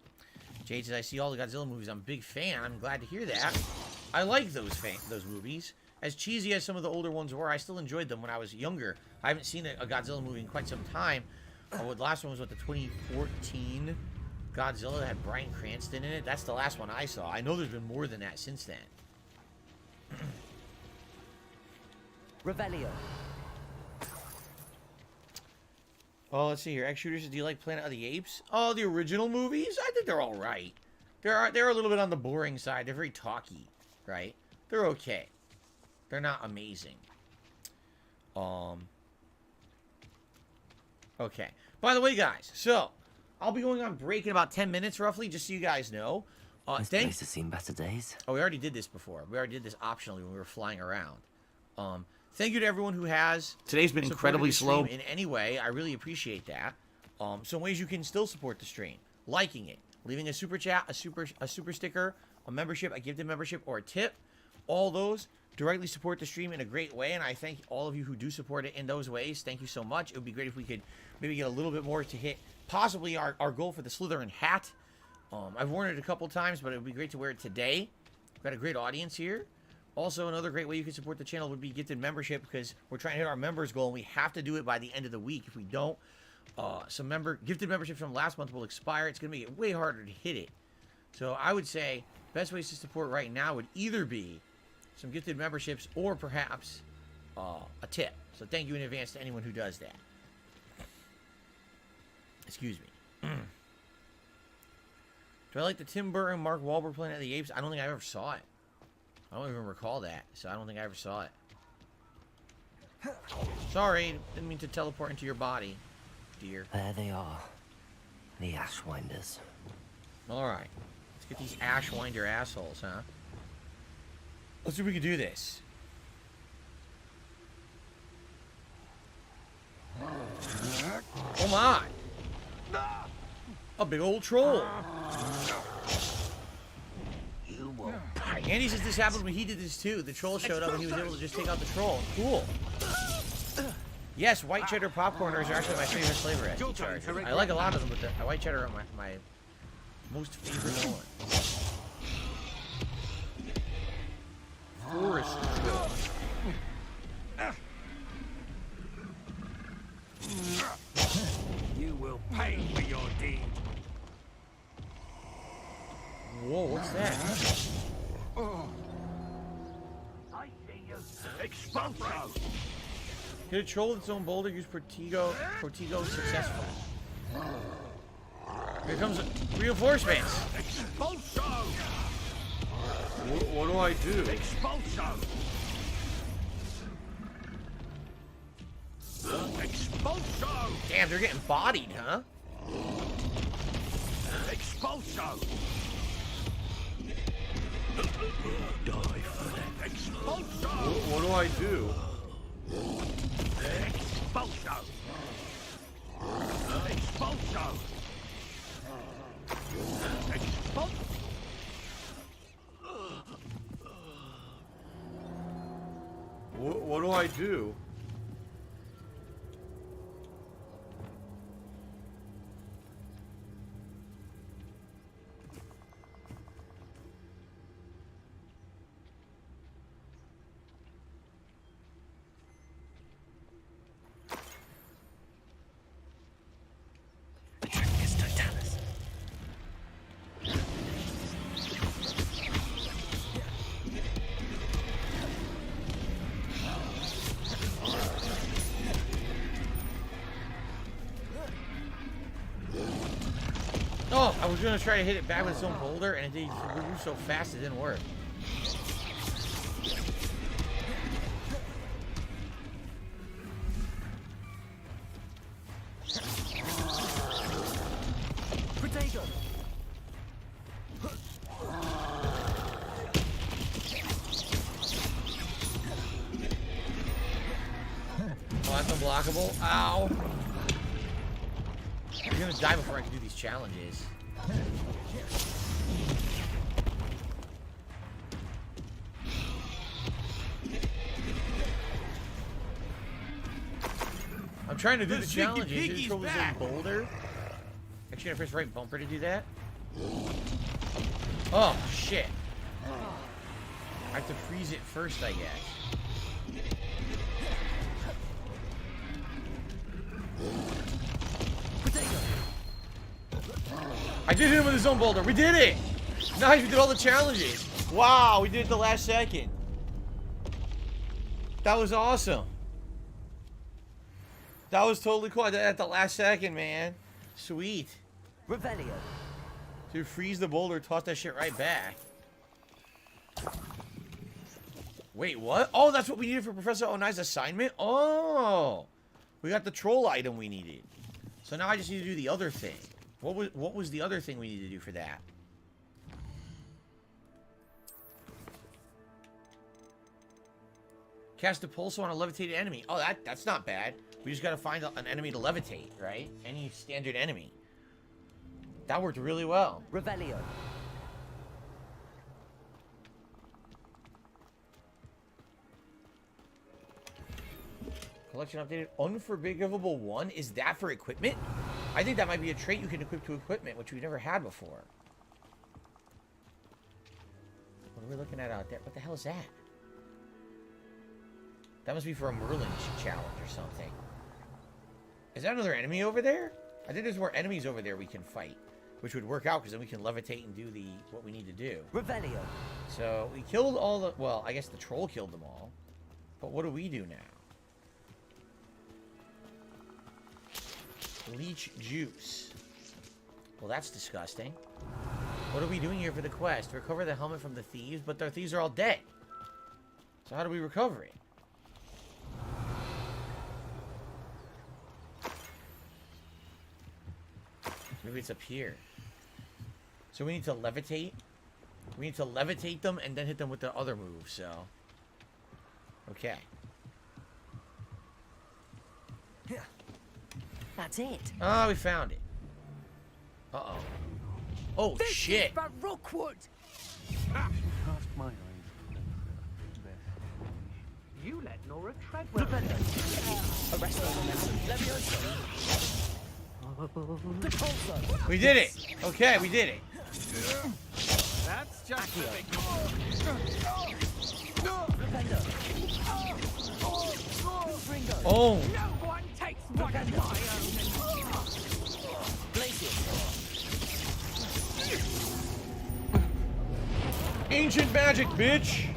Jade says, I see all the Godzilla movies. I'm a big fan. I'm glad to hear that. I like those movies. As cheesy as some of the older ones were, I still enjoyed them when I was younger. I haven't seen a Godzilla movie in quite some time. The last one was the 2014 Godzilla that had Bryan Cranston in it. That's the last one I saw. I know there's been more than that since then. Revelio. Oh, let's see here. X-Shooters, do you like Planet of the Apes? Oh, the original movies? I think they're all right. They're a little bit on the boring side. They're very talky, right? They're okay. They're not amazing. Okay. By the way, guys, so I'll be going on break in about 10 minutes, roughly, just so you guys know. This place has seen better days. Oh, we already did this before. We already did this optionally when we were flying around. Thank you to everyone who has. Today's been incredibly slow. In any way, I really appreciate that. Some ways you can still support the stream: liking it, leaving a super chat, a super sticker, a membership, a gifted membership, or a tip. All those directly support the stream in a great way, and I thank all of you who do support it in those ways. Thank you so much. It would be great if we could maybe get a little bit more to hit possibly our goal for the Slytherin hat. I've worn it a couple times, but it would be great to wear it today. We've got a great audience here. Also, another great way you can support the channel would be gifted membership, because we're trying to hit our members goal, and we have to do it by the end of the week. If we don't, some gifted memberships from last month will expire. It's going to make it way harder to hit it. So I would say best ways to support right now would either be some gifted memberships or perhaps a tip. So thank you in advance to anyone who does that. Excuse me. Do I like the Tim Burton, Mark Wahlberg Planet of the Apes? I don't think I ever saw it. I don't even recall that, so I don't think I ever saw it. Sorry, didn't mean to teleport into your body, dear. There they are. The Ashwinders. Alright. Let's get these Ashwinder assholes, huh? Let's see if we can do this. Oh my! A big old troll! Andy says this happened when he did this too. The troll showed up and he was able to just take out the troll. Cool. Yes, white cheddar popcorners are actually my favorite flavor at Chargers. I like a lot of them, but the white cheddar are my most favorite one. Forest troll. You will pay for your deed. Whoa, what's that? I see you. Expulso. Hit a troll with its own boulder, use Portigo successful. Here comes reinforcements. Expulso. What do I do? Expulso. Expulso. Damn, they're getting bodied, huh? Expulso. Die for that. Expulso. What do I do? Expulso. Expulso. Expulso. What do I do? Oh, I was gonna try to hit it back with its own boulder, and it moved so fast it didn't work. Potato. Oh, that's unblockable. Ow. You're gonna die before I can do these challenges. I'm trying to do the challenges. Is it a boulder? Actually, I press right bumper to do that. Oh, shit. I have to freeze it first, I guess. I did hit him with his own boulder. We did it! Nice, we did all the challenges. Wow, we did it the last second. That was awesome. That was totally cool. I did it at the last second, man. Sweet. Revelio. Dude, freeze the boulder, toss that shit right back. Wait, what? Oh, that's what we needed for Professor Onai's assignment? Oh! We got the troll item we needed. So now I just need to do the other thing. What was the other thing we need to do for that? Cast a pulse on a levitated enemy. Oh, that's not bad. We just gotta find an enemy to levitate, right? Any standard enemy. That worked really well. Revelio. Collection updated. Unforgivable 1? Is that for equipment? I think that might be a trait you can equip to equipment, which we've never had before. What are we looking at out there? What the hell is that? That must be for a Merlin challenge or something. Is that another enemy over there? I think there's more enemies over there we can fight, which would work out because then we can levitate and do what we need to do. Revelio. So we killed all the... Well, I guess the troll killed them all. But what do we do now? Leech juice. Well, that's disgusting. What are we doing here for the quest? Recover the helmet from the thieves, but the thieves are all dead. So how do we recover it? Maybe it's up here. So we need to levitate. We need to levitate them and then hit them with the other move, so. Okay. That's it. Oh, we found it. Uh-oh. Oh, this shit. Is for Rookwood. Cast my eyes. You let Nora Treadwell. We did it. Okay, we did it. That's just Oh. No one takes one of my own. Ancient magic, bitch.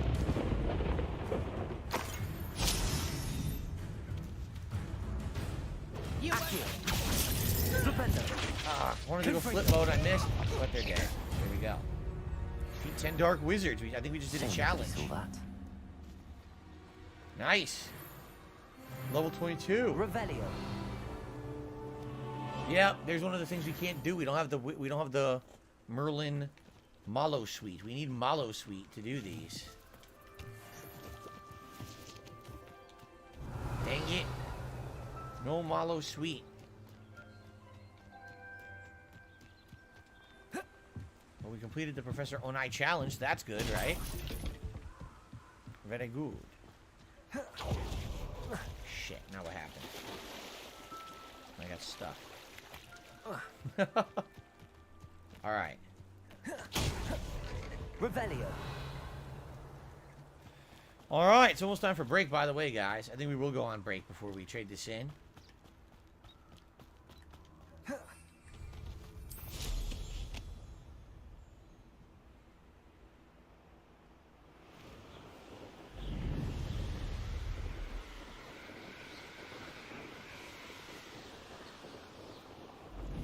I wanted to go flip mode. I missed, but they're dead. There we go. Beat 10 Dark Wizards. I think we just did a challenge. Nice. Level 22. Revelio. Yeah, there's one of the things we can't do. We don't have the Merlin Mallow Suite. We need Mallow Suite to do these. Dang it. No Mallow Suite. Well, we completed the Professor Onai challenge. That's good, right? Very good. Shit, now what happened? I got stuck. Alright. Revelio. Alright, it's almost time for break, by the way, guys. I think we will go on break before we trade this in.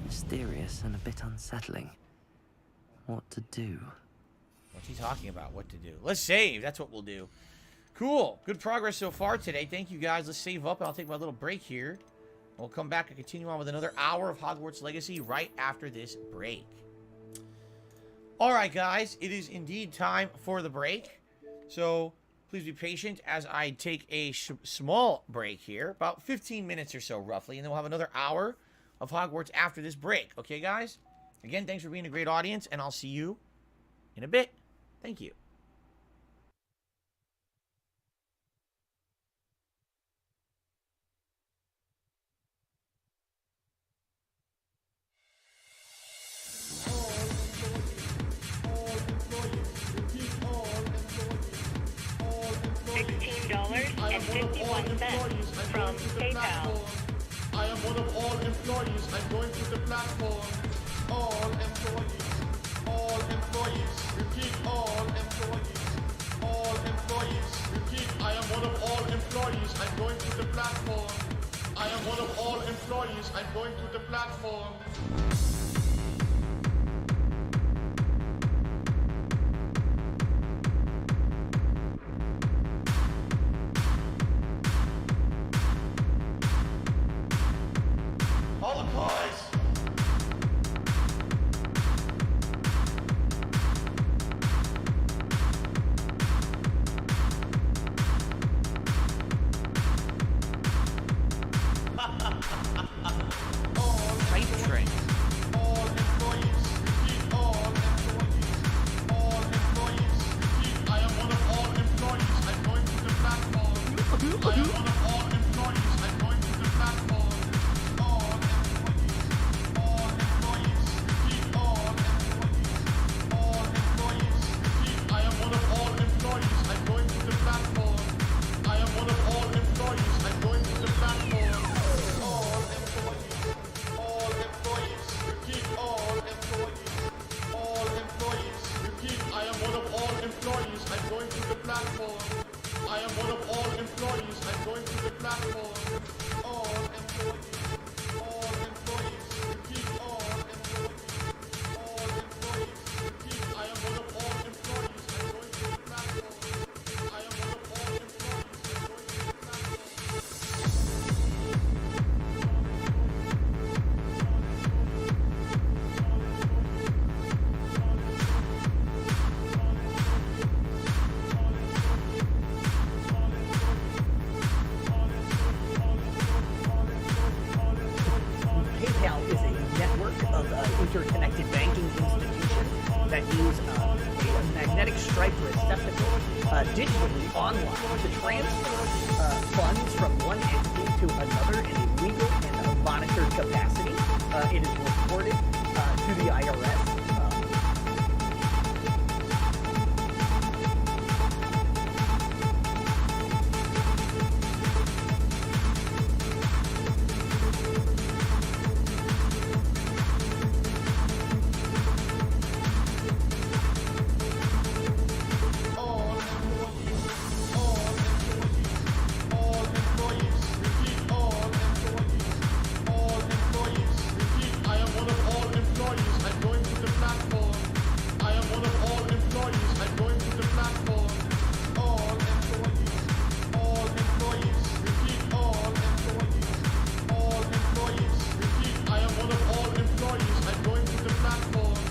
Mysterious and a bit unsettling. What to do? What's he talking about? What to do? Let's save. That's what we'll do. Cool. Good progress so far today. Thank you, guys. Let's save up. I'll take my little break here. We'll come back and continue on with another hour of Hogwarts Legacy right after this break. All right, guys. It is indeed time for the break. So please be patient as I take a small break here. About 15 minutes or so, roughly. And then we'll have another hour of Hogwarts after this break. Okay, guys? Again, thanks for being a great audience, and I'll see you in a bit. Thank you. $16.51 from PayPal. I am one of all employees. I'm going to the platform. All employees. All employees. Repeat, all employees. All employees. Repeat, I am one of all employees. I'm going to the platform. I am one of all employees. I'm going to the platform. All employees. Pipe trick. All employees, repeat, all employees, all employees, repeat, I am one of all employees, I'm going to the platform. I am one of all employees, I'm going to the platform. All employees, repeat, all employees, repeat, I am one of all employees, I'm going to the platform. I am one of all employees, I'm going to the platform. All employees, repeat, all employees, repeat, I am one of all employees, I'm going to the platform. I am one of all employees, I'm going to the platform. All employees, repeat, all employees, repeat, I am one of all employees, I'm going to the platform. I am one of all employees, I'm going to the PayPal is a network of interconnected banking institutions that use a magnetic stripe receptacle digitally online to transfer funds from one entity to another in a legal and monitored capacity. It is reported to the IRS.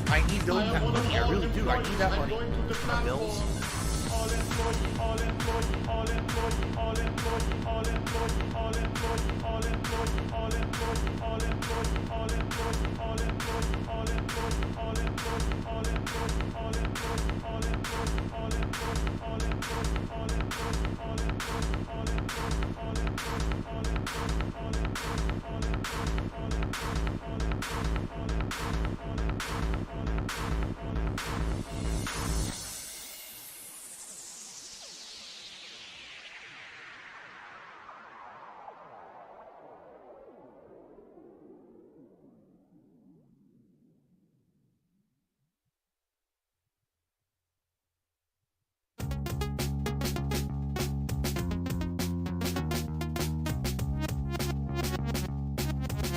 I need that money. I really do. I need that money. My bills.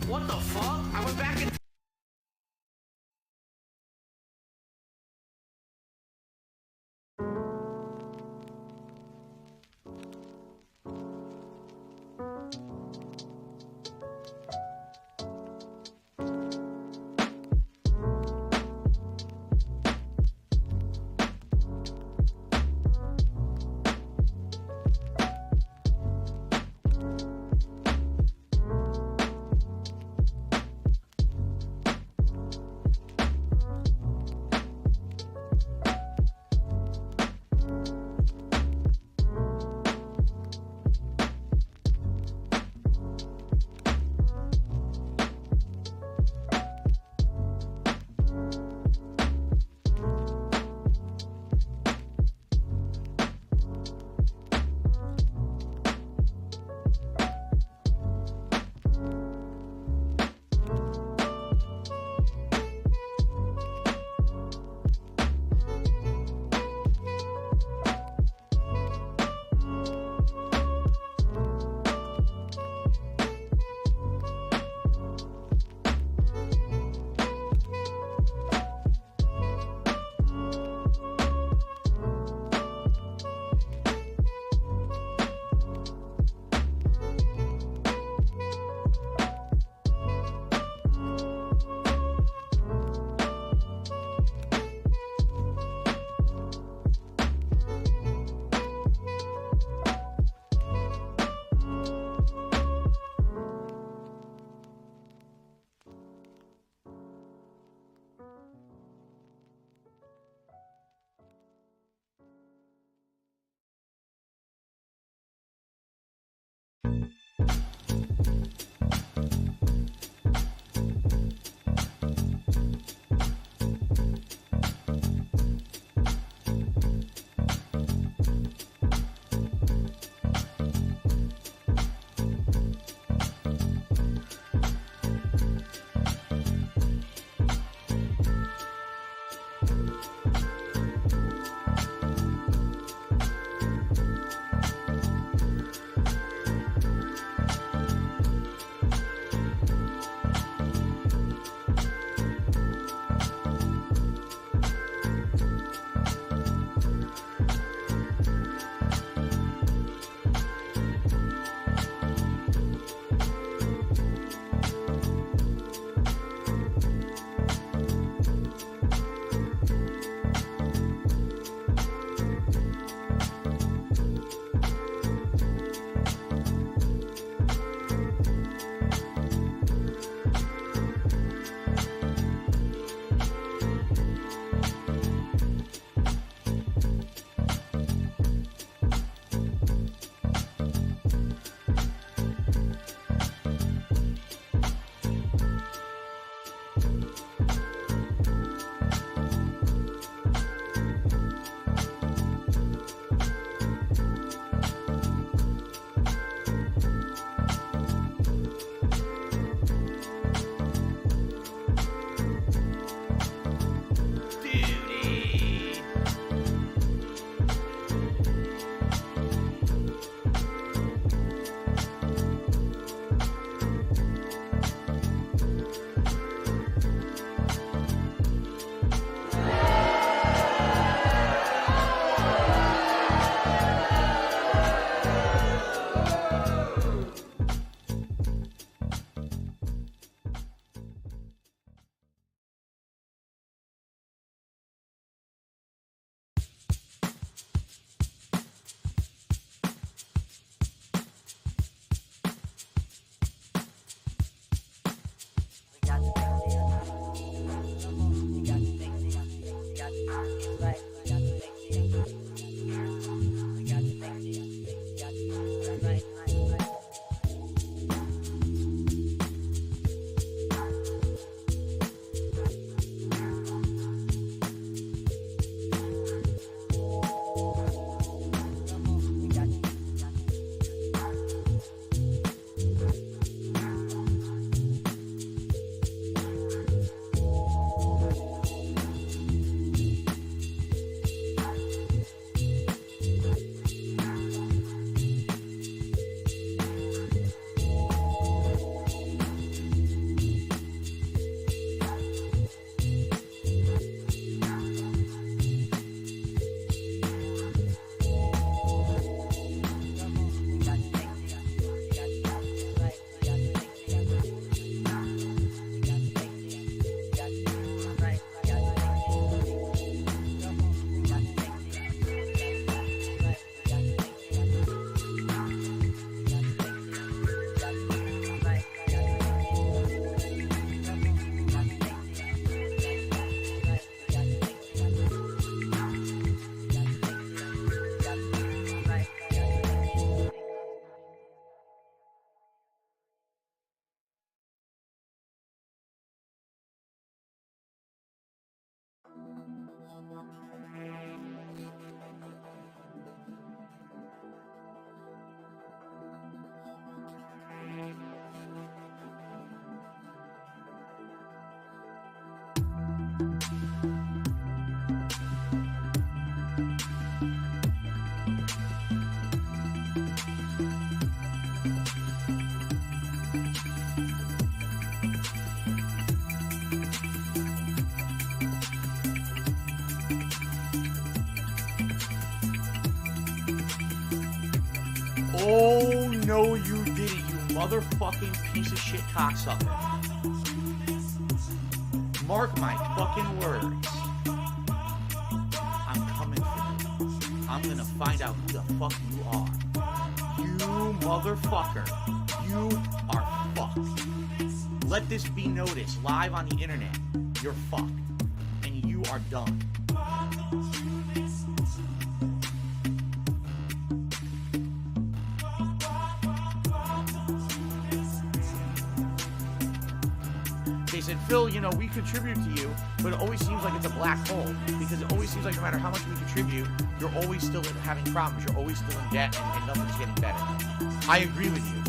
What the fuck? I went back in. Oh, no, you didn't, you motherfucking piece of shit cocksucker. Mark my fucking words. I'm coming for you. I'm gonna find out who the fuck you are. You motherfucker. You are fucked. Let this be noticed live on the internet. You're fucked. And you are done. they said, Phil, you know, we contribute to you, but it always seems like it's a black hole because it always seems like no matter how much we contribute, you're always still having problems. You're always still in debt and nothing's getting better. I agree with you.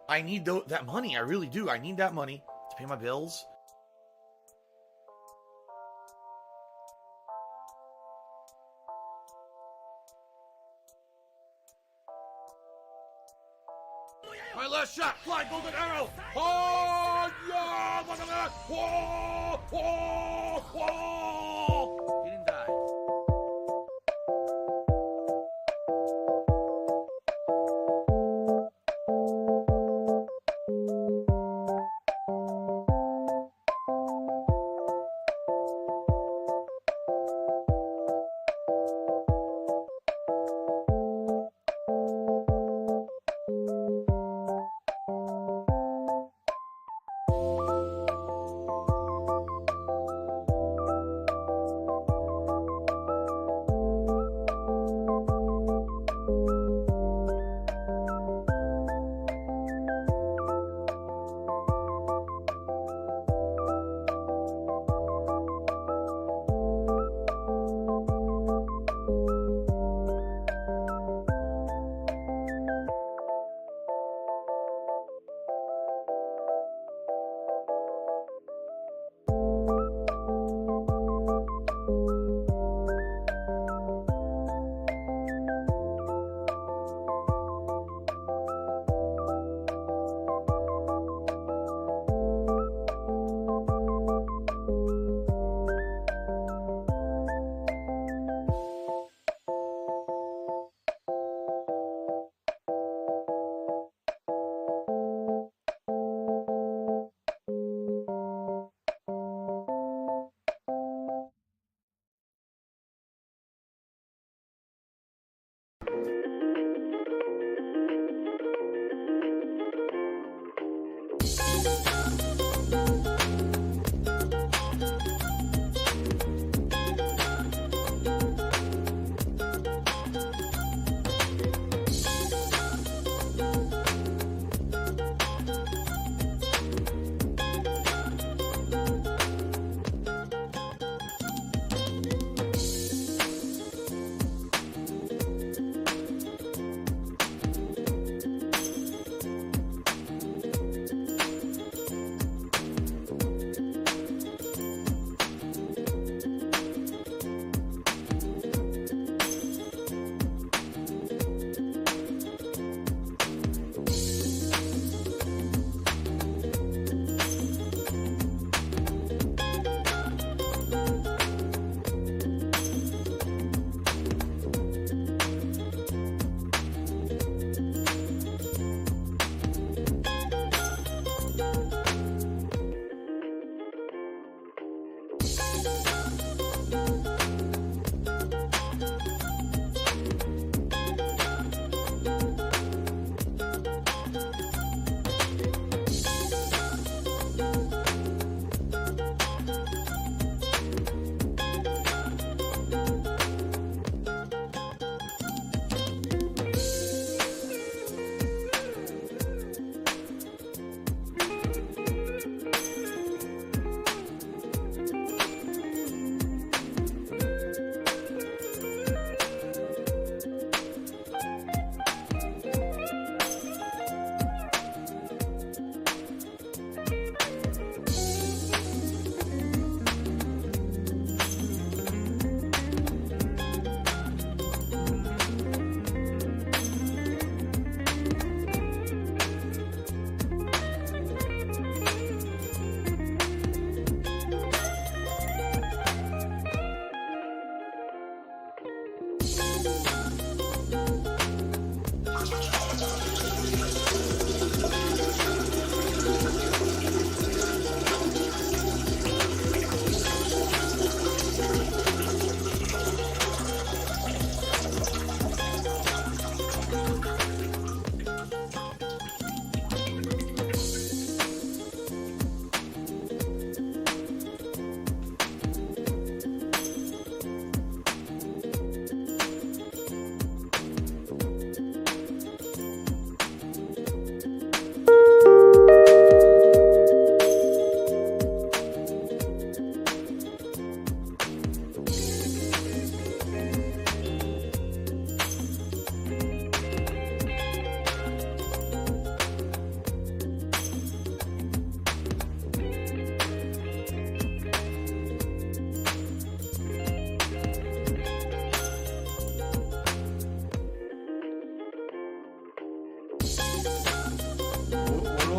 I need that money. I really do. I need that money to pay my bills. My last shot! Fly, golden arrow! Oh, yeah! Whoa! Whoa! Whoa! He didn't die.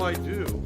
I do.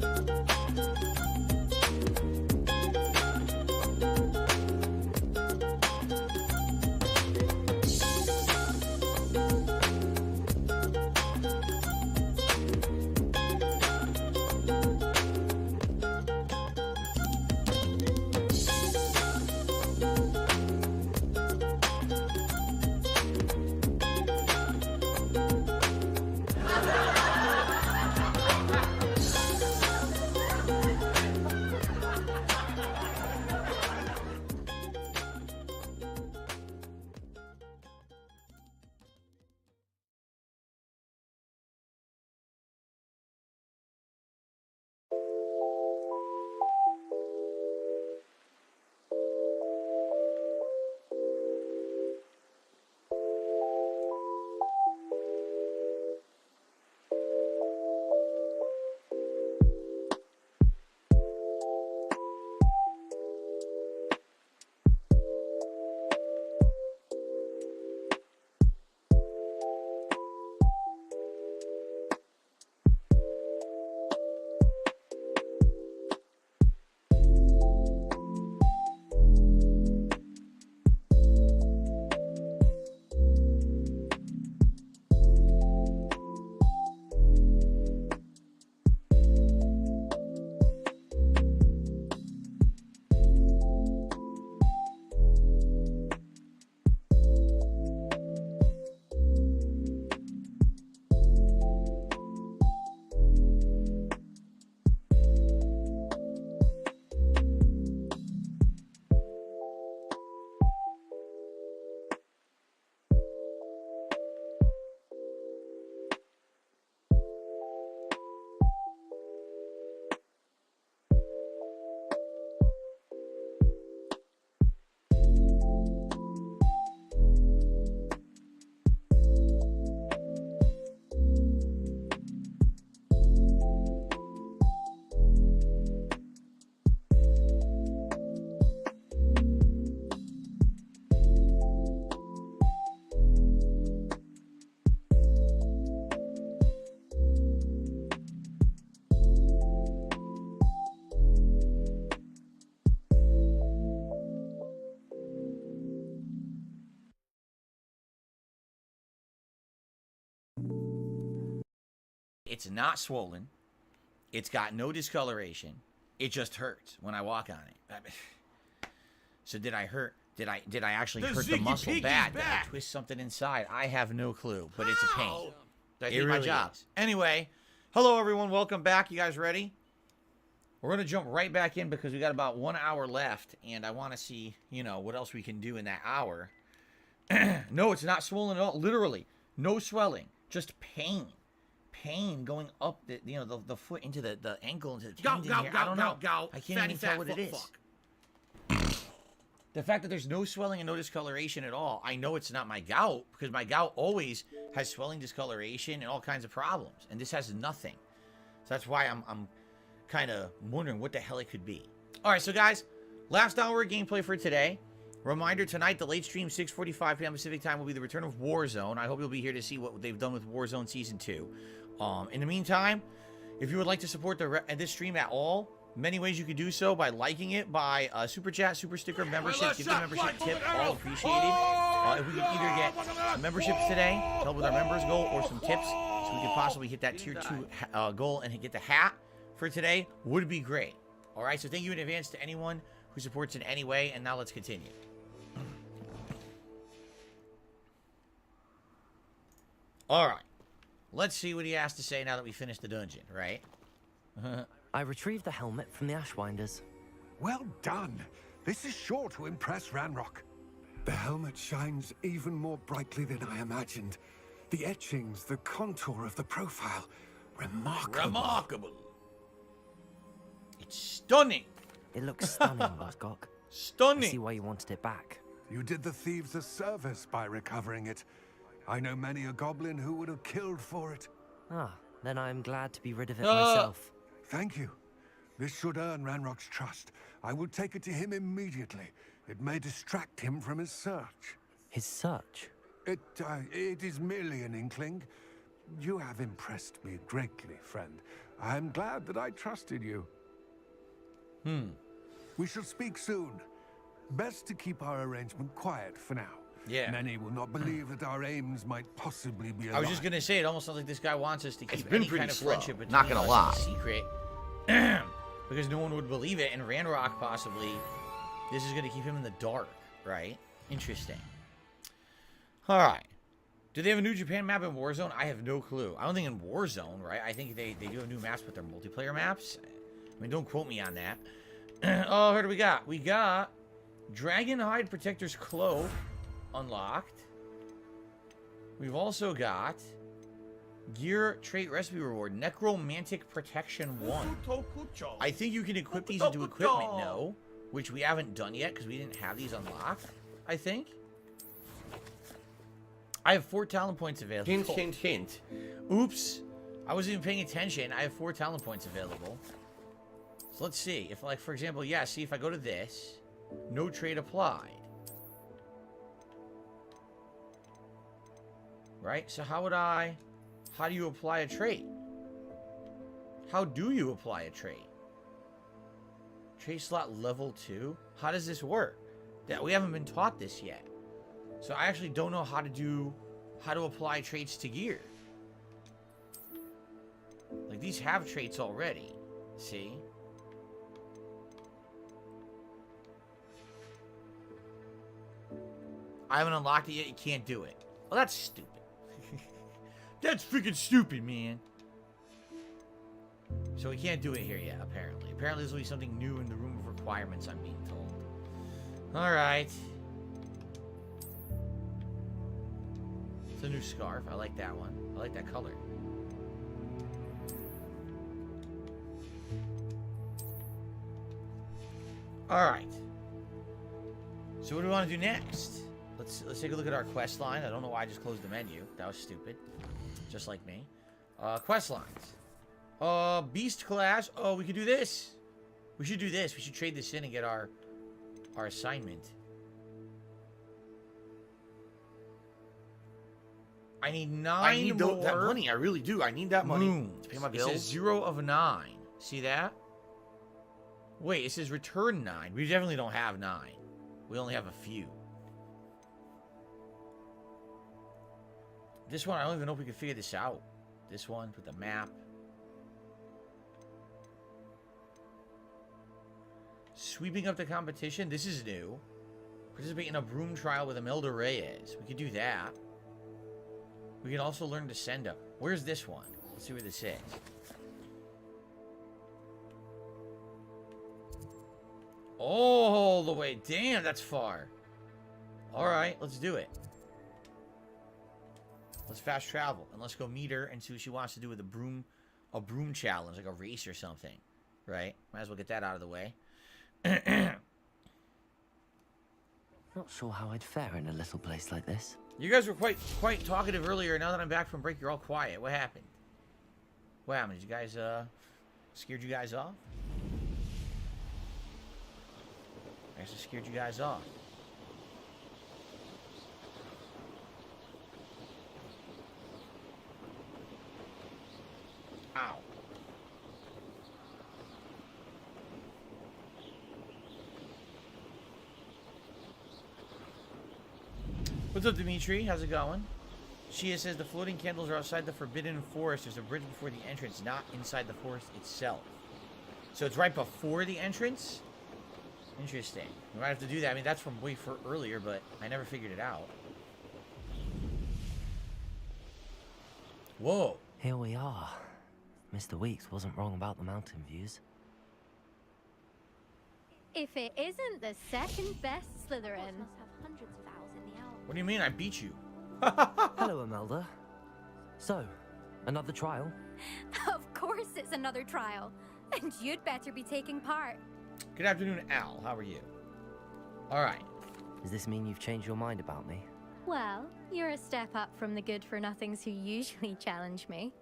It's not swollen. It's got no discoloration. It just hurts when I walk on it. So did I hurt? Did I actually hurt the muscle bad? Did I twist something inside? I have no clue, but it's a pain. Did I do my job? Anyway, hello everyone. Welcome back. You guys ready? We're going to jump right back in because we got about 1 hour left, and I want to see, you know, what else we can do in that hour. No, it's not swollen at all. Literally, no swelling, just pain. Pain going up the, you know, the foot into the ankle into the tendon here. I don't know. I can't even tell what it is. The fact that there's no swelling and no discoloration at all, I know it's not my gout, because my gout always has swelling, discoloration, and all kinds of problems, and this has nothing. So that's why I'm kind of wondering what the hell it could be. All right, so guys, last hour of gameplay for today. Reminder, tonight, the late stream, 6:45 p.m. Pacific time, will be the return of Warzone. I hope you'll be here to see what they've done with Warzone Season 2. In the meantime, if you would like to support this stream at all, many ways you could do so: by liking it, by super chat, super sticker, membership, give the membership tip, all appreciated. If we could either get memberships today to help with our members goal, or some tips so we could possibly hit that tier 2 goal and get the hat for today, would be great. All right, so thank you in advance to anyone who supports in any way, and now let's continue. All right, let's see what he has to say now that we finished the dungeon, right? I retrieved the helmet from the Ashwinders. Well done. This is sure to impress Ranrock. The helmet shines even more brightly than I imagined. The etchings, the contour of the profile, remarkable. Remarkable. It's stunning. It looks stunning, Buzzcock. Stunning. I see why you wanted it back. You did the thieves a service by recovering it. I know many a goblin who would have killed for it. Ah, then I'm glad to be rid of it myself. Thank you. This should earn Ranrock's trust. I will take it to him immediately. It may distract him from his search. His search? It is merely an inkling. You have impressed me greatly, friend. I am glad that I trusted you. We shall speak soon. Best to keep our arrangement quiet for now. Yeah. Many will not believe that our aims might possibly be aligned. I was just gonna say, it almost sounds like this guy wants us to keep been any pretty kind of slow, friendship between not gonna us lie. a secret. Because no one would believe it, and Ranrock possibly, this is gonna keep him in the dark, right? Interesting. Alright. Do they have a new Japan map in Warzone? I have no clue. I don't think in Warzone, right? I think they do have new maps, but they're multiplayer maps. I mean, don't quote me on that. Oh, what do we got? We got Dragonhide Protector's Cloak unlocked. We've also got Gear Trait Recipe Reward, Necromantic Protection 1. I think you can equip these into equipment, no? Which we haven't done yet because we didn't have these unlocked, I think. I have 4 talent points available. Hint, hint, hint. Oops. I wasn't even paying attention. I have 4 talent points available. So let's see. If, like, for example, yeah, see if I go to this, no trait applied. Right? So how do you apply a trait? How do you apply a trait? Trait slot level 2? How does this work? That we haven't been taught this yet. So I actually don't know how to apply traits to gear. Like, these have traits already. See? I haven't unlocked it yet. You can't do it. Well, that's stupid. That's freaking stupid, man. So we can't do it here yet, apparently. Apparently, there's will be something new in the room of requirements, I'm being told. Alright. It's a new scarf. I like that one. I like that color. Alright. So what do we want to do next? Let's take a look at our quest line. I don't know why I just closed the menu. That was stupid. Just like me. Quest lines. Beast class. Oh, we could do this. We should do this. We should trade this in and get our assignment. I need 9 I need more. that money. I really do. I need that money Moons. to pay my It bills. says 0 of 9. See that? Wait, it says return 9. We definitely don't have 9. We only have a few. This one, I don't even know if we can figure this out. This one, with the map. Sweeping up the competition. This is new. Participate in a broom trial with Imelda Reyes. We could do that. We can also learn to send up. Where's this one? Let's see where this is. All the way. Damn, that's far. Alright, let's do it. Let's fast travel. And let's go meet her and see what she wants to do with a broom challenge, like a race or something. Right? Might as well get that out of the way. Not sure how I'd fare in a little place like this. You guys were quite talkative earlier. Now that I'm back from break, you're all quiet. What happened? What happened? Did you guys, scared you guys off? I guess I scared you guys off. Ow. What's up, Dimitri? How's it going? Shia says the floating candles are outside the Forbidden Forest. There's a bridge before the entrance, not inside the forest itself. So it's right before the entrance? Interesting. We might have to do that. I mean, that's from way earlier, but I never figured it out. Whoa. Here we are. Mr. Weeks wasn't wrong about the mountain views. If it isn't the second best Slytherin. What do you mean I beat you? Hello, Imelda. So, another trial? Of course it's another trial. And you'd better be taking part. Good afternoon, Al. How are you? Alright. Does this mean you've changed your mind about me? Well, you're a step up from the good-for-nothings who usually challenge me.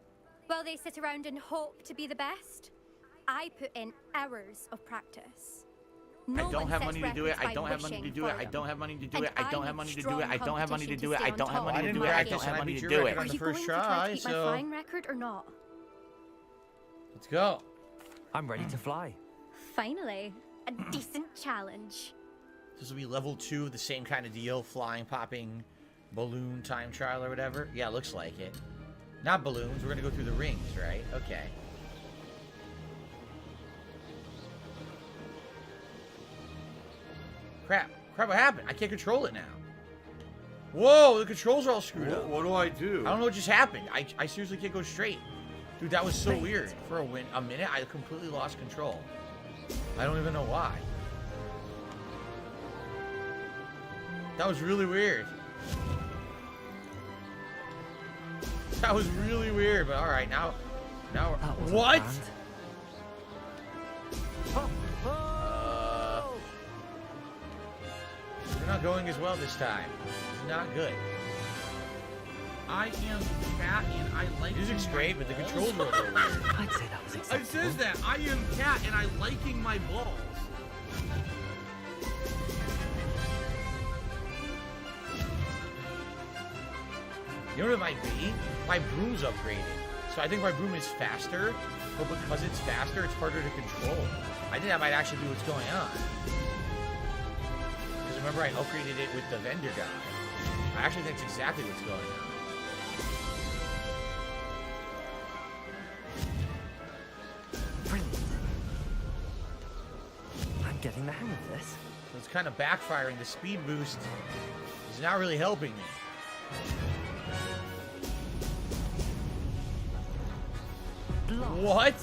While they sit around and hope to be the best, I put in hours of practice. I don't have money to do it. I don't have money to do it. I don't have money to do it. I don't have money to do it. I don't have money to do it. I don't have money to do it. I don't have money to do it. Are you going to try to keep my flying record or not? Let's go. I'm ready to fly. Finally, a decent challenge. This will be level 2, the same kind of deal. Flying, popping, balloon time trial or whatever. Yeah, looks like it. Not balloons. We're going to go through the rings, right? Okay. Crap. Crap, what happened? I can't control it now. Whoa, the controls are all screwed up. What do I do? I don't know what just happened. I seriously can't go straight. Dude, that was so weird. For a minute, I completely lost control. I don't even know why. That was really weird. That was really weird, but alright, now we're... What? We're not going as well this time. It's not good. I am Cat and I like... Music's great, but the controls were a little weird. I'd say that was acceptable. It says that. I am Cat and I liking my balls. You know what it might be? My broom's upgraded. So I think my broom is faster, but because it's faster, it's harder to control. I think that might actually be what's going on. Because remember, I upgraded it with the vendor guy. I actually think it's exactly what's going on. Brilliant. I'm getting the hang of this. So it's kind of backfiring. The speed boost is not really helping me. What?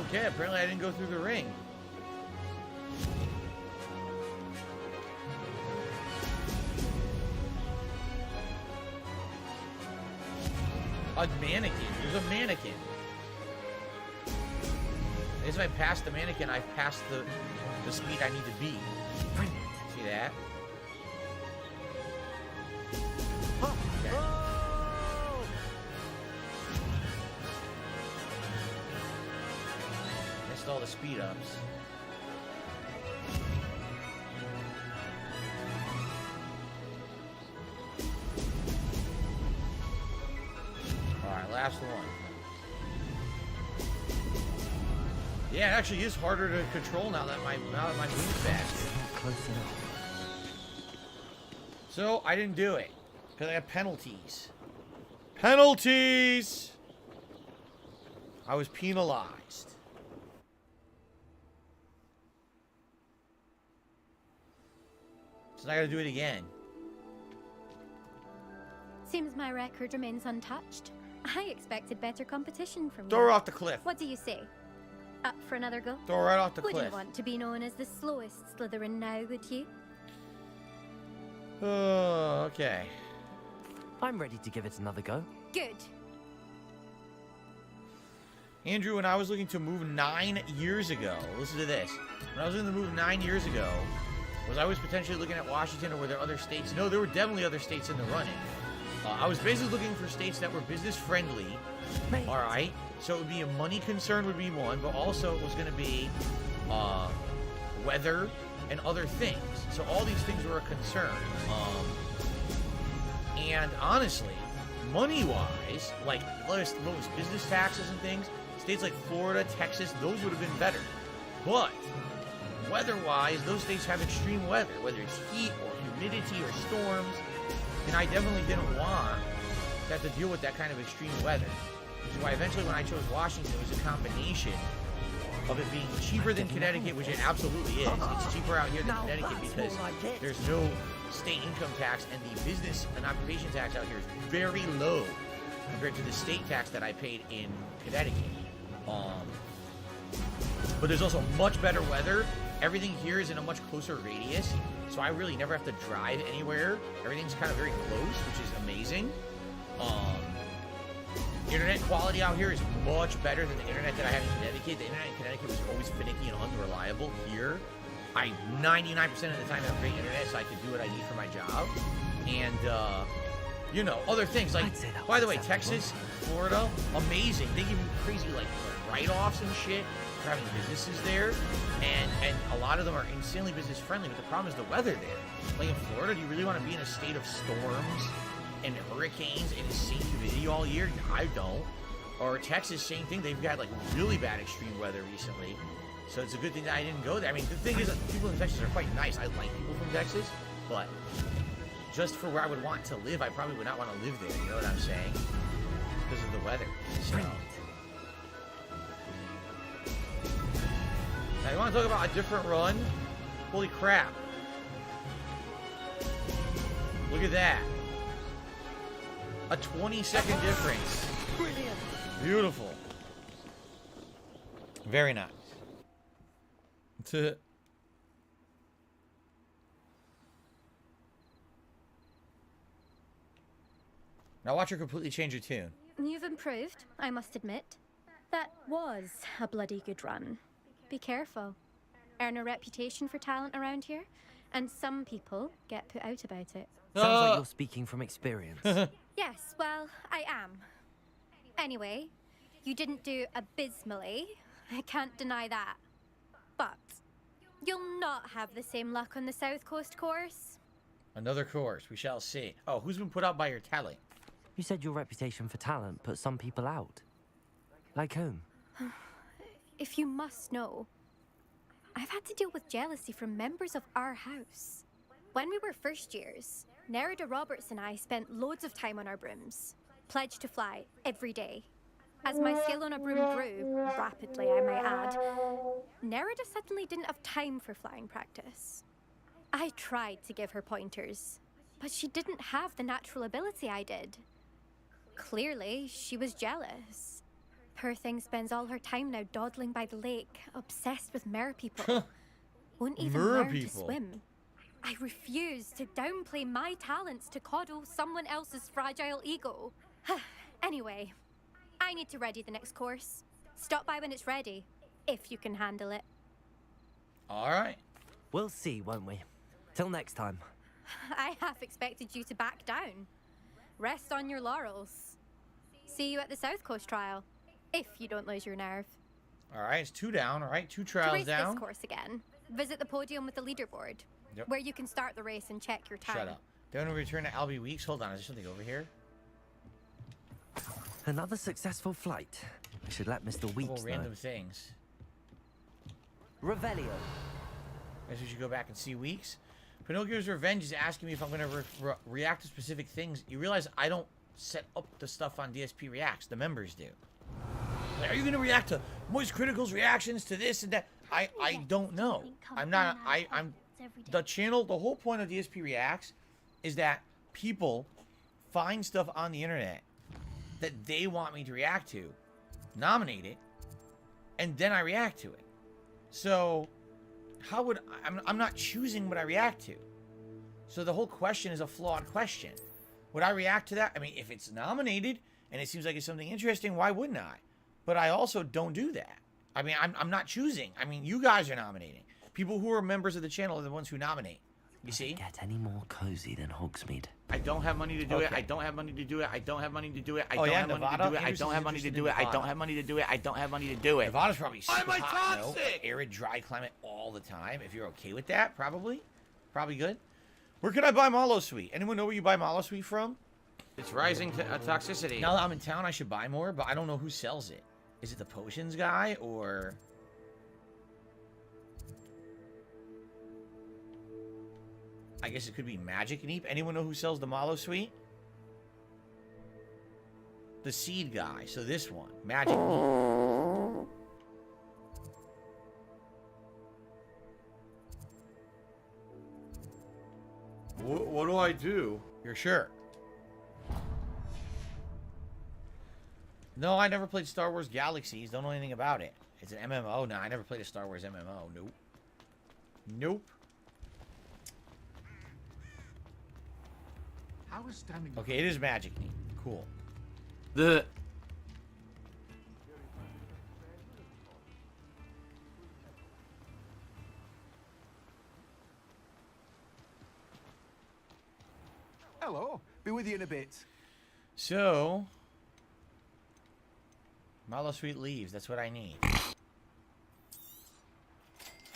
Okay, apparently I didn't go through the ring. A mannequin. There's a mannequin. I guess if I pass the mannequin, I've passed the speed I need to be. Brilliant. See that? All the speed ups. Alright, last one. Yeah, it actually is harder to control now that my move's faster. Close enough. So I didn't do it. Because I have penalties. Penalties! I was penalized. So I gotta do it again. Seems my record remains untouched. I expected better competition from you. Throw her off the cliff. What do you say? Up for another go? Throw her right off the Wouldn't cliff. want to be known as the slowest Slytherin now, would you? Oh, okay. I'm ready to give it another go. Good. Andrew, when I was looking to move 9 years ago, listen to this. When I was looking to move 9 years ago, was I was potentially looking at Washington, or were there other states? No, there were definitely other states in the running. I was basically looking for states that were business friendly. All right, so it would be a money concern would be one, but also it was going to be weather and other things. So all these things were a concern. And honestly, money-wise, like most business taxes and things, states like Florida, Texas, those would have been better. But weather-wise, those states have extreme weather, whether it's heat or humidity or storms, and I definitely didn't want to have to deal with that kind of extreme weather. Which is why eventually when I chose Washington, it was a combination of it being cheaper than Connecticut, which it absolutely is. It's cheaper out here than Connecticut because there's no state income tax, and the business and occupation tax out here is very low compared to the state tax that I paid in Connecticut. But there's also much better weather. Everything here is in a much closer radius, so I really never have to drive anywhere. Everything's kind of very close, which is amazing. Internet quality out here is much better than the internet that I have in Connecticut. The internet in Connecticut was always finicky and unreliable. Here, I 99% of the time have great internet, so I can do what I need for my job. And, you know, other things like, by the way, Texas, Florida, amazing. They give you crazy, like write-offs and shit. private businesses there, and a lot of them are insanely business friendly. But the problem is the weather there. Like in Florida, do you really want to be in a state of storms and hurricanes and the same humidity all year? I don't. Or Texas, same thing. They've got like really bad extreme weather recently. So it's a good thing that I didn't go there. I mean, the thing is that people in Texas are quite nice. I like people from Texas, but just for where I would want to live, I probably would not want to live there. You know what I'm saying? Because of the weather. So. Now, you want to talk about a different run? Holy crap. Look at that. A 20-second difference. Brilliant. Beautiful. Very nice. Now watch her completely change her tune. You've improved, I must admit. That was a bloody good run. Be careful. Earn a reputation for talent around here, and some people get put out about it. Sounds like you're speaking from experience. Yes, well, I am. Anyway, you didn't do abysmally. I can't deny that. But you'll not have the same luck on the South Coast course. Another course, we shall see. Oh, who's been put out by your talent? You said your reputation for talent put some people out. Like whom? If you must know, I've had to deal with jealousy from members of our house. When we were first years, Nerida Roberts and I spent loads of time on our brooms, pledged to fly every day. As my skill on a broom grew, rapidly I might add, Nerida suddenly didn't have time for flying practice. I tried to give her pointers, but she didn't have the natural ability I did. Clearly, she was jealous. Poor thing spends all her time now dawdling by the lake, obsessed with mer people. Won't even learn to swim. I refuse to downplay my talents to coddle someone else's fragile ego. Anyway, I need to ready the next course. Stop by when it's ready, if you can handle it. All right. We'll see, won't we? Till next time. I half expected you to back down. Rest on your laurels. See you at the South Coast trial, if you don't lose your nerve. All right, it's 2 down. All right, 2 To trials race down. this course again, visit the podium with the leaderboard, where you can start the race and check your time. Shut up. Don't we return to Albie Weeks? Hold on, is there something over here? Another successful flight. I should let Mr. Weeks know. Random things. Revelio. Guess we should go back and see Weeks. Pinocchio's Revenge is asking me if I'm going to react to specific things. You realize I don't set up the stuff on DSP Reacts. The members do. Like, are you going to react to Moist Critical's reactions to this and that? I don't know. I'm not. I'm the channel. The whole point of DSP Reacts is that people find stuff on the internet that they want me to react to, nominate it, and then I react to it. So how would I'm not choosing what I react to. So the whole question is a flawed question. Would I react to that? I mean, if it's nominated and it seems like it's something interesting, why wouldn't I? But I also don't do that. I mean, I'm not choosing. I mean, you guys are nominating. People who are members of the channel are the ones who nominate. You see? Get any more cozy than Hogsmeade. I don't have money to do it. I don't have money to do it. I don't have money to do it. I don't have money to do it. I don't have money to do it. I don't have money to do it. I don't have money to do it. Nevada's probably super hot, no? Arid, dry climate all the time. If you're okay with that, probably good. Where can I buy Malo Sweet? Anyone know where you buy Malo Sweet from? It's rising to toxicity. Now that I'm in town, I should buy more, but I don't know who sells it. Is it the potions guy or? I guess it could be Magic Neep. Anyone know who sells the Malo Sweet? The seed guy. So this one, Magic Neep. What do I do? You're sure? No, I never played Star Wars Galaxies. Don't know anything about it. It's an MMO. No, I never played a Star Wars MMO. Nope. Nope. I was standing. Okay, it is Magic Neep. Cool. Hello. Be with you in a bit. So, Malo Sweet leaves. That's what I need.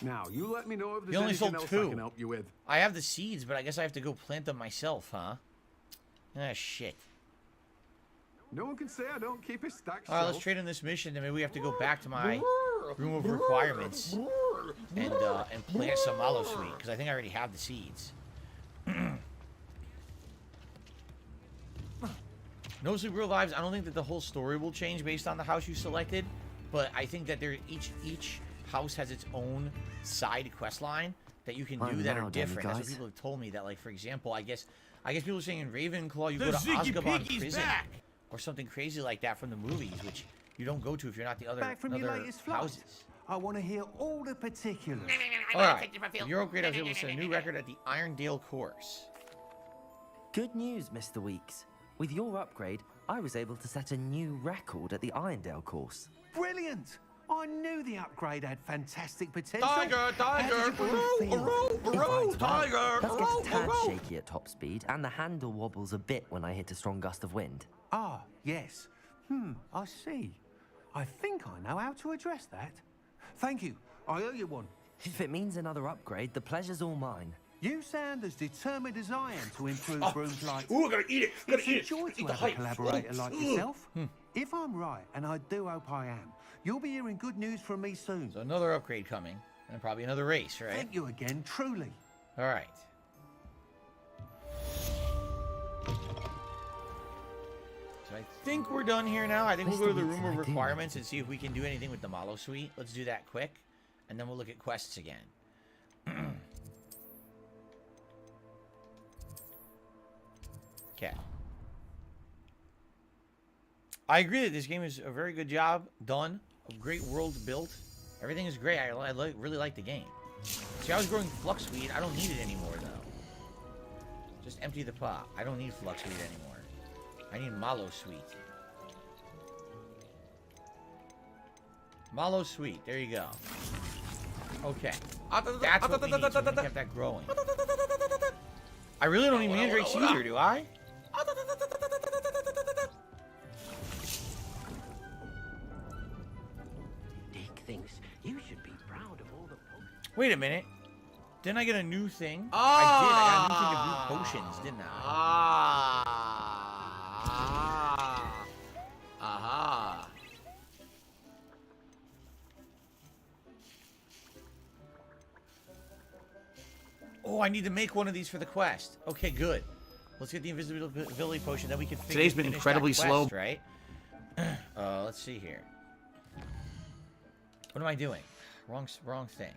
Now, you let me know if You there's only anything sold else I 2. can help you with. I have the seeds, but I guess I have to go plant them myself, huh? Ah, shit. No one can say I don't keep a stack All right, let's shelf. trade in this mission, and maybe we have to go back to my room of requirements and plant some mallow sweet, because I think I already have the seeds. No Sleep Real Lives, I don't think that the whole story will change based on the house you selected, but I think that each house has its own side quest line that you can do that are different. That's what people have told me. That, like, for example, I guess people are saying in Ravenclaw you go to Azkaban prison or something crazy like that from the movies, which you don't go to if you're not the other Back from your other latest flight. houses. I want to hear all the particulars. All right, you're great. I was able to set a new record at the Irondale course. Good news, Mr. Weeks. With your upgrade, I was able to set a new record at the Irondale course. Brilliant! I knew the upgrade had fantastic potential. Tiger, tiger, tiger. That gets a tad shaky at top speed, and the handle wobbles a bit when I hit a strong gust of wind. Ah, yes. I see. I think I know how to address that. Thank you. I owe you one. If it means another upgrade, the pleasure's all mine. You sound as determined as I am to improve room flights. Ooh, I gotta eat it. It's a joy to have a collaborator like yourself. If I'm right, and I do hope I am, you'll be hearing good news from me soon. So another upgrade coming, and probably another race, right? Thank you again, truly. All right. So I think we're done here now. I think we'll go to the room of requirements and see if we can do anything with the mallow suite. Let's do that quick, and then we'll look at quests again. Okay. I agree that this game is a very good job done. A great world built. Everything is great. I really like the game. See, I was growing fluxweed. I don't need it anymore, though. Just empty the pot. I don't need fluxweed anymore. I need mallow sweet. Mallow sweet. There you go. Okay. That's what we need. So we kept that growing. I really don't need mandrakes either, do I? Dick thinks you should be proud of all the potions. Wait a minute. Didn't I get a new thing? I did. I got a new thing of new potions, didn't I? Aha. Oh, I need to make one of these for the quest. Okay, good. Let's get the invisibility potion, then we can finish. Today's been incredibly quest, slow, right? Let's see here. What am I doing? Wrong thing.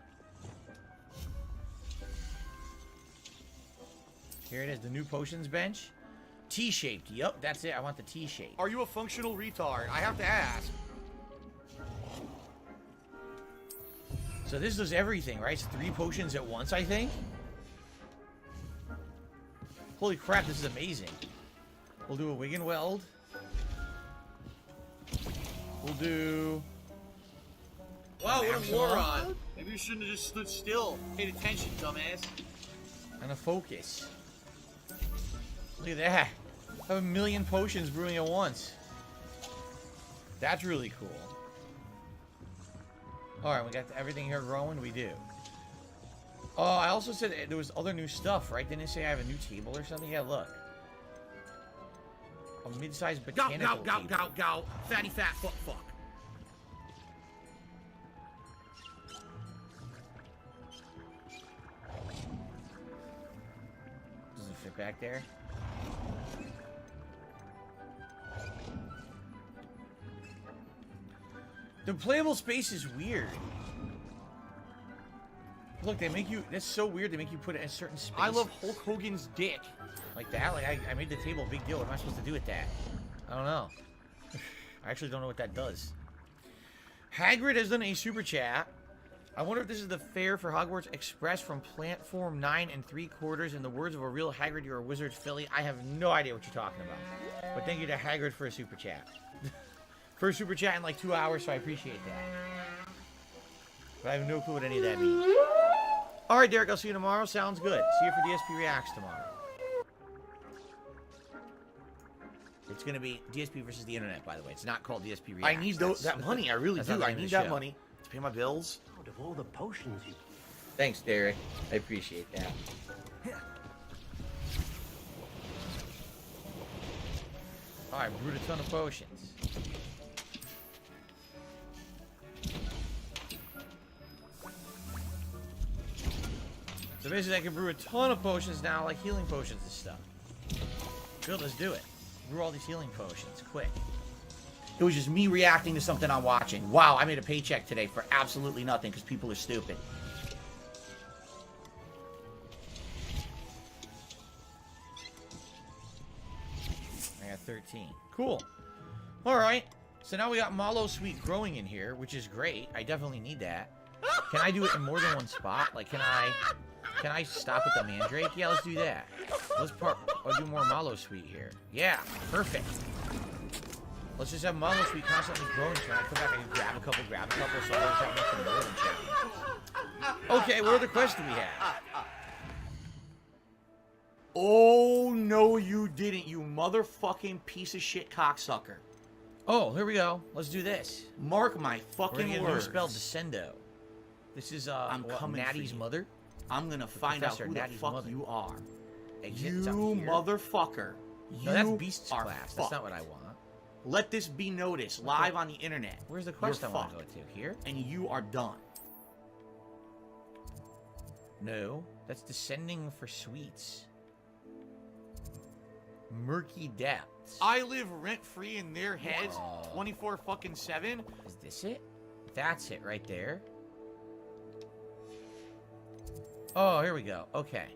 Here it is, the new potions bench. T-shaped. Yup, that's it. I want the T-shape. Are you a functional retard? I have to ask. So this does everything, right? It's 3 potions at once, I think. Holy crap, this is amazing. We'll do a wig and weld. We'll do... Wow, what a moron. Maybe you shouldn't have just stood still. Paid attention, dumbass. And a focus. Look at that. I have 1,000,000 potions brewing at once. That's really cool. Alright, we got everything here growing? We do. Oh, I also said there was other new stuff, right? Didn't it say I have a new table or something? Yeah, look. A mid-sized botanical table. Go. Fatty fat fuck. Doesn't fit back there. The playable space is weird. Look, they make you... That's so weird. They make you put it in certain spaces. I love Hulk Hogan's dick. Like that? Like, I made the table a big deal. What am I supposed to do with that? I don't know. I actually don't know what that does. Hagrid has done a super chat. I wonder if this is the fare for Hogwarts Express from platform 9 3/4. In the words of a real Hagrid, you're a wizard filly. I have no idea what you're talking about. But thank you to Hagrid for a super chat. First super chat in like 2 hours, so I appreciate that. But I have no clue what any of that means. Alright, Derek, I'll see you tomorrow. Sounds good. See you for DSP Reacts tomorrow. It's going to be DSP versus the internet, by the way. It's not called DSP Reacts. I need that money. I really do. I need that money to pay my bills. Out of all the potions you Thanks, Derek. I appreciate that. Alright, brewed a ton of potions. So basically I can brew a ton of potions now, like healing potions and stuff. Good, let's do it. Brew all these healing potions, quick. It was just me reacting to something I'm watching. Wow, I made a paycheck today for absolutely nothing because people are stupid. I got 13. Cool. Alright. So now we got Mallow Sweet growing in here, which is great. I definitely need that. Can I do it in more than one spot? Like, can I stop at the Mandrake? Yeah, let's do that. I'll do more Mallow Sweet here. Yeah, perfect. Let's just have Mallow Sweet constantly growing. So when I come back, I can grab a couple, so I always have enough for more than champions. Okay, what other quests do we have? Oh, no, you didn't, you motherfucking piece of shit cocksucker. Oh, here we go. Let's do this. Mark my fucking We're gonna words. spell Descendo. This is I'm coming Natty's for you. mother. I'm gonna find out who Natty's the fuck mother. you are. Exit You down here. motherfucker. No, that's You Beast's are class. That's fucked. not what I want. Let this be noticed live on the internet. Where's the quest You're I want to fucked. go to? Here? And you are done. No, that's descending for sweets. Murky depths. I live rent-free in their heads Whoa. 24/7. Is this it? That's it right there. Oh, here we go. Okay.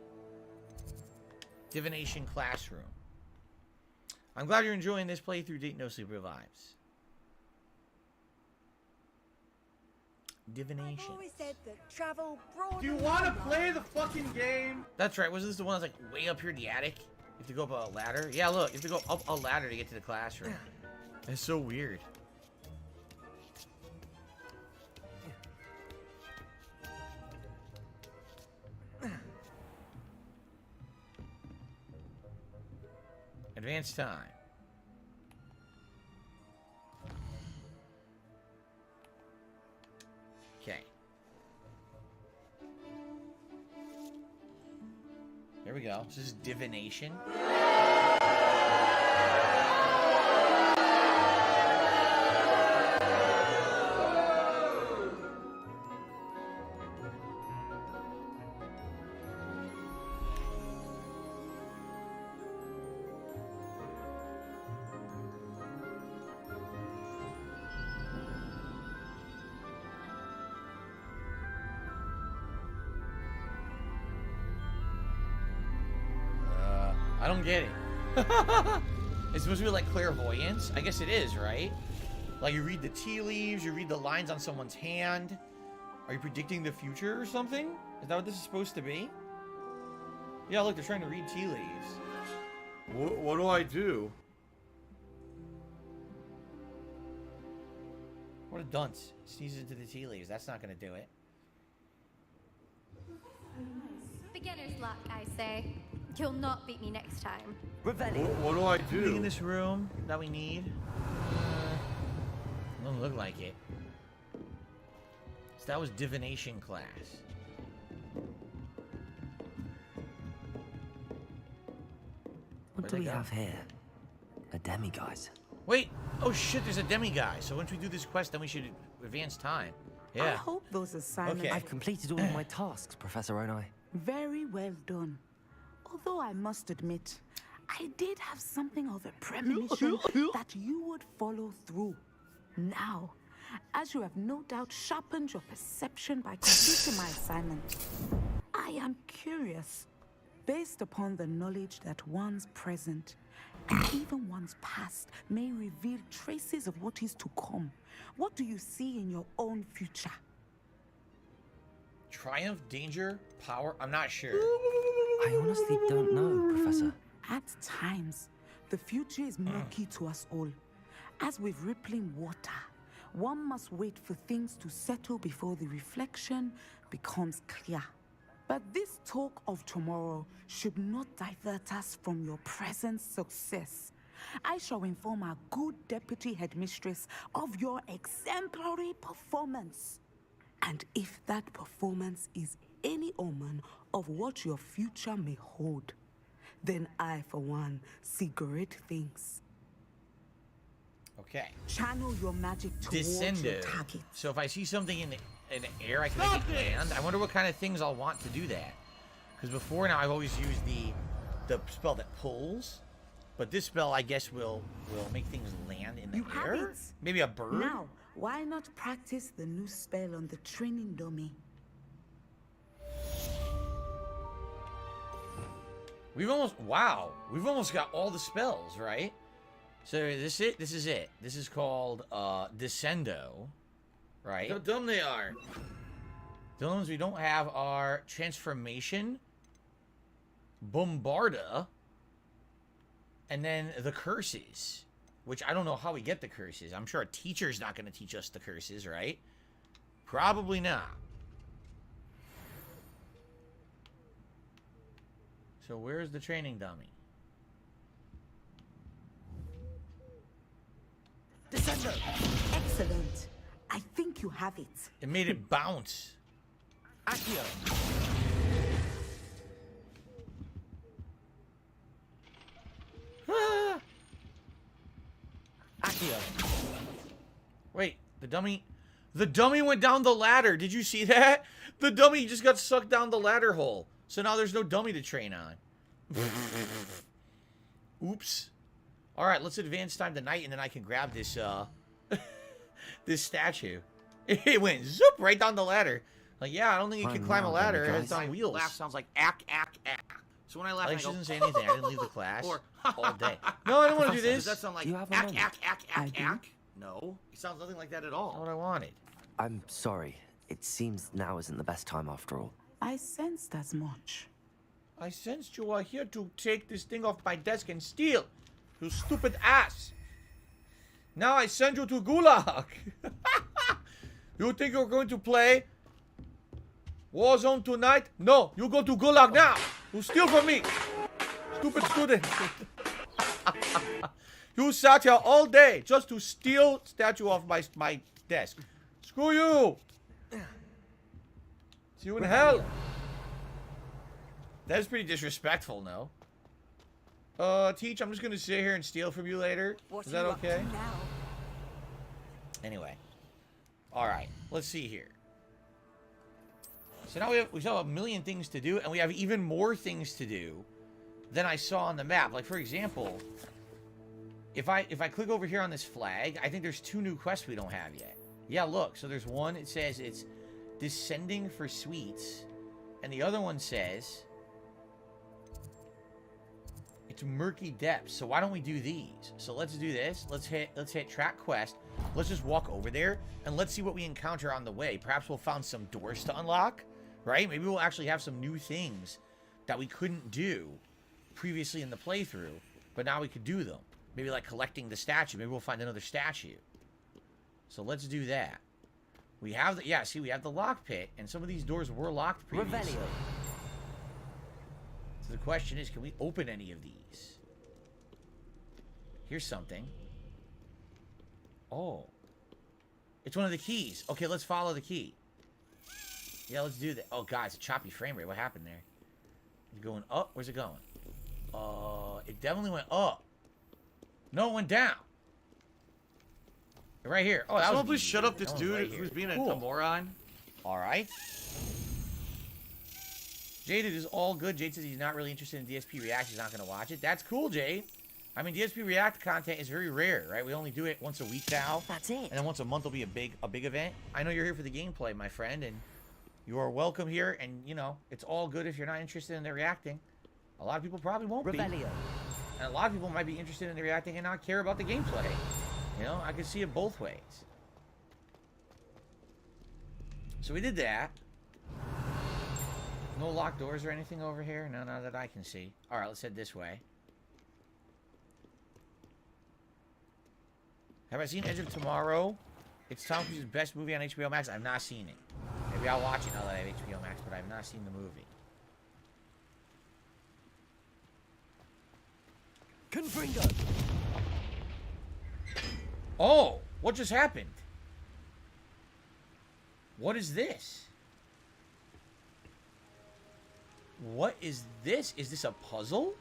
Divination Classroom. I'm glad you're enjoying this playthrough. Date No Sleep Revives. Divination. Do you want to play the fucking game? That's right. Wasn't this the one that's like way up here in the attic? You have to go up a ladder? Yeah, look. You have to go up a ladder to get to the classroom. That's so weird. Advanced time. Okay. Here we go. This is divination. I don't get it. It's supposed to be like clairvoyance? I guess it is, right? Like you read the tea leaves, you read the lines on someone's hand. Are you predicting the future or something? Is that what this is supposed to be? Yeah, look, they're trying to read tea leaves. What do I do? What a dunce. Sneezes into the tea leaves. That's not going to do it. Beginner's luck, I say. You'll not beat me next time. What do I do? Anything in this room that we need? Doesn't look like it. So that was divination class. What do we have here? A demiguise. Wait! Oh shit, there's a demiguise. So once we do this quest, then we should advance time. I Yeah. hope those assignments... Okay. I've completed all of my tasks, Professor Onai. Very well done. Although I must admit, I did have something of a premonition that you would follow through. Now, as you have no doubt sharpened your perception by completing my assignment, I am curious, based upon the knowledge that one's present and even one's past may reveal traces of what is to come. What do you see in your own future? Triumph, danger, power? I'm not sure. I honestly don't know, Professor. At times, the future is murky to us all. As with rippling water, one must wait for things to settle before the reflection becomes clear. But this talk of tomorrow should not divert us from your present success. I shall inform our good deputy headmistress of your exemplary performance. And if that performance is any omen of what your future may hold, then I, for one, see great things. Okay. Channel your magic towards your Descendo. target. So if I see something in the air, I can make it land. I wonder what kind of things I'll want to do that. Because before now, I've always used the spell that pulls. But this spell, I guess, will make things land in the air. Have it. Maybe a bird? Now, why not practice the new spell on the training dummy? We've almost got all the spells, right? So this is it. This is called Descendo, right? Look how dumb they are. The only ones we don't have are Transformation, Bombarda, and then the curses, which I don't know how we get the curses. I'm sure a teacher's not going to teach us the curses, right? Probably not. So where's the training dummy? Descendo. Excellent. I think you have it. It made it bounce. Accio. Ah! Accio. Wait, the dummy went down the ladder. Did you see that? The dummy just got sucked down the ladder hole. So now there's no dummy to train on. Oops. All right, let's advance time to night, and then I can grab this this statue. It went zoop right down the ladder. Like, yeah, I don't think you can climb a ladder. It's on wheels. Laugh sounds like ack, ack, ack. So when I laugh, Like, I she go, doesn't say anything. I didn't leave the class or all day. No, I don't want to do Does this. that sound like Do you have a ack, moment? ack, ack, ack, ack? No, it sounds nothing like that at all. That's what I wanted. I'm sorry. It seems now isn't the best time after all. I sensed as much. I sensed you are here to take this thing off my desk and steal. You stupid ass. Now I send you to Gulag. You think you're going to play Warzone tonight? No, you go to Gulag now. You steal from me. Stupid student. You sat here all day just to steal statue off my desk. Screw you. See you in hell. That's pretty disrespectful, no? Teach, I'm just gonna sit here and steal from you later. Is that okay? Anyway. Alright, let's see here. So now we still have a million things to do, and we have even more things to do than I saw on the map. Like, for example, if I click over here on this flag, I think there's 2 new quests we don't have yet. Yeah, look, so there's one, it says it's Descending for Sweets, and the other one says it's Murky Depths. So why don't we do these? So let's do this. Let's hit track quest. Let's just walk over there and let's see what we encounter on the way. Perhaps we'll find some doors to unlock, right? Maybe we'll actually have some new things that we couldn't do previously in the playthrough, but now we could do them. Maybe like collecting the statue. Maybe we'll find another statue. So let's do that. We have the, yeah, see, we have the lock pit, and some of these doors were locked previously. Revelio. So the question is, can we open any of these? Here's something. Oh. It's one of the keys. Okay, let's follow the key. Yeah, let's do that. Oh, God, it's a choppy frame rate. What happened there? Is it going up? Where's it going? It definitely went up. No, it went down. Right here. Oh, that was Someone please easy. shut up this That one's dude right here. who's being Cool. a moron. All right. Jaded is all good. Jade says he's not really interested in DSP React. He's not going to watch it. That's cool, Jade. I mean, DSP React content is very rare, right? We only do it once a week now. That's it. And then once a month will be a big event. I know you're here for the gameplay, my friend, and you are welcome here. And, you know, it's all good if you're not interested in the reacting. A lot of people probably won't be. Revelio. And a lot of people might be interested in the reacting and not care about the gameplay. You know, I can see it both ways. So we did that. No locked doors or anything over here? No, not that I can see. All right, let's head this way. Have I seen Edge of Tomorrow? It's Tom Cruise's best movie on HBO Max. I've not seen it. Maybe I'll watch it now that I have HBO Max, but I've not seen the movie. Confringo. Oh, what just happened? What is this? What is this? Is this a puzzle?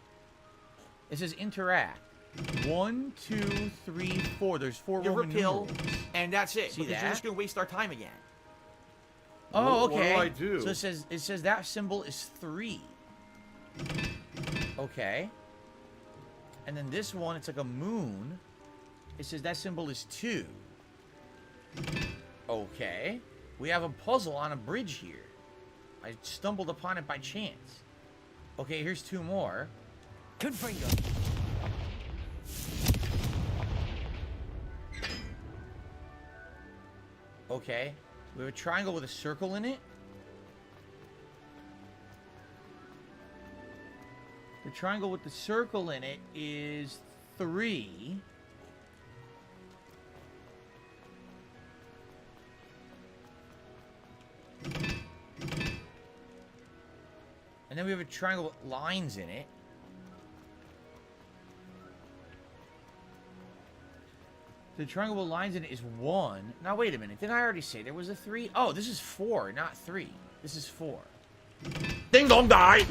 It says interact. 1, 2, 3, 4. There's 4 You Roman repeal, numerals. and that's it. See because that? you're just gonna waste our time again. Oh, What okay. do I do? So it says that symbol is 3. Okay. And then this one, it's like a moon. It says that symbol is 2. Okay. We have a puzzle on a bridge here. I stumbled upon it by chance. Okay, here's 2 more. Confringo. Okay. We have a triangle with a circle in it. The triangle with the circle in it is 3. And then we have a triangle with lines in it. The triangle with lines in it is 1. Now, wait a minute. Didn't I already say there was a 3? Oh, this is 4, not 3. This is 4. Ding dong die.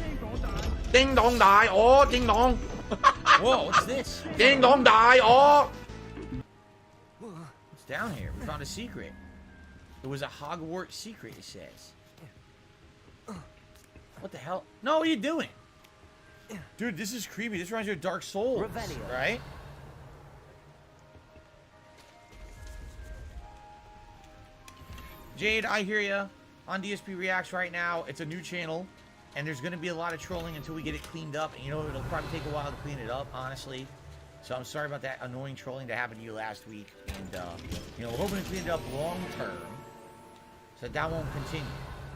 Ding dong die. Oh, ding dong. Whoa, what's this? Ding dong die. Oh. What's down here? We found a secret. It was a Hogwarts secret, it says. What the hell? No, what are you doing? Dude, this is creepy. This reminds me of Dark Souls, right? Jade, I hear ya. On DSP Reacts right now, it's a new channel, and there's going to be a lot of trolling until we get it cleaned up. And you know, it'll probably take a while to clean it up, honestly. So I'm sorry about that annoying trolling that happened to you last week. And, you know, we're hoping to clean it up long term, so that won't continue.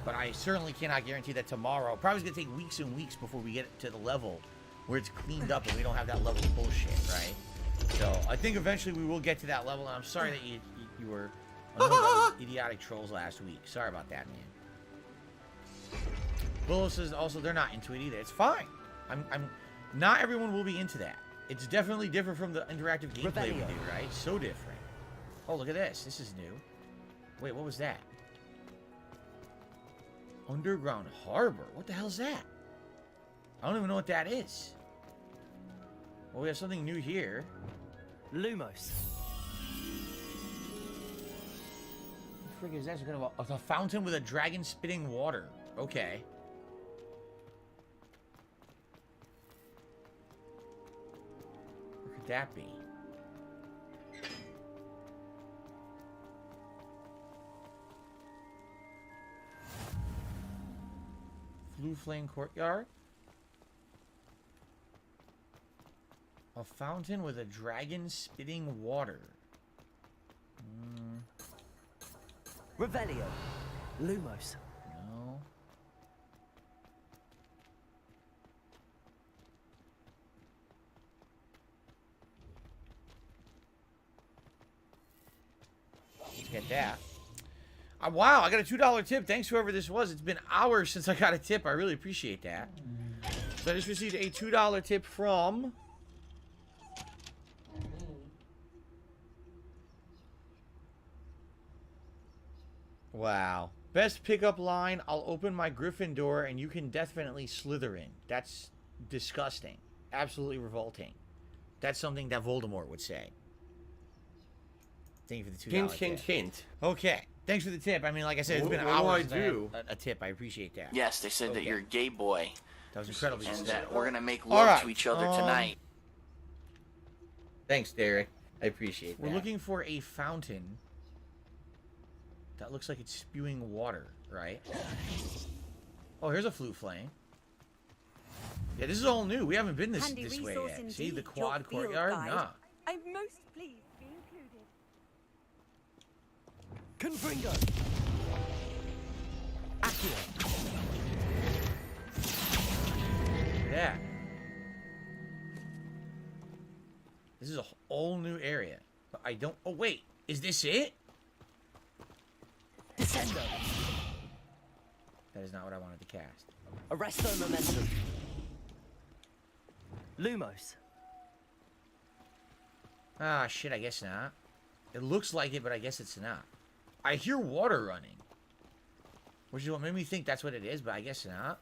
But I certainly cannot guarantee that tomorrow. Probably going to take weeks and weeks before we get to the level where it's cleaned up and we don't have that level of bullshit, right? So I think eventually we will get to that level, and I'm sorry that you were annoyed by those idiotic trolls last week. Sorry about that, man. Willow says also they're not into it either. It's fine. I'm not everyone will be into that. It's definitely different from the interactive gameplay we do, right? So different. Oh, look at this. This is new. Wait, what was that? Underground Harbor. What the hell is that? I don't even know what that is. Well, we have something new here. Lumos. What the frig is that? It's kind of a fountain with a dragon spitting water. Okay. What could that be? Blue Flame Courtyard. A fountain with a dragon spitting water. Revelio. Lumos. No. Let's get that. Wow, I got a $2 tip. Thanks, whoever this was. It's been hours since I got a tip. I really appreciate that. So I just received a $2 tip from... Wow. Best pickup line, I'll open my Griffin door and you can definitely slither in. That's disgusting. Absolutely revolting. That's something that Voldemort would say. Thank you for the $2 Hint, tip. hint, hint. Okay. Thanks for the tip. I mean, like I said, it's been hours since I had a tip. I appreciate that. Yes, they said that you're a gay boy. That was incredibly And sincere. that we're going to make love right, to each other tonight. Thanks, Derek. I appreciate that. We're looking for a fountain that looks like it's spewing water, right? Oh, here's a flute flame. Yeah, this is all new. We haven't been this way yet. See, the quad courtyard? Nah. I'm most pleased to be included. Confringo. Accio. Yeah. This is a whole new area. But I don't... Oh, wait. Is this it? Descendo. That is not what I wanted to cast. Arresto Momentum. Lumos. Ah, shit, I guess not. It looks like it, but I guess it's not. I hear water running. Which is what made me think that's what it is, but I guess not.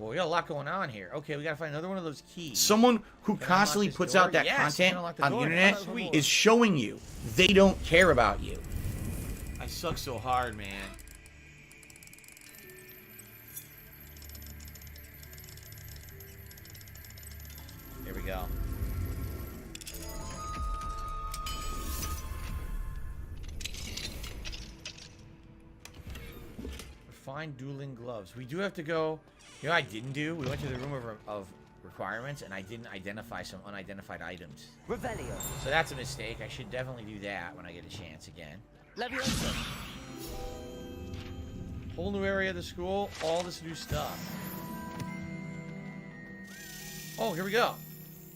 Well, we got a lot going on here. Okay, we gotta find another one of those keys. Someone who Can I constantly unlock this puts door? out that Yes, content can I unlock the on the door? internet Oh, sweet. is showing you they don't care about you. I suck so hard, man. Here we go. Find dueling gloves. We do have to go. You know what I didn't do? We went to the room of requirements and I didn't identify some unidentified items. Revelio. So that's a mistake. I should definitely do that when I get a chance again. Leviosa. Whole new area of the school, all this new stuff. Oh, here we go.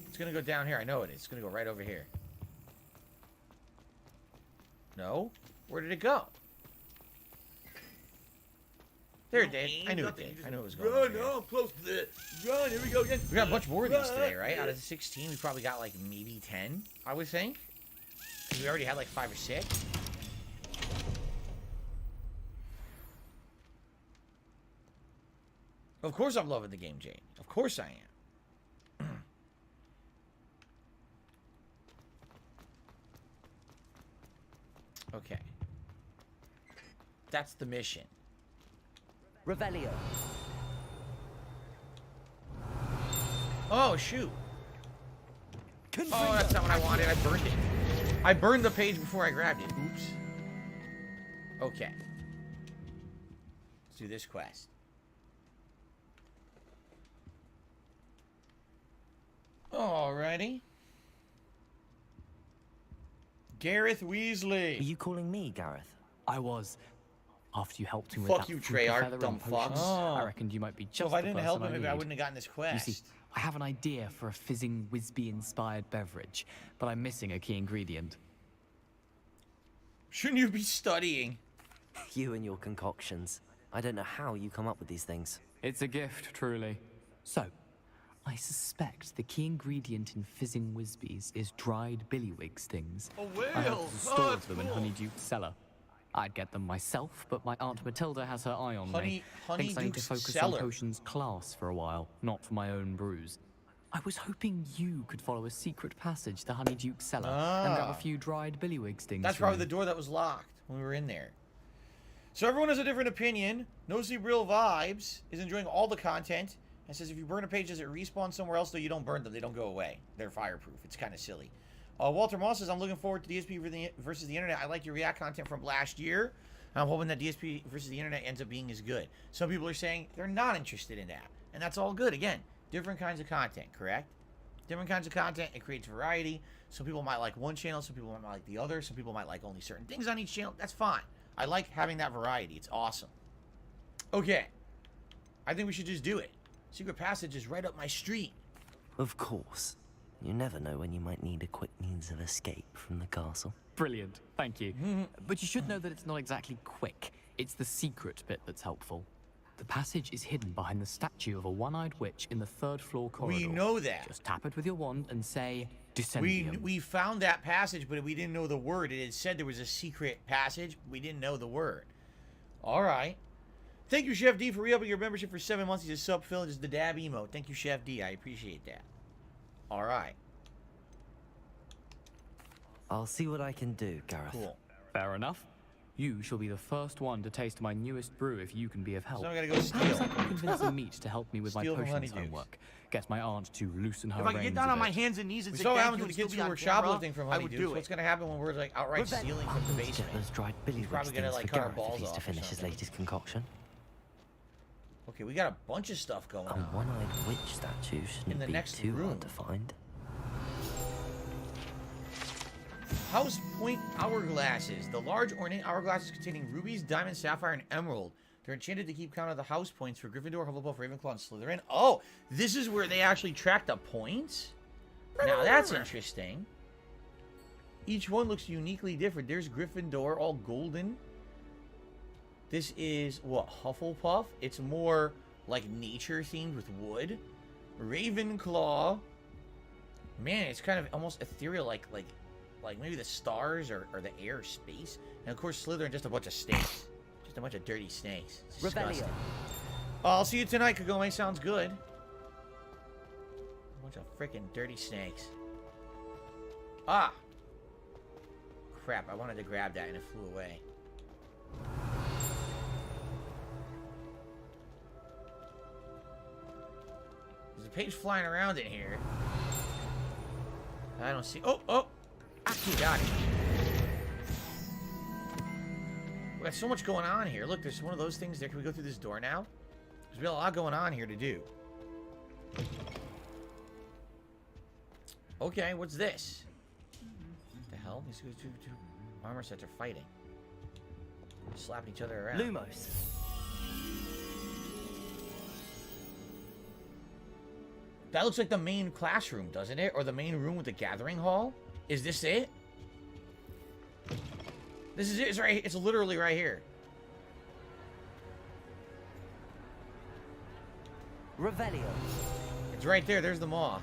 It's gonna go down here. I know it is. It's gonna go right over here. No? Where did it go? There it did. I knew it did. I knew it was going Run, over here. oh, I'm close to the run. Here we go again. We got a bunch more of these today, right? Out of the 16, we probably got like maybe 10, I would think. Because we already had like 5 or 6. Of course I'm loving the game, Jane. Of course I am. Okay. That's the mission. Revelio. Oh, shoot. Oh, that's not what I wanted. I burned it. I burned the page before I grabbed it. Oops. Okay. Let's do this quest. Alrighty. Gareth Weasley. Are you calling me Gareth? I was. After you helped me with Fuck that you, fruit Treyarch, feather dumb and potions, fuck. I reckoned you might be just So if I the didn't help person him, maybe I need. wouldn't have gotten this You quest. see, I have an idea for a fizzing Whizbee-inspired beverage, but I'm missing a key ingredient. Shouldn't you be studying? You and your concoctions. I don't know how you come up with these things. It's a gift, truly. So, I suspect the key ingredient in fizzing Whizbees is dried billywig stings. Oh, I have well. a store of them in Honeyduke's cellar. I'd get them myself, but my Aunt Matilda has her eye on me. Thinks I need to Honeyduke's focus cellar. on potions class for a while, not for my own brews. I was hoping you could follow a secret passage to Honeyduke's cellar and grab a few dried billywig stings. That's for probably me. the door that was locked when we were in there. So everyone has a different opinion. No See Real Vibes is enjoying all the content and says if you burn a page, does it respawn somewhere else? Though you don't burn them, they don't go away. They're fireproof. It's kind of silly. Walter Moss says I'm looking forward to DSP versus the internet. I like your React content from last year. I'm hoping that DSP versus the internet ends up being as good. Some people are saying they're not interested in that, and that's all good. Again, different kinds of content, correct? Different kinds of content. It creates variety. Some people might like one channel. Some people might like the other. Some people might like only certain things on each channel. That's fine. I like having that variety. It's awesome. Okay. I think we should just do it. Secret passage is right up my street. Of course. You never know when you might need a quick means of escape from the castle. Brilliant, thank you. But you should know that it's not exactly quick. It's the secret bit that's helpful. The passage is hidden behind the statue of a one-eyed witch in the 3rd floor corridor. We know that. Just tap it with your wand and say, Descendium. We found that passage, but we didn't know the word. It had said there was a secret passage. We didn't know the word. All right. Thank you, Chef D, for re-upping your membership for 7 months. He's a sub fill. Just the dab emote. Thank you, Chef D. I appreciate that. All right. I'll see what I can do, Gareth. Cool. Fair enough. You shall be the first one to taste my newest brew if you can be of help. So I gotta go steal. Perhaps I can convince the meat to help me with Steal my from potions Honeydukes. homework. Get my aunt to loosen her If I could get reins down a on my bit. hands and knees and We say saw what thank happened you to the and still kids be who on were camera, shoplifting from I would Honeydukes. do What's it. gonna happen when we're like outright stealing from the Let's get basement? those dried He's billywig probably gonna stings like for cut our Gareth if balls he's off to or finish his something. latest concoction. Okay, we got a bunch of stuff going A on. one-eyed witch statue shouldn't the be next too room. hard to find. House Point hourglasses. The large ornate hourglasses containing rubies, diamonds, sapphire, and emerald. They're enchanted to keep count of the house points for Gryffindor, Hufflepuff, Ravenclaw, and Slytherin. Oh, this is where they actually track the points? Now that's interesting. Each one looks uniquely different. There's Gryffindor, all golden. This is, what, Hufflepuff? It's more like nature themed with wood. Ravenclaw. Man, it's kind of almost ethereal, like maybe the stars or the air or space. And of course, Slytherin, just a bunch of snakes. Just a bunch of dirty snakes. It's disgusting. I'll see you tonight, Kagome. Sounds good. Bunch of freaking dirty snakes. Ah! Crap, I wanted to grab that and it flew away. There's a page flying around in here. I don't see... Oh! Aki got it. We got so much going on here. Look, there's one of those things there. Can we go through this door now? There's a lot going on here to do. Okay, what's this? What the hell? These two armor sets are fighting. Slapping each other around. Lumos. That looks like the main classroom, doesn't it? Or the main room with the gathering hall? Is this it? This is it. It's right. It's literally right here. Revelio. It's right there. There's the moth.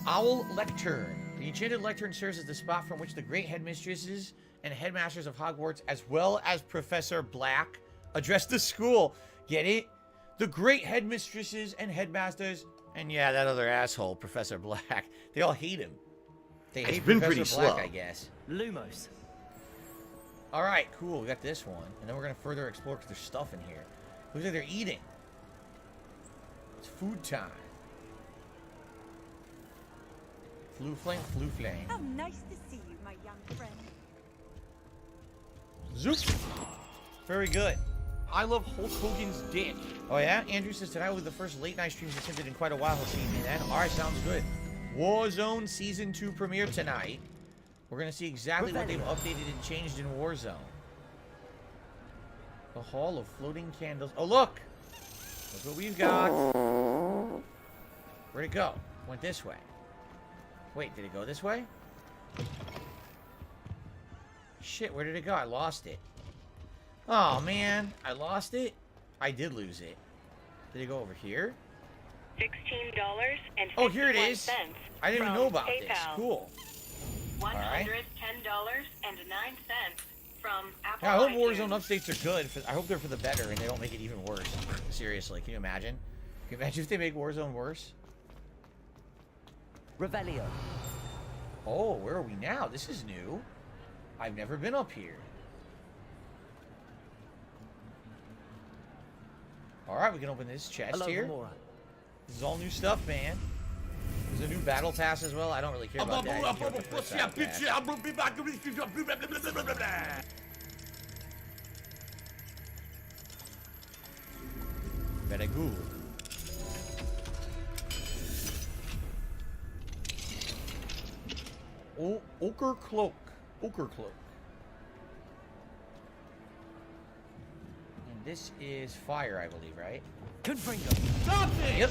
Owl Lectern. The enchanted lectern serves as the spot from which the great headmistresses and headmasters of Hogwarts, as well as Professor Black, address the school. Get it? The great headmistresses and headmasters, and yeah, that other asshole, Professor Black. They all hate him. They hate Professor Black, I guess. Lumos. All right, cool. We got this one, and then we're gonna further explore because there's stuff in here. Looks like they're eating. It's food time. Flu flame. How nice to see you, my young friend. Zoop. Very good. I love Hulk Hogan's dick. Oh yeah? Andrew says tonight will be the first late night streams attempted in quite a while. He'll see me then. Alright, sounds good. Warzone Season 2 premiere tonight. We're gonna see exactly what they've updated and changed in Warzone. The Hall of Floating Candles. Oh look! Look what we've got. Where'd it go? Went this way. Wait, did it go this way? Shit, where did it go? I lost it. Oh, man. I lost it? I did lose it. Did it go over here? $16.51. Oh, here it is. I didn't even know about PayPal. this. Cool. $110.09 from Apple. Yeah, I hope iTunes. Warzone updates are good. I hope they're for the better and they don't make it even worse. Seriously, can you imagine? Can you imagine if they make Warzone worse? Revelio. Oh, where are we now? This is new. I've never been up here. Alright, we can open this chest here. Mora. This is all new stuff, man. There's a new battle pass as well. I don't really care about that. I just care about the first battle pass. Very good. Oh, ochre cloak. Ochre cloak. And this is fire, I believe, right? Confringo. Something! Yep.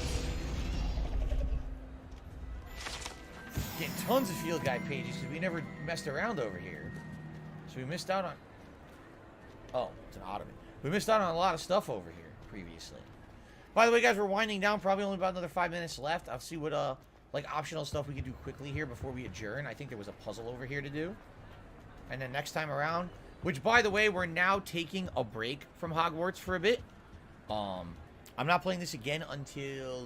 Getting tons of field guide pages because we never messed around over here. So we missed out on... Oh, it's an ottoman. We missed out on a lot of stuff over here previously. By the way, guys, we're winding down. Probably only about another 5 minutes left. I'll see what, like, optional stuff we can do quickly here before we adjourn. I think there was a puzzle over here to do. And then next time around... Which, by the way, we're now taking a break from Hogwarts for a bit. I'm not playing this again until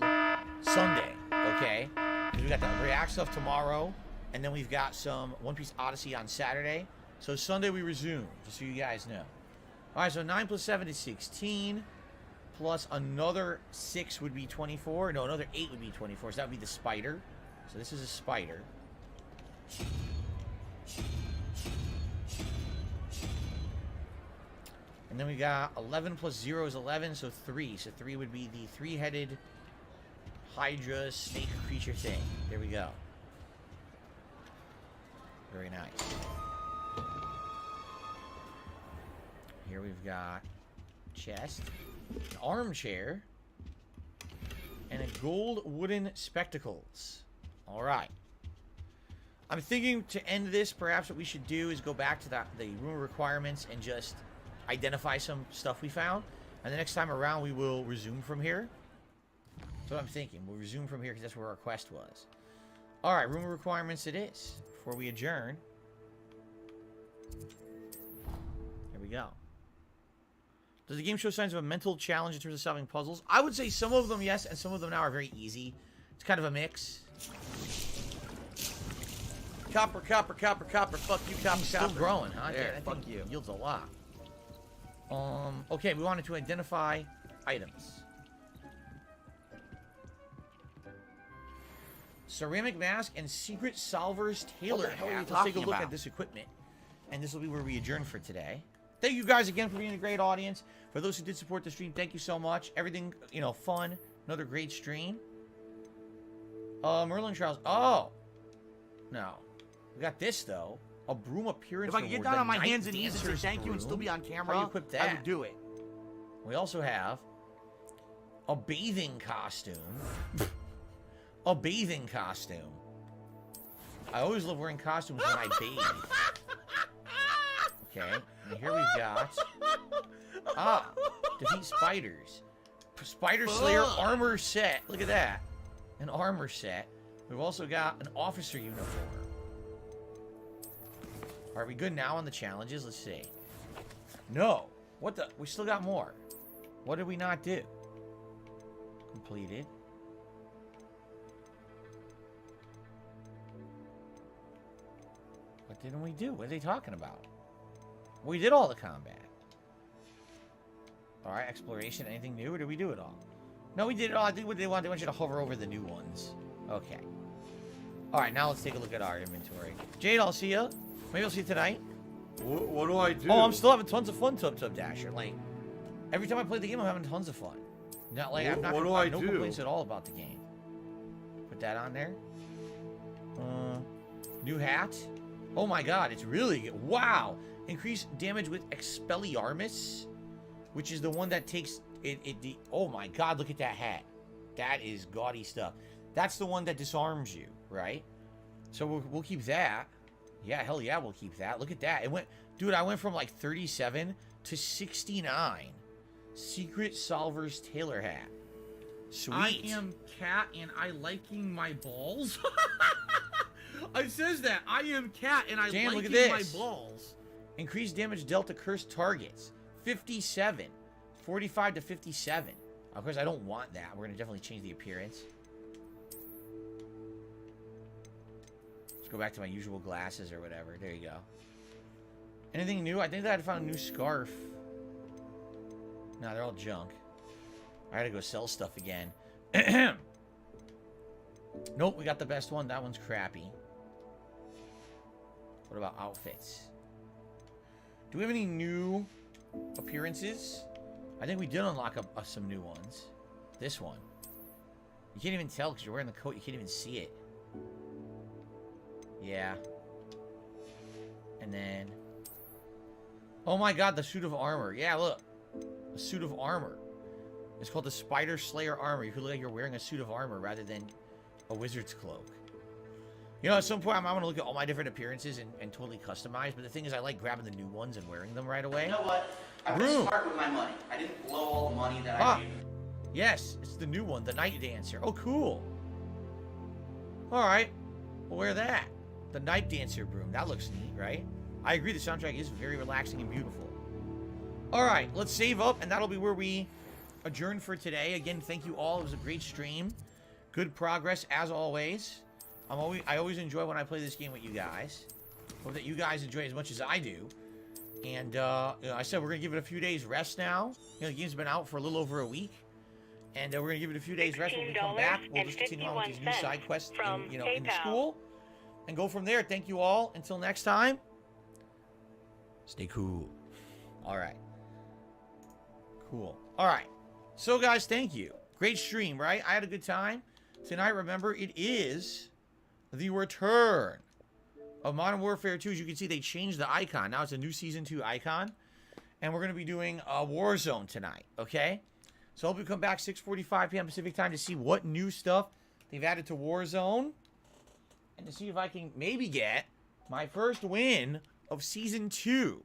Sunday, okay? We got the React stuff tomorrow, and then we've got some One Piece Odyssey on Saturday. So Sunday we resume, just so you guys know. All right, so 9 plus 7 is 16, plus another 6 would be 24. No, another 8 would be 24, so that would be the spider. So this is a spider. And then we got 11 plus 0 is 11, so 3. So 3 would be the 3-headed Hydra snake creature thing. There we go. Very nice. Here we've got chest, an armchair, and a gold wooden spectacles. All right. I'm thinking to end this, perhaps what we should do is go back to the room requirements and just identify some stuff we found. And the next time around, we will resume from here. That's what I'm thinking. We'll resume from here because that's where our quest was. All right, room requirements it is. Before we adjourn. Here we go. Does the game show signs of a mental challenge in terms of solving puzzles? I would say some of them yes, and some of them now are very easy. It's kind of a mix. Copper, copper, copper, copper. Fuck you, copper, copper. Still growing, huh? There, That fuck thing you. yields a lot. Okay, we wanted to identify items. Ceramic mask and secret solver's tailor What the hell are you hat. Let's take a talking look about? at this equipment. And this will be where we adjourn for today. Thank you guys again for being a great audience. For those who did support the stream, thank you so much. Everything, you know, fun. Another great stream. Merlin Trials. Oh. No. We got this, though. A broom appearance If I could get reward, down the on my Night hands and knees and say Dancer's thank you and still broom. be on camera, How do you equip that? I would do it. We also have a bathing costume. A bathing costume. I always love wearing costumes when I bathe. Okay, and here we've got... defeat spiders. Spider Slayer armor set. Look at that. An armor set. We've also got an officer uniform. Are we good now on the challenges? Let's see. No. What the? We still got more. What did we not do? Completed. What didn't we do? What are they talking about? We did all the combat. Alright, exploration. Anything new, or did we do it all? No, we did it all. I think what they want you to hover over the new ones. Okay. Alright, now let's take a look at our inventory. Jade, I'll see you. Maybe I'll see you tonight. What do I do? Oh, I'm still having tons of fun, Tub Dasher. Like, every time I play the game, I'm having tons of fun. Not like, I'm not What do I I no do? complaints at all about the game. Put that on there. New hat. Oh my god, it's really good. Wow. Increase damage with Expelliarmus, which is the one that takes oh my god, look at that hat. That is gaudy stuff. That's the one that disarms you, right? So we'll keep that. Yeah, hell yeah, we'll keep that. Look at that. It went, dude, I went from like 37 to 69. Secret Solver's tailor hat. Sweet. I am Cat and I liking my balls. It says that. I am Cat and I Damn, look at liking my this. balls. Increased damage dealt to cursed targets. 57. 45 to 57. Of course, I don't want that. We're going to definitely change the appearance. Let's go back to my usual glasses or whatever. There you go. Anything new? I think that I found a new scarf. No, they're all junk. I gotta go sell stuff again. Nope, we got the best one. That one's crappy. What about outfits? Do we have any new appearances? I think we did unlock some new ones. This one. You can't even tell because you're wearing the coat. You can't even see it. Yeah. And then... oh my god, the suit of armor. Yeah, look. A suit of armor. It's called the Spider Slayer armor. You could look like you're wearing a suit of armor rather than a wizard's cloak. You know, at some point, I'm going to look at all my different appearances and totally customize. But the thing is, I like grabbing the new ones and wearing them right away. You know what? I was smart with my money. I didn't blow all the money that I made. Yes, it's the new one, the Night Dancer. Oh, cool. All right, we'll wear that. The Night Dancer broom. That looks neat, right? I agree, the soundtrack is very relaxing and beautiful. All right, let's save up, and that'll be where we adjourn for today. Again, thank you all. It was a great stream. Good progress, as always. I always enjoy when I play this game with you guys. Hope that you guys enjoy as much as I do. And, you know, I said we're going to give it a few days rest now. You know, the game's been out for a little over a week. And we're going to give it a few days rest. When we come back, we'll just continue on with these new side quests in, you know, in the school. And go from there. Thank you all. Until next time, stay cool. All right. Cool. All right. So, guys, thank you. Great stream, right? I had a good time. Tonight, remember, it is the return of Modern Warfare 2. As you can see, they changed the icon. Now it's a new Season 2 icon. And we're going to be doing a Warzone tonight, okay? So I hope you come back 6:45 p.m. Pacific time to see what new stuff they've added to Warzone. And to see if I can maybe get my first win of Season 2.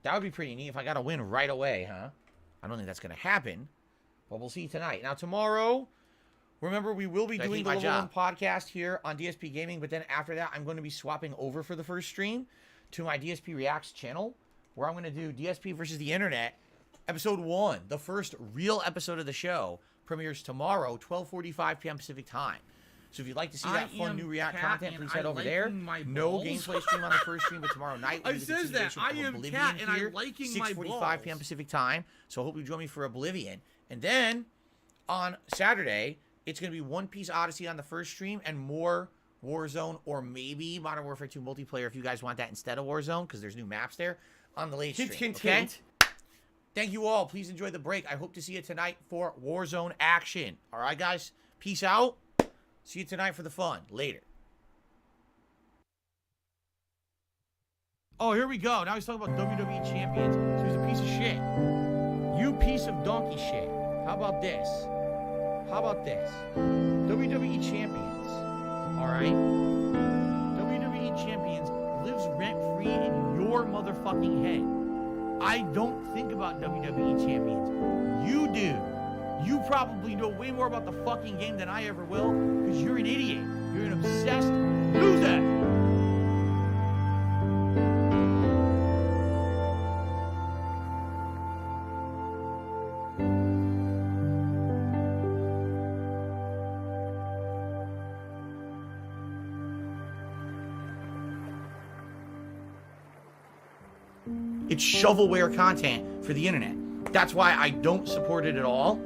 That would be pretty neat if I got a win right away, huh? I don't think that's going to happen. But we'll see tonight. Now, tomorrow, remember, we will be doing the Level 1 podcast here on DSP Gaming. But then after that, I'm going to be swapping over for the first stream to my DSP Reacts channel, where I'm going to do DSP versus the Internet, Episode 1, the first real episode of the show, premieres tomorrow, 12:45 p.m. Pacific time. So if you'd like to see that fun new React content, please head over there. No gameplay stream on the first stream, but tomorrow night I says that. I am Cat, and I'm liking my balls. 6:45 p.m. Pacific time. So I hope you join me for Oblivion. And then on Saturday, it's going to be One Piece Odyssey on the first stream and more Warzone or maybe Modern Warfare 2 multiplayer if you guys want that instead of Warzone because there's new maps there on the late stream. Hint, Okay? hint. Thank you all. Please enjoy the break. I hope to see you tonight for Warzone action. All right, guys? Peace out. See you tonight for the fun. Later. Oh, here we go. Now he's talking about WWE champions. So he's a piece of shit. You piece of donkey shit. How about this? How about this? WWE champions. All right? WWE champions lives rent-free in your motherfucking head. I don't think about WWE champions. You do. You probably know way more about the fucking game than I ever will because you're an idiot. You're an obsessed loser. It's shovelware content for the internet. That's why I don't support it at all.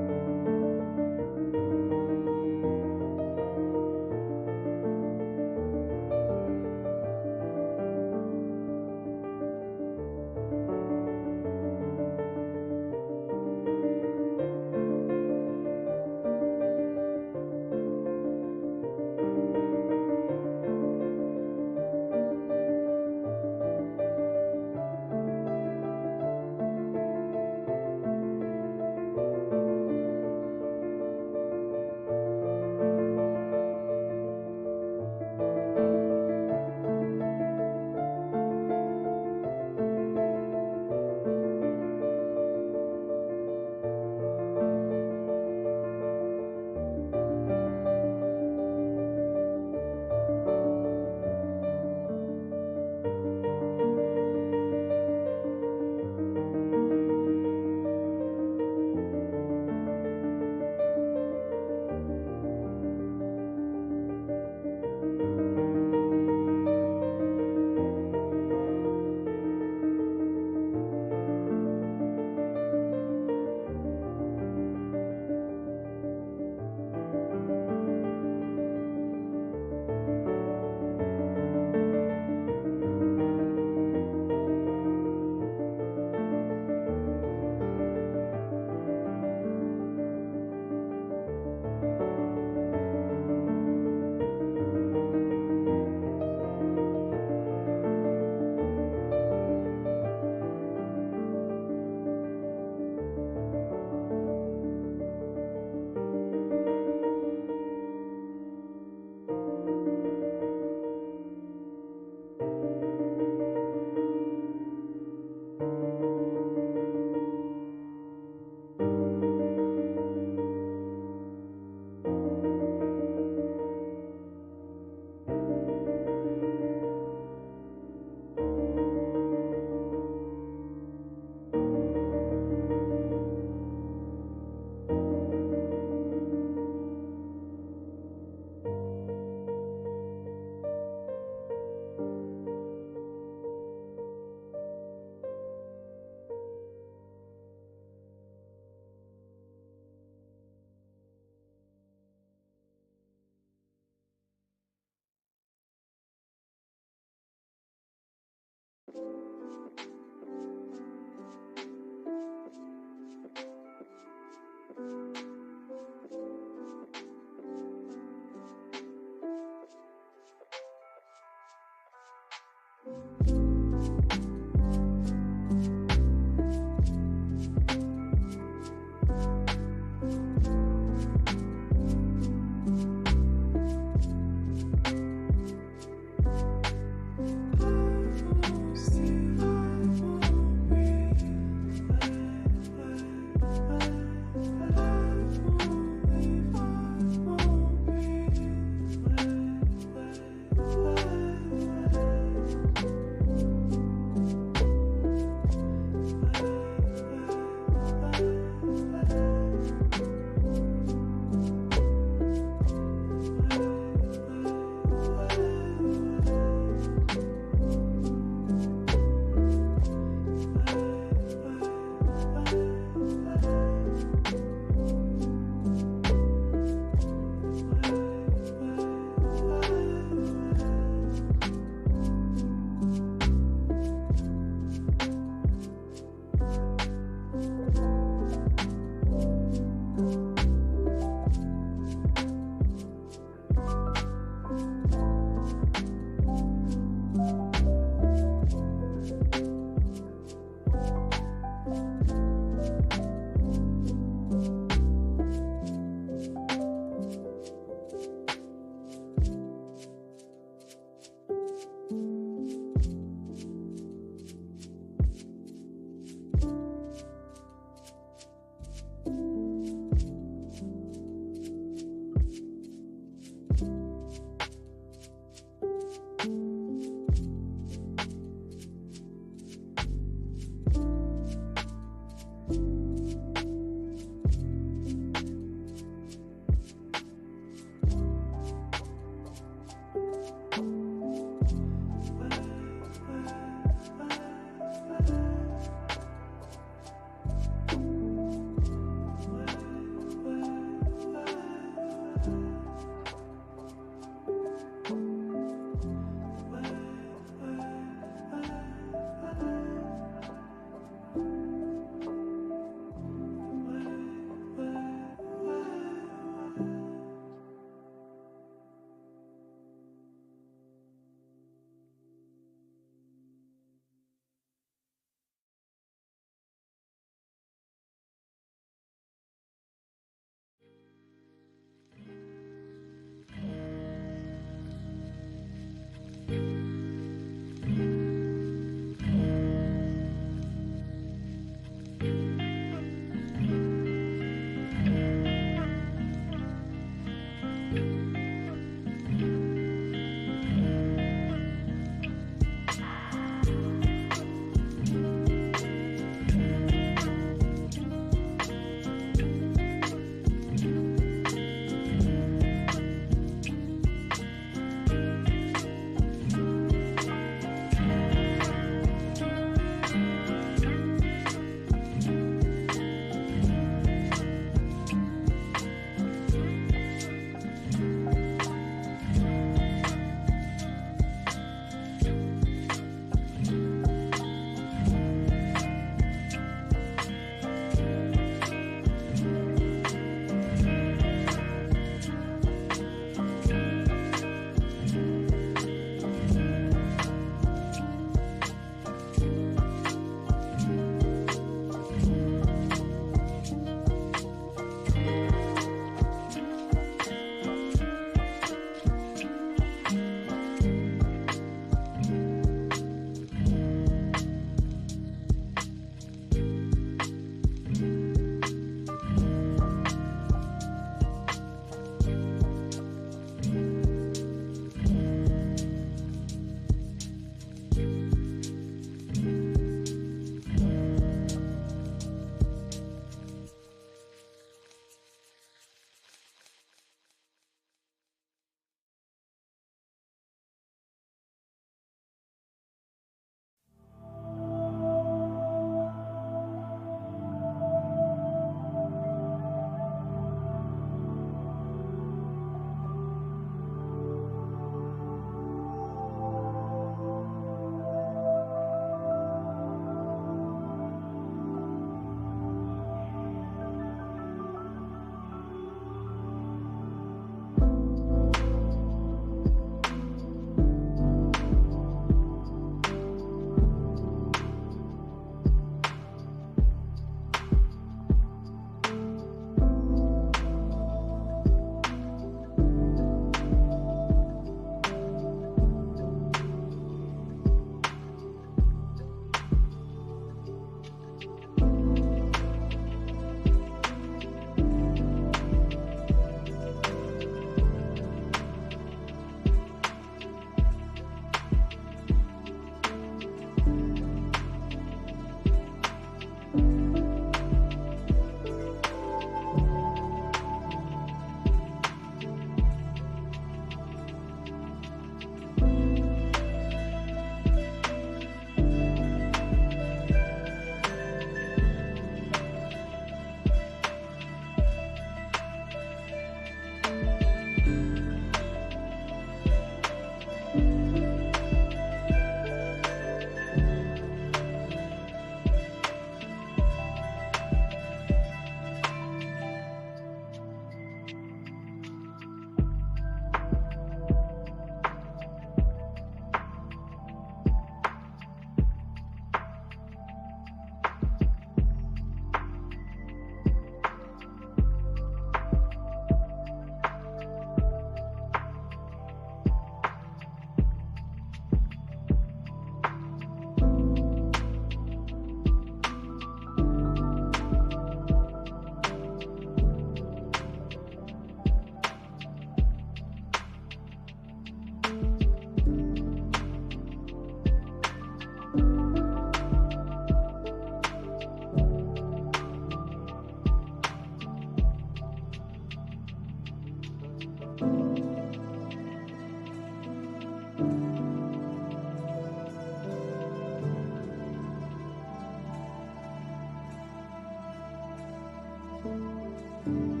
Bye.